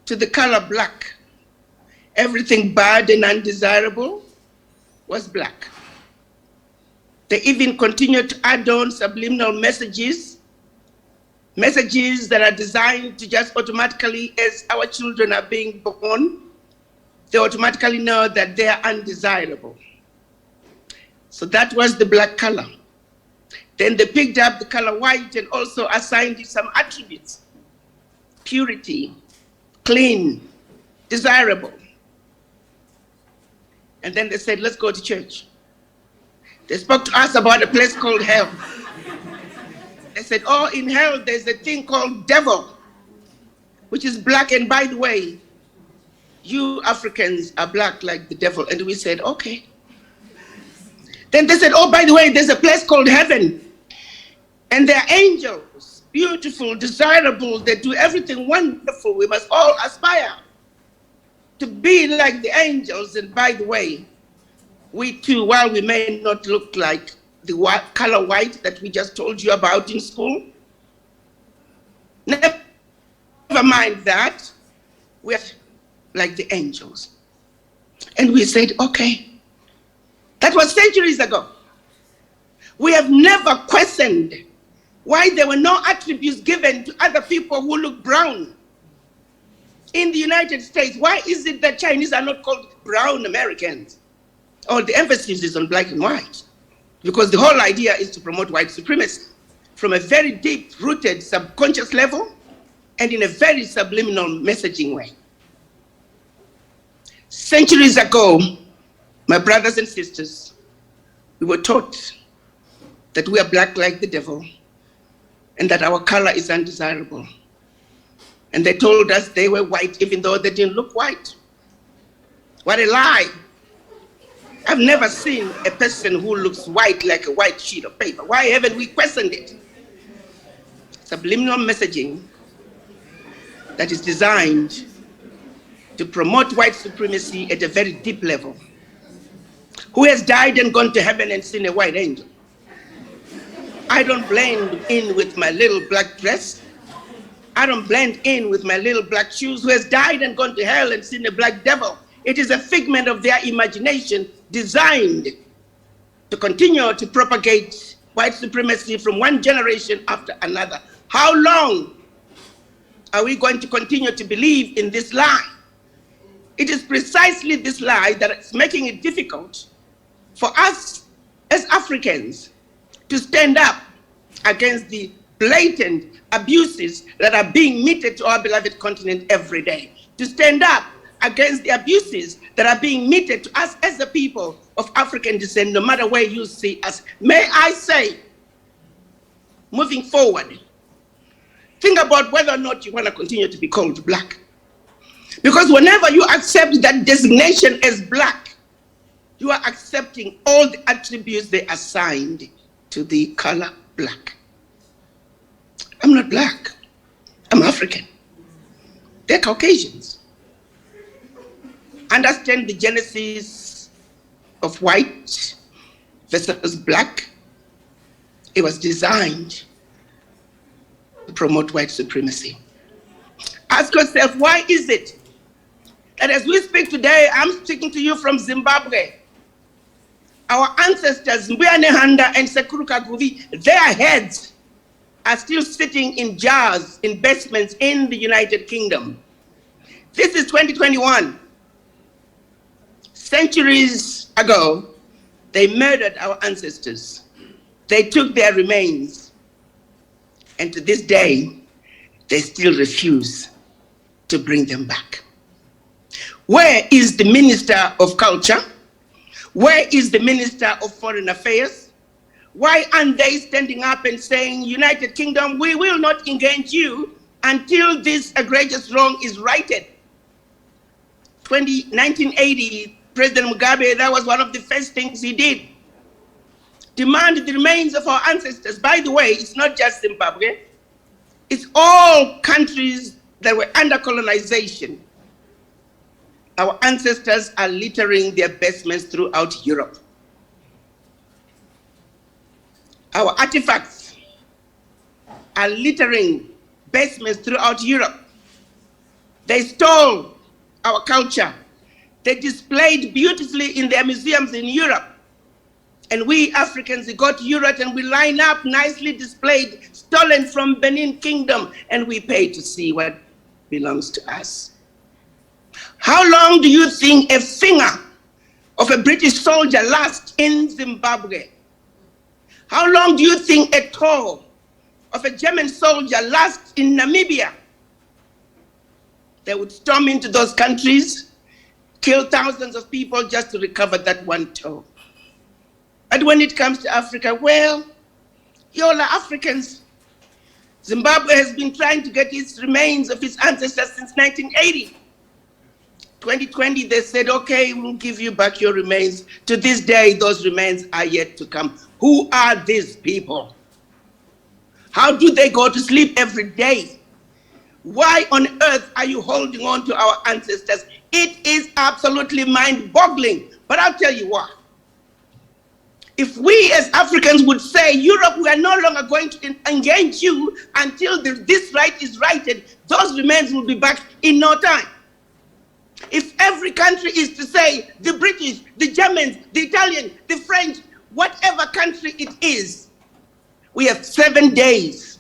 to the color black. Everything bad and undesirable was black. They even continue to add on subliminal messages that are designed to just automatically, as our children are being born, they automatically know that they are undesirable. So that was the black color. Then they picked up the color white and also assigned it some attributes: purity, clean, desirable. And then they said, let's go to church. They spoke to us about a place called hell. They said, oh, in hell there's a thing called devil, which is black, and by the way, you Africans are black like the devil. And we said, okay. Then they said, oh, by the way, there's a place called heaven, and there are angels, beautiful, desirable, they do everything wonderful. We must all aspire to be like the angels. And by the way, we too, while we may not look like the color white that we just told you about in school, never mind that, we're like the angels. And we said, okay. That was centuries ago. We have never questioned why there were no attributes given to other people who look brown. In the United States, why is it that Chinese are not called brown Americans? Oh, the emphasis is on black and white, because the whole idea is to promote white supremacy from a very deep-rooted subconscious level and in a very subliminal messaging way. Centuries ago, my brothers and sisters, we were taught that we are black like the devil and that our color is undesirable. And they told us they were white even though they didn't look white. What a lie. I've never seen a person who looks white like a white sheet of paper. Why haven't we questioned it? Subliminal messaging that is designed to promote white supremacy at a very deep level. Who has died and gone to heaven and seen a white angel? I don't blend in with my little black dress. I don't blend in with my little black shoes. Who has died and gone to hell and seen a black devil? It is a figment of their imagination designed to continue to propagate white supremacy from one generation after another. How long are we going to continue to believe in this lie? It is precisely this lie that is making it difficult for us as Africans to stand up against the blatant abuses that are being meted to our beloved continent every day. To stand up against the abuses that are being meted to us as the people of African descent, no matter where you see us. May I say, moving forward, think about whether or not you want to continue to be called black. Because whenever you accept that designation as black, you are accepting all the attributes they assigned to the color black. I'm not black. I'm African. They're Caucasians. Understand the genesis of white versus black. It was designed to promote white supremacy. Ask yourself, why is it that as we speak today, I'm speaking to you from Zimbabwe. Our ancestors, Mbuyane and Sekuru Kaguvi, their heads are still sitting in jars, in basements in the United Kingdom. This is 2021. Centuries ago, they murdered our ancestors. They took their remains. And to this day, they still refuse to bring them back. Where is the Minister of Culture? Where is the Minister of Foreign Affairs? Why aren't they standing up and saying, United Kingdom, we will not engage you until this egregious wrong is righted? 1980, President Mugabe, that was one of the first things he did. Demand the remains of our ancestors. By the way, it's not just Zimbabwe. It's all countries that were under colonization. Our ancestors are littering their basements throughout Europe. Our artifacts are littering basements throughout Europe. They stole our culture. They displayed beautifully in their museums in Europe. And we Africans, we go to Europe and we line up nicely displayed, stolen from Benin Kingdom, and we pay to see what belongs to us. How long do you think a finger of a British soldier lasts in Zimbabwe? How long do you think a toe of a German soldier lasts in Namibia? They would storm into those countries, kill thousands of people just to recover that one toe. But when it comes to Africa, well, y'all are Africans. Zimbabwe has been trying to get its remains of its ancestors since 1980. 2020, they said, okay, we'll give you back your remains. To this day, those remains are yet to come. Who are these people? How do they go to sleep every day? Why on earth are you holding on to our ancestors? It is absolutely mind-boggling. But I'll tell you what. If we as Africans would say, Europe, we are no longer going to engage you until this right is righted, those remains will be back in no time. If every country is to say, the British, the Germans, the Italian, the French, whatever country it is, we have 7 days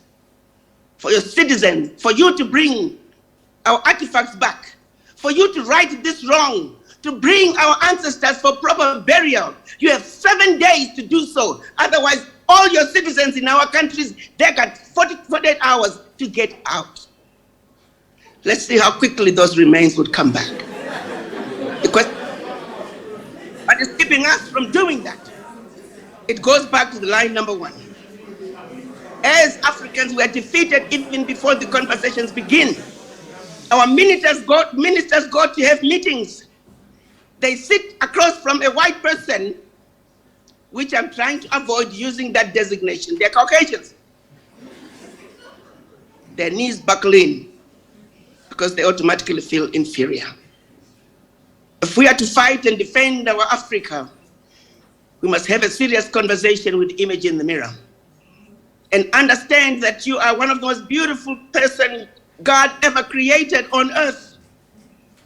for your citizens, for you to bring our artifacts back, for you to right this wrong, to bring our ancestors for proper burial. You have 7 days to do so. Otherwise, all your citizens in our countries, they got 48 hours to get out. Let's see how quickly those remains would come back. Because what is keeping us from doing that? It goes back to the line number one. As Africans, we are defeated even before the conversations begin. Our ministers go to have meetings. They sit across from a white person, which I'm trying to avoid using that designation. They're Caucasians. Their knees buckle in because they automatically feel inferior. If we are to fight and defend our Africa, we must have a serious conversation with the image in the mirror and understand that you are one of the most beautiful person God ever created on earth,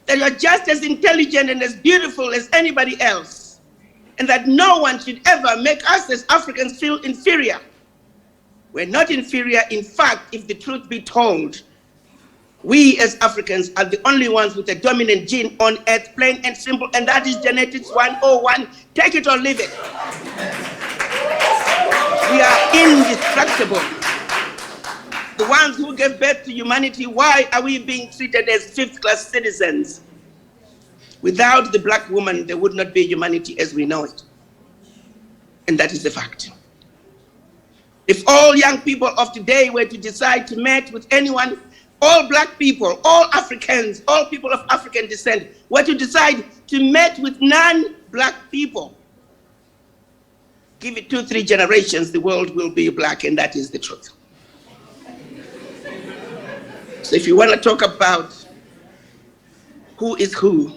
that you are just as intelligent and as beautiful as anybody else, and that no one should ever make us as Africans feel inferior. We're not inferior. In fact, if the truth be told, we as Africans are the only ones with a dominant gene on earth, plain and simple, and that is genetics 101. Take it or leave it. We are indestructible. The ones who gave birth to humanity, why are we being treated as fifth-class citizens? Without the black woman, there would not be humanity as we know it. And that is the fact. If all young people of today were to decide to mate with anyone, all black people, all Africans, all people of African descent were to decide to mate with non-black people, give it 2-3 generations, the world will be black, and that is the truth. So if you want to talk about who is who,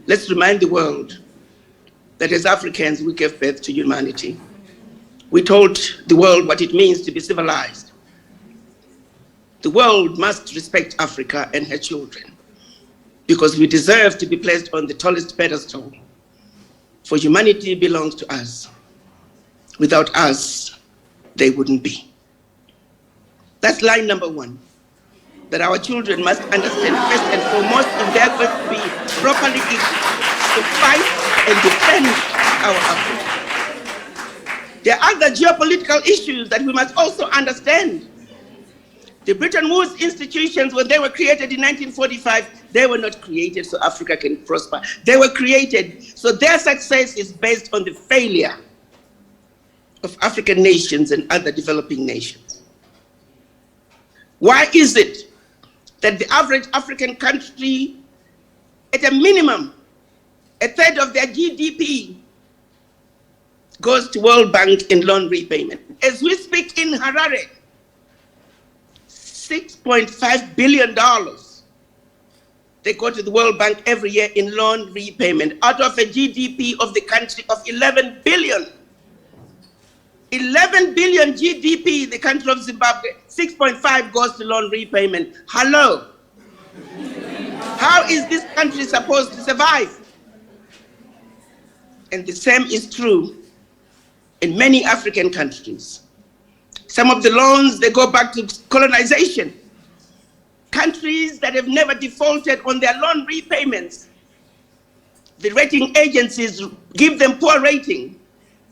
let's remind the world that as Africans, we gave birth to humanity. We told the world what it means to be civilized. The world must respect Africa and her children because we deserve to be placed on the tallest pedestal. For humanity belongs to us. Without us, they wouldn't be. That's line number one, that our children must understand first and foremost if they're going to be properly equipped to fight and defend our Africa. There are other geopolitical issues that we must also understand. The Bretton Woods institutions, when they were created in 1945, they were not created so Africa can prosper. They were created so their success is based on the failure of African nations and other developing nations. Why is it that the average African country, at a minimum, 1/3 of their GDP goes to World Bank in loan repayment? As we speak in Harare, $6.5 billion they go to the World Bank every year in loan repayment out of a GDP of the country of 11 billion. 11 billion GDP, the country of Zimbabwe, 6.5 goes to loan repayment. Hello. How is this country supposed to survive? And the same is true in many African countries. Some of the loans, they go back to colonization. Countries that have never defaulted on their loan repayments, the rating agencies give them poor rating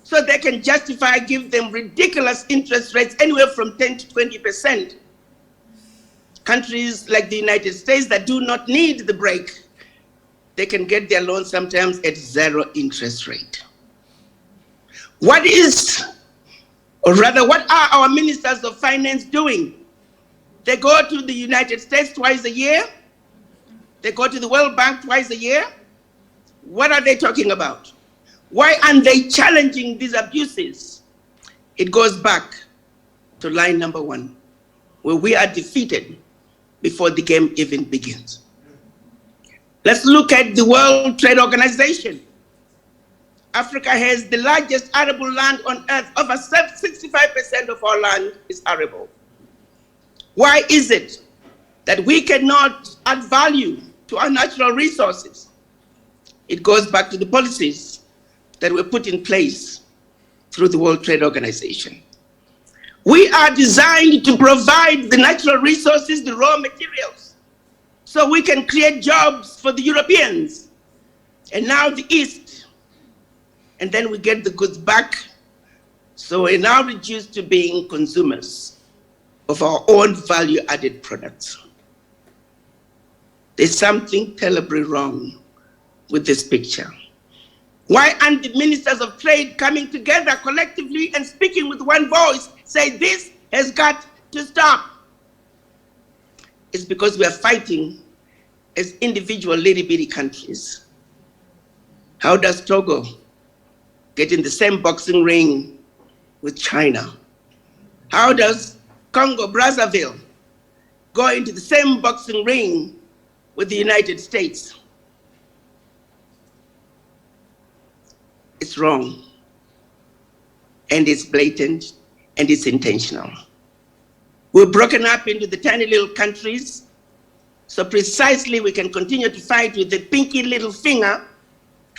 so they can justify, give them ridiculous interest rates anywhere from 10 to 20%. Countries like the United States that do not need the break, they can get their loans sometimes at 0 interest rate. What is, or rather, what are our ministers of finance doing? They go to the United States twice a year. They go to the World Bank twice a year. What are they talking about? Why aren't they challenging these abuses? It goes back to line number 1, where we are defeated before the game even begins. Let's look at the World Trade Organization. Africa has the largest arable land on earth. Over 65% of our land is arable. Why is it that we cannot add value to our natural resources? It goes back to the policies that were put in place through the World Trade Organization. We are designed to provide the natural resources, the raw materials, so we can create jobs for the Europeans and now the East. And then we get the goods back. So we're now reduced to being consumers of our own value-added products. There's something terribly wrong with this picture. Why aren't the ministers of trade coming together collectively and speaking with one voice, say this has got to stop? It's because we are fighting as individual little bitty countries. How does Togo get in the same boxing ring with China? How does Congo Brazzaville go into the same boxing ring with the United States? It's wrong, and it's blatant, and it's intentional. We're broken up into the tiny little countries, so precisely we can continue to fight with the pinky little finger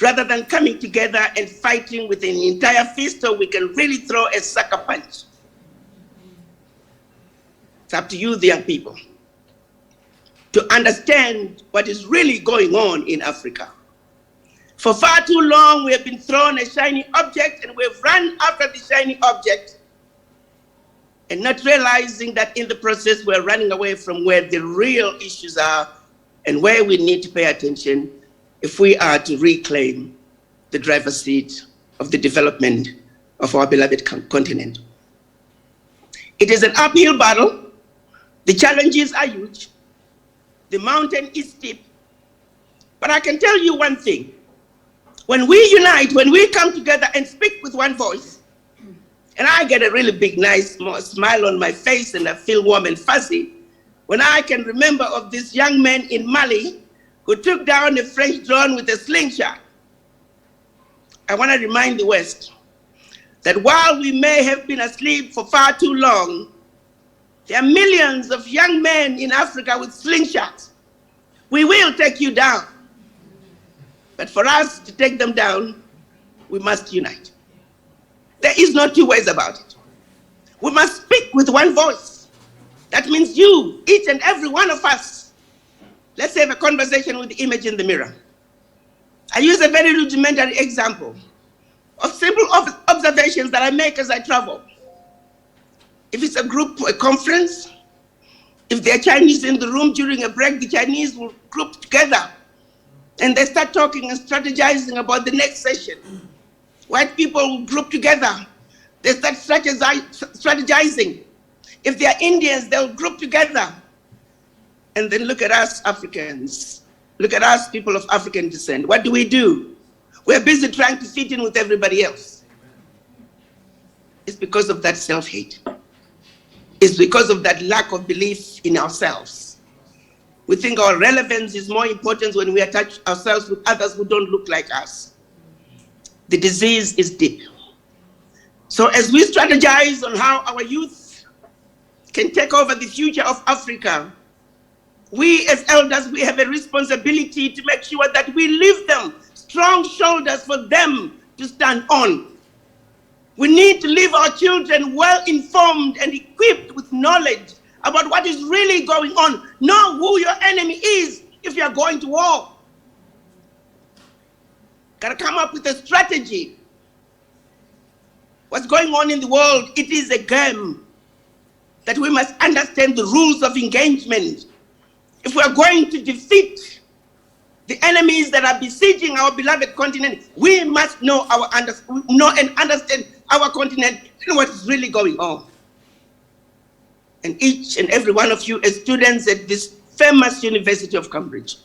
rather than coming together and fighting with an entire fist so we can really throw a sucker punch. It's up to you, the young people, to understand what is really going on in Africa. For far too long, we have been thrown a shiny object and we've run after the shiny object and not realizing that in the process we're running away from where the real issues are and where we need to pay attention if we are to reclaim the driver's seat of the development of our beloved continent. It is an uphill battle. The challenges are huge. The mountain is steep. But I can tell you one thing. When we unite, when we come together and speak with one voice, and I get a really big, nice smile on my face and I feel warm and fuzzy, when I can remember of this young man in Mali who took down a French drone with a slingshot. I want to remind the West that while we may have been asleep for far too long, there are millions of young men in Africa with slingshots. We will take you down. But for us to take them down, we must unite. There is no two ways about it. We must speak with one voice. That means you, each and every one of us. Let's have a conversation with the image in the mirror. I use a very rudimentary example of simple observations that I make as I travel. If it's a group, a conference, if there are Chinese in the room during a break, the Chinese will group together and they start talking and strategizing about the next session. White people will group together. They start strategizing. If they are Indians, they'll group together. And then look at us Africans. Look at us people of African descent. What do? We're busy trying to fit in with everybody else. It's because of that self-hate. It's because of that lack of belief in ourselves. We think our relevance is more important when we attach ourselves with others who don't look like us. The disease is deep. So as we strategize on how our youth can take over the future of Africa, we as elders, we have a responsibility to make sure that we leave them strong shoulders for them to stand on. We need to leave our children well informed and equipped with knowledge about what is really going on. Know who your enemy is if you are going to war. Gotta come up with a strategy. What's going on in the world, it is a game that we must understand the rules of engagement. If we are going to defeat the enemies that are besieging our beloved continent, we must know and understand our continent and what is really going on. And each and every one of you as students at this famous University of Cambridge,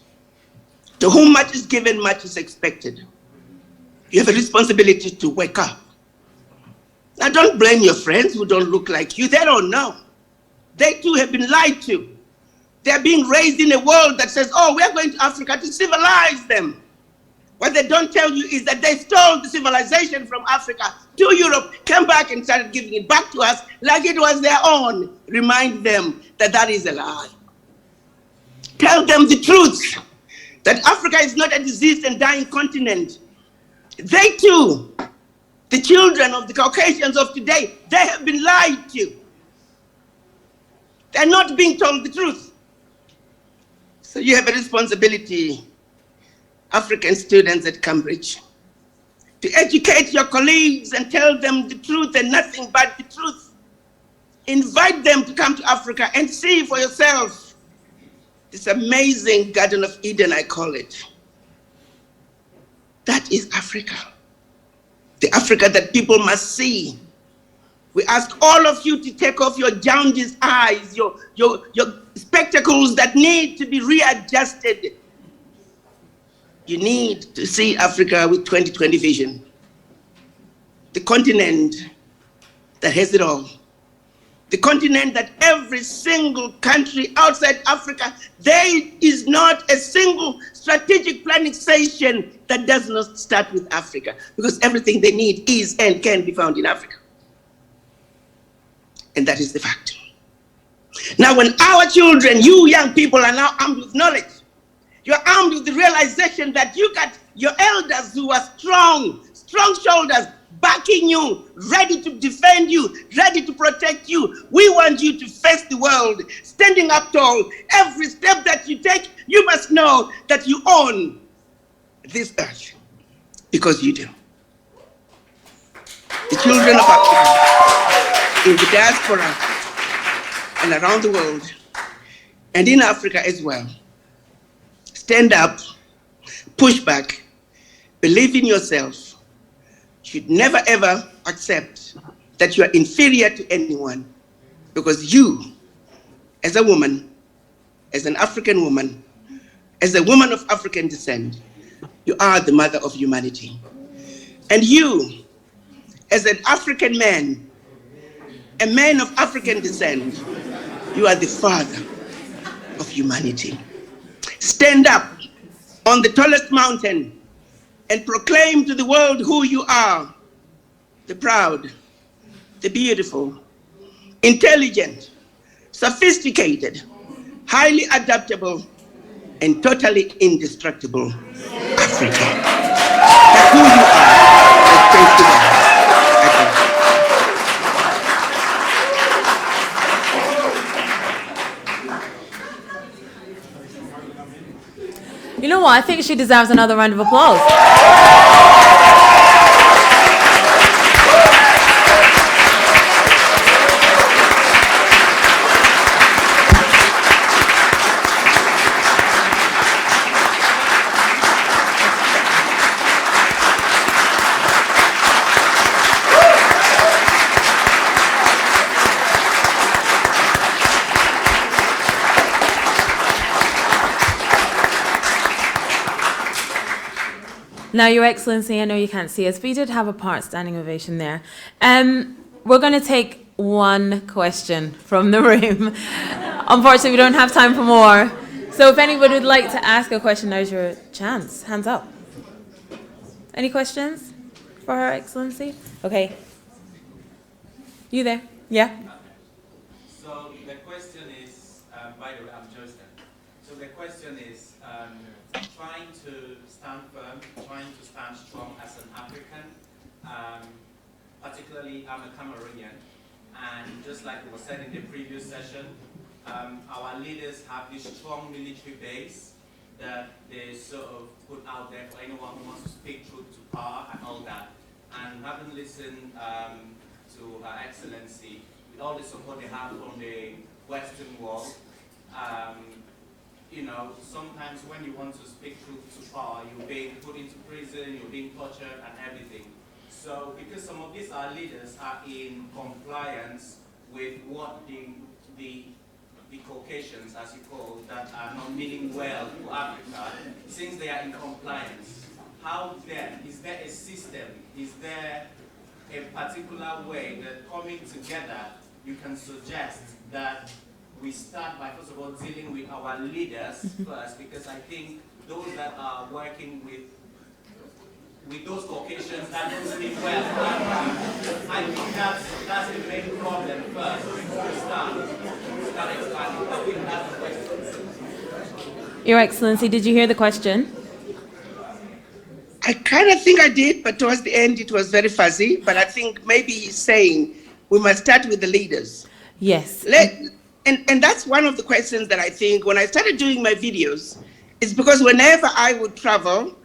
to whom much is given, much is expected. You have a responsibility to wake up. Now don't blame your friends who don't look like you. They don't know. They too have been lied to. They're being raised in a world that says, oh, we're going to Africa to civilize them. What they don't tell you is that they stole the civilization from Africa to Europe, came back and started giving it back to us like it was their own. Remind them that that is a lie. Tell them the truth, that Africa is not a diseased and dying continent. They too, the children of the Caucasians of today, they have been lied to. They're not being told the truth. So you have a responsibility, African students at Cambridge, to educate your colleagues and tell them the truth and nothing but the truth. Invite them to come to Africa and see for yourself this amazing Garden of Eden, I call it. That is Africa. The Africa that people must see. We ask all of you to take off your jaundiced eyes, your spectacles that need to be readjusted. You need to see Africa with 2020 vision. The continent that has it all. The continent that every single country outside Africa, there is not a single strategic planning session that does not start with Africa, because everything they need is and can be found in Africa. And that is the fact. Now, when our children, you young people, are now armed with knowledge, you're armed with the realization that you got your elders who are strong shoulders, backing you, ready to defend you, ready to protect you. We want you to face the world, standing up tall. Every step that you take, you must know that you own this earth, because you do. The children of Africa, in the diaspora and around the world, and in Africa as well, stand up, push back, believe in yourself. You should never ever accept that you are inferior to anyone, because you, as a woman, as an African woman, as a woman of African descent, you are the mother of humanity. And you, as an African man, a man of African descent, you are the father of humanity. Stand up on the tallest mountain and proclaim to the world who you are: the proud, the beautiful, intelligent, sophisticated, highly adaptable, and totally indestructible Africa. That's who you are. Thank you. You know what? I think she deserves another round of applause. Now, Your Excellency, I know you can't see us, but you did have a part standing ovation there. We're going to take one question from the room. Unfortunately, we don't have time for more. So if anyone would like to ask a question, now's your chance. Hands up. Any questions for Her Excellency? Okay. You there? Yeah? So the question is, by the way, I'm Joseph. So the question is, trying to stand firm, trying to stand strong as an African, particularly I'm a Cameroonian, and just like it was said in the previous session, our leaders have this strong military base that they sort of put out there for anyone who wants to speak truth to power and all that. And having listened to Her Excellency, with all the support they have from the Western world, you know, sometimes when you want to speak truth to power, you're being put into prison, you're being tortured and everything. So because some of these our leaders are in compliance with what the Caucasians, as you call, that are not meaning well for Africa, since they are in compliance, how then, is there a system, is there a particular way that coming together, you can suggest that we start by, first of all, dealing with our leaders first, because I think those that are working with those Caucasians that don't speak well, I think that's the main problem first, to start expanding. I think that's the question. Your Excellency, did you hear the question? I kind of think I did, but towards the end it was very fuzzy. But I think maybe he's saying we must start with the leaders. Yes. And that's one of the questions that I think when I started doing my videos, is because whenever I would travel,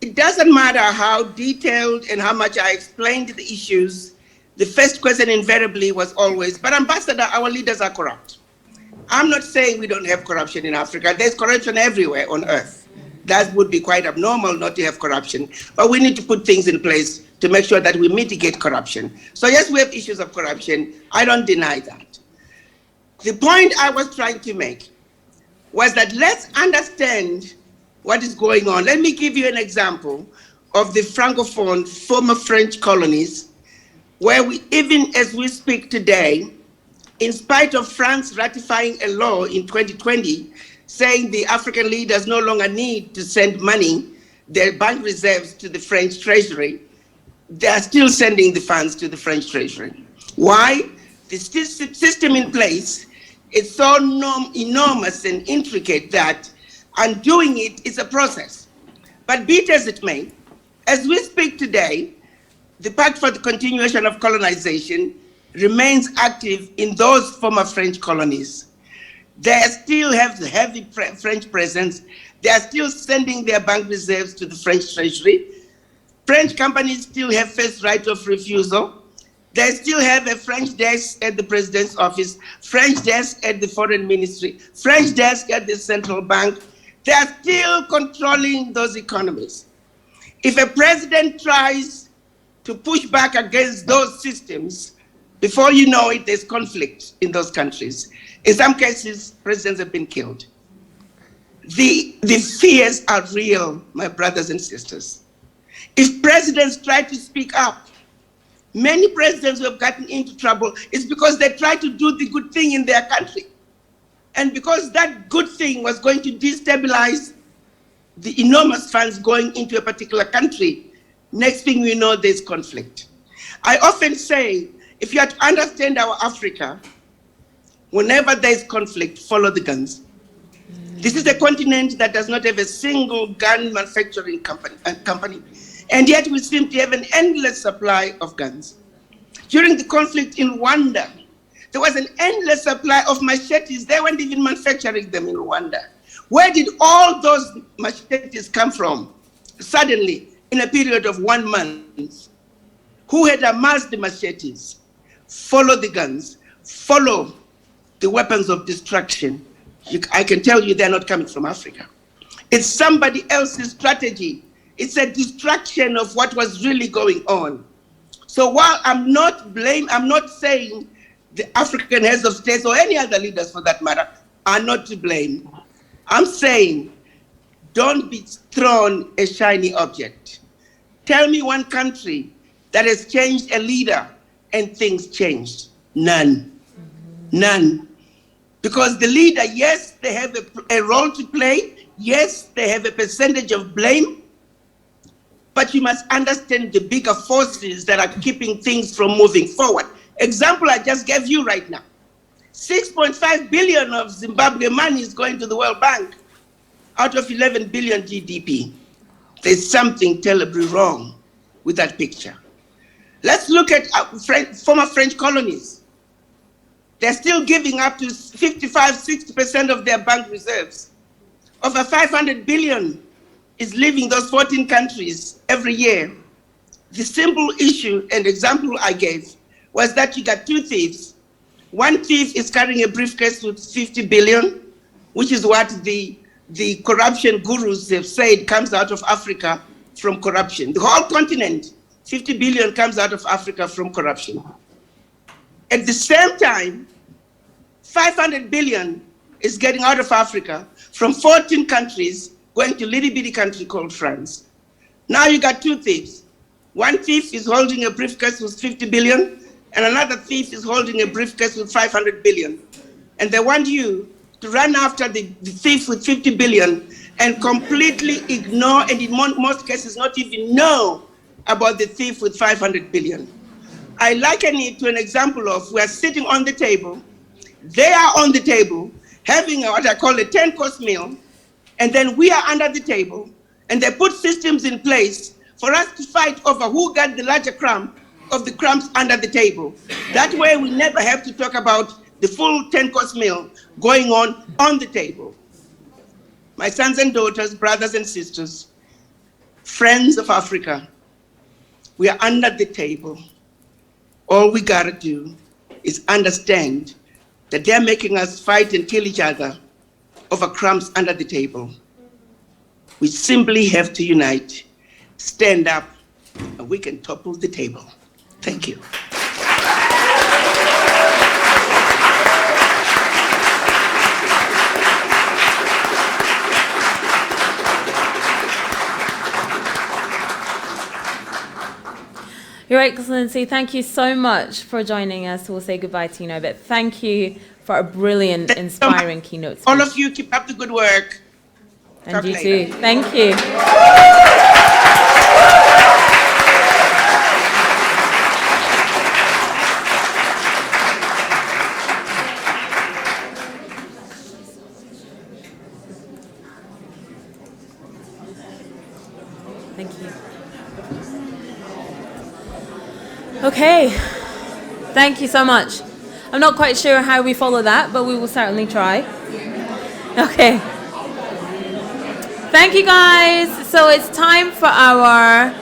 it doesn't matter how detailed and how much I explained the issues, the first question invariably was always, but Ambassador, our leaders are corrupt. I'm not saying we don't have corruption in Africa. There's corruption everywhere on earth. That would be quite abnormal not to have corruption, but we need to put things in place to make sure that we mitigate corruption. So yes, we have issues of corruption. I don't deny that. The point I was trying to make was that let's understand what is going on. Let me give you an example of the Francophone former French colonies, where we, even as we speak today, in spite of France ratifying a law in 2020, saying the African leaders no longer need to send money, their bank reserves to the French treasury, they are still sending the funds to the French treasury. Why? The system in place is so enormous and intricate that undoing it is a process. But be it as it may, as we speak today, the Pact for the Continuation of Colonization remains active in those former French colonies. They still have the heavy French presence. They are still sending their bank reserves to the French treasury. French companies still have first right of refusal. They still have a French desk at the president's office, French desk at the foreign ministry, French desk at the central bank. They are still controlling those economies. If a president tries to push back against those systems, before you know it, there's conflict in those countries. In some cases, presidents have been killed. The fears are real, my brothers and sisters. If presidents try to speak up, many presidents who have gotten into trouble is because they tried to do the good thing in their country. And because that good thing was going to destabilize the enormous funds going into a particular country, next thing we know, there's conflict. I often say, if you have to understand our Africa, whenever there's conflict, follow the guns. This is a continent that does not have a single gun manufacturing company, and yet we seem to have an endless supply of guns. During the conflict in Rwanda, there was an endless supply of machetes. They weren't even manufacturing them in Rwanda. Where did all those machetes come from? Suddenly, in a period of 1 month, who had amassed the machetes? Follow the guns, follow the weapons of destruction. I can tell you they're not coming from Africa. It's somebody else's strategy. It's a distraction of what was really going on. So while I'm not saying the African heads of states or any other leaders for that matter are not to blame. I'm saying don't be thrown a shiny object. Tell me one country that has changed a leader and things changed. None. None. Because the leader, yes, they have a role to play. Yes, they have a percentage of blame. But you must understand the bigger forces that are keeping things from moving forward. Example I just gave you right now. 6.5 billion of Zimbabwean money is going to the World Bank out of 11 billion GDP. There's something terribly wrong with that picture. Let's look at former French colonies. They're still giving up to 55, 60% of their bank reserves. Over 500 billion is leaving those 14 countries every year. The simple issue and example I gave was that you got two thieves. One thief is carrying a briefcase with 50 billion, which is what the corruption gurus have said comes out of Africa from corruption. The whole continent, 50 billion comes out of Africa from corruption. At the same time, 500 billion is getting out of Africa from 14 countries going to a little bitty country called France. Now you got two thieves. One thief is holding a briefcase with 50 billion, and another thief is holding a briefcase with 500 billion. And they want you to run after the thief with 50 billion and completely ignore, and in most cases not even know about the thief with 500 billion. I liken it to an example of we're sitting on the table, they are on the table, having what I call a 10-course meal, and then we are under the table, and they put systems in place for us to fight over who got the larger crumb of the crumbs under the table. That way we never have to talk about the full 10-course meal going on the table. My sons and daughters, brothers and sisters, friends of Africa, we are under the table. All we gotta do is understand that they're making us fight and kill each other over crumbs under the table. We simply have to unite, stand up, and we can topple the table. Thank you. Your Excellency, thank you so much for joining us. We'll say goodbye to you now, but thank you for a brilliant, inspiring keynote speech. All of you keep up the good work. And Talk you later. too. Thank you. Thank you. Okay, thank you so much. I'm not quite sure how we follow that, but we will certainly try. Okay. Thank you, guys. So it's time for our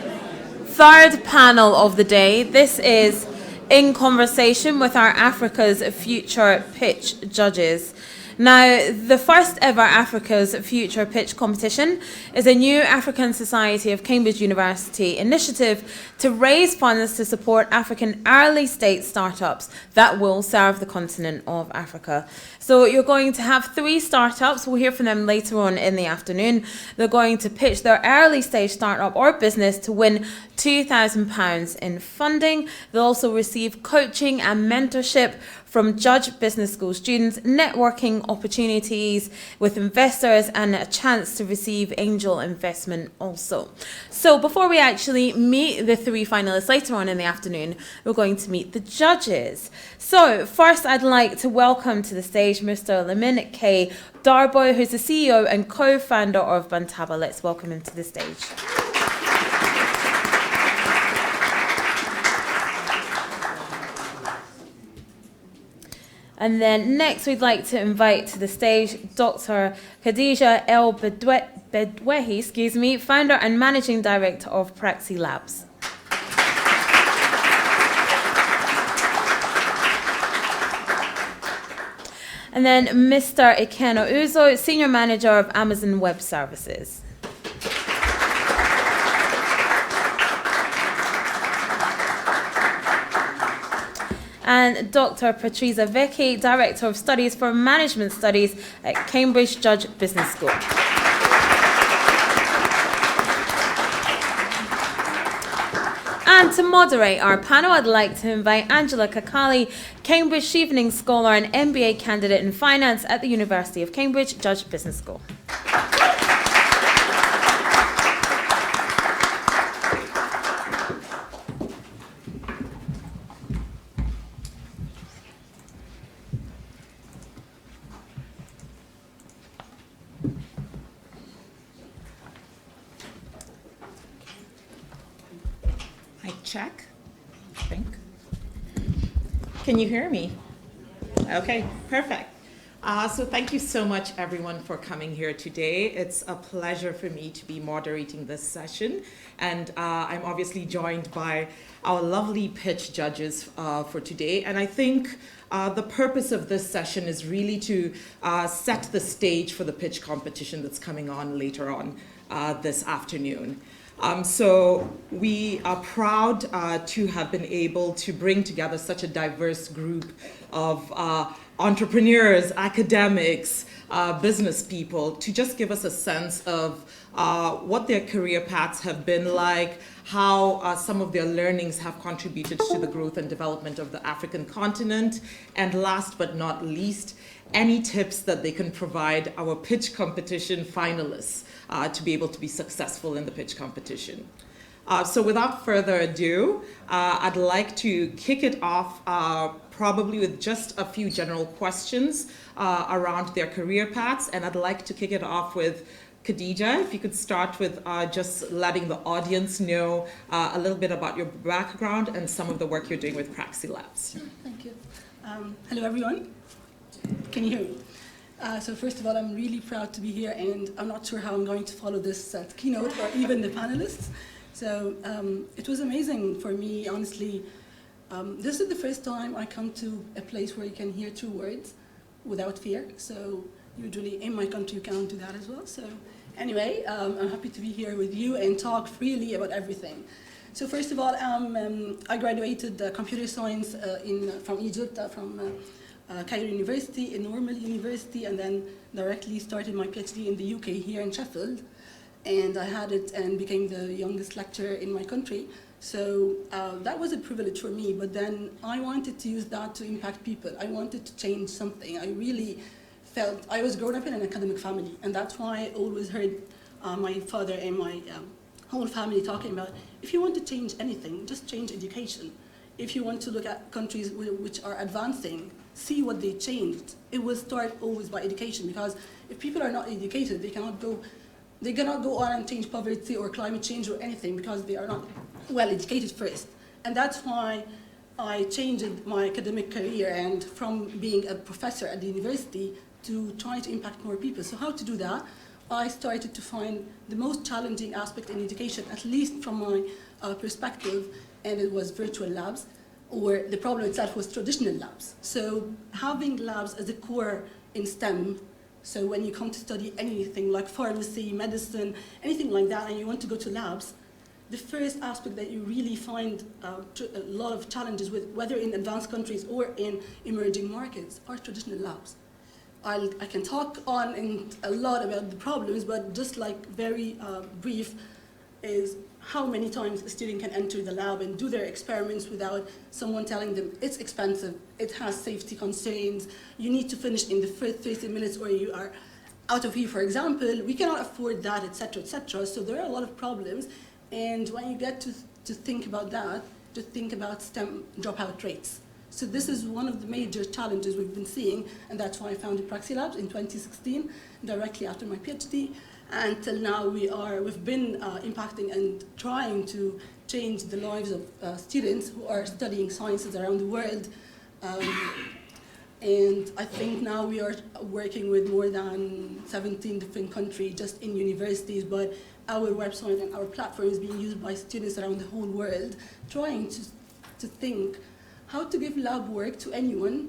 third panel of the day. This is in conversation with our Africa's Future Pitch judges. Now, the first ever Africa's Future Pitch competition is a new African Society of Cambridge University initiative to raise funds to support African early stage startups that will serve the continent of Africa. So you're going to have 3 startups. We'll hear from them later on in the afternoon. They're going to pitch their early stage startup or business to win £2,000 in funding. They'll also receive coaching and mentorship from Judge Business School students, networking opportunities with investors, and a chance to receive angel investment also. So before we actually meet the 3 finalists later on in the afternoon, we're going to meet the judges. So first I'd like to welcome to the stage Mr. Lamin K. Darboy, who's the CEO and co-founder of Bantaba. Let's welcome him to the stage. And then next, we'd like to invite to the stage Dr. Khadija El Bedwehi, founder and managing director of Praxi Labs. And then Mr. Ikeno Uzo, senior manager of Amazon Web Services. And Dr. Patricia Vecchi, Director of Studies for Management Studies at Cambridge Judge Business School. And to moderate our panel, I'd like to invite Angela Kakali, Cambridge Chevening Scholar and MBA candidate in finance at the University of Cambridge Judge Business School. Check. I think. Can you hear me? Okay, perfect. So thank you so much, everyone, for coming here today. It's a pleasure for me to be moderating this session. And I'm obviously joined by our lovely pitch judges for today. And I think the purpose of this session is really to set the stage for the pitch competition that's coming on later on this afternoon. So we are proud to have been able to bring together such a diverse group of entrepreneurs, academics, business people to just give us a sense of what their career paths have been like, how some of their learnings have contributed to the growth and development of the African continent, and last but not least, any tips that they can provide our pitch competition finalists to be able to be successful in the pitch competition. So without further ado, I'd like to kick it off probably with just a few general questions around their career paths. And I'd like to kick it off with Khadija, if you could start with just letting the audience know a little bit about your background and some of the work you're doing with Praxi Labs. Sure, thank you. Hello, everyone. Can you hear me? So first of all, I'm really proud to be here, and I'm not sure how I'm going to follow this keynote or even the panelists. So it was amazing for me, honestly. This is the first time I come to a place where you can hear two words without fear. So usually in my country you cannot do that as well. So anyway, I'm happy to be here with you and talk freely about everything. So first of all, I graduated computer science from Egypt, from Cairo University, in Normal University, and then directly started my PhD in the UK here in Sheffield. And I had it and became the youngest lecturer in my country. So that was a privilege for me, but then I wanted to use that to impact people. I wanted to change something. I really felt, I was grown up in an academic family, and that's why I always heard my father and my whole family talking about, if you want to change anything, just change education. If you want to look at countries which are advancing, see what they changed. It will start always by education, because if people are not educated, they cannot go on and change poverty or climate change or anything, because they are not well educated first. And that's why I changed my academic career, and from being a professor at the university to try to impact more people. So how to do that? I started to find the most challenging aspect in education, at least from my perspective, and it was virtual labs, or the problem itself was traditional labs. So having labs as a core in STEM, so when you come to study anything like pharmacy, medicine, anything like that, and you want to go to labs, the first aspect that you really find a lot of challenges with, whether in advanced countries or in emerging markets, are traditional labs. I can talk on and a lot about the problems, but just like very brief is how many times a student can enter the lab and do their experiments without someone telling them it's expensive, it has safety concerns, you need to finish in the first 30 minutes or you are out of here, for example, we cannot afford that, etc., etc. So there are a lot of problems, and when you get to think about that, to think about STEM dropout rates. So this is one of the major challenges we've been seeing, and that's why I founded Praxi Labs in 2016, directly after my PhD. Until now, we've been impacting and trying to change the lives of students who are studying sciences around the world. And I think now we are working with more than 17 different countries just in universities, but our website and our platform is being used by students around the whole world, trying to think how to give lab work to anyone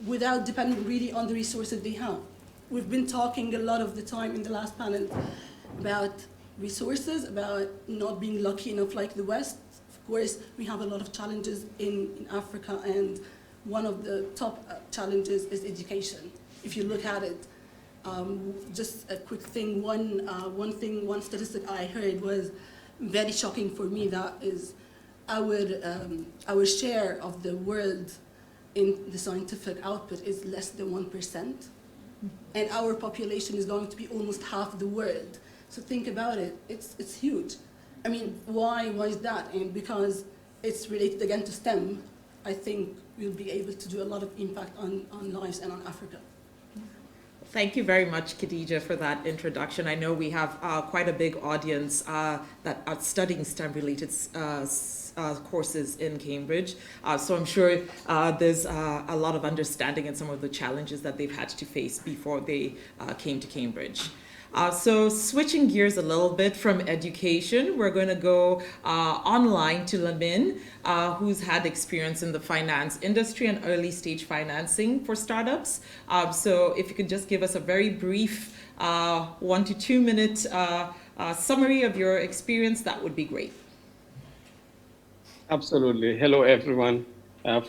without depending really on the resources they have. We've been talking a lot of the time in the last panel about resources, about not being lucky enough like the West. Of course, we have a lot of challenges in Africa, and one of the top challenges is education. If you look at it, just a quick thing, one statistic I heard was very shocking for me, that is our share of the world in the scientific output is less than 1%. And our population is going to be almost half the world. So think about it, it's huge. I mean, why is that? And because it's related again to STEM, I think we'll be able to do a lot of impact on lives and on Africa. Thank you very much, Khadija, for that introduction. I know we have quite a big audience that are studying STEM-related courses in Cambridge. So I'm sure there's a lot of understanding in some of the challenges that they've had to face before they came to Cambridge. So switching gears a little bit from education, we're going to go online to Lamin, who's had experience in the finance industry and early stage financing for startups. So if you could just give us a very brief 1 to 2 minute summary of your experience, that would be great. Absolutely. Hello, everyone.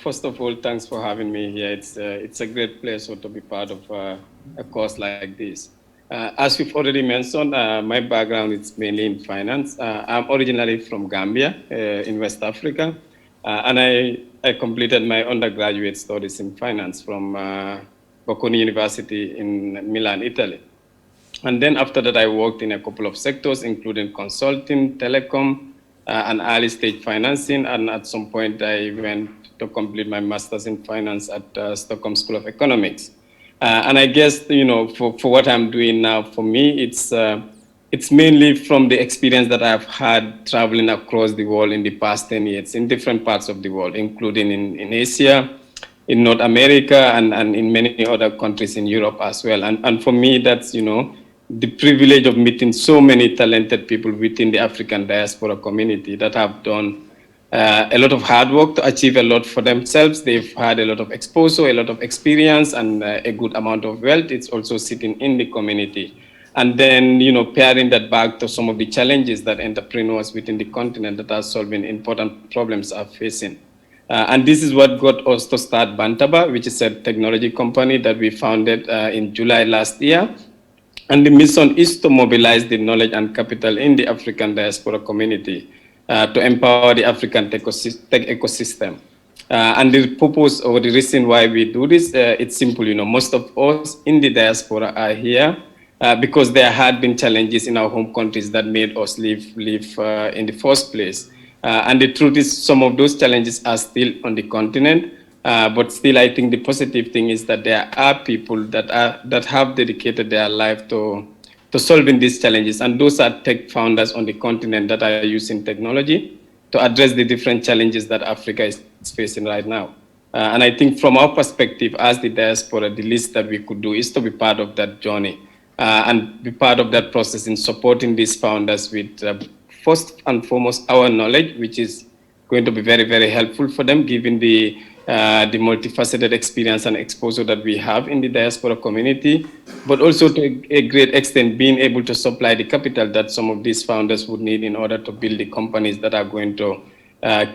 First of all, thanks for having me here. It's a great pleasure to be part of a course like this. As you've already mentioned, my background is mainly in finance. I'm originally from Gambia in West Africa, and I completed my undergraduate studies in finance from Bocconi University in Milan, Italy. And then after that, I worked in a couple of sectors, including consulting, telecom, and early stage financing. And at some point, I went to complete my master's in finance at Stockholm School of Economics. And I guess, you know, for what I'm doing now, for me, it's mainly from the experience that I've had traveling across the world in the past 10 years in different parts of the world, including in Asia, in North America, and in many other countries in Europe as well. And for me, that's, you know, the privilege of meeting so many talented people within the African diaspora community that have done a lot of hard work to achieve a lot for themselves. They've had a lot of exposure, a lot of experience, and a good amount of wealth. It's also sitting in the community. And then, you know, pairing that back to some of the challenges that entrepreneurs within the continent that are solving important problems are facing. And this is what got us to start Bantaba, which is a technology company that we founded in July last year. And the mission is to mobilize the knowledge and capital in the African diaspora community to empower the African tech ecosystem. And the purpose or the reason why we do this, it's simple. You know, most of us in the diaspora are here because there had been challenges in our home countries that made us live in the first place. And the truth is some of those challenges are still on the continent, but still I think the positive thing is that there are people that have dedicated their life to solving these challenges. And those are tech founders on the continent that are using technology to address the different challenges that Africa is facing right now. And I think from our perspective as the diaspora, the least that we could do is to be part of that journey and be part of that process in supporting these founders with first and foremost our knowledge, which is going to be very, very helpful for them, given the multifaceted experience and exposure that we have in the diaspora community, but also to a great extent being able to supply the capital that some of these founders would need in order to build the companies that are going to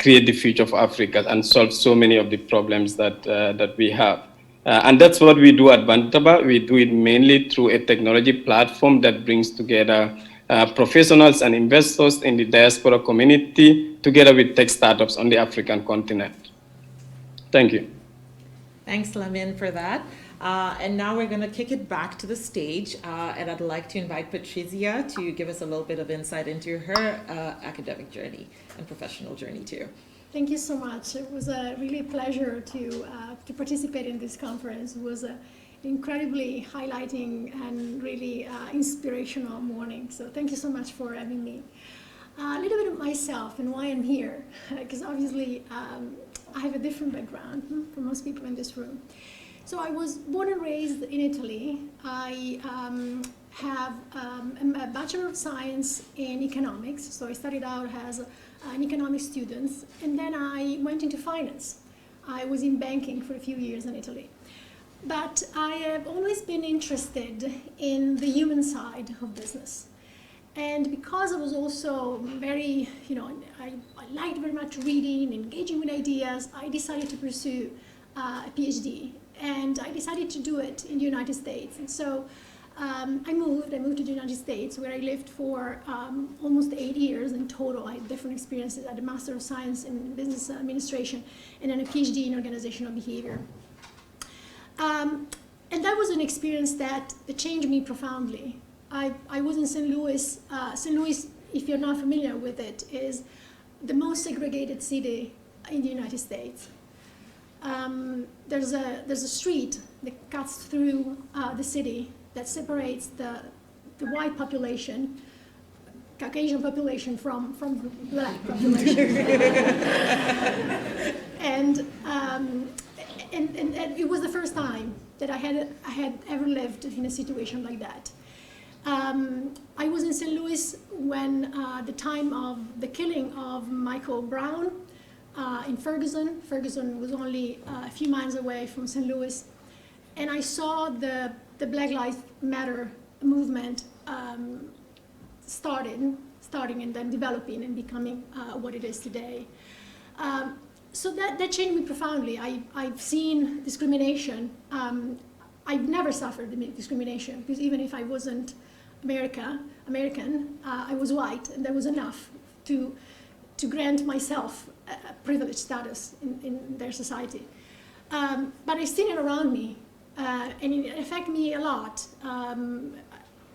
create the future of Africa and solve so many of the problems that we have. And that's what we do at Bantaba. We do it mainly through a technology platform that brings together professionals and investors in the diaspora community together with tech startups on the African continent. Thank you. Thanks, Lamin, for that. And now we're going to kick it back to the stage, and I'd like to invite Patricia to give us a little bit of insight into her academic journey and professional journey too. Thank you so much. It was a really pleasure to participate in this conference. It was incredibly highlighting and really inspirational morning. So thank you so much for having me. A little bit of myself and why I'm here, because obviously I have a different background from most people in this room. So I was born and raised in Italy. I have a Bachelor of Science in Economics. So I started out as an economics student, and then I went into finance. I was in banking for a few years in Italy. But I have always been interested in the human side of business. And because I was also very, I liked very much reading, engaging with ideas, I decided to pursue a PhD. And I decided to do it in the United States. And so I moved to the United States, where I lived for almost 8 years in total. I had different experiences. I had a Master of Science in Business Administration and then a PhD in Organizational Behavior. And that was an experience that changed me profoundly. I was in St. Louis. St. Louis, if you're not familiar with it, is the most segregated city in the United States. there's a street that cuts through the city that separates the white population, Caucasian population from black population. and it was the first time that I had ever lived in a situation like that. I was in St. Louis when the time of the killing of Michael Brown in Ferguson. Ferguson was only a few miles away from St. Louis. And I saw the Black Lives Matter movement starting and then developing and becoming what it is today. So that changed me profoundly. I've seen discrimination. I've never suffered discrimination, because even if I wasn't American, I was white, and that was enough to grant myself a privileged status in their society. But I've seen it around me, and it affected me a lot.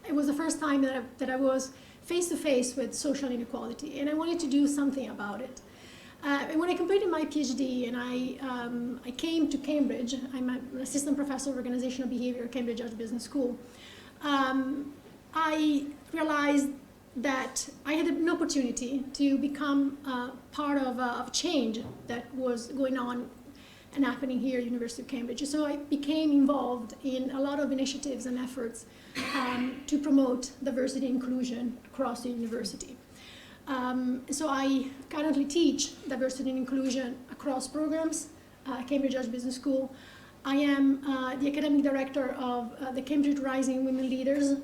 It was the first time that I was face to face with social inequality, and I wanted to do something about it. And when I completed my PhD and I came to Cambridge, I'm an assistant professor of organizational behavior at Cambridge Business School, I realized that I had an opportunity to become part of change that was going on and happening here at University of Cambridge. So I became involved in a lot of initiatives and efforts to promote diversity and inclusion across the university. So I currently teach diversity and inclusion across programs at Cambridge Business School. I am the academic director of the Cambridge Rising Women Leaders,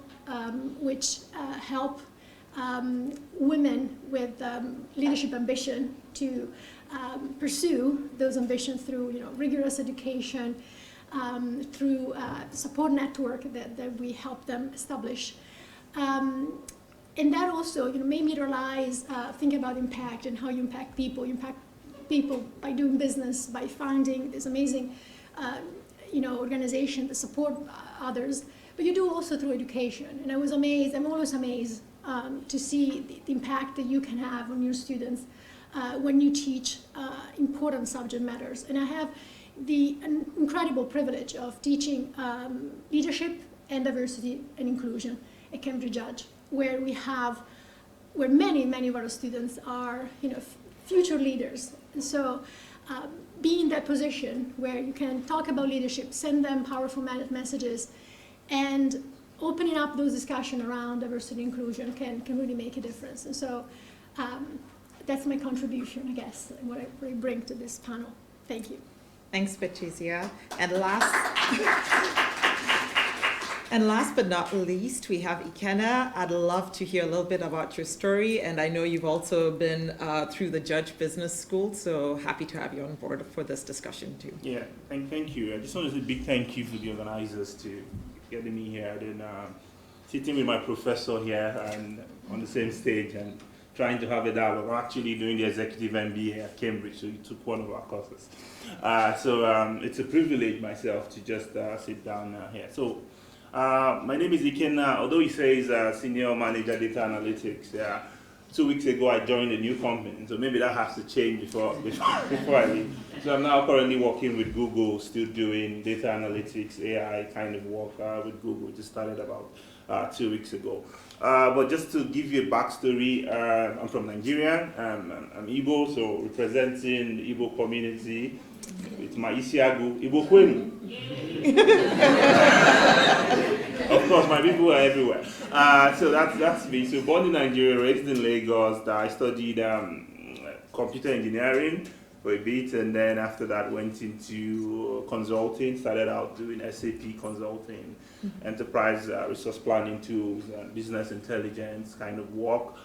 which help women with leadership ambition to pursue those ambitions through rigorous education, through support network that we help them establish. And that also made me realize, think about impact and how you impact people. You impact people by doing business, by founding this amazing organization that support others, but you do also through education. And I was amazed, I'm always amazed to see the impact that you can have on your students when you teach important subject matters. And I have the incredible privilege of teaching leadership and diversity and inclusion at Cambridge Judge, where many of our students are future leaders. And so being in that position where you can talk about leadership, send them powerful messages, and opening up those discussions around diversity and inclusion can really make a difference. And so that's my contribution, I guess, what I bring to this panel. Thank you. Thanks, Patricia. And last but not least, we have Ikenna. I'd love to hear a little bit about your story, and I know you've also been through the Judge Business School, so happy to have you on board for this discussion too. Yeah, thank you. I just want to say a big thank you for the organizers to getting me here, and sitting with my professor here and on the same stage and trying to have a dialogue. I'm actually doing the executive MBA at Cambridge, so he took one of our courses. So it's a privilege myself to just sit down here. So. My name is Ikenna. Although he says Senior Manager Data Analytics, 2 weeks ago I joined a new company, so maybe that has to change before I leave. So I'm now currently working with Google, still doing data analytics, AI kind of work with Google. Just started about 2 weeks ago. But just to give you a backstory, I'm from Nigeria. I'm Igbo, so representing the Igbo community. It's my Isiagu, Igbo Kwenu. Of course, my people are everywhere. So that's me. So born in Nigeria, raised in Lagos. I studied computer engineering for a bit, and then after that went into consulting. Started out doing SAP consulting, enterprise resource planning tools, and business intelligence kind of work.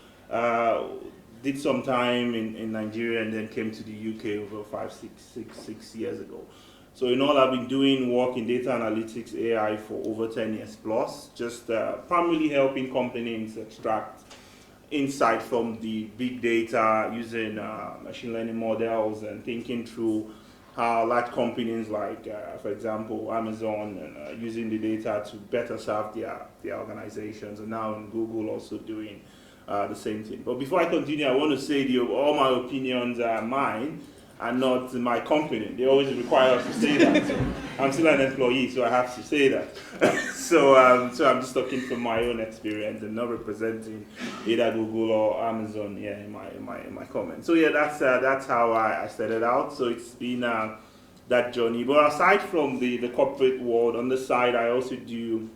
Did some time in Nigeria and then came to the UK over 6 years ago. So in all, I've been doing work in data analytics, AI for over 10 years plus, just primarily helping companies extract insight from the big data using machine learning models and thinking through how large companies like, for example, Amazon, using the data to better serve their organizations, and now in Google also doing the same thing. But before I continue, I want to say all my opinions are mine. and not my company. They always require us to say that. So I'm still an employee, so I have to say that. So I'm just talking from my own experience and not representing either Google or Amazon in my comments. So yeah, that's how I started out. So it's been that journey. But aside from the corporate world, on the side I also do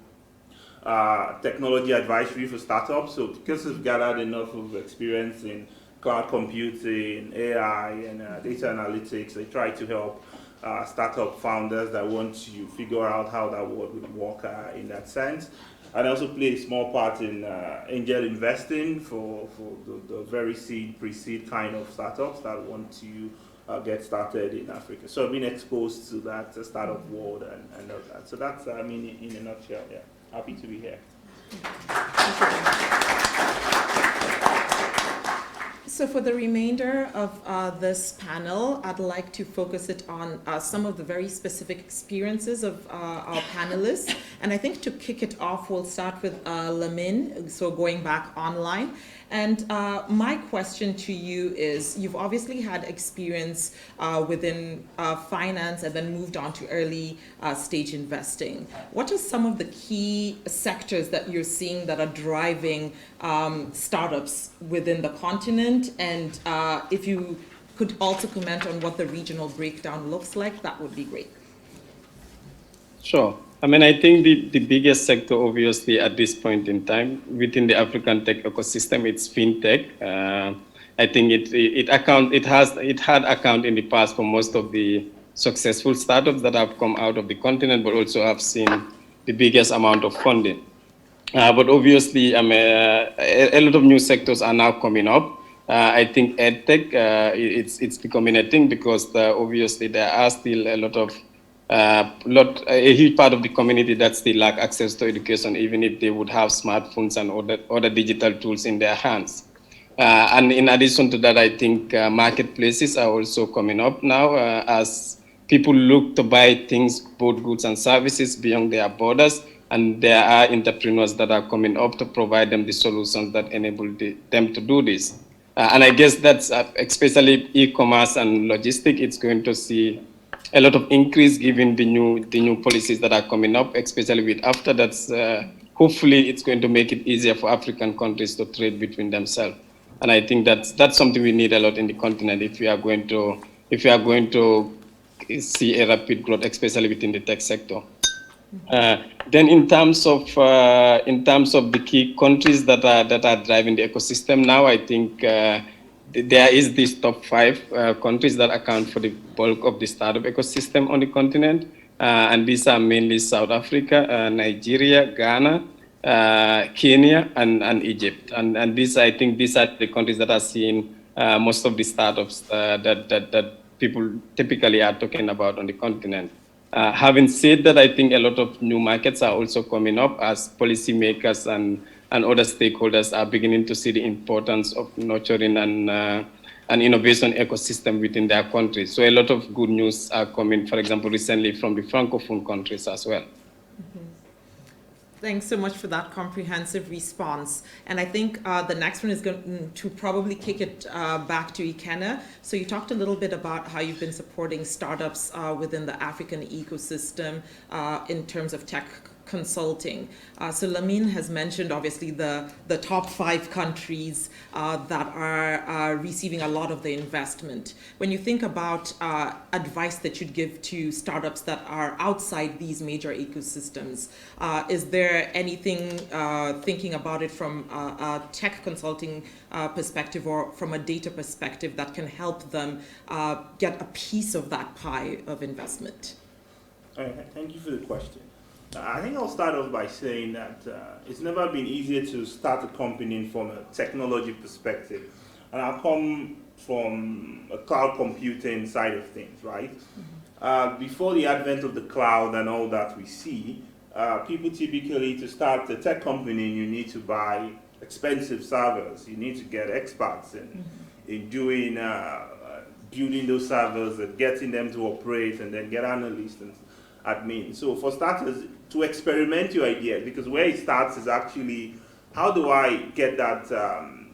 technology advisory for startups. So because I've gathered enough of experience in cloud computing, AI, and data analytics, I try to help startup founders that want to figure out how that world would work in that sense. And I also play a small part in angel investing for the very pre-seed kind of startups that want to get started in Africa. So I've been exposed to that startup world and all that. So that's, I mean, in a nutshell, yeah. Happy to be here. So for the remainder of this panel, I'd like to focus it on some of the very specific experiences of our panelists. And I think to kick it off, we'll start with Lamin, so going back online. And my question to you is, you've obviously had experience within finance and then moved on to early stage investing. What are some of the key sectors that you're seeing that are driving startups within the continent? And if you could also comment on what the regional breakdown looks like, that would be great. Sure. I mean, I think the biggest sector, obviously, at this point in time within the African tech ecosystem, it's fintech. I think it had account in the past for most of the successful startups that have come out of the continent, but also have seen the biggest amount of funding. But obviously, a lot of new sectors are now coming up. I think EdTech, it's becoming a thing because obviously there are still a lot of a huge part of the community that still lack access to education, even if they would have smartphones and other digital tools in their hands. And in addition to that, I think marketplaces are also coming up now as people look to buy things, both goods and services, beyond their borders. And there are entrepreneurs that are coming up to provide them the solutions that enable them to do this. And I guess that's especially e-commerce and logistics, it's going to see a lot of increase given the new policies that are coming up, especially with AFTA. That's hopefully it's going to make it easier for African countries to trade between themselves. And I think that's something we need a lot in the continent if we are going to see a rapid growth, especially within the tech sector. Then in terms of the key countries that are driving the ecosystem now, I think there is these top 5 countries that account for the bulk of the startup ecosystem on the continent, and these are mainly South Africa, Nigeria, Ghana, Kenya, and Egypt. And these, I think, these are the countries that are seeing most of the startups that people typically are talking about on the continent. Having said that, I think a lot of new markets are also coming up as policymakers and other stakeholders are beginning to see the importance of nurturing an innovation ecosystem within their countries. So a lot of good news are coming, for example, recently from the Francophone countries as well. Thanks so much for that comprehensive response. And I think the next one is going to probably kick it back to Ikenna. So you talked a little bit about how you've been supporting startups within the African ecosystem in terms of tech consulting. So Lamin has mentioned obviously the top 5 countries that are receiving a lot of the investment. When you think about advice that you'd give to startups that are outside these major ecosystems, is there anything thinking about it from a tech consulting perspective or from a data perspective that can help them get a piece of that pie of investment? Thank you for the question. I think I'll start off by saying that it's never been easier to start a company from a technology perspective. And I'll come from a cloud computing side of things, right? Before the advent of the cloud and all that we see, people typically, to start a tech company, you need to buy expensive servers. You need to get experts in doing, building those servers and getting them to operate, and then get analysts and admin. So for starters, to experiment your ideas, because where it starts is actually, how do I get that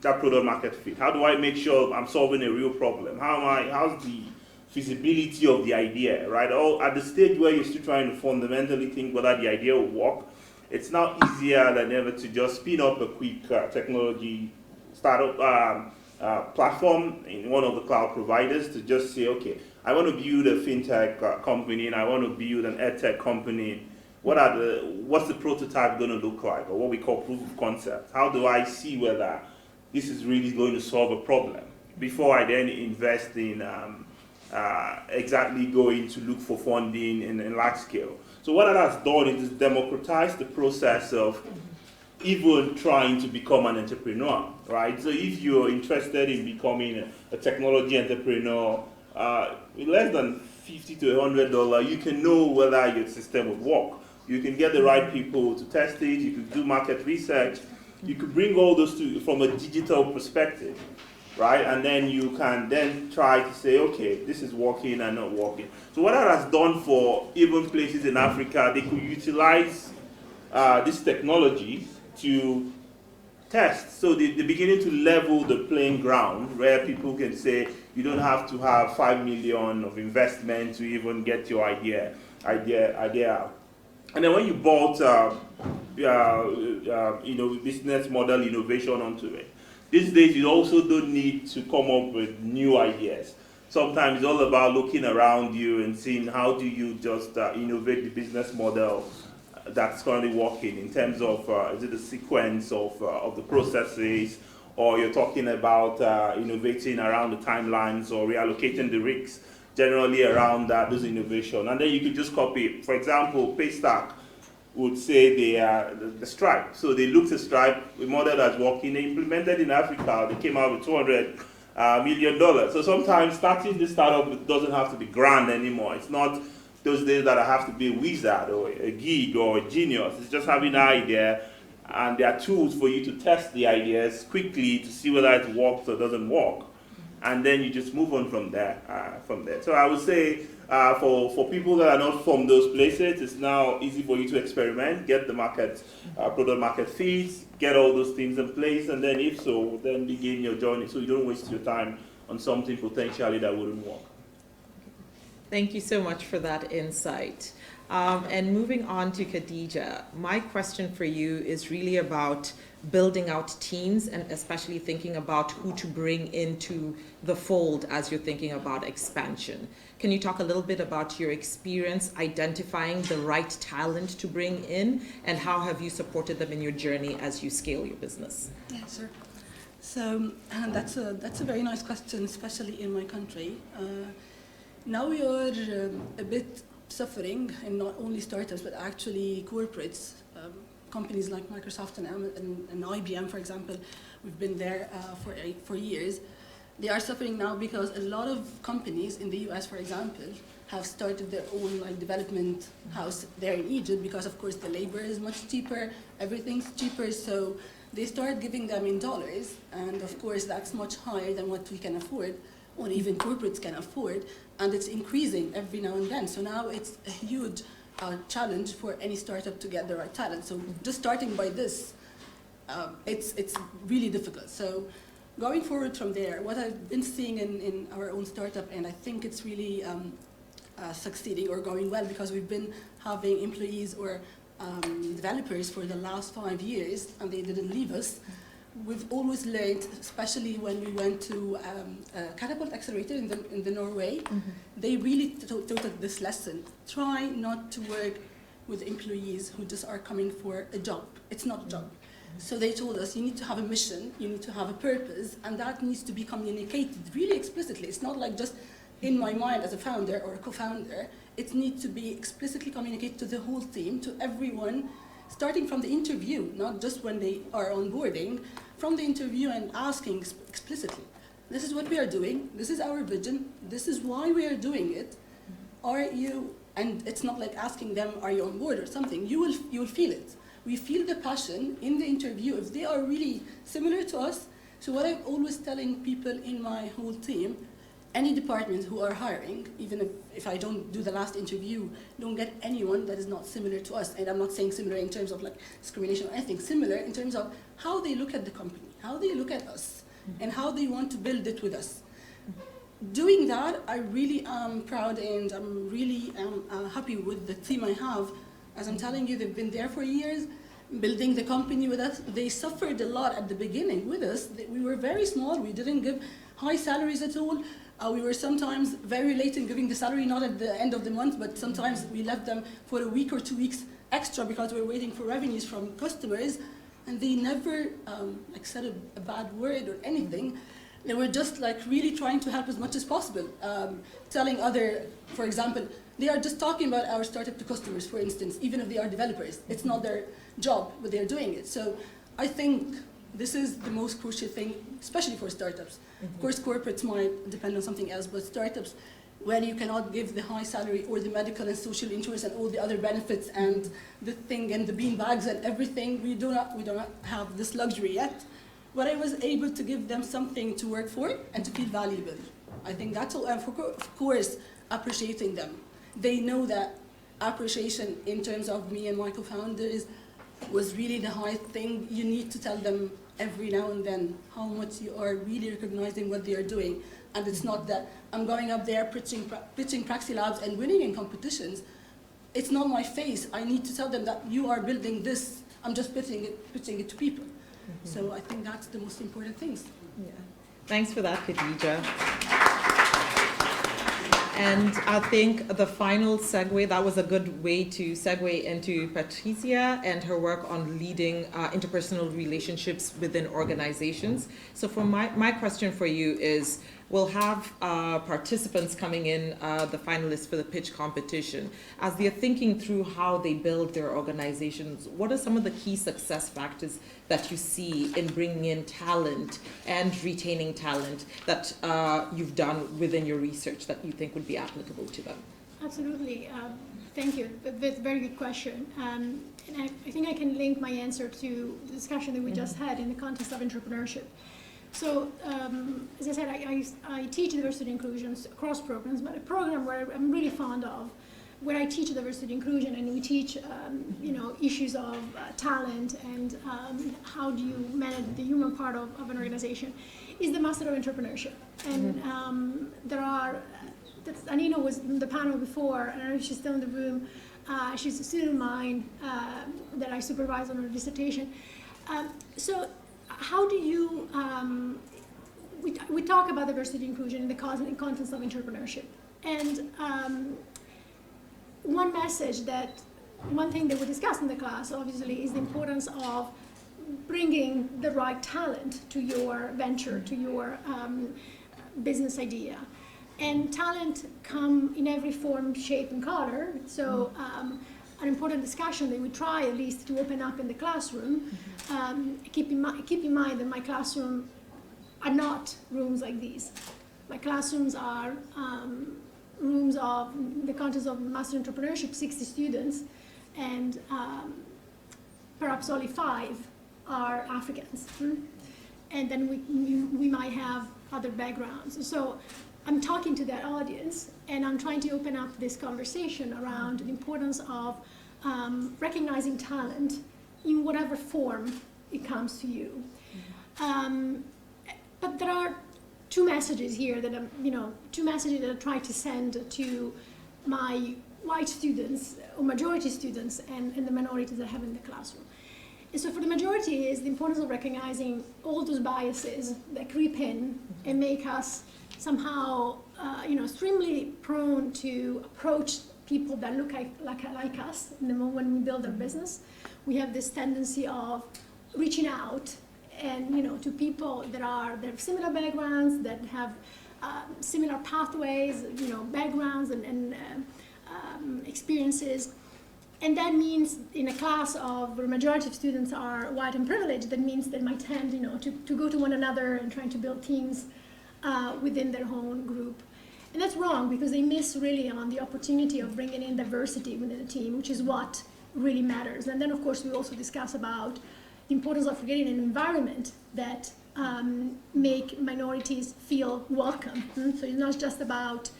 product market fit? How do I make sure I'm solving a real problem? How's the feasibility of the idea, right? Or at the stage where you're still trying to fundamentally think whether the idea will work, it's now easier than ever to just spin up a quick technology startup platform in one of the cloud providers to just say, okay, I want to build a fintech company and I want to build an edtech company. What's the prototype going to look like, or what we call proof of concept? How do I see whether this is really going to solve a problem before I then invest in exactly going to look for funding in large scale? So what that has done is democratize the process of even trying to become an entrepreneur, right? So if you're interested in becoming a technology entrepreneur, with less than $50 to $100, you can know whether your system would work. You can get the right people to test it, you can do market research, you could bring all those from a digital perspective, right? And then you can then try to say, okay, this is working and not working. So what that has done for even places in Africa, they could utilize this technology to test. So they're beginning to level the playing ground where people can say, you don't have to have 5 million of investment to even get your idea out. And then when you bought business model innovation onto it, these days you also don't need to come up with new ideas. Sometimes it's all about looking around you and seeing how do you just innovate the business model that's currently working in terms of is it the sequence of the processes, or you're talking about innovating around the timelines or reallocating the risks generally around those innovation, and then you could just copy it. For example, Paystack would say they are the Stripe. So they looked at Stripe, a model that's working, they implemented in Africa, they came out with $200 million. So sometimes starting this startup doesn't have to be grand anymore. It's not those days that I have to be a wizard or a geek or a genius. It's just having an idea, and there are tools for you to test the ideas quickly to see whether it works or doesn't work. And then you just move on from there. So I would say for people that are not from those places, it's now easy for you to experiment, get the market, product market feeds, get all those things in place, and then if so, then begin your journey so you don't waste your time on something potentially that wouldn't work. Thank you so much for that insight. And moving on to Khadija, my question for you is really about building out teams and especially thinking about who to bring into the fold as you're thinking about expansion. Can you talk a little bit about your experience identifying the right talent to bring in, and how have you supported them in your journey as you scale your business? Yeah, sure. So that's a very nice question, especially in my country. Now we are a bit suffering, and not only startups, but actually corporates, companies like Microsoft and IBM, for example. We've been there for years. They are suffering now because a lot of companies in the US, for example, have started their own development house there in Egypt, because of course the labor is much cheaper, everything's cheaper, so they start giving them in dollars, and of course that's much higher than what we can afford, or even corporates can afford, and it's increasing every now and then. So now it's a huge challenge for any startup to get the right talent. So just starting by this, it's really difficult. So going forward from there, what I've been seeing in our own startup, and I think it's really succeeding or going well, because we've been having employees or developers for the last 5 years, and they didn't leave us. We've always learned, especially when we went to Catapult Accelerator in the Norway, they really taught us this lesson. Try not to work with employees who just are coming for a job. It's not a job. So they told us, you need to have a mission, you need to have a purpose, and that needs to be communicated really explicitly. It's not like just in my mind as a founder or a co-founder. It needs to be explicitly communicated to the whole team, to everyone, starting from the interview, not just when they are onboarding, from the interview, and asking explicitly, this is what we are doing, this is our vision, this is why we are doing it. Are you, and it's not like asking them, are you on board or something, you will feel it. We feel the passion in the interview if they are really similar to us. So what I'm always telling people in my whole team, any department who are hiring, even if I don't do the last interview, don't get anyone that is not similar to us. And I'm not saying similar in terms of discrimination or anything, similar in terms of how they look at the company, how they look at us, and how they want to build it with us. doing that, I really am proud and I'm really happy with the team I have. As I'm telling you, they've been there for years, building the company with us. They suffered a lot at the beginning with us. We were very small. We didn't give high salaries at all. We were sometimes very late in giving the salary, not at the end of the month, but sometimes we left them for a week or 2 weeks extra because we were waiting for revenues from customers. And they never said a bad word or anything. They were just like really trying to help as much as possible. Telling other, for example, they are just talking about our startup to customers, for instance, even if they are developers. It's not their job, but they're doing it. So I think this is the most crucial thing, especially for startups. Of course, corporates might depend on something else, but startups, when you cannot give the high salary or the medical and social insurance and all the other benefits and the thing and the bean bags and everything, we do not have this luxury yet. But I was able to give them something to work for and to feel valuable. I think that's all, and of course, appreciating them. They know that appreciation in terms of me and my co-founders was really the high thing. You need to tell them every now and then how much you are really recognizing what they are doing. And it's not that I'm going up there pitching Praxi Labs and winning in competitions. It's not my face. I need to tell them that you are building this. I'm just pitching it to people. So I think that's the most important things. Yeah. Thanks for that, Khadija. And I think the final segue, that was a good way to segue into Patricia and her work on leading interpersonal relationships within organizations. So for my question for you is, we'll have participants coming in, the finalists for the pitch competition. As they're thinking through how they build their organizations, what are some of the key success factors that you see in bringing in talent and retaining talent that you've done within your research that you think would be applicable to them? Absolutely. Thank you. That's a very good question. And I think I can link my answer to the discussion that we just had in the context of entrepreneurship. So, as I said, I teach diversity inclusion across programs, but a program where I'm really fond of, where I teach diversity inclusion and we teach, issues of talent and how do you manage the human part of an organization, is the Master of Entrepreneurship. And Anina was in the panel before, I don't know if she's still in the room. She's a student of mine that I supervise on her dissertation. So how do you, we talk about diversity inclusion in the context of entrepreneurship. And one thing that we discussed in the class, obviously, is the importance of bringing the right talent to your venture, to your business idea. And talent come in every form, shape, and color. So an important discussion that we try at least to open up in the classroom. Keep in mind that my classroom are not rooms like these. My classrooms are rooms of the context of Master Entrepreneurship, 60 students, and perhaps only 5 are Africans. And then we might have other backgrounds. So I'm talking to that audience, and I'm trying to open up this conversation around the importance of recognizing talent in whatever form it comes to you. But there are two messages here that I try to send to my white students, or majority students, and the minorities that I have in the classroom. And so for the majority is the importance of recognizing all those biases that creep in and make us somehow, extremely prone to approach people that look like us in the moment when we build our business. We have this tendency of reaching out and to people that have similar backgrounds, that have similar pathways, backgrounds and experiences. And that means in a class of where a majority of students are white and privileged, that means they might tend to go to one another and trying to build teams within their own group. And that's wrong, because they miss really on the opportunity of bringing in diversity within the team, which is what really matters. And then, of course, we also discuss about the importance of creating an environment that make minorities feel welcome. So it's not just about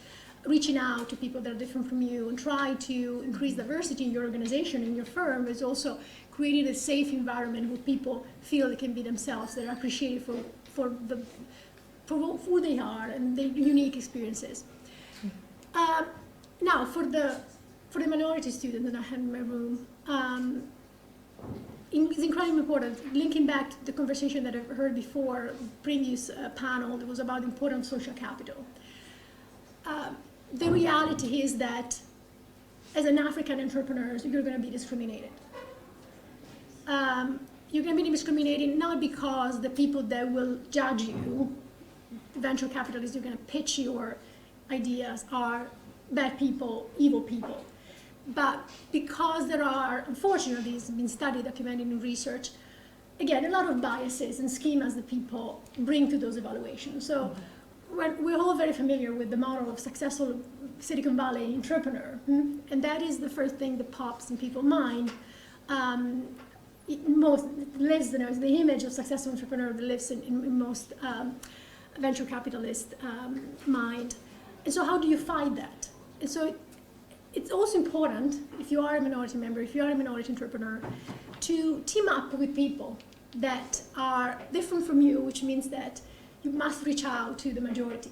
reaching out to people that are different from you and try to increase diversity in your organization, in your firm. It's also creating a safe environment where people feel they can be themselves, they're appreciated for who they are and their unique experiences. Now, for the minority student that I had in my room, it's incredibly important, linking back to the conversation that I've heard before, previous panel, that was about the importance of social capital. The reality is that as an African entrepreneur, you're going to be discriminated. You're going to be discriminated not because the people that will judge you, venture capitalists, you're going to pitch your ideas, are bad people, evil people. But because there are, unfortunately, it's been studied, documented in research, again, a lot of biases and schemas that people bring to those evaluations. So we're all very familiar with the model of successful Silicon Valley entrepreneur, and that is the first thing that pops in people's mind. Most lives, the image of successful entrepreneur that lives in most venture capitalist mind. And so how do you fight that? And so it's also important, if you are a minority member, if you are a minority entrepreneur, to team up with people that are different from you, which means that you must reach out to the majority.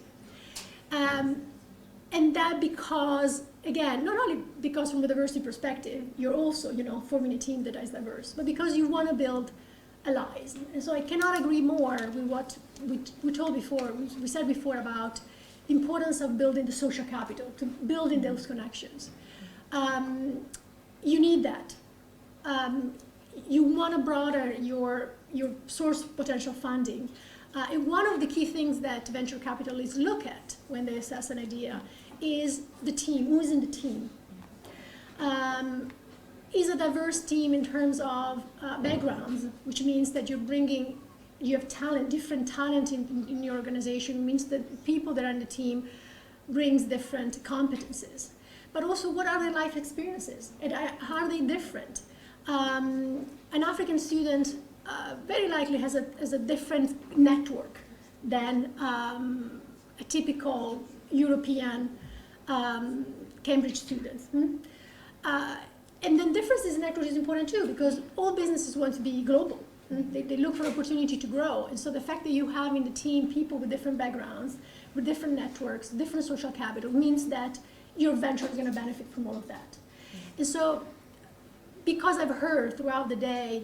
And that because, again, not only because from a diversity perspective, you're also, forming a team that is diverse, but because you want to build allies. And so I cannot agree more with what we told before, we said before about the importance of building the social capital, to building those connections. You need that. You want to broaden your source of potential funding. And one of the key things that venture capitalists look at when they assess an idea is the team, who is in the team. Is a diverse team in terms of backgrounds, which means that you have talent, different talent in your organization, means that people that are in the team brings different competences. But also, what are their life experiences? And are they different? An African student very likely has a different network than a typical European Cambridge student. And then differences in network is important too, because all businesses want to be global. They look for opportunity to grow. And so the fact that you have in the team people with different backgrounds, with different networks, different social capital, means that your venture is going to benefit from all of that. And so, because I've heard throughout the day,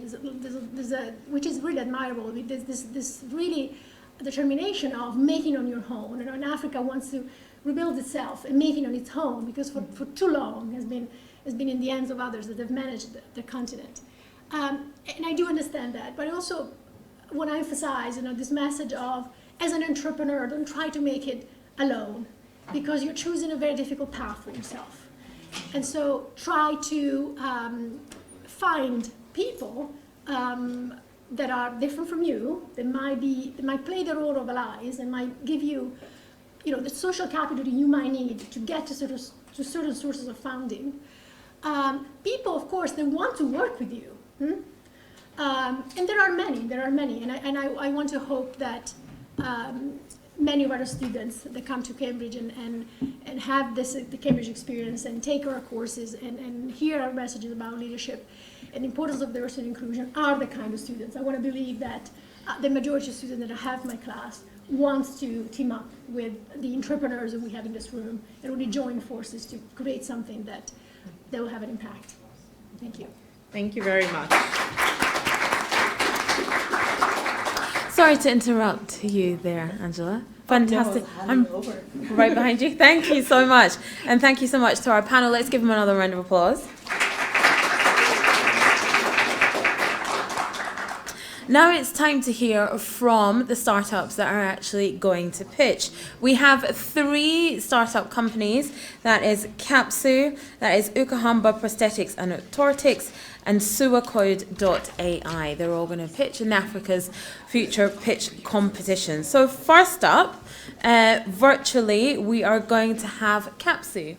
which is really admirable, there's this really determination of making on your own. And Africa wants to rebuild itself and make it on its own, because for too long has been in the hands of others that have managed the continent. And I do understand that, but I also want to emphasize, this message of, as an entrepreneur, don't try to make it alone, because you're choosing a very difficult path for yourself. And so try to find people that are different from you, that might play the role of allies, and might give you, the social capital that you might need to get to certain sources of funding. People, of course, they want to work with you. And there are many, and I want to hope that many of our students that come to Cambridge and have the Cambridge experience and take our courses and hear our messages about leadership and the importance of diversity and inclusion are the kind of students. I want to believe that the majority of students that I have in my class wants to team up with the entrepreneurs that we have in this room and really join forces to create something that will have an impact. Thank you. Thank you very much. Sorry to interrupt you there, Angela. Fantastic. I'm right behind you. Thank you so much. And thank you so much to our panel. Let's give them another round of applause. Now it's time to hear from the startups that are actually going to pitch. We have 3 startup companies. That is Capsu, that is Ukahamba Prosthetics and Orthotics, and Suacode.ai. They're all going to pitch in Africa's Future Pitch Competition. So first up, virtually, we are going to have Capsu.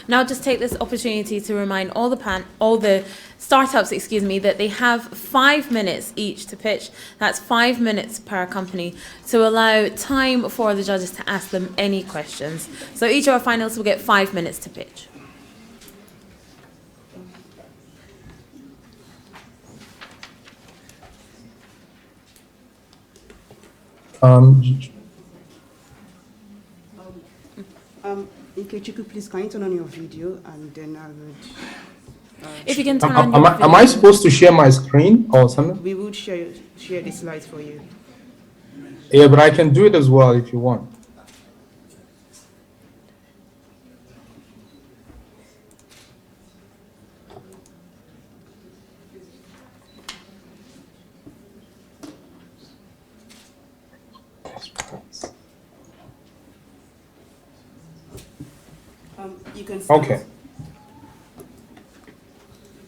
Now just take this opportunity to remind all the startups, excuse me, that they have 5 minutes each to pitch. That's 5 minutes per company to allow time for the judges to ask them any questions. So each of our finalists will get 5 minutes to pitch. Ikechukwu, please can you turn on your video and then I would... if you can turn on your video. Am I supposed to share my screen or something? We would share the slides for you. Yeah, but I can do it as well if you want. You can start. Okay.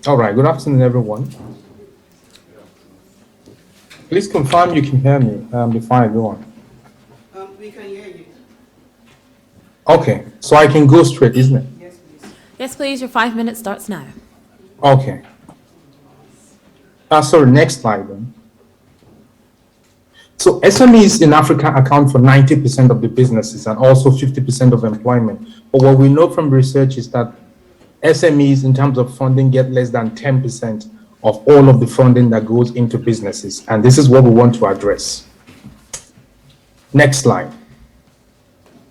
All right. Good afternoon, everyone. Please confirm you can hear me before I go on. We can hear you. Okay. So I can go straight, isn't it? Yes, please. Yes, please. Your 5 minutes starts now. Okay. Sorry, next slide then. So SMEs in Africa account for 90% of the businesses and also 50% of employment. But what we know from research is that SMEs in terms of funding get less than 10% of all of the funding that goes into businesses. And this is what we want to address. Next slide.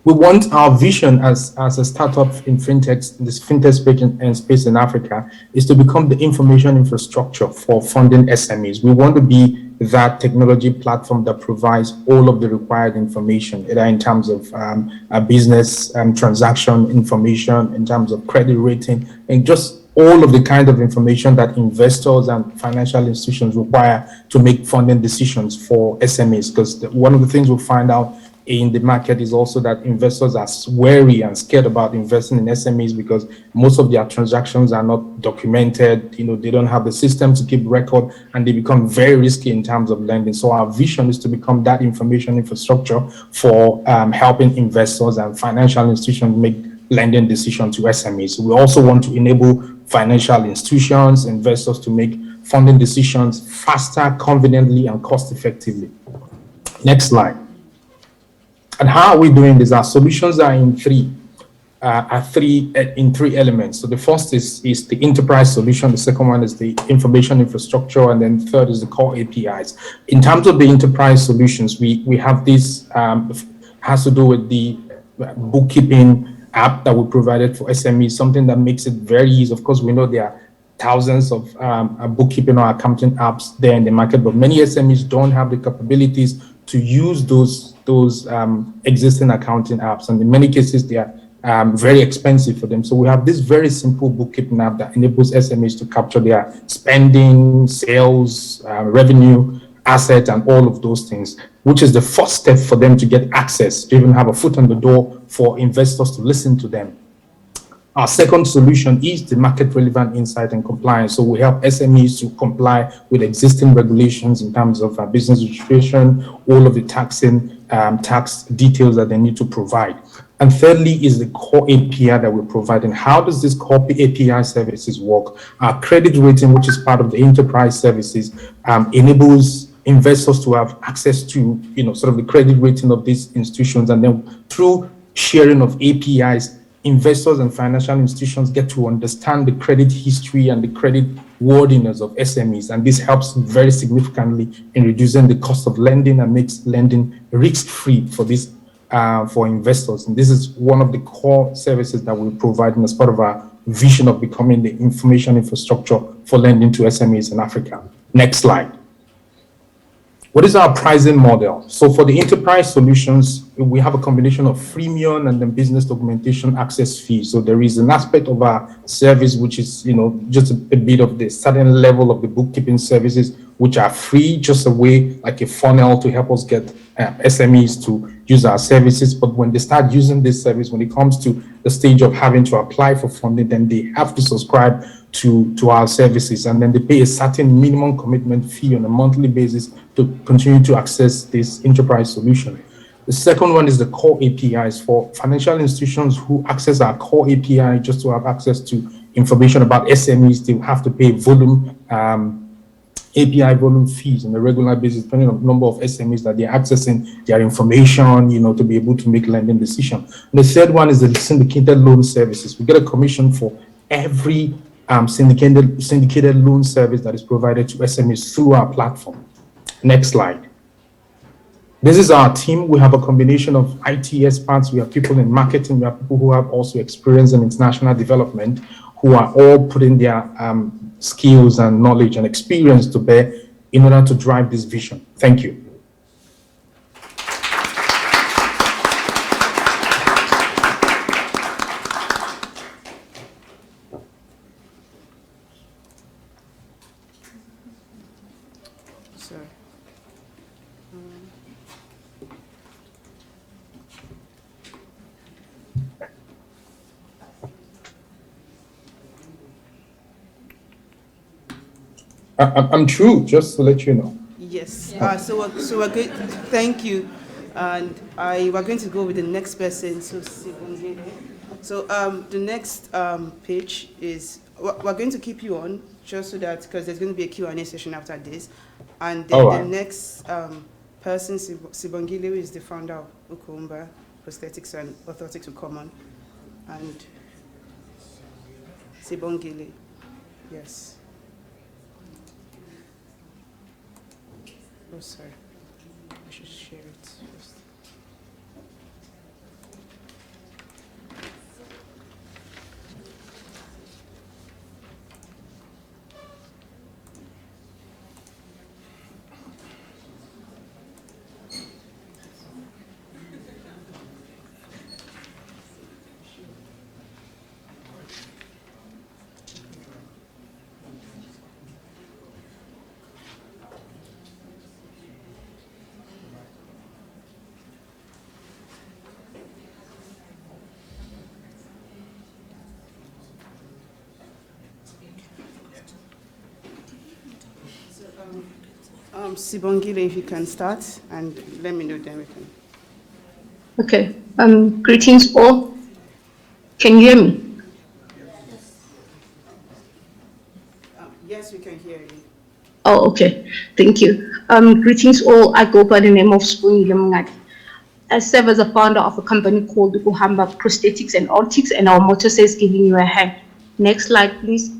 We want our vision as a startup in fintech, this fintech space in Africa, is to become the information infrastructure for funding SMEs. We want to be that technology platform that provides all of the required information, either in terms of a business transaction information, in terms of credit rating, and just all of the kind of information that investors and financial institutions require to make funding decisions for SMEs. Because one of the things we'll find out in the market is also that investors are wary and scared about investing in SMEs because most of their transactions are not documented. You know, they don't have the system to keep record, and they become very risky in terms of lending. So our vision is to become that information infrastructure for helping investors and financial institutions make lending decisions to SMEs. We also want to enable financial institutions, investors to make funding decisions faster, conveniently, and cost effectively. Next slide. And how are we doing this? Our solutions are in three elements. So the first is the enterprise solution. The second one is the information infrastructure, and then third is the core APIs. In terms of the enterprise solutions, we have this has to do with the bookkeeping app that we provided for SMEs, something that makes it very easy. Of course, we know there are thousands of bookkeeping or accounting apps there in the market, but many SMEs don't have the capabilities to use those existing accounting apps, and in many cases they are very expensive for them. So we have this very simple bookkeeping app that enables SMEs to capture their spending, sales, revenue, assets, and all of those things, which is the first step for them to get access, to even have a foot on the door for investors to listen to them. Our second solution is the market relevant insight and compliance. So we help SMEs to comply with existing regulations in terms of business registration, all of the tax details that they need to provide. And thirdly is the core API that we're providing. How does this core API services work? Our credit rating, which is part of the enterprise services, enables investors to have access to, sort of the credit rating of these institutions. And then through sharing of APIs, investors and financial institutions get to understand the credit history and the credit worthiness of SMEs. And this helps very significantly in reducing the cost of lending and makes lending risk-free for this for investors. And this is one of the core services that we're providing as part of our vision of becoming the information infrastructure for lending to SMEs in Africa. Next slide. What is our pricing model? So for the enterprise solutions, we have a combination of freemium and then business documentation access fees. So there is an aspect of our service, which is, just a bit of the certain level of the bookkeeping services, which are free, just a way like a funnel to help us get SMEs to use our services. But when they start using this service, when it comes to the stage of having to apply for funding, then they have to subscribe to our services, and then they pay a certain minimum commitment fee on a monthly basis to continue to access this enterprise solution. The second one is the core APIs for financial institutions who access our core API just to have access to information about SMEs, they have to pay volume, API volume fees on a regular basis, depending on the number of SMEs that they're accessing their information, to be able to make lending decisions. The third one is the syndicated loan services. We get a commission for every syndicated loan service that is provided to SMEs through our platform. Next slide. This is our team. We have a combination of IT experts. We have people in marketing. We have people who have also experience in international development, who are all putting their skills and knowledge and experience to bear in order to drive this vision. Thank you. I'm true, just to let you know. Yes. So we're good. Thank you. And we're going to go with the next person. So the next page is we're going to keep you on just so that because there's going to be a Q&A session after this, and then the next person, Sibongile, is the founder of Ukumba Prosthetics and Orthotics will come on, and Sibongile, yes. Oh, sorry. I should share it first. Sibongile, if you can start and let me know, then we can. Okay. Greetings all. Can you hear me? Yes, we can hear you. Oh, okay. Thank you. Greetings all. I go by the name of Sibongile Mngadi. I serve as a founder of a company called Ukuhamba Prosthetics and Orthotics, and our motto says giving you a hand. Next slide, please.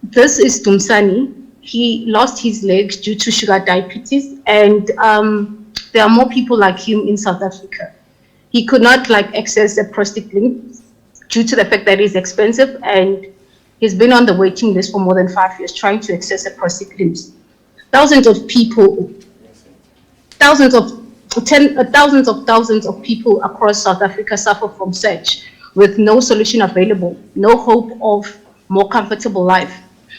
This is Dumsani. He lost his legs due to sugar diabetes, and there are more people like him in South Africa. He could not access a prosthetic limb due to the fact that it's expensive, and he's been on the waiting list for more than 5 years trying to access a prosthetic limbs. Thousands of people across South Africa suffer from such, with no solution available, no hope of more comfortable life.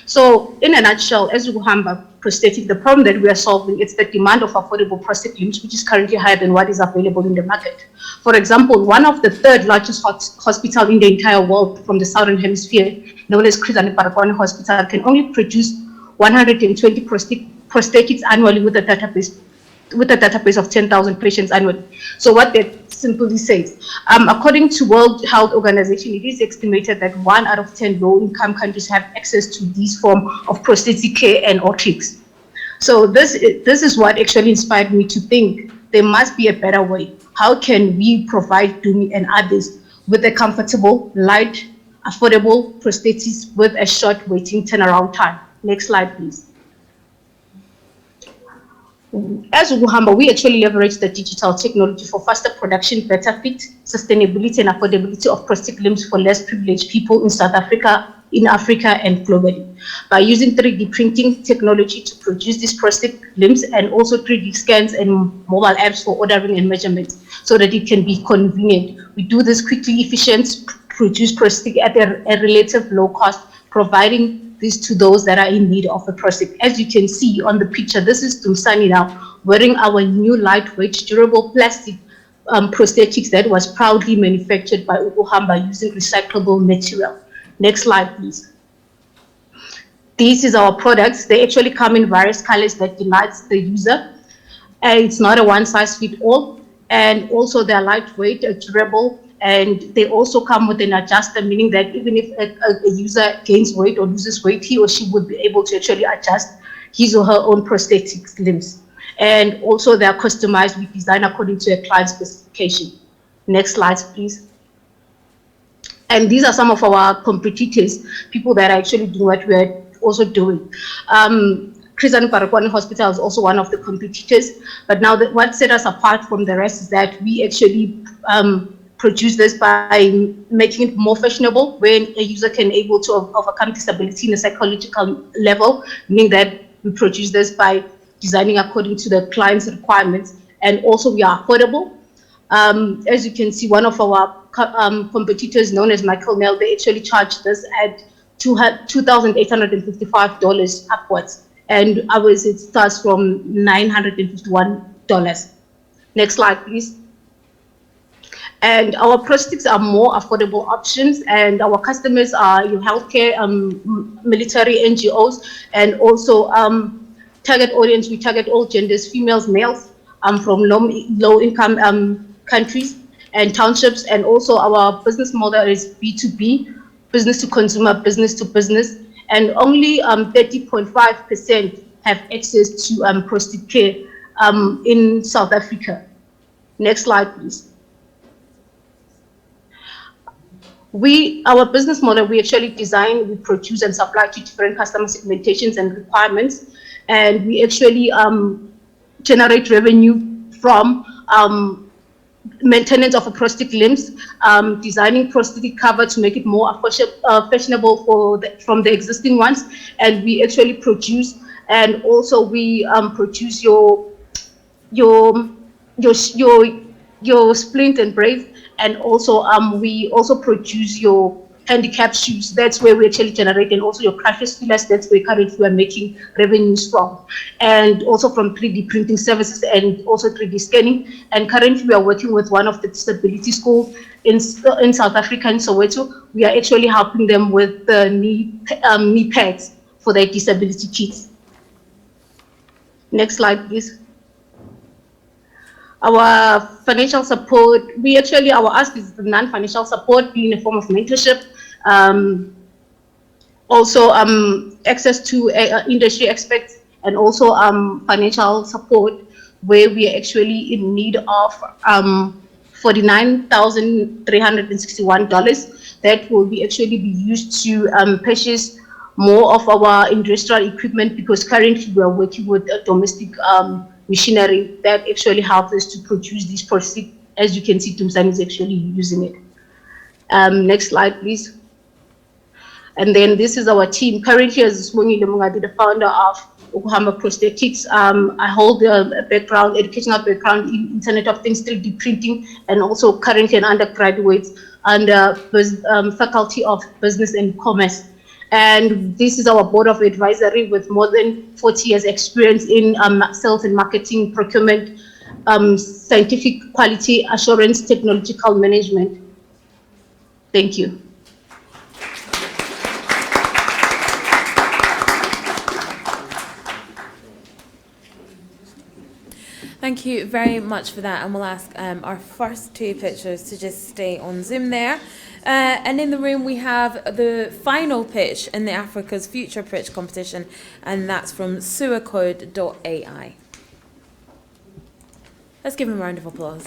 So in a nutshell, as Ukuhamba Prosthetic, the problem that we are solving is the demand of affordable prosthetic limbs, which is currently higher than what is available in the market. For example, one of the third largest hospital in the entire world from the Southern Hemisphere, known as Chris and Baragwanath Hospital, can only produce 120 prosthetics annually with a database of 10,000 patients annually. So what that simply says, according to World Health Organization, it is estimated that 1 out of 10 low-income countries have access to these form of prosthetic care and orthotics. So this is what actually inspired me to think there must be a better way. How can we provide Dumi and others with a comfortable, light, affordable prosthetics with a short waiting turnaround time? Next slide, please. As Ukuhamba, we actually leverage the digital technology for faster production, better fit, sustainability, and affordability of prosthetic limbs for less privileged people in South Africa, in Africa, and globally. By using 3D printing technology to produce these prosthetic limbs, and also 3D scans and mobile apps for ordering and measurements, so that it can be convenient. We do this quickly, efficient, produce prosthetic at a relative low cost, providing this to those that are in need of a prosthetic. As you can see on the picture, this is Dumsani now wearing our new lightweight, durable plastic prosthetics that was proudly manufactured by Ukuhamba using recyclable material. Next slide, please. This is our products. They actually come in various colors that delights the user. It's not a one-size-fits-all, and also they're lightweight, durable, And they also come with an adjuster, meaning that even if a user gains weight or loses weight, he or she would be able to actually adjust his or her own prosthetic limbs. And also they are customized with design according to a client specification. Next slide, please. And these are some of our competitors, people that are actually doing what we are also doing. Christian Parakwani Hospital is also one of the competitors, but now what set us apart from the rest is that we actually produce this by making it more fashionable, when a user can able to overcome disability in a psychological level, meaning that we produce this by designing according to the client's requirements, and also we are affordable. As you can see, one of our competitors, known as Michael Nell, they actually charge this at $2,855 upwards, and ours it starts from $951. Next slide, please. And our prosthetics are more affordable options, and our customers are your healthcare, military, NGOs, and also target audience. We target all genders, females, males, from low-income countries and townships, and also our business model is B2B, business to consumer, business to business, and only 30.5% have access to prosthetic care in South Africa. Next slide, please. Our business model, we actually design, we produce and supply to different customer segmentations and requirements, and we actually generate revenue from maintenance of a prosthetic limbs, designing prosthetic cover to make it more fashionable from the existing ones, and we actually produce, and also we produce your splint and brace, and also we also produce your handicap shoes. That's where we actually generate, and also your crushes fillers. That's where currently we are making revenues from, and also from 3D printing services and also 3D scanning. And currently we are working with one of the disability schools in South Africa, in Soweto. We are actually helping them with the knee pads for their disability kids. Next slide, please. Our financial support, our ask is the non-financial support being in the form of mentorship, also access to industry experts, and also financial support, where we are actually in need of $49,361 that will actually be used to purchase more of our industrial equipment, because currently we are working with a domestic machinery that actually helps us to produce these prosthetics. As you can see, Tumsan is actually using it. Next slide, please. And then this is our team. Currently, as Smongi Lemungadi, the founder of Ukuhamba Prosthetics, I hold a background, educational background in Internet of Things, 3D printing, and also currently an undergraduate under Faculty of Business and Commerce. And this is our board of advisory with more than 40 years experience in sales and marketing, procurement, scientific quality assurance, technological management. Thank you. Thank you very much for that, and we'll ask our first two pictures to just stay on Zoom there. And in the room we have the final pitch in the Africa's Future Pitch competition, and that's from sewercode.ai. Let's give him a round of applause.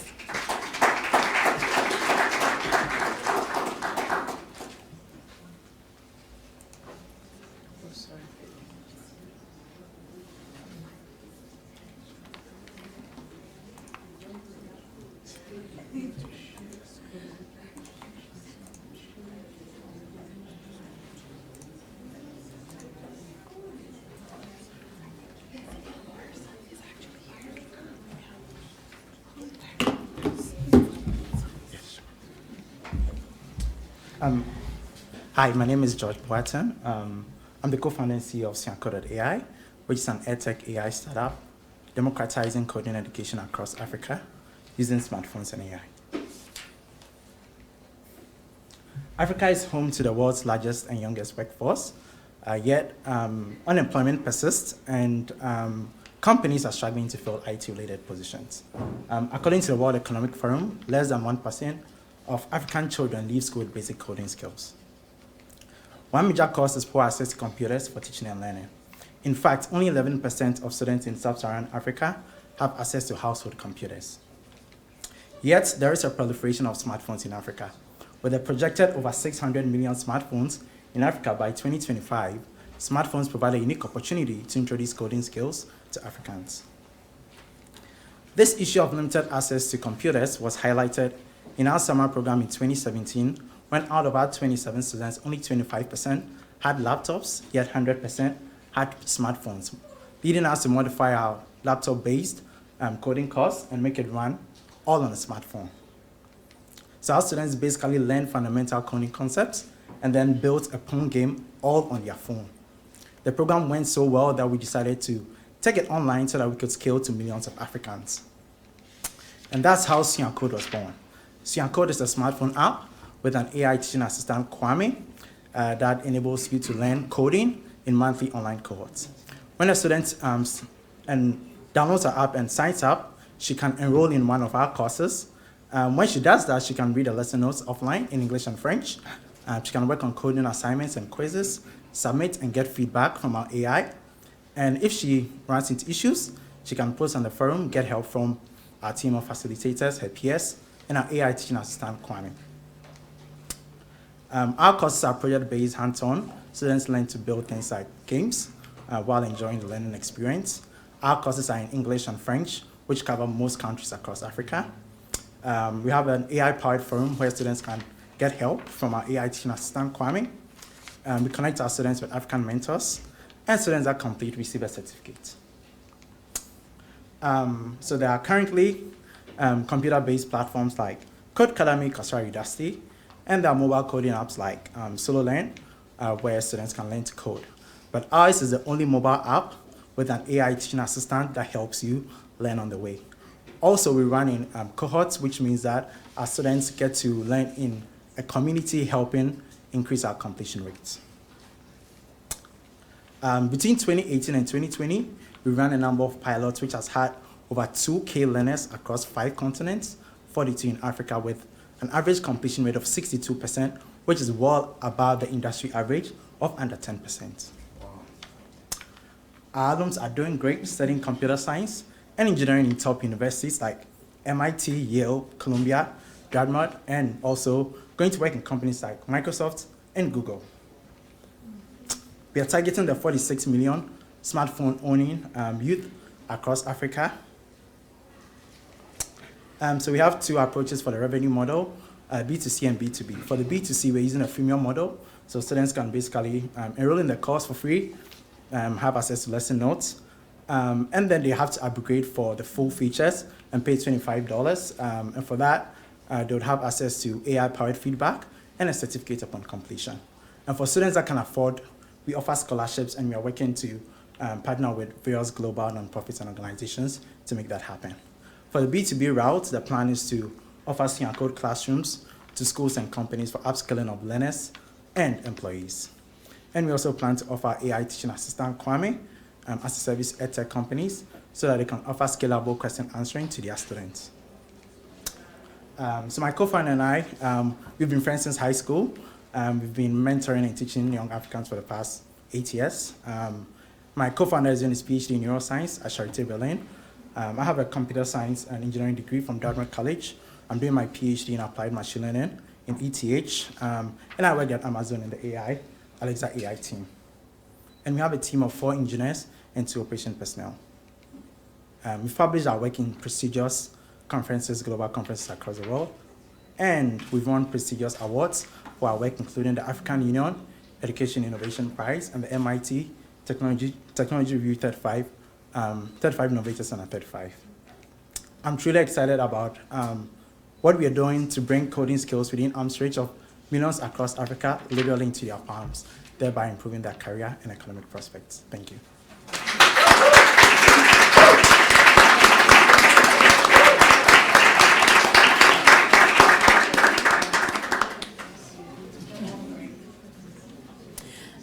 Hi, my name is George Boateng. I'm the co-founder and CEO of Sewercode.ai, which is an edtech AI startup democratizing coding education across Africa using smartphones and AI. Africa is home to the world's largest and youngest workforce, yet unemployment persists, and companies are struggling to fill IT-related positions. According to the World Economic Forum, less than 1% of African children leave school with basic coding skills. One major cause is poor access to computers for teaching and learning. In fact, only 11% of students in sub-Saharan Africa have access to household computers. Yet, there is a proliferation of smartphones in Africa. With a projected over 600 million smartphones in Africa by 2025, smartphones provide a unique opportunity to introduce coding skills to Africans. This issue of limited access to computers was highlighted in our summer program in 2017, when out of our 27 students, only 25% had laptops, yet 100% had smartphones, leading us to modify our laptop-based coding course and make it run all on a smartphone. So our students basically learned fundamental coding concepts and then built a phone game all on their phone. The program went so well that we decided to take it online so that we could scale to millions of Africans. And that's how Siancode was born. Siancode is a smartphone app with an AI teaching assistant, Kwame, that enables you to learn coding in monthly online cohorts. When a student downloads our app and signs up, she can enroll in one of our courses. When she does that, she can read the lesson notes offline in English and French. She can work on coding assignments and quizzes, submit and get feedback from our AI. And if she runs into issues, she can post on the forum, get help from our team of facilitators, her peers, and our AI teaching assistant, Kwame. Our courses are project-based, hands-on. Students learn to build things like games while enjoying the learning experience. Our courses are in English and French, which cover most countries across Africa. We have an AI-powered forum where students can get help from our AI teaching assistant, Kwame. We connect our students with African mentors, and students that complete receive a certificate. So there are currently computer-based platforms like Codecademy, Coursera, Udacity, and there are mobile coding apps like SoloLearn, where students can learn to code. But ours is the only mobile app with an AI teaching assistant that helps you learn on the way. Also, we run in cohorts, which means that our students get to learn in a community, helping increase our completion rates. Between 2018 and 2020, we ran a number of pilots, which has had over 2K learners across 5 continents, 42 in Africa, with an average completion rate of 62%, which is well above the industry average of under 10%. Our alums are doing great studying computer science and engineering in top universities like MIT, Yale, Columbia, Dartmouth, and also going to work in companies like Microsoft and Google. We are targeting the 46 million smartphone-owning youth across Africa. So we have 2 approaches for the revenue model, B2C and B2B. For the B2C, we're using a freemium model, so students can basically enroll in the course for free, have access to lesson notes, and then they have to upgrade for the full features and pay $25. And for that, they would have access to AI-powered feedback and a certificate upon completion. And for students that can afford, we offer scholarships, and we are working to partner with various global nonprofits and organizations to make that happen. For the B2B route, the plan is to offer Siancode classrooms to schools and companies for upskilling of learners and employees. And we also plan to offer AI teaching assistant Kwame as a service edtech companies so that they can offer scalable question answering to their students. So my co-founder and I, we've been friends since high school. We've been mentoring and teaching young Africans for the past 8 years. My co-founder is doing his PhD in neuroscience at Charité Berlin. I have a computer science and engineering degree from Dartmouth College. I'm doing my PhD in applied machine learning in ETH. And I work at Amazon in the Alexa AI team. And we have a team of 4 engineers and 2 operation personnel. We've published our work in prestigious conferences, global conferences across the world. And we've won prestigious awards for our work, including the African Union Education Innovation Prize and the MIT Technology Review 35 Innovators Under 35. I'm truly excited about what we are doing to bring coding skills within arm's reach of millions across Africa, literally into their palms, thereby improving their career and economic prospects. Thank you.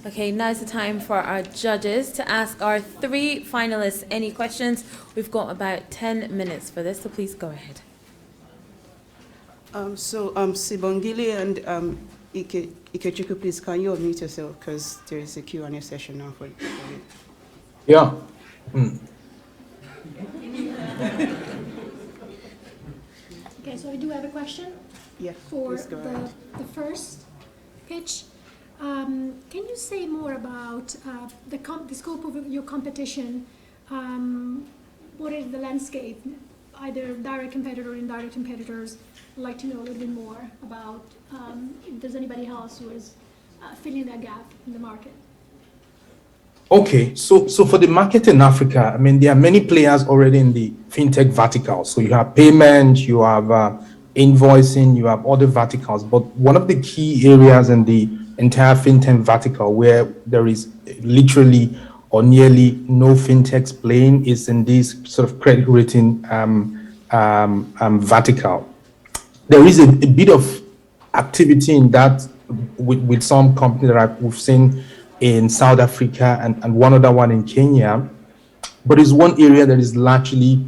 Okay, now's the time for our judges to ask our 3 finalists any questions. We've got about 10 minutes for this, so please go ahead. Sibongile and Ikechukwu, please, can you unmute yourself, because there is a Q&A session now for you. Yeah. Okay, so I do have a question. Yeah, for please go ahead. the first pitch. Can you say more about the scope of your competition? What is the landscape? Either direct competitor or indirect competitors. I'd like to know a little bit more about if there's anybody else who is filling that gap in the market. Okay, so for the market in Africa, I mean, there are many players already in the fintech vertical. So you have payment, you have invoicing, you have other verticals. But one of the key areas in the entire fintech vertical where there is literally or nearly no fintechs playing is in this sort of credit rating vertical. There is a bit of activity in that with some companies that we've seen in South Africa and one other one in Kenya, but it's one area that is largely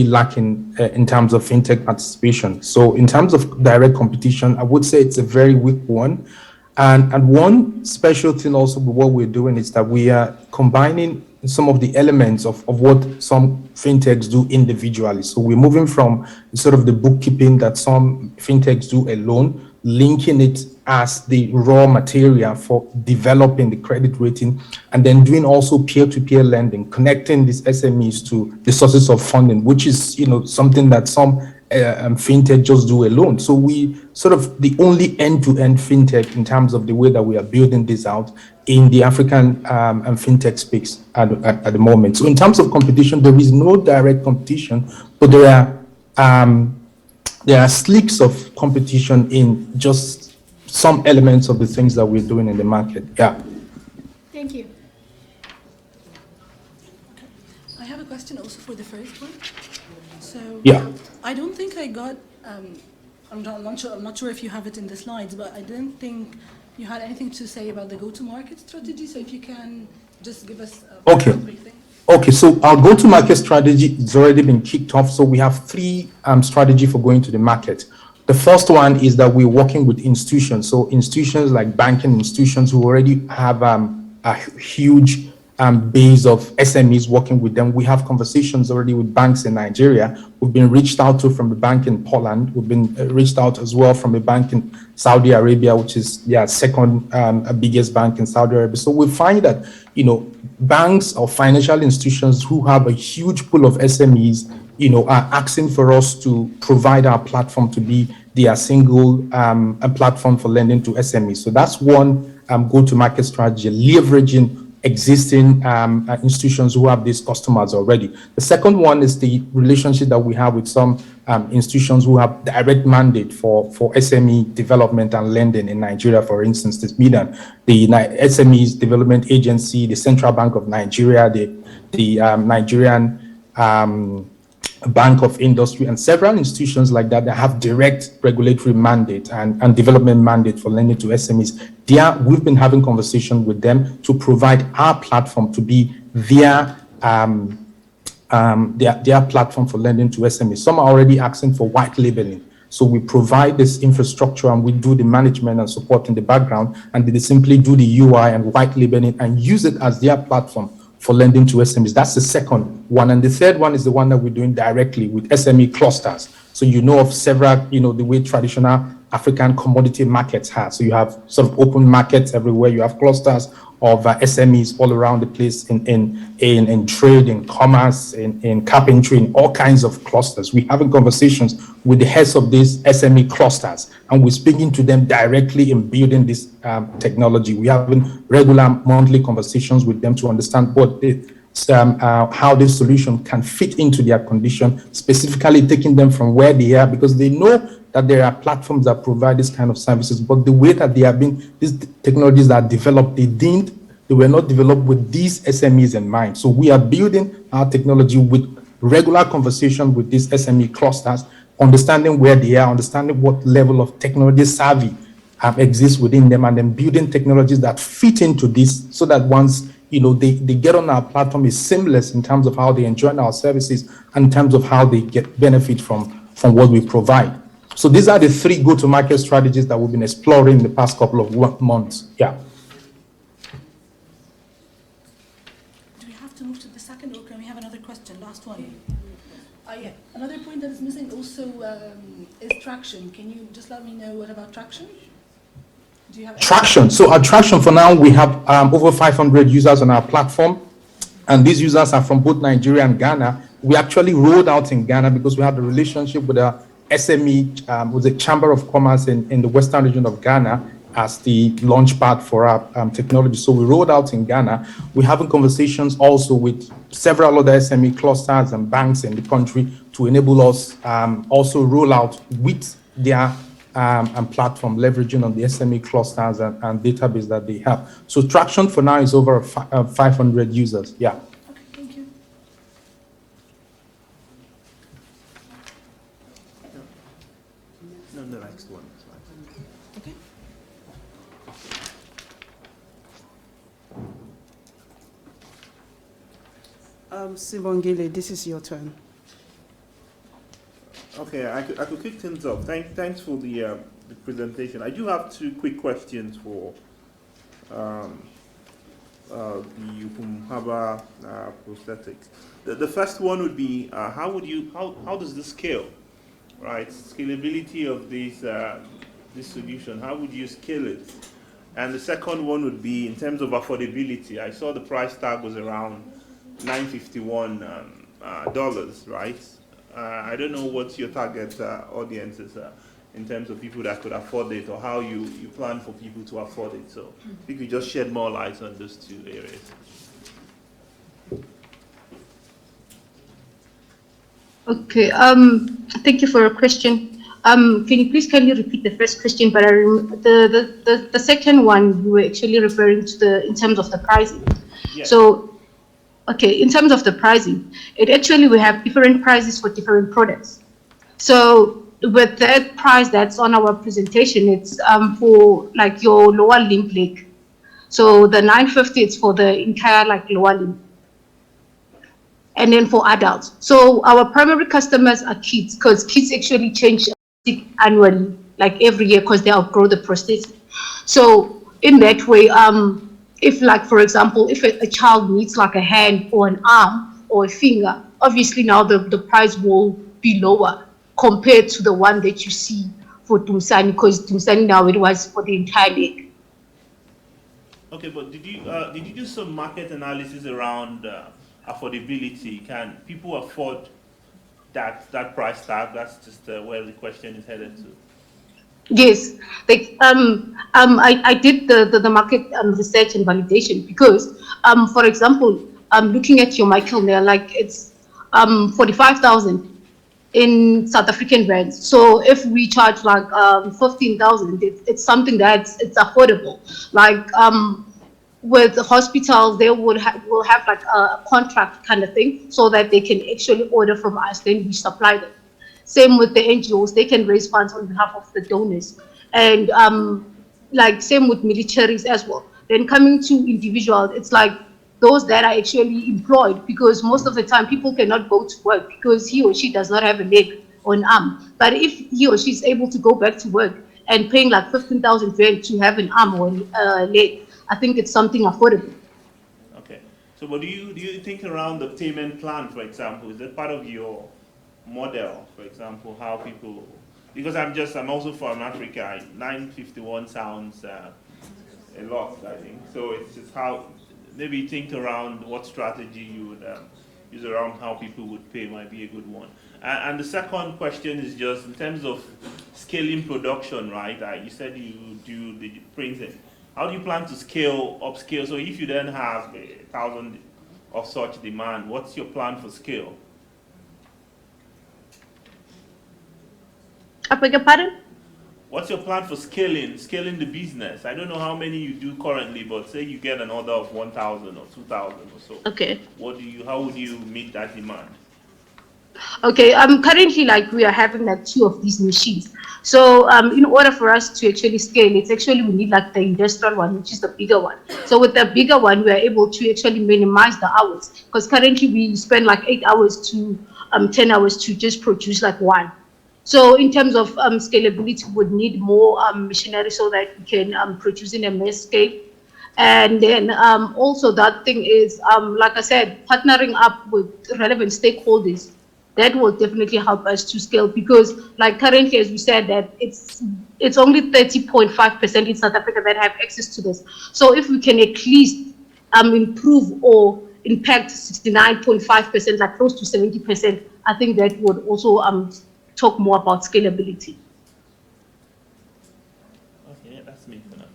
lacking in terms of fintech participation. So in terms of direct competition, I would say it's a very weak one. And one special thing also with what we're doing is that we are combining some of the elements of what some fintechs do individually. So we're moving from sort of the bookkeeping that some fintechs do alone, linking it as the raw material for developing the credit rating, and then doing also peer-to-peer lending, connecting these SMEs to the sources of funding, which is, you know, something that some fintech just do alone. So we sort of the only end-to-end fintech in terms of the way that we are building this out in the African fintech space at the moment. So in terms of competition, there is no direct competition, but there are slicks of competition in just some elements of the things that we're doing in the market. Yeah. Thank you. I have a question also for the first one. So yeah. I don't think I got, I'm not sure if you have it in the slides, but I didn't think you had anything to say about the go-to-market strategy. So if you can just give us a quick thing. Okay, so our go-to-market strategy has already been kicked off. So we have three strategies for going to the market. The first one is that we're working with institutions. So institutions like banking institutions who already have a huge base of SMEs working with them. We have conversations already with banks in Nigeria. We've been reached out to from the bank in Poland. We've been reached out as well from a bank in Saudi Arabia, which is second biggest bank in Saudi Arabia. So we find that, you know, banks or financial institutions who have a huge pool of SMEs, you know, are asking for us to provide our platform to be their single platform for lending to SMEs. So that's one go-to-market strategy, leveraging existing institutions who have these customers already. The second one is the relationship that we have with some institutions who have direct mandate for SME development and lending in Nigeria. For instance, the SMEs Development Agency, the Central Bank of Nigeria, the Nigerian Bank of Industry, and several institutions like that that have direct regulatory mandate and development mandate for lending to SMEs. We've been having conversations with them to provide our platform to be their platform for lending to SMEs. Some are already asking for white labeling. So we provide this infrastructure and we do the management and support in the background, and they simply do the UI and white labeling and use it as their platform for lending to SMEs. That's the second one. And the third one is the one that we're doing directly with SME clusters. So you know of several, you know, the way traditional African commodity markets have. So you have sort of open markets everywhere. You have clusters of SMEs all around the place in trade, in commerce, in carpentry, in all kinds of clusters. We're having conversations with the heads of these SME clusters, and we're speaking to them directly in building this technology. We're having regular monthly conversations with them to understand what how this solution can fit into their condition, specifically taking them from where they are, because they know that there are platforms that provide this kind of services, but the way that they have been, these technologies that are developed, they were not developed with these SMEs in mind. So we are building our technology with regular conversation with these SME clusters, understanding where they are, understanding what level of technology savvy exists within them, and then building technologies that fit into this, so that once, you know, they get on our platform, is seamless in terms of how they enjoy our services and in terms of how they get benefit from from what we provide. So these are the 3 go-to-market strategies that we've been exploring in the past couple of months. Yeah. Do we have to move to the second, or can we have another question? Last one. Yeah. Another point that is missing also is traction. Can you just let me know what about traction? Do you have traction? So our traction for now, we have over 500 users on our platform, and these users are from both Nigeria and Ghana. We actually rolled out in Ghana because we have the relationship with a SME, with the Chamber of Commerce in the Western region of Ghana as the launch pad for our technology. So we rolled out in Ghana. We're having conversations also with several other SME clusters and banks in the country to enable us also roll out with their platform, leveraging on the SME clusters and database that they have. So traction for now is over 500 users. Yeah. Okay, thank you. No, the next one. Okay. Sibongile, this is your turn. Okay, I could kick things off. Thanks for the presentation. I do have 2 quick questions for the Humhaba prosthetics. The first one would be how does this scale, right? Scalability of this solution. How would you scale it? And the second one would be in terms of affordability. I saw the price tag was around $951, right? I don't know what your target audience is in terms of people that could afford it, or how you plan for people to afford it. So if you could just shed more light on those 2 areas. Okay, thank you for your question. Can you please kindly repeat the first question? But the second one, you were actually referring to in terms of the pricing. Yes. So, okay, in terms of the pricing, we have different prices for different products. So with that price that's on our presentation, it's for like your lower limb leg. So the 950, it's for the entire like lower limb. And then for adults. So our primary customers are kids, because kids actually change annually, like every year, because they outgrow the prosthesis. So in that way, if like, for example, if a child needs like a hand or an arm or a finger, obviously now the price will be lower compared to the one that you see for Tumsani, because Tumsani now it was for the entire leg. Okay, but did you do some market analysis around affordability? Can people afford that price tag? That's just where the question is headed to. Yes, like I did the market research and validation, because for example, looking at your Michael there, like it's 45,000 in South African rands. So if we charge like 15,000, it's something that's affordable. Like with the hospitals, they will have like a contract kind of thing, so that they can actually order from us, then we supply them. Same with the NGOs, they can raise funds on behalf of the donors. And like same with militaries as well. Then coming to individuals, it's like those that are actually employed, because most of the time people cannot go to work because he or she does not have a leg or an arm. But if he or she is able to go back to work and paying like 15,000 rand to have an arm or a leg, I think it's something affordable. Okay. So what do you think around the payment plan, for example? Is that part of your model, for example, how people, because I'm also from Africa, 951 sounds a lot, I think. So it's just how, maybe think around what strategy you would use around how people would pay might be a good one. And the second question is just in terms of scaling production, right? You said you do the printing. How do you plan to upscale? So if you then have 1,000 of such demand, what's your plan for scale? I beg your pardon? What's your plan for scaling the business? I don't know how many you do currently, but say you get an order of 1,000 or 2,000 or so. Okay. How would you meet that demand? Okay, currently like we are having like 2 of these machines. So in order for us to actually scale, it's actually we need like the industrial one, which is the bigger one. So with the bigger one, we are able to actually minimize the hours, because currently we spend like 8 hours to 10 hours to just produce like one. So in terms of scalability, we would need more machinery so that we can produce in a mass scale. And then also that thing is, like I said, partnering up with relevant stakeholders, that will definitely help us to scale, because like currently, as we said, that it's only 30.5% in South Africa that have access to this. So if we can at least improve or impact 69.5%, like close to 70%, I think that would also talk more about scalability. Okay, that's me for now.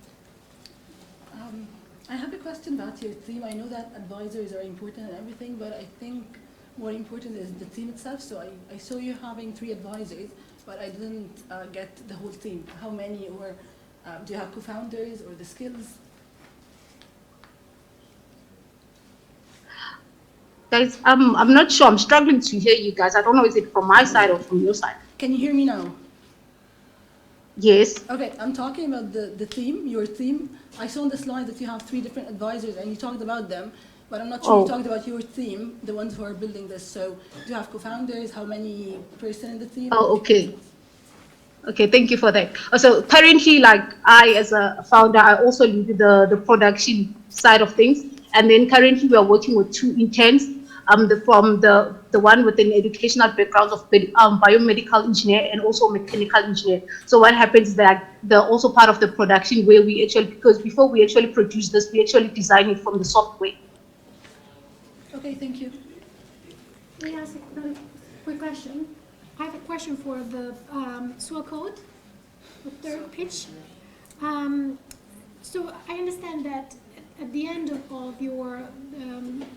I have a question about your team. I know that advisors are important and everything, but I think more important is the team itself. So I saw you having 3 advisors, but I didn't get the whole team. How many, or do you have co-founders, or the skills? Guys, I'm not sure. I'm struggling to hear you guys. I don't know, is it from my side or from your side? Can you hear me now? Yes. Okay, I'm talking about the team, your team. I saw on the slide that you have 3 different advisors, and you talked about them, but I'm not sure you talked about your team, the ones who are building this. So do you have co-founders? How many person in the team? Oh, okay. Okay, thank you for that. So currently, like I, as a founder, I also lead the production side of things. And then currently we are working with 2 interns, the one with an educational background of biomedical engineer and also mechanical engineer. So what happens is that they're also part of the production, where we actually, because before we actually produce this, we actually design it from the software. Okay, thank you. May I ask a quick question? I have a question for the SWA code, the third pitch. So I understand that at the end of your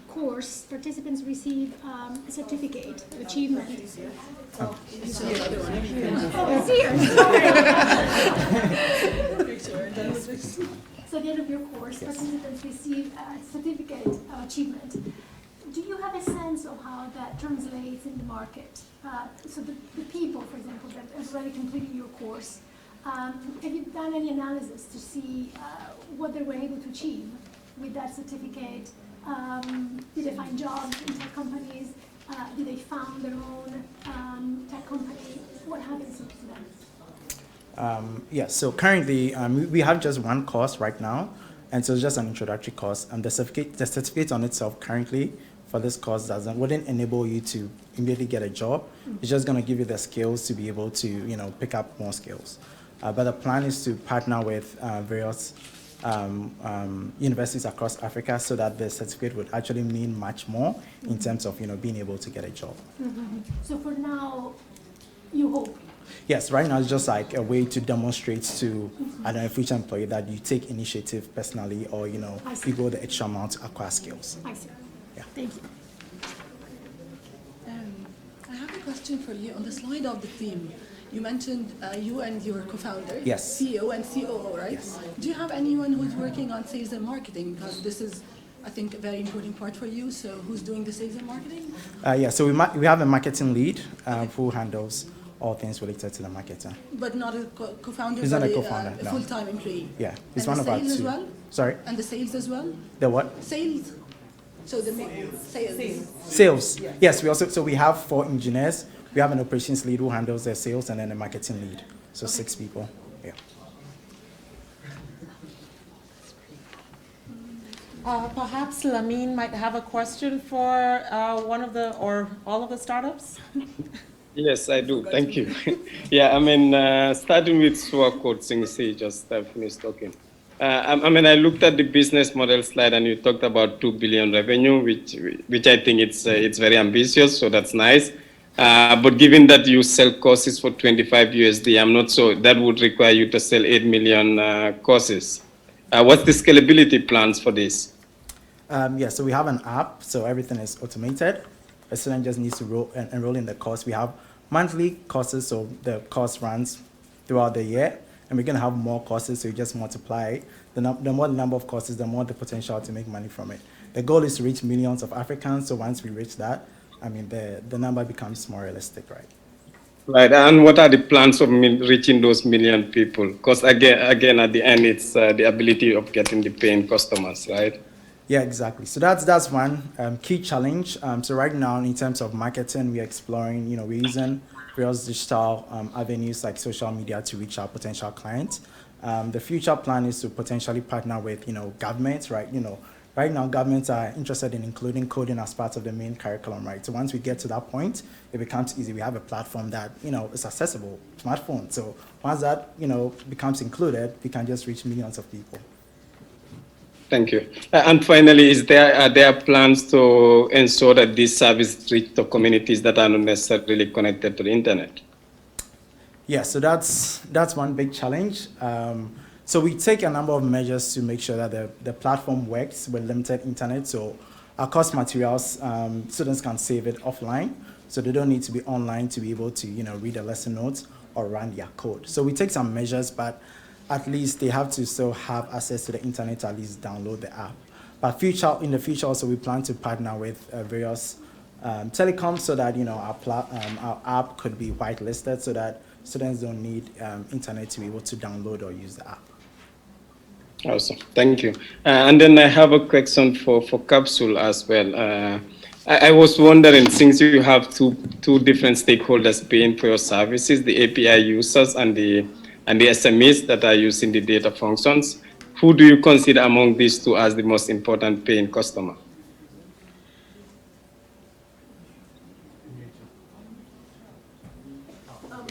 course, participants receive a certificate of achievement. Oh, it's here. So at the end of your course, participants receive a certificate of achievement. Do you have a sense of how that translates in the market? So the people, for example, that have already completed your course, have you done any analysis to see what they were able to achieve with that certificate? Did they find jobs in tech companies? Did they found their own tech company? What happens to them? Yes, so currently we have just one course right now, and so it's just an introductory course. And the certificate on itself currently for this course wouldn't enable you to immediately get a job. It's just going to give you the skills to be able to pick up more skills. But the plan is to partner with various universities across Africa, so that the certificate would actually mean much more in terms of being able to get a job. Mm-hmm. So for now, you hope. Yes, right now it's just like a way to demonstrate to a future employee that you take initiative personally, or you go the extra mile to acquire skills. I see. Yeah. Thank you. I have a question for you. On the slide of the team, you mentioned you and your co-founder, yes, CEO and COO, right? Yes. Do you have anyone who's working on sales and marketing? Because this is, I think, a very important part for you. So who's doing the sales and marketing? Yeah, so we have a marketing lead who handles all things related to the marketing. But not a co-founder. He's not a co-founder, a no. full-time employee. Yeah, he's and one of our 2. As well? Sorry? And the sales as well? The what? Sales. So the Sales. Yes, we have 4 engineers. We have an operations lead who handles their sales, and then a marketing lead. So 6 people. Yeah. Perhaps Lamine might have a question for one of the or all of the startups. Yes, I do. Thank you. Yeah, I mean, starting with SWA code, just finished talking. I looked at the business model slide, and you talked about 2 billion revenue, which I think it's very ambitious, so that's nice. But given that you sell courses for 25 USD, I'm not sure that would require you to sell 8 million courses. What's the scalability plans for this? Yeah, so we have an app, so everything is automated. A student just needs to enroll in the course. We have monthly courses, so the course runs throughout the year, and we're going to have more courses, so you just multiply. The more the number of courses, the more the potential to make money from it. The goal is to reach millions of Africans, so once we reach that, I mean, the number becomes more realistic, right? Right, and what are the plans of reaching those million people? Because again, at the end, it's the ability of getting the paying customers, right? Yeah, exactly. So that's one key challenge. So right now, in terms of marketing, we're exploring, we're using various digital avenues like social media to reach our potential clients. The future plan is to potentially partner with, governments, right? Right now, governments are interested in including coding as part of the main curriculum, right? So once we get to that point, it becomes easy. We have a platform that, is accessible, smartphone. So once that, becomes included, we can just reach millions of people. Thank you. And finally, are there plans to ensure that this service reach the communities that are not necessarily connected to the internet? Yeah, so that's one big challenge. So we take a number of measures to make sure that the platform works with limited internet. So our course materials, students can save it offline. So they don't need to be online to be able to, read the lesson notes or run their code. So we take some measures, but at least they have to still have access to the internet to at least download the app. But in the future also, we plan to partner with various telecoms so that, our app could be whitelisted so that students don't need internet to be able to download or use the app. Awesome, thank you. And then I have a question for Capsule as well. I was wondering, since you have two different stakeholders paying for your services, the API users and the SMEs that are using the data functions, who do you consider among these two as the most important paying customer?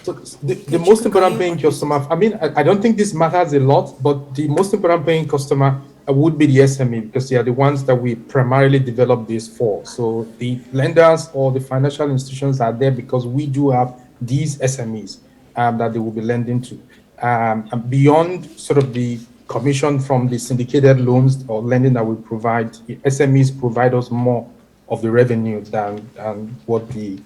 So the most important paying customer, I don't think this matters a lot, but the most important paying customer would be the SME, because they are the ones that we primarily develop this for. So the lenders or the financial institutions are there because we do have these SMEs that they will be lending to. And beyond sort of the commission from the syndicated loans or lending that we provide, the SMEs provide us more of the revenue than what the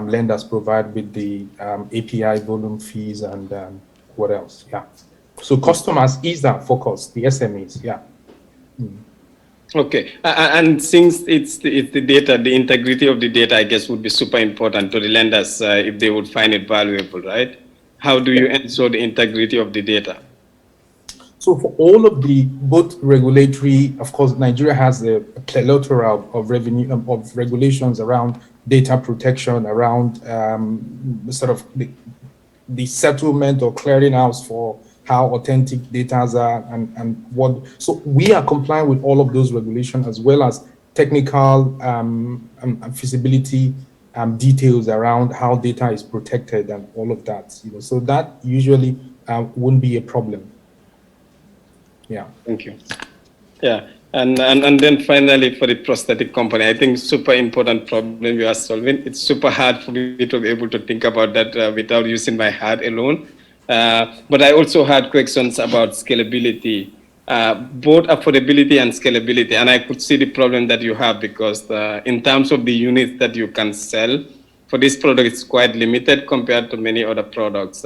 lenders provide with the API volume fees and what else, yeah. So customers is that focus, the SMEs, yeah. Okay, and since it's the data, the integrity of the data, I guess, would be super important to the lenders if they would find it valuable, right? How do you ensure the integrity of the data? So for all of the both regulatory, of course, Nigeria has a plethora of regulations around data protection, around sort of the settlement or clearinghouse for how authentic data are and what. So we are complying with all of those regulations, as well as technical feasibility details around how data is protected and all of that. So that usually wouldn't be a problem. Yeah. Thank you. Yeah. And then finally, for the prosthetic company, I think super important problem we are solving. It's super hard for me to be able to think about that without using my heart alone. But I also had questions about scalability, both affordability and scalability. And I could see the problem that you have, because in terms of the units that you can sell for this product, it's quite limited compared to many other products.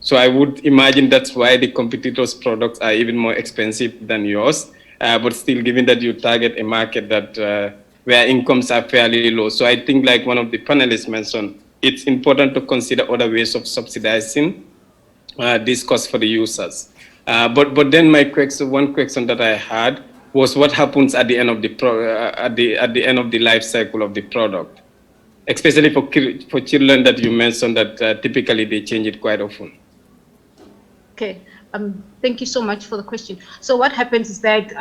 So I would imagine that's why the competitors' products are even more expensive than yours. But still, given that you target a market that where incomes are fairly low. So I think, like one of the panelists mentioned, it's important to consider other ways of subsidizing this cost for the users. But then one question that I had was, what happens at the end of the at the end of the life cycle of the product, especially for children that you mentioned that typically they change it quite often. Okay. Thank you so much for the question. So what happens is that,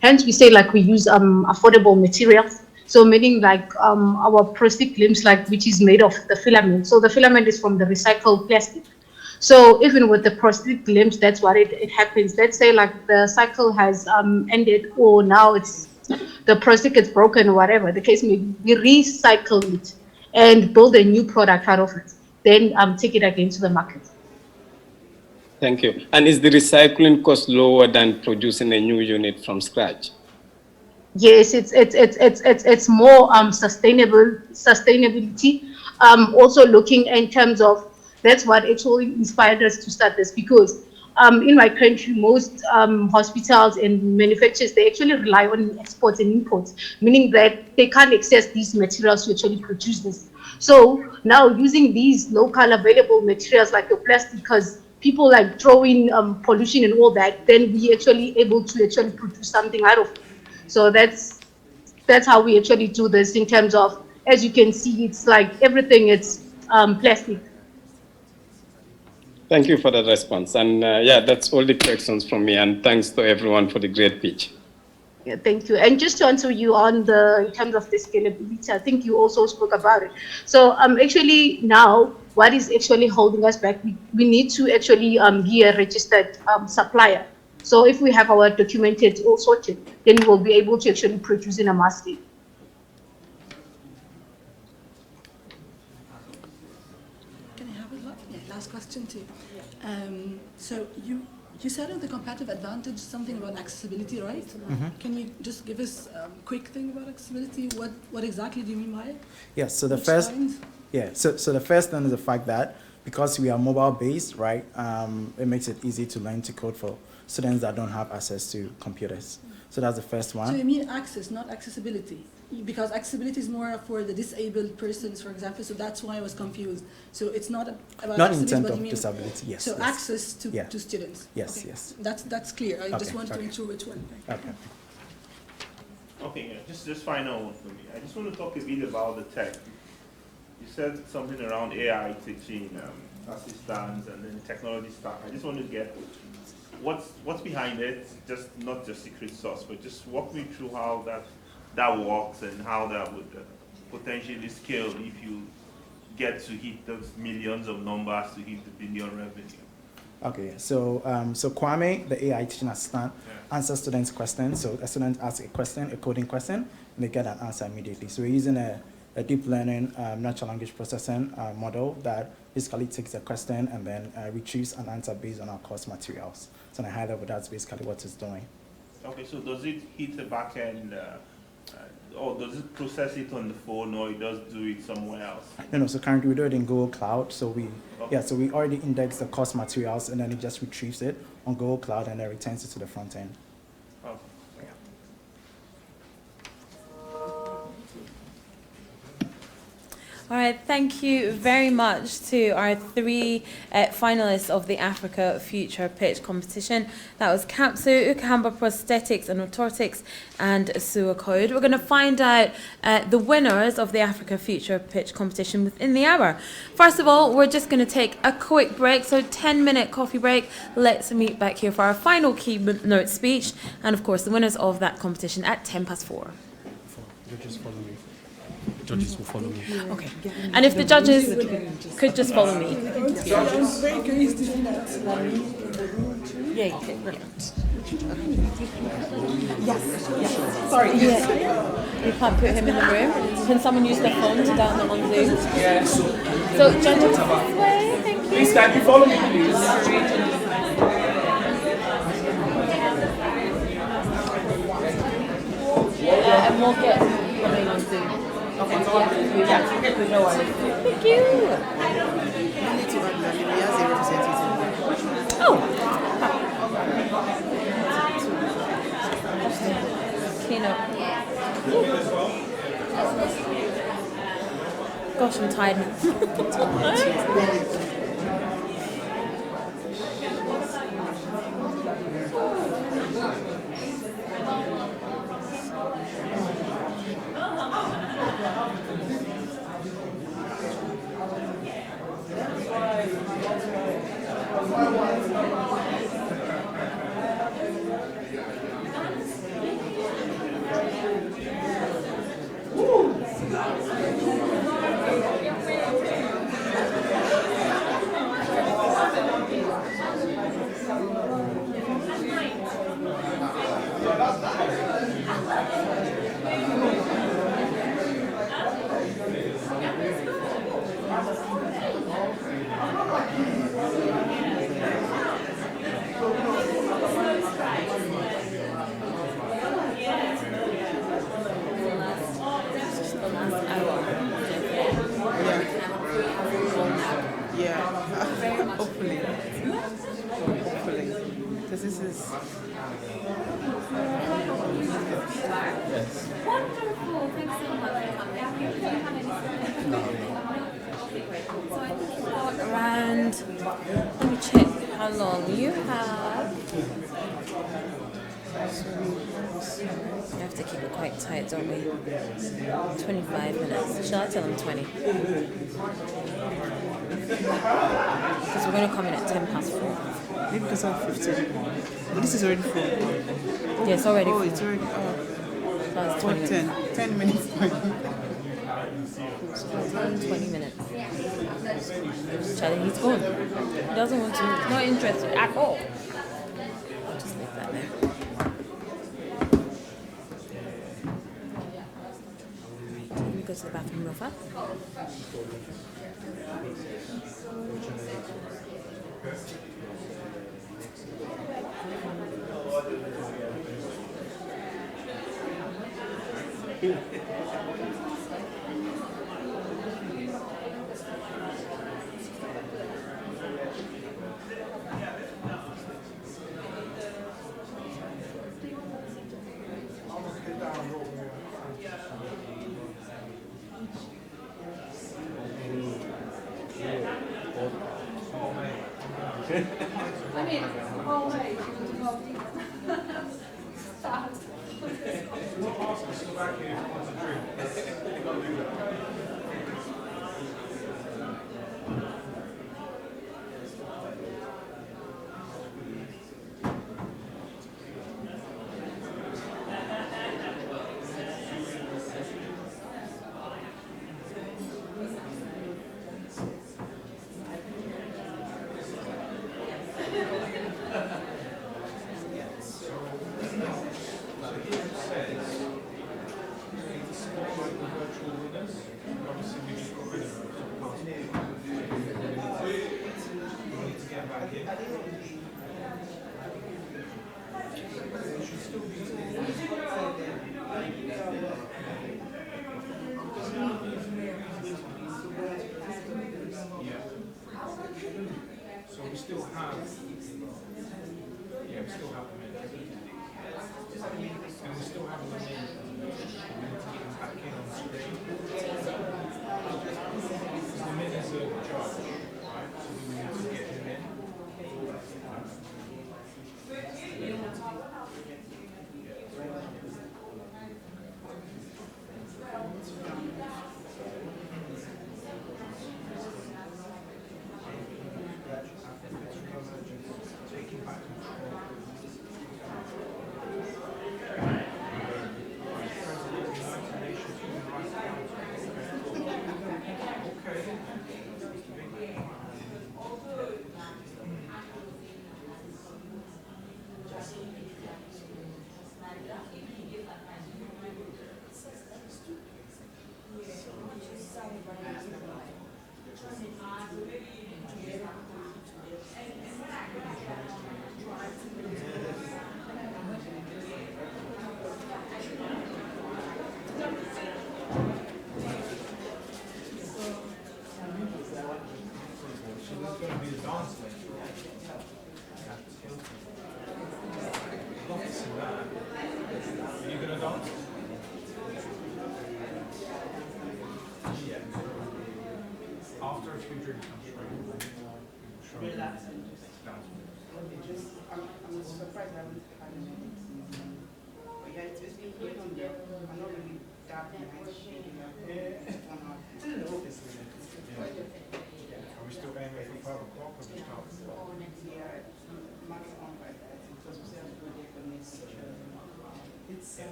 hence we say like we use affordable materials. So meaning like our prosthetic limbs, like which is made of the filament. So the filament is from the recycled plastic. So even with the prosthetic limbs, that's what it happens. Let's say like the cycle has ended, or now it's the prosthetic is broken or whatever the case may be, we recycle it and build a new product out of it. Then take it again to the market. Thank you. And is the recycling cost lower than producing a new unit from scratch? Yes, it's more sustainability. Also looking in terms of, that's what actually inspired us to start this, because in my country, most hospitals and manufacturers, they actually rely on exports and imports, meaning that they can't access these materials to actually produce this. So now using these local available materials like your plastic, because people like throwing pollution and all that, then we actually able to actually produce something out of it. So that's how we actually do this in terms of, as you can see, it's like everything, it's plastic? Thank you for that response. And yeah, that's all the questions from me. And thanks to everyone for the great pitch. Yeah, thank you. And just to answer you on in terms of the scalability, I think you also spoke about it. So actually now, what is actually holding us back? We need to actually be a registered supplier. So if we have our documented all sorted, then we will be able to actually produce in a mass scale. Can I have a last question too? So you said in the competitive advantage something about accessibility, right? Can you just give us a quick thing about accessibility? What exactly do you mean by it? Yes, so the first thing is the fact that because we are mobile based, right, it makes it easy to learn to code for students that don't have access to computers. So that's the first one. So you mean access, not accessibility? Because accessibility is more for the disabled persons, for example, so that's why I was confused. So it's not about not in accessibility, terms but of you mean disability, yes. So yes. access to students. Yes, okay. yes. That's clear. I just wanted to make sure which one. Okay. Okay, yeah, just final one for me. I just want to talk a bit about the tech. You said something around AI teaching assistants and then technology stack. I just want to get what's behind it, just not just secret sauce, but just walk me through how that works and how that would potentially scale if you get to hit those millions of numbers to hit the billion revenue. Okay, so Kwame, the AI teaching assistant, answers students' questions. So a student asks a question, a coding question, and they get an answer immediately. So we're using a deep learning natural language processing model that basically takes a question and then retrieves an answer based on our course materials. So on a high level, that's basically what it's doing. Okay, so does it hit the back end, or does it process it on the phone, or it does do it somewhere else? No, so currently we do it in Google Cloud. So we already index the course materials and then it just retrieves it on Google Cloud and then returns it to the front end. Okay. All right, thank you very much to our three finalists of the Africa Future Pitch competition. That was Kapsu, Ukahamba Prosthetics and Orthotics, and Sua Code. We're going to find out the winners of the Africa Future Pitch competition within the hour. First of all, we're just going to take a quick break, so 10-minute coffee break. Let's meet back here for our final keynote speech, and of course the winners of that competition at 4:10. Just follow me. Judges will follow me. Okay. And if the judges could just follow me. Yeah, yes. Sorry. Yeah. You can't put him in the room. Can someone use their phone to down them on Zoom? Yes. So judges this way. Thank you. Please can you follow me, please? And we'll get coming on Zoom. Okay, yeah, no worries. Thank you. Oh. Keynote. Gosh, I'm tired. Let me check how long you have. We have to keep it quite tight, don't we? 25 minutes. Shall I tell them 20? Because we're going to come in at 4:10. Maybe because I'm 15. But this is already full. Yeah, it's already full. It's already That's 20 minutes. 10 minutes. 20 minutes. Charlie, he's gone. He doesn't want to. He's not interested at all. I'll just leave that there. Let me go to the bathroom real fast.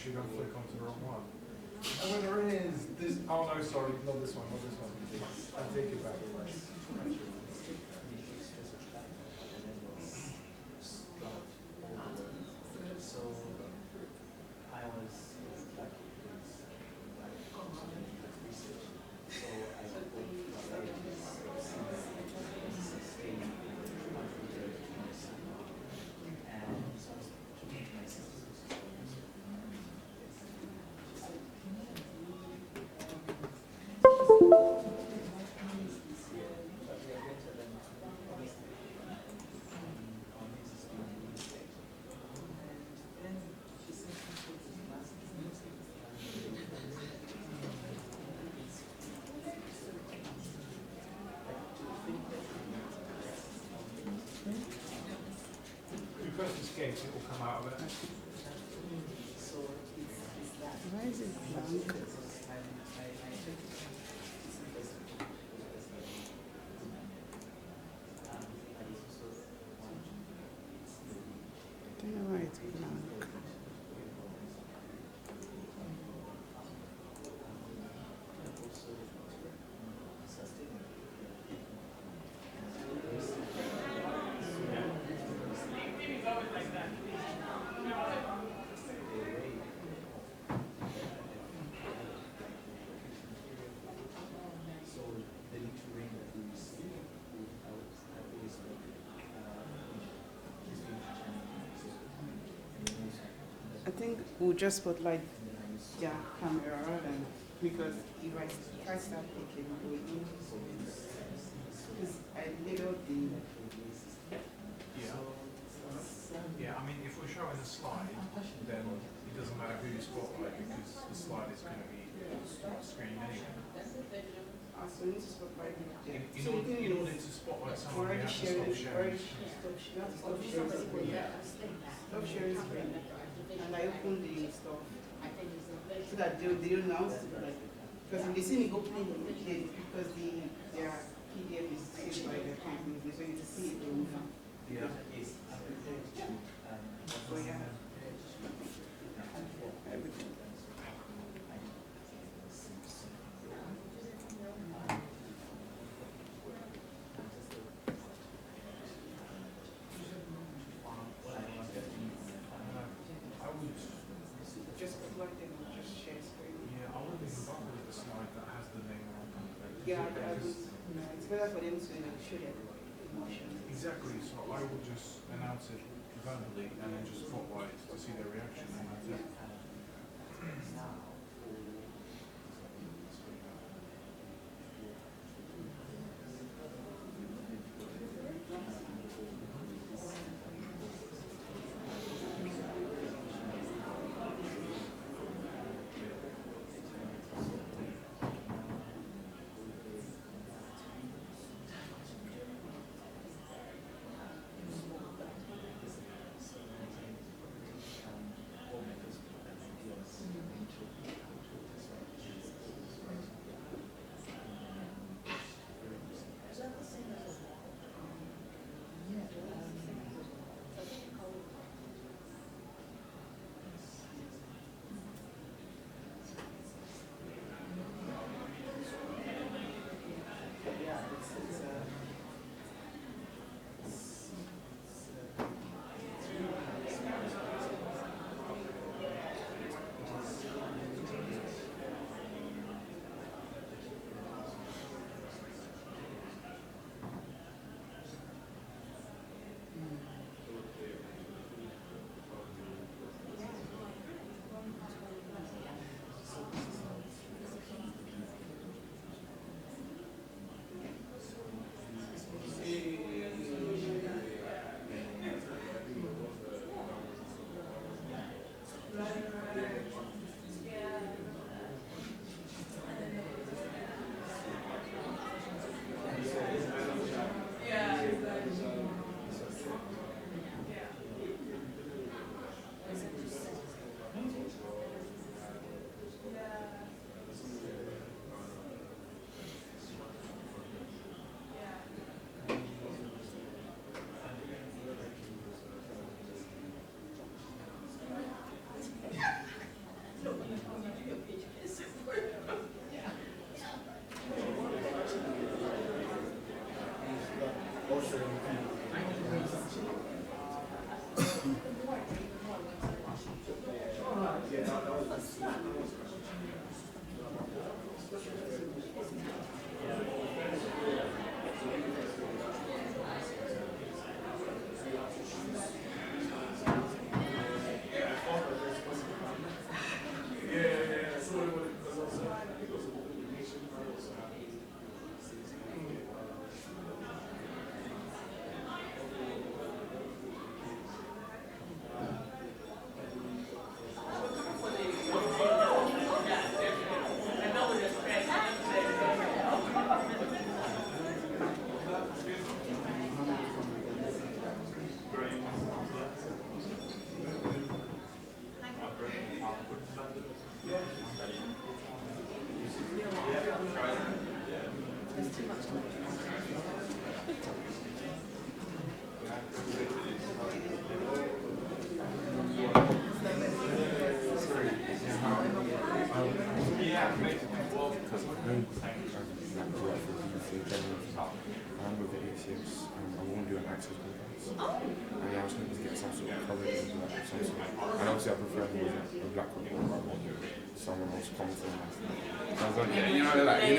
you're going to flick onto the wrong one. Oh, well, there is. This, oh no, sorry, not this one, not this one. I take it back. So I was lucky because research. So I sustain and press escape, it will come out of it. Why is it blank? I don't know why it's blank. I think we'll just put like camera rather than, because if I start taking because I labeled the Yeah, I mean, if we're showing a slide, then it doesn't matter who you spotlight because the slide is going to be on screen anyway. So we need to spotlight In order to spotlight someone, you have to stop sharing. Stop sharing screen. And I open the stuff so that they don't know, because if they see me go play because their PDF is saved by their company, so you see it, they will know. Yeah. So yeah. Everything. It's better for them to show their emotions. Exactly, so I will just announce it verbally and then just spotlight to see their reaction and that's it.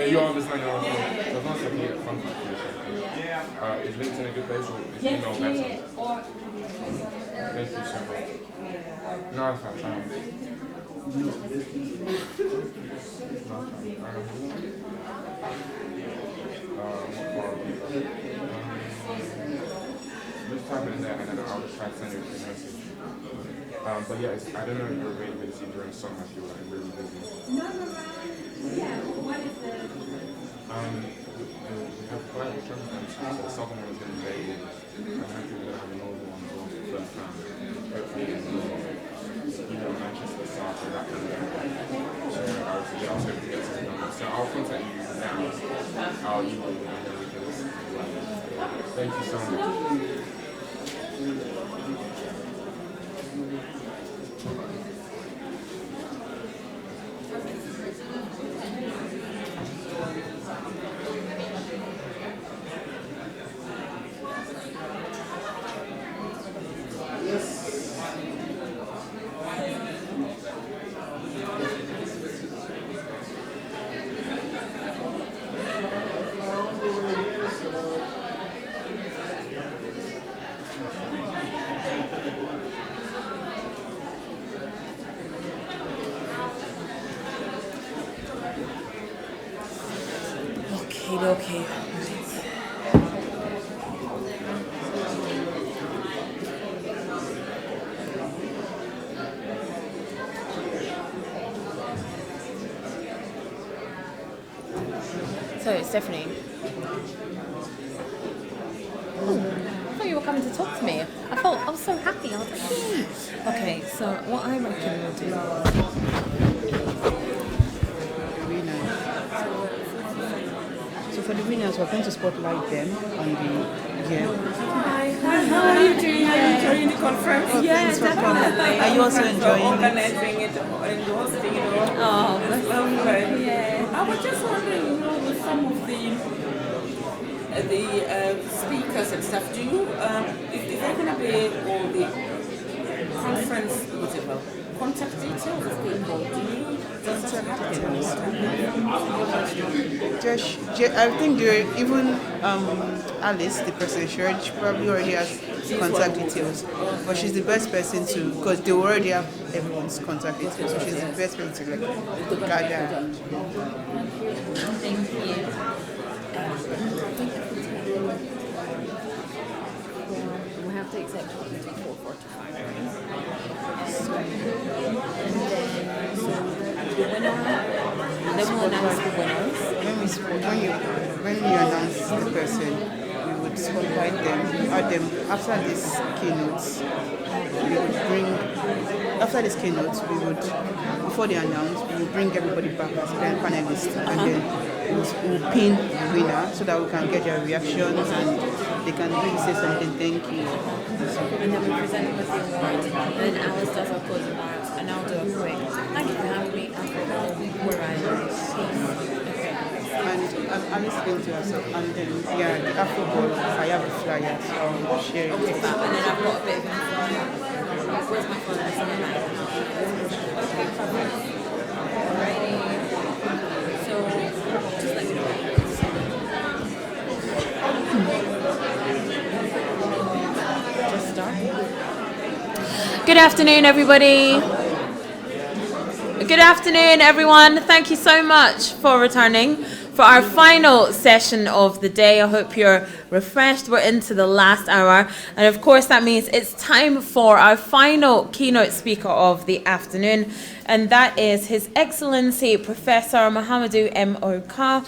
You understand your so once you get contact is LinkedIn a good place or is email better? Thank you so much. No, it's fine. Just type it in there and then I'll try to send you a message. But yeah, I don't know if your availability during summer if you're like really busy. No. Yeah, what is the... We have quite a conference, so the southern one is going to be available. I'm happy we're going to have an older one as well for the first time. Hopefully in Manchester, South, and that kind of area. So I was hoping to get some numbers. So I'll contact you now. I'll email you and then we can listen to you. Thank you so much. Okay. So it's Stephanie. I thought you were coming to talk to me. I was so happy. I was like, hey. Okay, so what I reckon we'll do. For the winners, we're going to spotlight them on the Hi, how are you doing? Are you enjoying the conference? Oh, yes, definitely. Are you also enjoying organizing it and hosting it all? Oh, that's lovely. Yeah. I was just wondering, with some of the speakers and stuff, do you, is there going to be all the conference, whatever, contact details of people? Do you? I think even Alice, the person in church, probably already has contact details. But she's the best person to, because they already have everyone's contact details. So she's the best person to gather. Thank you. We have to accept 4:45, Then we'll announce the winners. When you announce the person, we would spotlight them, add them after this keynote. We would before they announce, we will bring everybody back as panelists, and then we'll pin the winner so that we can get their reactions and they can really say something. Thank you. And then we present with the award. And then Alice does our closing remarks, and I'll do a quick thank you for having me. And Alice is going to herself, and then the Afro ball, I have the flyer, so I'll share it. And then I've got a bit of information. Good afternoon, everybody. Good afternoon, everyone. Thank you so much for returning for our final session of the day. I hope you're refreshed. We're into the last hour. And of course, that means it's time for our final keynote speaker of the afternoon. And that is His Excellency Professor Mahamadou M. Oka.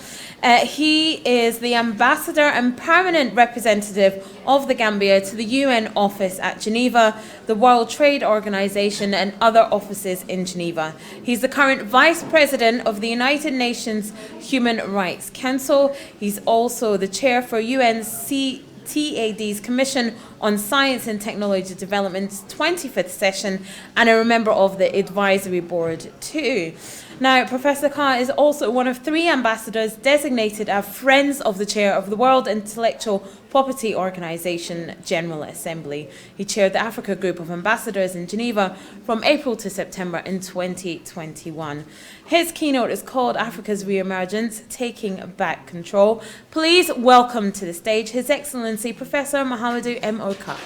He is the ambassador and permanent representative of the Gambia to the UN office at Geneva, the World Trade Organization, and other offices in Geneva. He's the current vice president of the United Nations Human Rights Council. He's also the chair for UNCTAD's Commission on Science and Technology Development's 25th session and a member of the advisory board too. Now, Professor Khan is also one of 3 ambassadors designated as Friends of the Chair of the World Intellectual Property Organization General Assembly. He chaired the Africa Group of Ambassadors in Geneva from April to September in 2021. His keynote is called Africa's Re-Emergence, Taking Back Control. Please welcome to the stage His Excellency Professor Mahamadou M. Oka.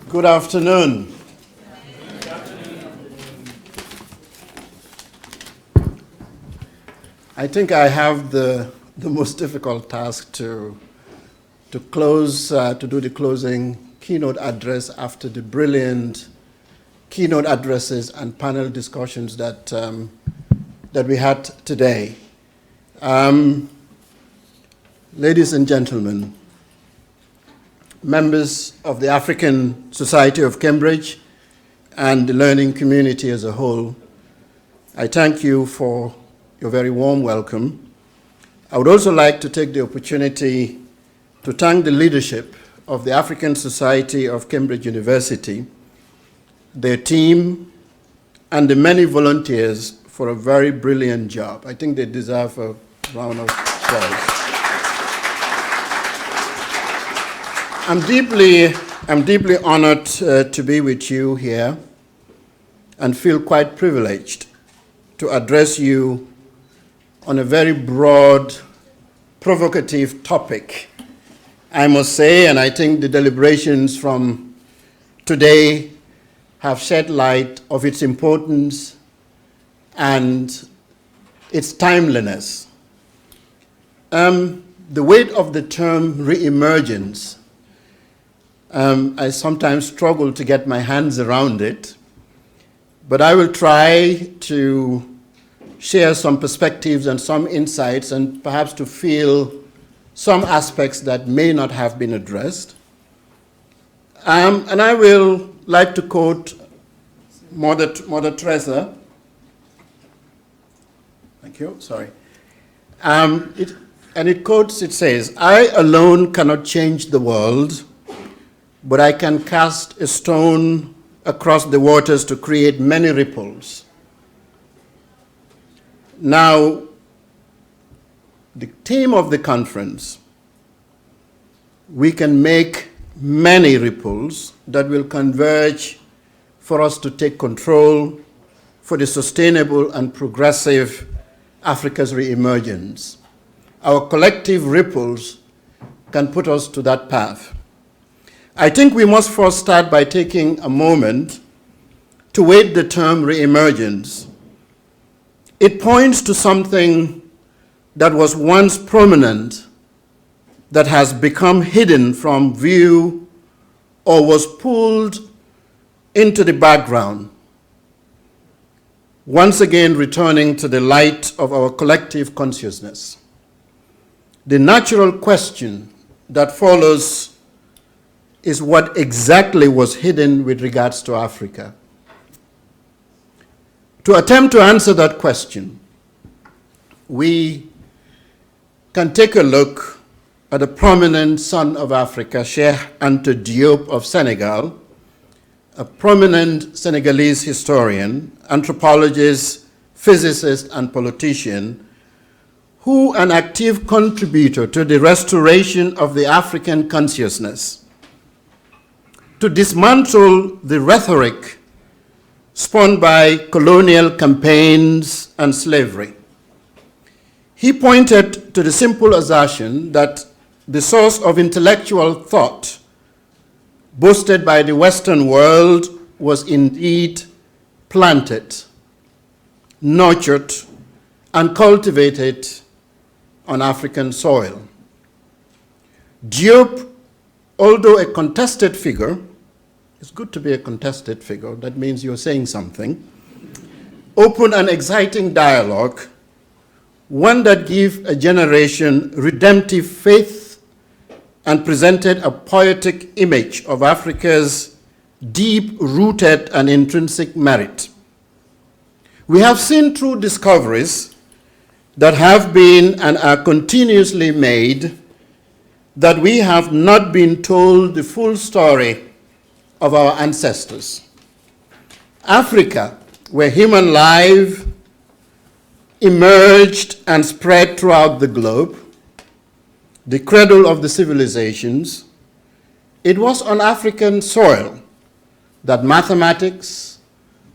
Good afternoon. I think I have the most difficult task to do the closing keynote address after the brilliant keynote addresses and panel discussions that we had today. Ladies and gentlemen, members of the African Society of Cambridge and the learning community as a whole, I thank you for your very warm welcome. I would also like to take the opportunity to thank the leadership of the African Society of Cambridge University, their team, and the many volunteers for a very brilliant job. I think they deserve a round of applause. I'm deeply honored to be with you here and feel quite privileged to address you on a very broad, provocative topic, I must say, and I think the deliberations from today have shed light of its importance and its timeliness. The weight of the term re-emergence, I sometimes struggle to get my hands around it, but I will try to share some perspectives and some insights and perhaps to feel some aspects that may not have been addressed. And I will like to quote Mother Teresa. Thank you, sorry. It says, "I alone cannot change the world, but I can cast a stone across the waters to create many ripples." Now, the theme of the conference, we can make many ripples that will converge for us to take control for the sustainable and progressive Africa's re-emergence. Our collective ripples can put us to that path. I think we must first start by taking a moment to weight the term re-emergence. It points to something that was once prominent that has become hidden from view or was pulled into the background, once again returning to the light of our collective consciousness. The natural question that follows is what exactly was hidden with regards to Africa. To attempt to answer that question, we can take a look at a prominent son of Africa, Cheikh Anta Diop of Senegal, a prominent who an active contributor to the restoration of the African consciousness, to dismantle the rhetoric spawned by colonial campaigns and slavery. He pointed to the simple assertion that the source of intellectual thought boasted by the Western world was indeed planted, nurtured, and cultivated on African soil. Diop, although a contested figure, it's good to be a contested figure, that means you're saying something, opened an exciting dialogue, one that gave a generation redemptive faith and presented a poetic image of Africa's deep-rooted and intrinsic merit. We have seen through discoveries that have been and are continuously made that we have not been told the full story of our ancestors. Africa, where human life emerged and spread throughout the globe, the cradle of the civilizations, it was on African soil that mathematics,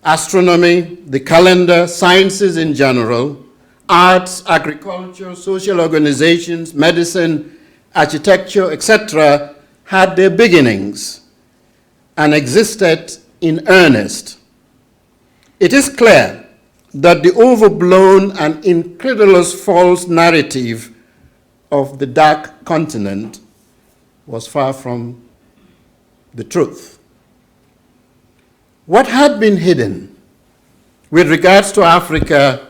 astronomy, the calendar, sciences in general, arts, agriculture, social organizations, medicine, architecture, etc., had their beginnings and existed in earnest. It is clear that the overblown and incredulous false narrative of the dark continent was far from the truth. What had been hidden with regards to Africa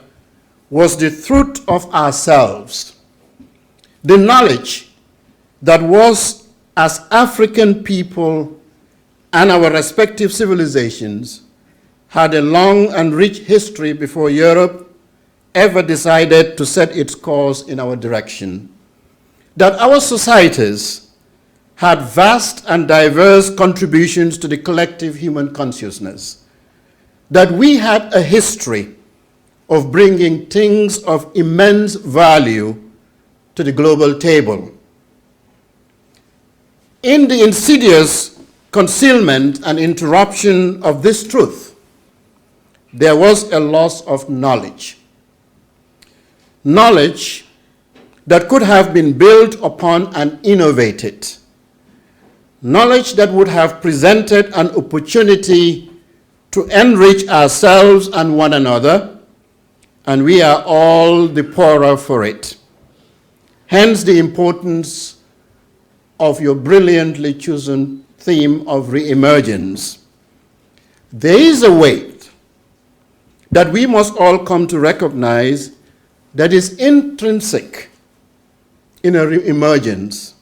was the truth of ourselves, the knowledge that was, as African people and our respective civilizations had a long and rich history before Europe ever decided to set its course in our direction, that our societies had vast and diverse contributions to the collective human consciousness, that we had a history of bringing things of immense value to the global table. In the insidious concealment and interruption of this truth, there was a loss of knowledge. Knowledge that could have been built upon and innovated. Knowledge that would have presented an opportunity to enrich ourselves and one another, and we are all the poorer for it. Hence the importance of your brilliantly chosen theme of re-emergence. There is a weight that we must all come to recognize that is intrinsic in a re-emergence,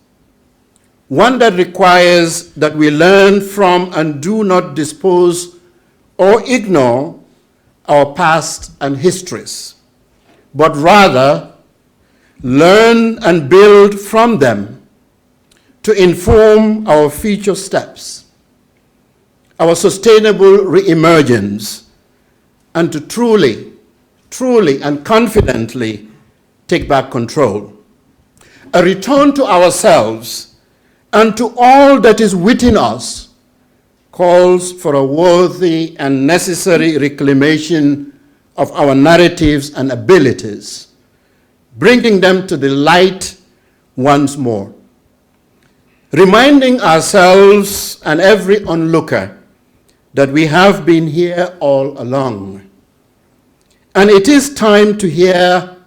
one that requires that we learn from and do not dispose or ignore our past and histories, but rather learn and build from them to inform our future steps, our sustainable re-emergence, and to truly and confidently take back control. A return to ourselves and to all that is within us calls for a worthy and necessary reclamation of our narratives and abilities, bringing them to the light once more, reminding ourselves and every onlooker that we have been here all along. And it is time to hear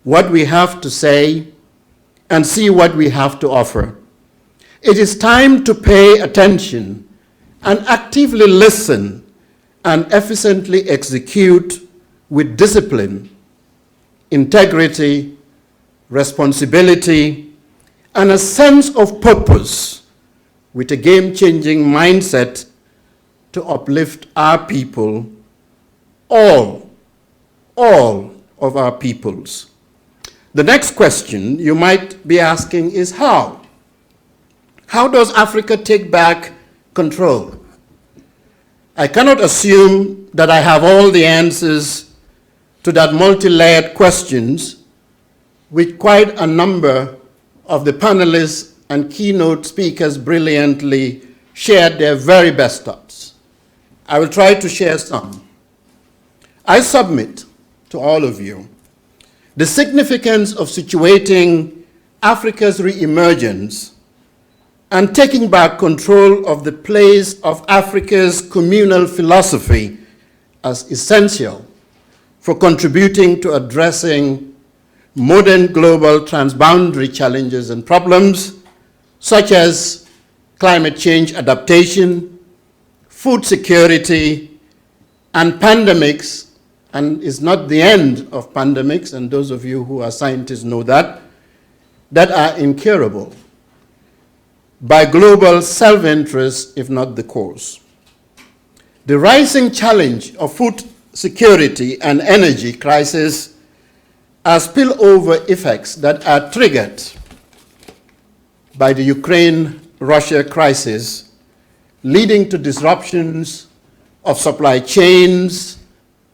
what we have to say and see what we have to offer. It is time to pay attention and actively listen and efficiently execute with discipline, integrity, responsibility, and a sense of purpose, with a game-changing mindset to uplift our people, all of our peoples. The next question you might be asking is how? How does Africa take back control? I cannot assume that I have all the answers to that multi-layered questions, which quite a number of the panelists and keynote speakers brilliantly shared their very best thoughts. I will try to share some. I submit to all of you the significance of situating Africa's re-emergence and taking back control of the place of Africa's communal philosophy as essential for contributing to addressing modern global transboundary challenges and problems such as climate change adaptation, food security, and pandemics, and it's not the end of pandemics, and those of you who are scientists know that are incurable by global self-interest, if not the cause. The rising challenge of food security and energy crisis are spillover effects that are triggered by the Ukraine-Russia crisis, leading to disruptions of supply chains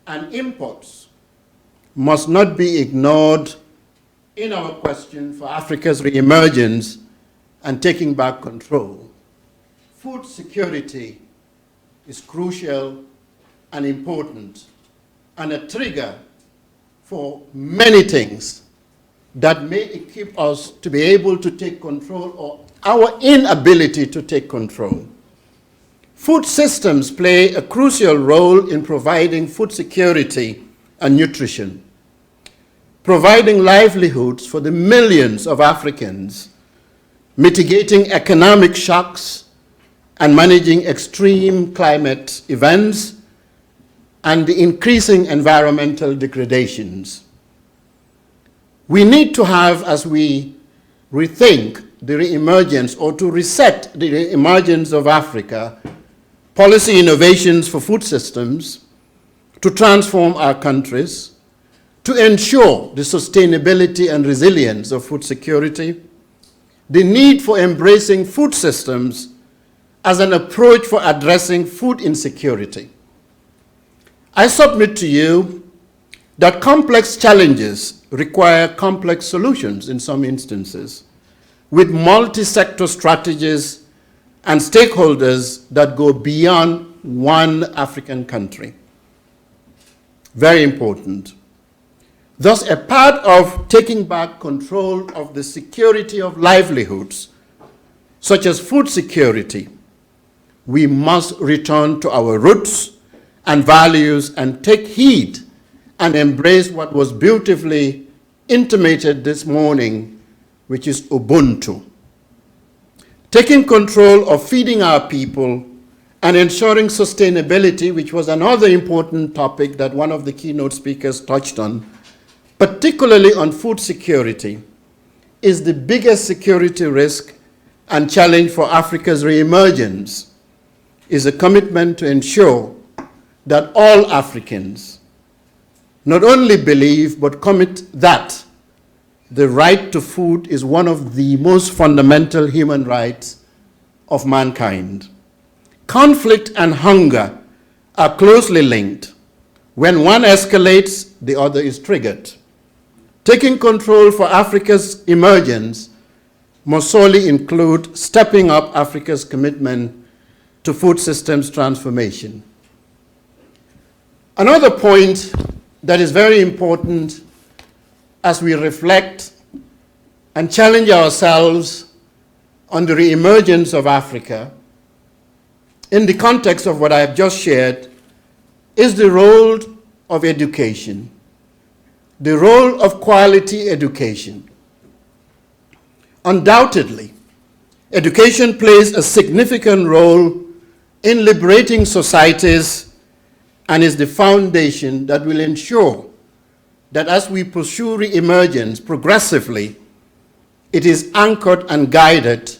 and imports, must not be ignored in our question for Africa's re-emergence and taking back control. Food security is crucial and important, and a trigger for many things that may equip us to be able to take control or our inability to take control. Food systems play a crucial role in providing food security and nutrition, providing livelihoods for the millions of Africans, mitigating economic shocks, and managing extreme climate events and the increasing environmental degradations. We need to have, as we rethink the re-emergence or to reset the re-emergence of Africa, policy innovations for food systems to transform our countries, to ensure the sustainability and resilience of food security, the need for embracing food systems as an approach for addressing food insecurity. I submit to you that complex challenges require complex solutions in some instances, with multi-sector strategies and stakeholders that go beyond one African country. Very important. Thus, a part of taking back control of the security of livelihoods, such as food security, we must return to our roots and values and take heed and embrace what was beautifully intimated this morning, which is Ubuntu. Taking control of feeding our people and ensuring sustainability, which was another important topic that one of the keynote speakers touched on, particularly on food security, is the biggest security risk and challenge for Africa's re-emergence, is a commitment to ensure that all Africans not only believe but commit that the right to food is one of the most fundamental human rights of mankind. Conflict and hunger are closely linked. When one escalates, the other is triggered. Taking control for Africa's emergence must solely include stepping up Africa's commitment to food systems transformation. Another point that is very important as we reflect and challenge ourselves on the re-emergence of Africa in the context of what I have just shared is the role of education, the role of quality education. Undoubtedly, education plays a significant role in liberating societies and is the foundation that will ensure that as we pursue re-emergence progressively, it is anchored and guided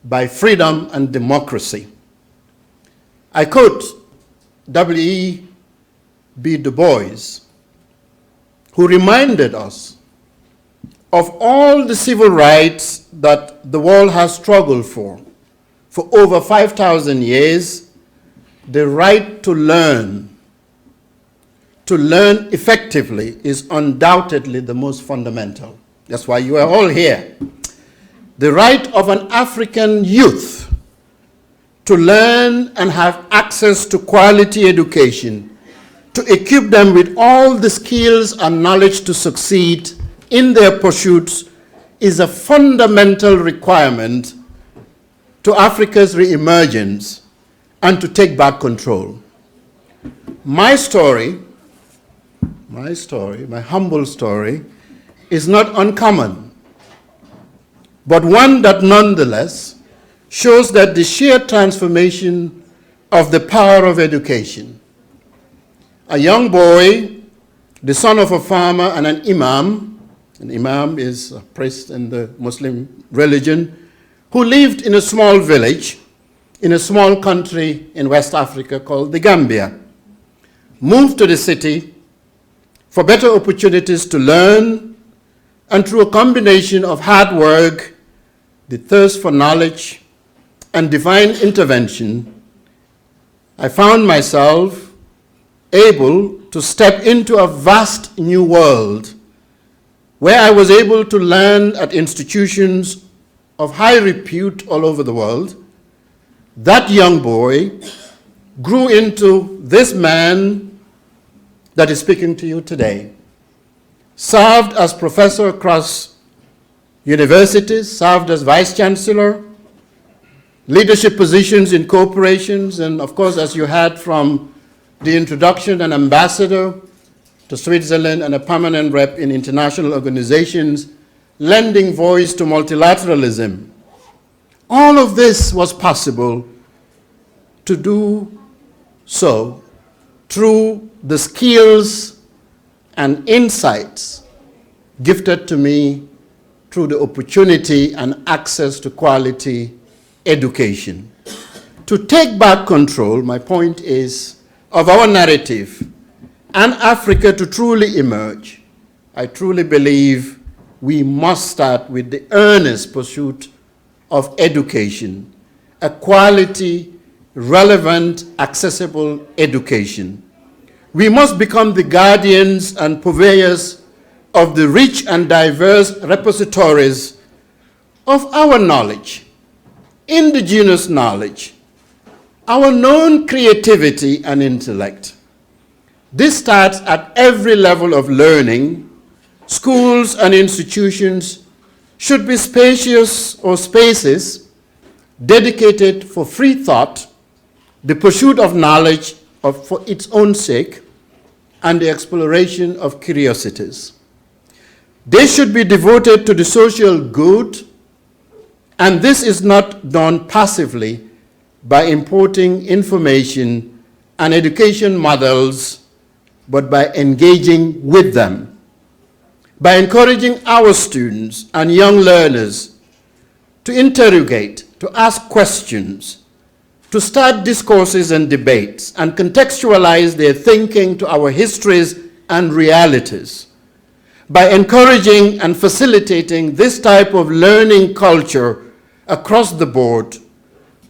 by freedom and democracy. I quote W.E.B. Du Bois, who reminded us of all the civil rights that the world has struggled for over 5,000 years. The right to learn effectively is undoubtedly the most fundamental. That's why you are all here. The right of an African youth to learn and have access to quality education, to equip them with all the skills and knowledge to succeed in their pursuits, is a fundamental requirement to Africa's re-emergence and to take back control. My story, my humble story, is not uncommon, but one that nonetheless shows that the sheer transformation of the power of education. A young boy, the son of a farmer and an imam is a priest in the Muslim religion, who lived in a small village in a small country in West Africa called the Gambia, moved to the city for better opportunities to learn, and through a combination of hard work, the thirst for knowledge, and divine intervention, I found myself able to step into a vast new world where I was able to learn at institutions of high repute all over the world. That young boy grew into this man that is speaking to you today, served as professor across universities, served as vice chancellor, leadership positions in corporations, and of course, as you heard from the introduction, an ambassador to Switzerland and a permanent rep in international organizations, lending voice to multilateralism. All of this was possible to do so through the skills and insights gifted to me through the opportunity and access to quality education. To take back control, my point is, of our narrative and Africa to truly emerge, I truly believe we must start with the earnest pursuit of education, a quality, relevant, accessible education. We must become the guardians and purveyors of the rich and diverse repositories of our knowledge, indigenous knowledge, our known creativity and intellect. This starts at every level of learning. Schools and institutions should be spacious or spaces dedicated for free thought, the pursuit of knowledge for its own sake, and the exploration of curiosities. They should be devoted to the social good, and this is not done passively by importing information and education models, but by engaging with them, by encouraging our students and young learners to interrogate, to ask questions, to start discourses and debates, and contextualize their thinking to our histories and realities. By encouraging and facilitating this type of learning culture across the board,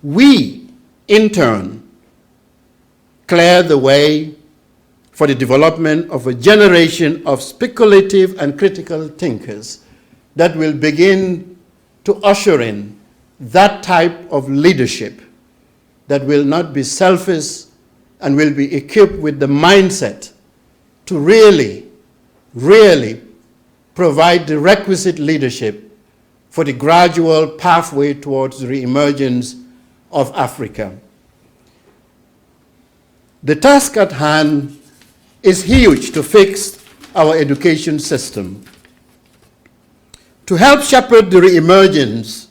we, in turn, clear the way for the development of a generation of speculative and critical thinkers that will begin to usher in that type of leadership that will not be selfish and will be equipped with the mindset to really provide the requisite leadership for the gradual pathway towards the re-emergence of Africa. The task at hand is huge to fix our education system. To help shepherd the re-emergence,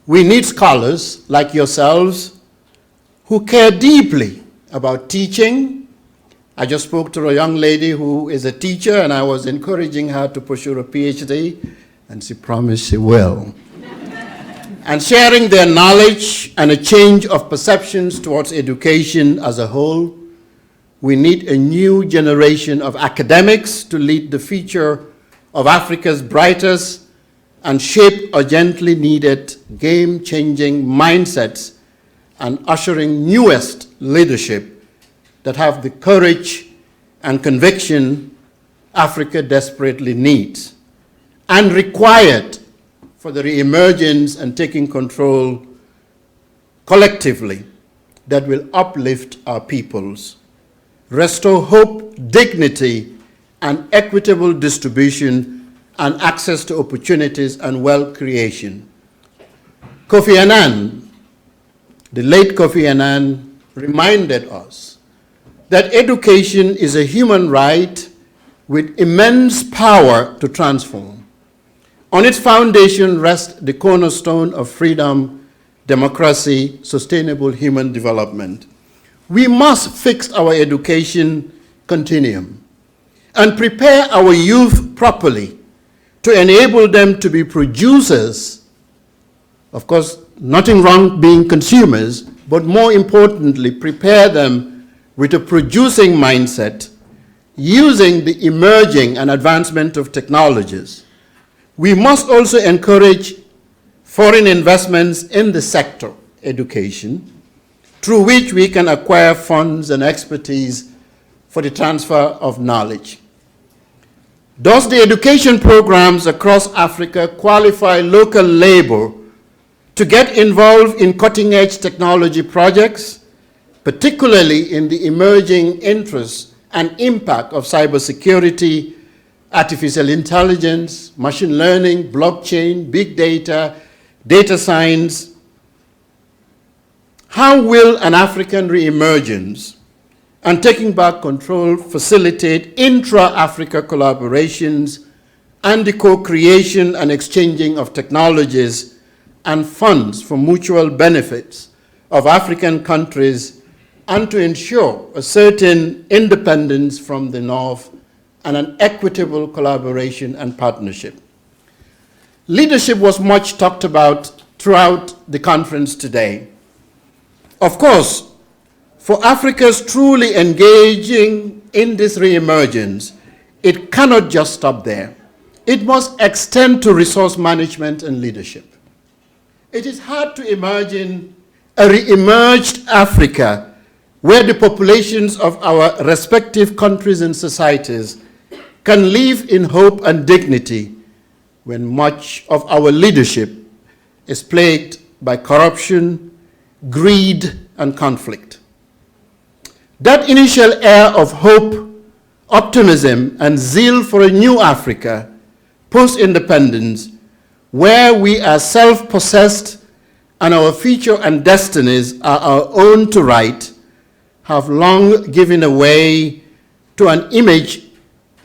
we need scholars like yourselves who care deeply about teaching. I just spoke to a young lady who is a teacher, and I was encouraging her to pursue a PhD, and she promised she will. And sharing their knowledge and a change of perceptions towards education as a whole. We need a new generation of academics to lead the future of Africa's brightest and shape urgently needed game-changing mindsets and ushering newest leadership that have the courage and conviction Africa desperately needs. and required for the re-emergence and taking control collectively that will uplift our peoples, restore hope, dignity, and equitable distribution and access to opportunities and wealth creation. Kofi Annan, the late Kofi Annan, reminded us that education is a human right with immense power to transform. On its foundation rests the cornerstone of freedom, democracy, sustainable human development. We must fix our education continuum and prepare our youth properly to enable them to be producers. Of course, nothing wrong being consumers, but more importantly, prepare them with a producing mindset using the emerging and advancement of technologies. We must also encourage foreign investments in the sector, education, through which we can acquire funds and expertise for the transfer of knowledge. Thus, the education programs across Africa qualify local labor to get involved in cutting-edge technology projects, particularly in the emerging interests and impact of cybersecurity, artificial intelligence, machine learning, blockchain, big data, data science. How will an African re-emergence and taking back control facilitate intra-Africa collaborations and the co-creation and exchanging of technologies and funds for mutual benefits of African countries, and to ensure a certain independence from the North and an equitable collaboration and partnership? Leadership was much talked about throughout the conference today. Of course, for Africa's truly engaging in this re-emergence, it cannot just stop there. It must extend to resource management and leadership. It is hard to imagine a re-emerged Africa where the populations of our respective countries and societies can live in hope and dignity when much of our leadership is plagued by corruption, greed, and conflict. That initial air of hope, optimism, and zeal for a new Africa post-independence, where we are self-possessed and our future and destinies are our own to write, have long given way to an image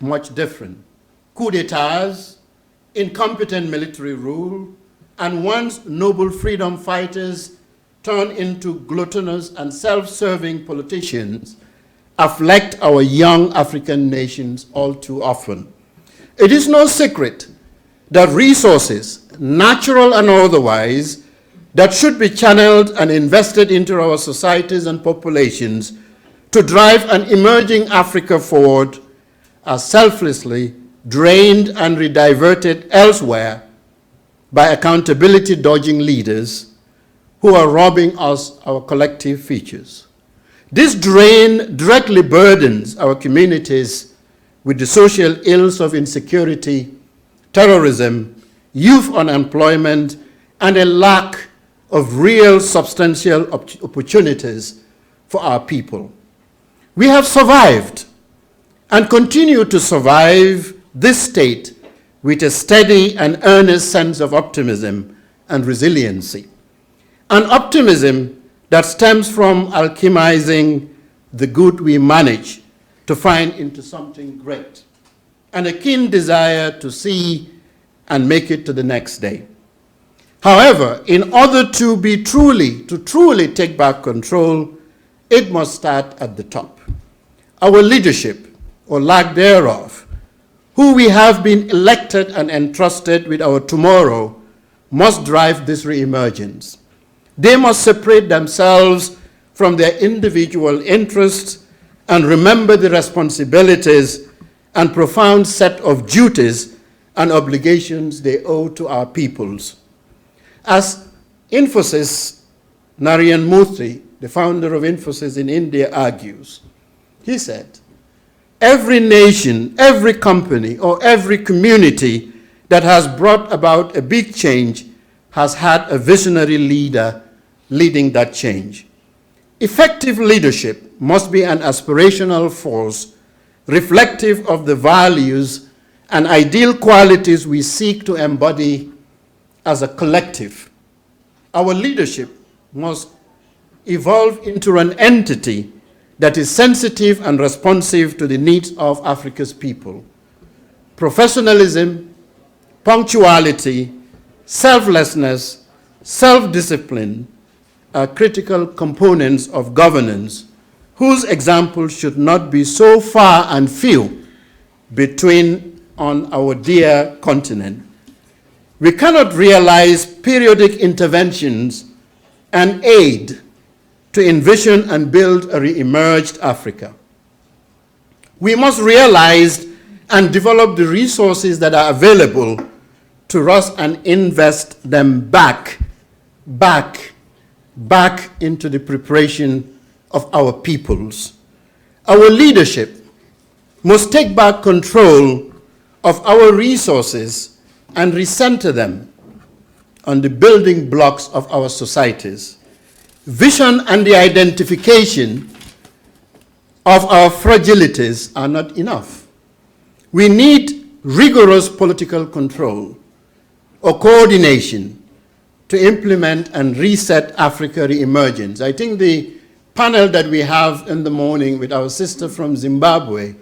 much different. Coup d'etats, incompetent military rule, and once noble freedom fighters turned into gluttonous and self-serving politicians afflict our young African nations all too often. It is no secret that resources, natural and otherwise, that should be channeled and invested into our societies and populations to drive an emerging Africa forward are selflessly drained and rediverted elsewhere by accountability-dodging leaders who are robbing us our collective features. This drain directly burdens our communities with the social ills of insecurity, terrorism, youth unemployment, and a lack of real substantial opportunities for our people. We have survived and continue to survive this state with a steady and earnest sense of optimism and resiliency. An optimism that stems from alchemizing the good we manage to find into something great, and a keen desire to see and make it to the next day. However, in order to truly take back control, it must start at the top. Our leadership, or lack thereof, who we have been elected and entrusted with our tomorrow, must drive this re-emergence. They must separate themselves from their individual interests and remember the responsibilities and profound set of duties and obligations they owe to our peoples. As Infosys, Narayan Murthy, the founder of Infosys in India, argues, he said, every nation, every company, or every community that has brought about a big change has had a visionary leader leading that change. Effective leadership must be an aspirational force reflective of the values and ideal qualities we seek to embody as a collective. Our leadership must evolve into an entity that is sensitive and responsive to the needs of Africa's people. Professionalism, punctuality, selflessness, self-discipline are critical components of governance whose examples should not be so far and few between on our dear continent. We cannot realize periodic interventions and aid to envision and build a re-emerged Africa. We must realize and develop the resources that are available to us and invest them back into the preparation of our peoples. Our leadership must take back control of our resources and recenter them on the building blocks of our societies. Vision and the identification of our fragilities are not enough. We need rigorous political control or coordination to implement and reset Africa re-emergence. I think the panel that we have in the morning with our sister from Zimbabwe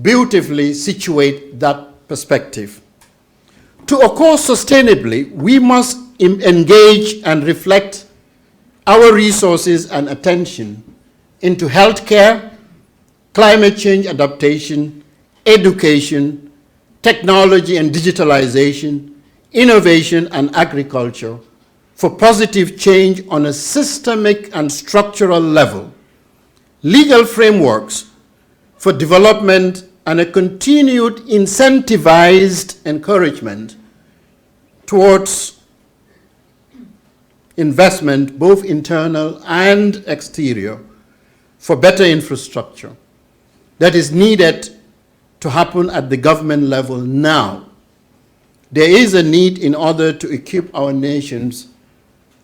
beautifully situate that perspective. To occur sustainably, we must engage and reflect our resources and attention into healthcare, climate change adaptation, education, technology and digitalization, innovation and agriculture for positive change on a systemic and structural level, legal frameworks for development and a continued incentivized encouragement towards investment, both internal and exterior, for better infrastructure that is needed to happen at the government level now. There is a need in order to equip our nations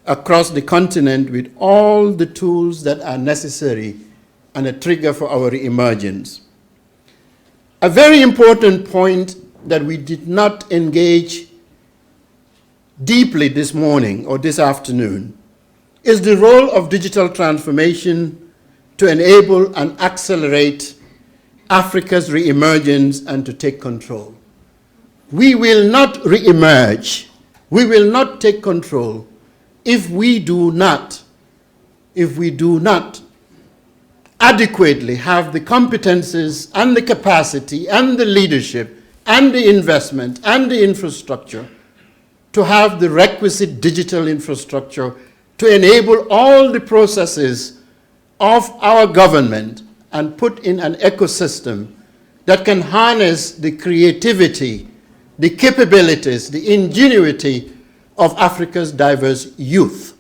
across the continent with all the tools that are necessary and a trigger for our re-emergence. A very important point that we did not engage deeply this morning or this afternoon is the role of digital transformation to enable and accelerate Africa's re-emergence and to take control. We will not re-emerge, we will not take control if we do not adequately have the competences and the capacity and the leadership and the investment and the infrastructure to have the requisite digital infrastructure to enable all the processes of our government and put in an ecosystem that can harness the creativity, the capabilities, the ingenuity of Africa's diverse youth.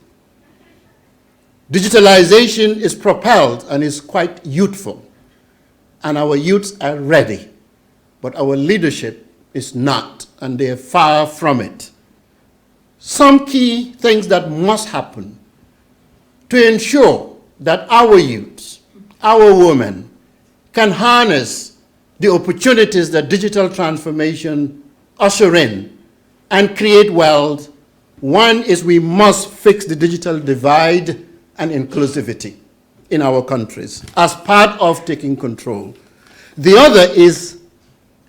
Digitalization is propelled and is quite youthful, and our youths are ready, but our leadership is not, and they are far from it. Some key things that must happen to ensure that our youths, our women, can harness the opportunities that digital transformation usher in and create wealth. One is we must fix the digital divide and inclusivity in our countries as part of taking control. The other is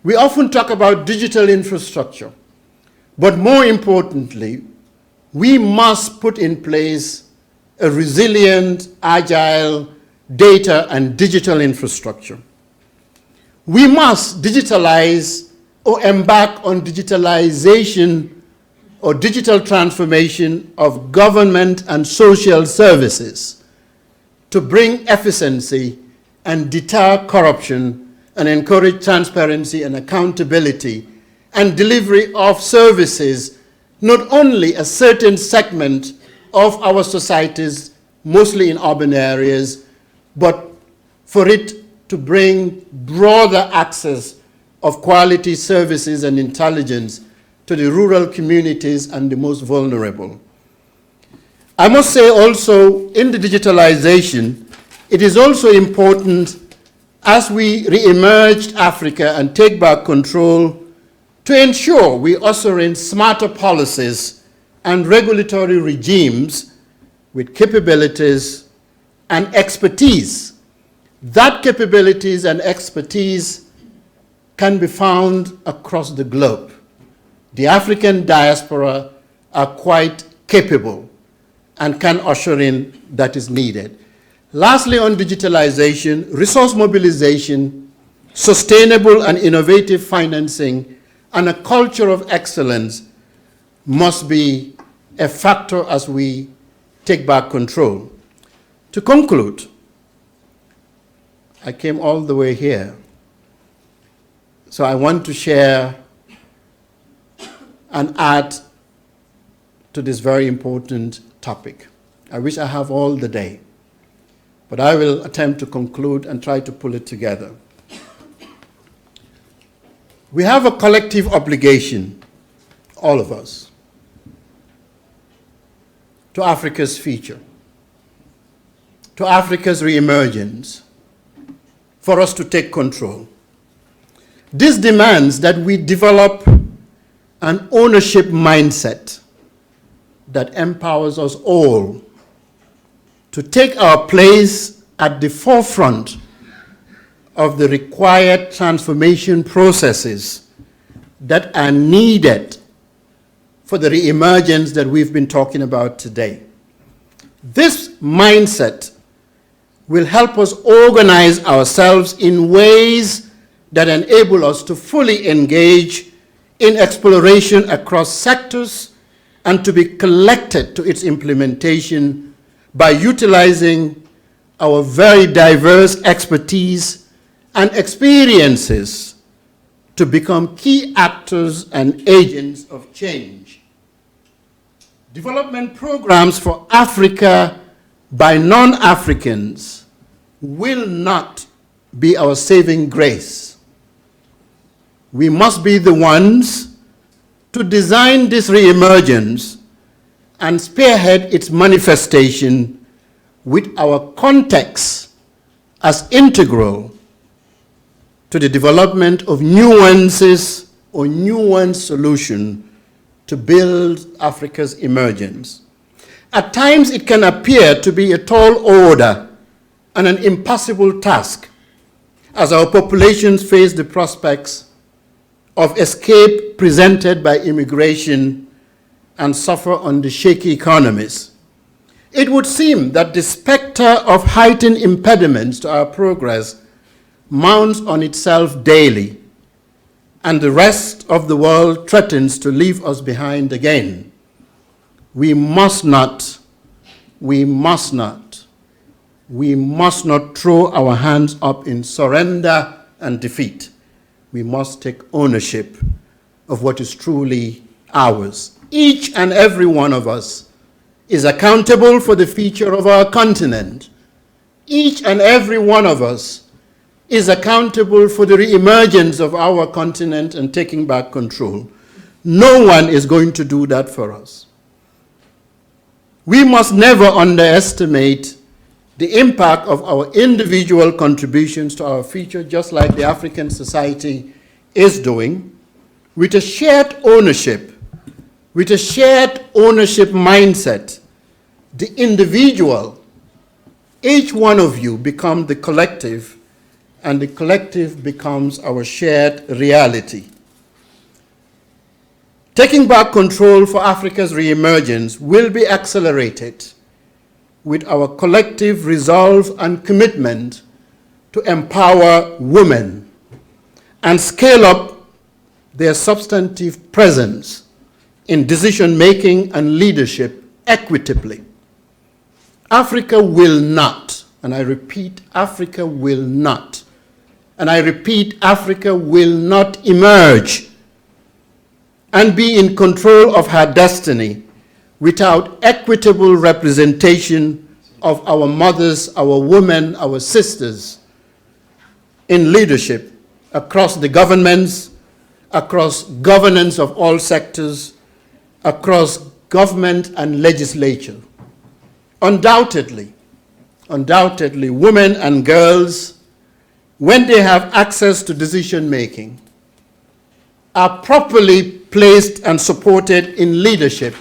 we often talk about digital infrastructure, but more importantly, we must put in place a resilient, agile data and digital infrastructure. We must digitalize or embark on digitalization or digital transformation of government and social services to bring efficiency and deter corruption and encourage transparency and accountability and delivery of services, not only a certain segment of our societies, mostly in urban areas, but for it to bring broader access of quality services and intelligence to the rural communities and the most vulnerable. I must say also, in the digitalization, it is also important as we re-emerge Africa and take back control to ensure we usher in smarter policies and regulatory regimes with capabilities and expertise. That capabilities and expertise can be found across the globe. The African diaspora are quite capable and can usher in that is needed. Lastly, on digitalization, resource mobilization, sustainable and innovative financing, and a culture of excellence must be a factor as we take back control. To conclude, I came all the way here, so I want to share and add to this very important topic. I wish I have all the day, but I will attempt to conclude and try to pull it together. We have a collective obligation, all of us, to Africa's future, to Africa's re-emergence, for us to take control. This demands that we develop an ownership mindset that empowers us all to take our place at the forefront of the required transformation processes that are needed for the re-emergence that we've been talking about today. This mindset will help us organize ourselves in ways that enable us to fully engage in exploration across sectors and to be collected to its implementation by utilizing our very diverse expertise and experiences to become key actors and agents of change. Development programs for Africa by non-Africans will not be our saving grace. We must be the ones to design this re-emergence and spearhead its manifestation with our context as integral to the development of nuances or nuanced solution to build Africa's emergence. At times it can appear to be a tall order and an impossible task as our populations face the prospects of escape presented by immigration and suffer under shaky economies. It would seem that the specter of heightened impediments to our progress mounts on itself daily, and the rest of the world threatens to leave us behind again. We must not throw our hands up in surrender and defeat. We must take ownership of what is truly ours. Each and every one of us is accountable for the future of our continent. Each and every one of us is accountable for the re-emergence of our continent and taking back control. No one is going to do that for us. We must never underestimate the impact of our individual contributions to our future, just like the African society is doing, with a shared ownership mindset. The individual, each one of you become the collective, and the collective becomes our shared reality. Taking back control for Africa's re-emergence will be accelerated with our collective resolve and commitment to empower women and scale up their substantive presence in decision-making and leadership equitably. Africa will not, and I repeat, Africa will not, and I repeat, Africa will not emerge and be in control of her destiny without equitable representation of our mothers, our women, our sisters in leadership across the governments, across governance of all sectors, across government and legislature. Undoubtedly, women and girls, when they have access to decision making, are properly placed and supported in leadership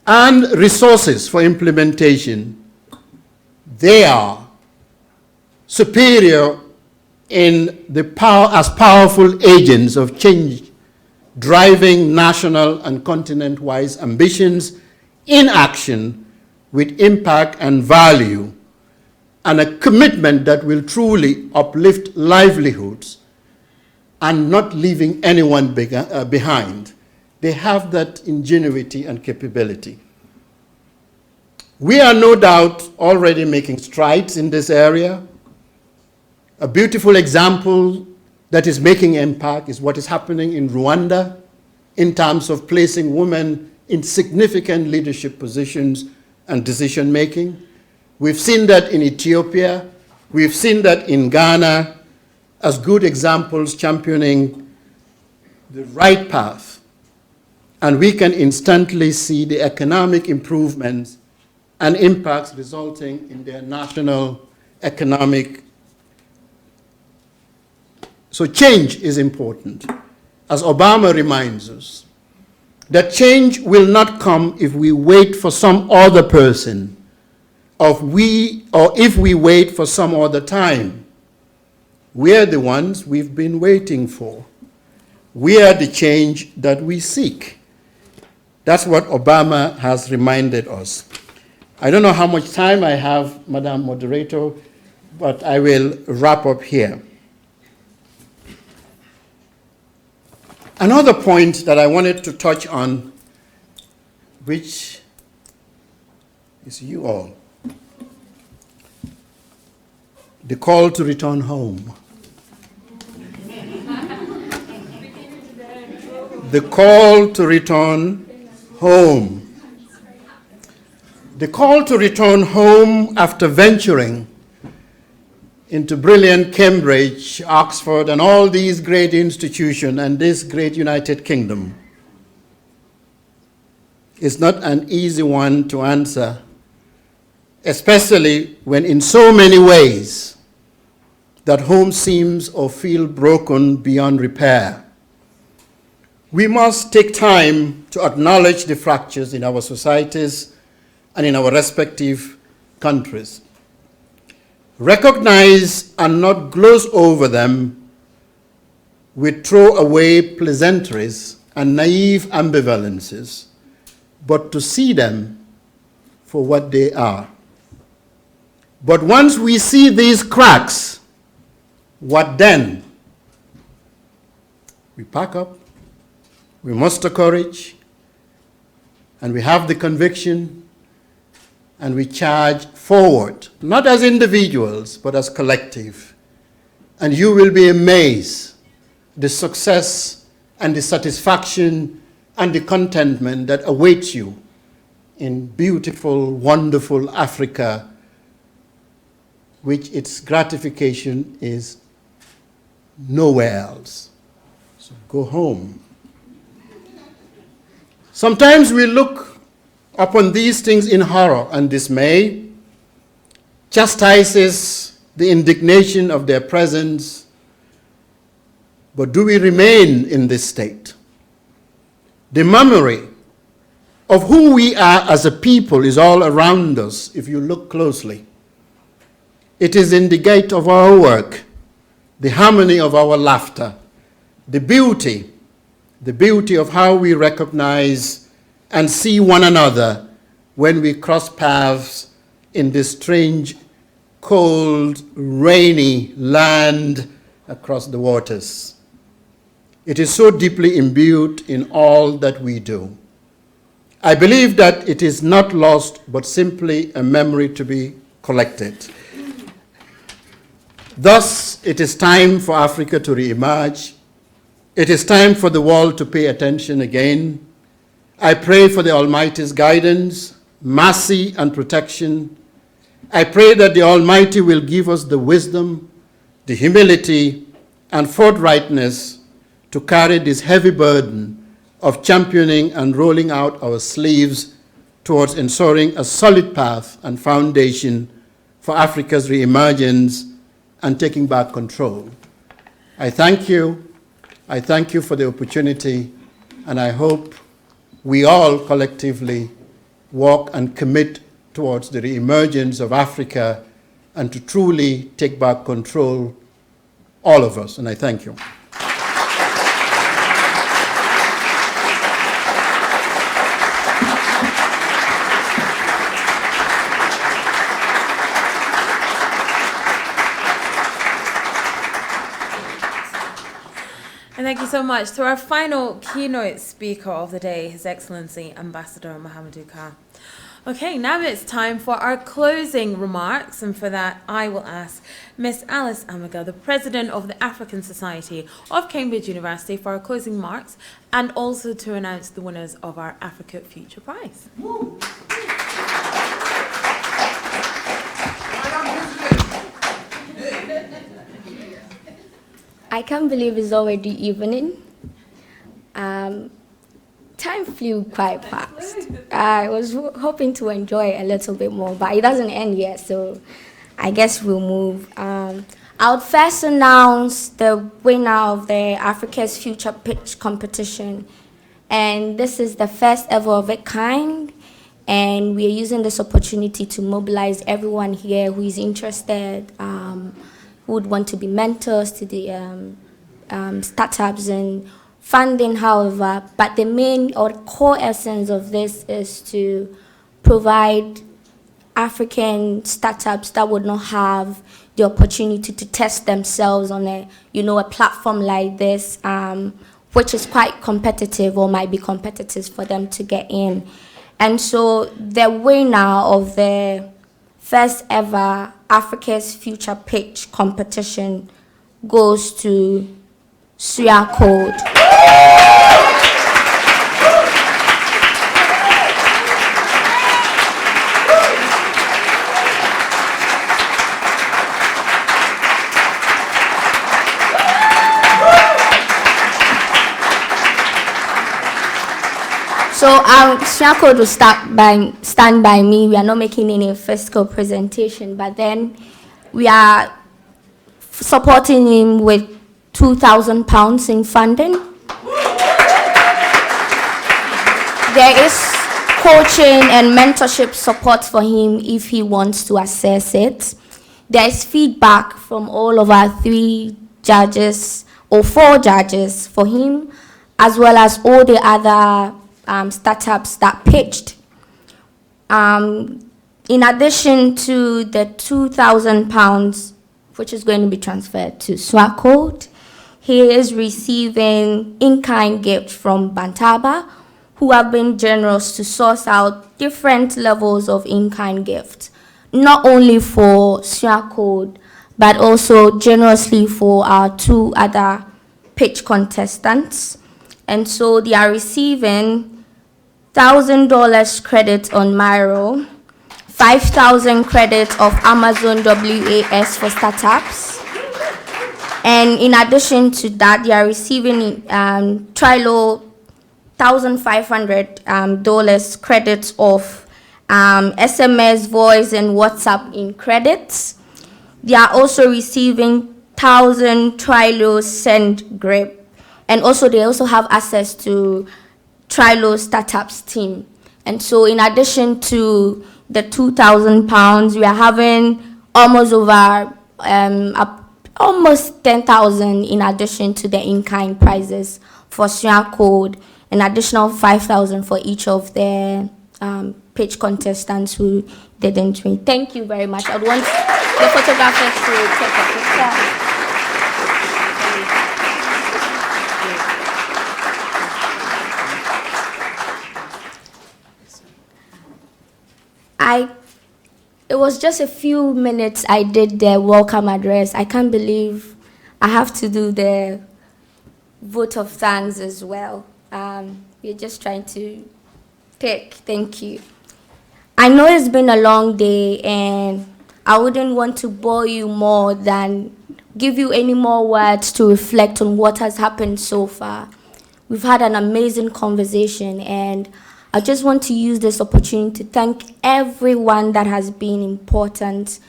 and resources for implementation, they are superior in the power as powerful agents of change, driving national and continent-wide ambitions in action with impact and value, and a commitment that will truly uplift livelihoods and not leaving anyone behind. They have that ingenuity and capability. We are no doubt already making strides in this area. A beautiful example that is making impact is what is happening in Rwanda in terms of placing women in significant leadership positions and decision making. We've seen that in Ethiopia. We've seen that in Ghana as good examples championing the right path. And we can instantly see the economic improvements and impacts resulting in their national economic. So change is important. As Obama reminds us, that change will not come if we wait for some other person, or if we wait for some other time. We are the ones we've been waiting for. We are the change that we seek. That's what Obama has reminded us. I don't know how much time I have, Madam Moderator, but I will wrap up here. Another point that I wanted to touch on, which is you all, the call to return home. The call to return home. The call to return home after venturing into brilliant Cambridge, Oxford, and all these great institutions and this great United Kingdom is not an easy one to answer, especially when in so many ways that home seems or feel broken beyond repair. We must take time to acknowledge the fractures in our societies and in our respective countries. Recognize and not gloss over them with throwaway pleasantries and naive ambivalences, but to see them for what they are. But once we see these cracks, what then? We pack up, we muster courage, and we have the conviction, and we charge forward, not as individuals, but as collective. And you will be amazed the success and the satisfaction and the contentment that awaits you in beautiful, wonderful Africa, which its gratification is nowhere else. So go home. Sometimes we look upon these things in horror and dismay, chastises the indignation of their presence, but do we remain in this state? The memory of who we are as a people is all around us if you look closely. It is in the gait of our work, the harmony of our laughter, the beauty of how we recognize and see one another when we cross paths in this strange, cold, rainy land across the waters. It is so deeply imbued in all that we do. I believe that it is not lost, but simply a memory to be collected. Thus, it is time for Africa to re-emerge. It is time for the world to pay attention again. I pray for the Almighty's guidance, mercy, and protection. I pray that the Almighty will give us the wisdom the humility and forthrightness to carry this heavy burden of championing and rolling out our sleeves towards ensuring a solid path and foundation for Africa's re-emergence and taking back control. I thank you. I thank you for the opportunity, and I hope we all collectively walk and commit towards the re-emergence of Africa and to truly take back control, all of us, and I thank you. And thank you so much to our final keynote speaker of the day, His Excellency Ambassador Mahamadou Ka. Okay, now it's time for our closing remarks, and for that I will ask Miss Alice Amaga, the President of the African Society of Cambridge University, for our closing remarks, and also to announce the winners of our Africa Future Prize. I can't believe it's already evening. Time flew quite fast. I was hoping to enjoy a little bit more, but it doesn't end yet, so I guess we'll move. I would first announce the winner of the Africa's Future Pitch competition, and this is the first ever of its kind, and we are using this opportunity to mobilize everyone here who is interested, who would want to be mentors to the startups and funding, however, but the main or core essence of this is to provide African startups that would not have the opportunity to test themselves on a platform like this, which is quite competitive or might be competitive for them to get in. And so the winner of the first ever Africa's Future Pitch competition goes to Suya Code. So Suya Code will stand by me. We are not making any fiscal presentation, but then we are supporting him with £2,000 in funding. There is coaching and mentorship support for him if he wants to assess it. There is feedback from all of our 3 judges or 4 judges for him, as well as all the other startups that pitched. In addition to the £2,000, which is going to be transferred to Suya Code, he is receiving in-kind gifts from Bantaba, who have been generous to source out different levels of in-kind gifts, not only for Suya Code, but also generously for our 2 other pitch contestants. And so they are receiving $1,000 credit on Miro, 5,000 credits of Amazon WAS for startups. And in addition to that, they are receiving Trilo $1,500 credits of SMS, voice, and WhatsApp in credits. They are also receiving 1,000 Trilo Send grip. And also they also have access to Trilo Startups team. And so in addition to the £2,000, we are having almost over almost 10,000 in addition to the in-kind prizes for Suya Code, an additional 5,000 for each of the pitch contestants who didn't win. Thank you very much. I would want the photographers to take a picture. It was just a few minutes I did the welcome address. I can't believe I have to do the vote of thanks as well. We're just trying to pick. Thank you. I know it's been a long day and I wouldn't want to bore you more than give you any more words to reflect on what has happened so far. We've had an amazing conversation, and I just want to use this opportunity to thank everyone that has been important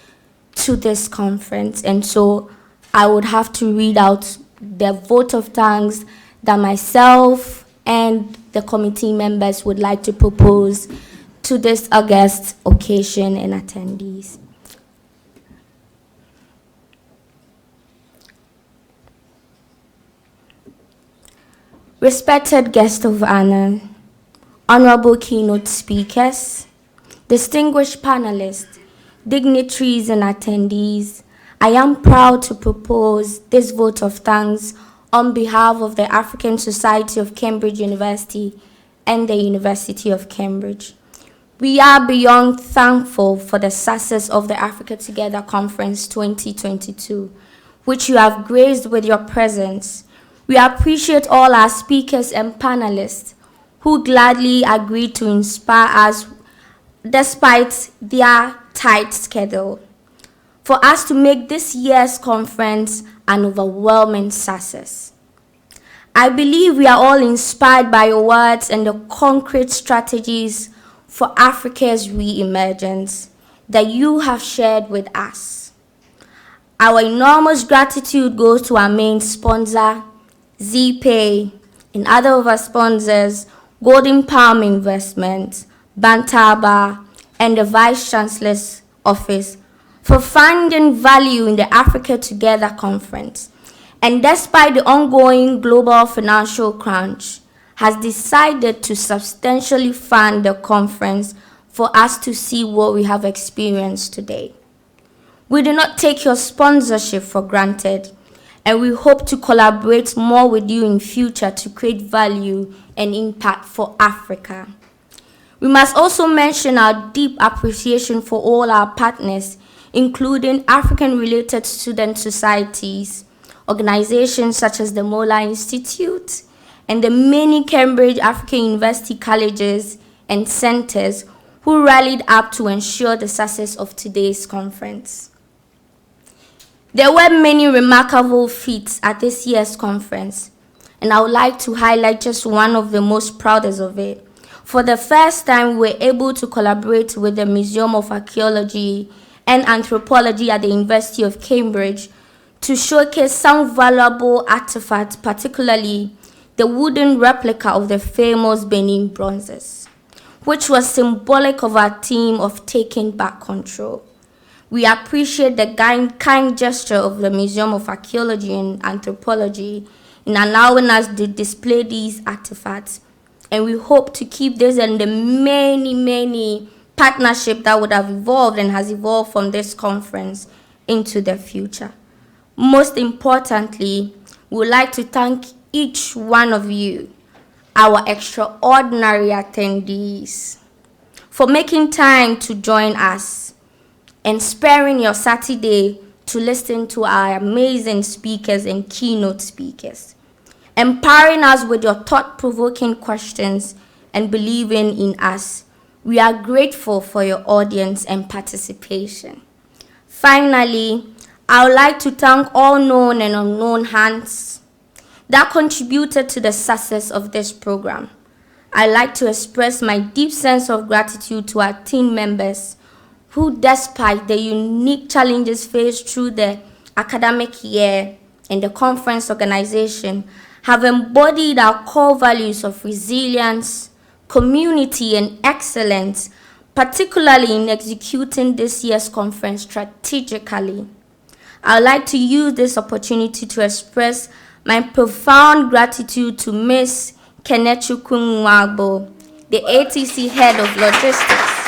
to this conference. And so I would have to read out the vote of thanks that myself and the committee members would like to propose to this August occasion and attendees. Respected guests of honor, honorable keynote speakers, distinguished panelists, dignitaries and attendees, I am proud to propose this vote of thanks on behalf of the African Society of Cambridge University and the University of Cambridge. We are beyond thankful for the success of the Africa Together Conference 2022, which you have graced with your presence. We appreciate all our speakers and panelists who gladly agreed to inspire us despite their tight schedule, for us to make this year's conference an overwhelming success. I believe we are all inspired by your words and the concrete strategies for Africa's re-emergence that you have shared with us. Our enormous gratitude goes to our main sponsor, ZPay, and other of our sponsors, Golden Palm Investment, Bantaba, and the Vice Chancellor's Office for finding value in the Africa Together Conference, and despite the ongoing global financial crunch, has decided to substantially fund the conference for us to see what we have experienced today. We do not take your sponsorship for granted, and we hope to collaborate more with you in future to create value and impact for Africa. We must also mention our deep appreciation for all our partners, including African-related student societies, organizations such as the Mola Institute, and the many Cambridge African University colleges and centers who rallied up to ensure the success of today's conference. There were many remarkable feats at this year's conference, and I would like to highlight just one of the most proudest of it. For the first time, we were able to collaborate with the Museum of Archaeology and Anthropology at the University of Cambridge to showcase some valuable artifacts, particularly the wooden replica of the famous Benin bronzes, which was symbolic of our theme of taking back control. We appreciate the kind gesture of the Museum of Archaeology and Anthropology in allowing us to display these artifacts, and we hope to keep this and the many partnership that would have evolved and has evolved from this conference into the future. Most importantly, we would like to thank each one of you, our extraordinary attendees, for making time to join us and sparing your Saturday to listen to our amazing speakers and keynote speakers, empowering us with your thought-provoking questions and believing in us. We are grateful for your audience and participation. Finally, I would like to thank all known and unknown hands that contributed to the success of this program. I'd like to express my deep sense of gratitude to our team members who, despite the unique challenges faced through the academic year and the conference organization, have embodied our core values of resilience, community, and excellence, particularly in executing this year's conference strategically. I would like to use this opportunity to express my profound gratitude to Ms. Kenechukwu Nwagbo, the ATC Head of Logistics.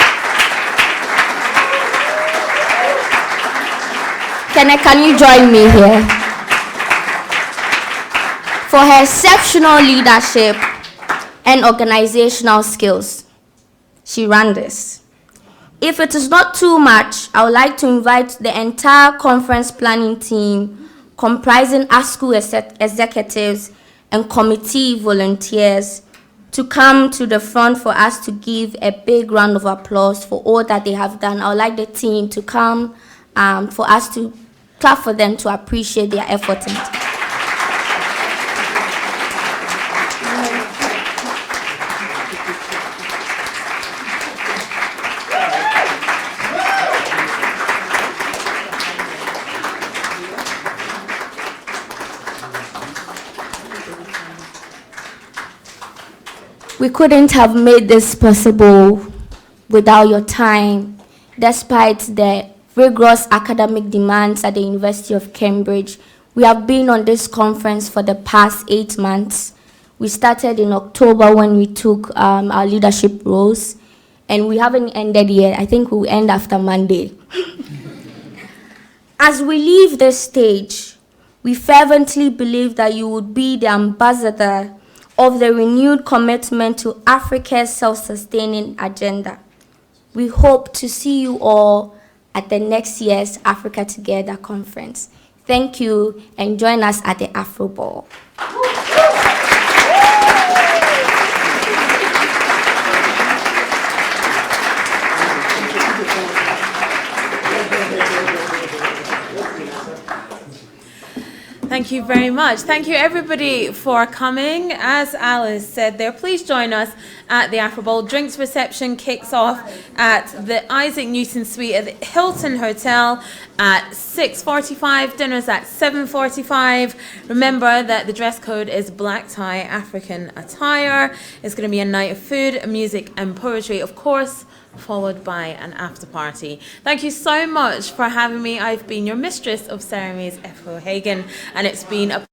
Can you join me here? For her exceptional leadership and organizational skills. She ran this. If it is not too much, I would like to invite the entire conference planning team, comprising Asco executives and committee volunteers, to come to the front for us to give a big round of applause for all that they have done. I would like the team to come for us to clap for them to appreciate their effort in it. We couldn't have made this possible without your time, despite the rigorous academic demands at the University of Cambridge. We have been on this conference for the past 8 months. We started in October when we took our leadership roles, and we haven't ended yet. I think we'll end after Monday. As we leave this stage, we fervently believe that you would be the ambassador of the renewed commitment to Africa's self-sustaining agenda. We hope to see you all at the next year's Africa Together conference. Thank you, and join us at the Afro Ball. Thank you very much. Thank you everybody for coming. As Alice said there, please join us at the Afro Bowl. Drinks reception kicks off at the Isaac Newton Suite at the Hilton Hotel at 6:45. Dinner's at 7:45. Remember that the dress code is black tie African attire. It's going to be a night of food, music and poetry, of course, followed by an after party. Thank you so much for having me. I've been your mistress of ceremonies, F. O'Hagan, and it's been a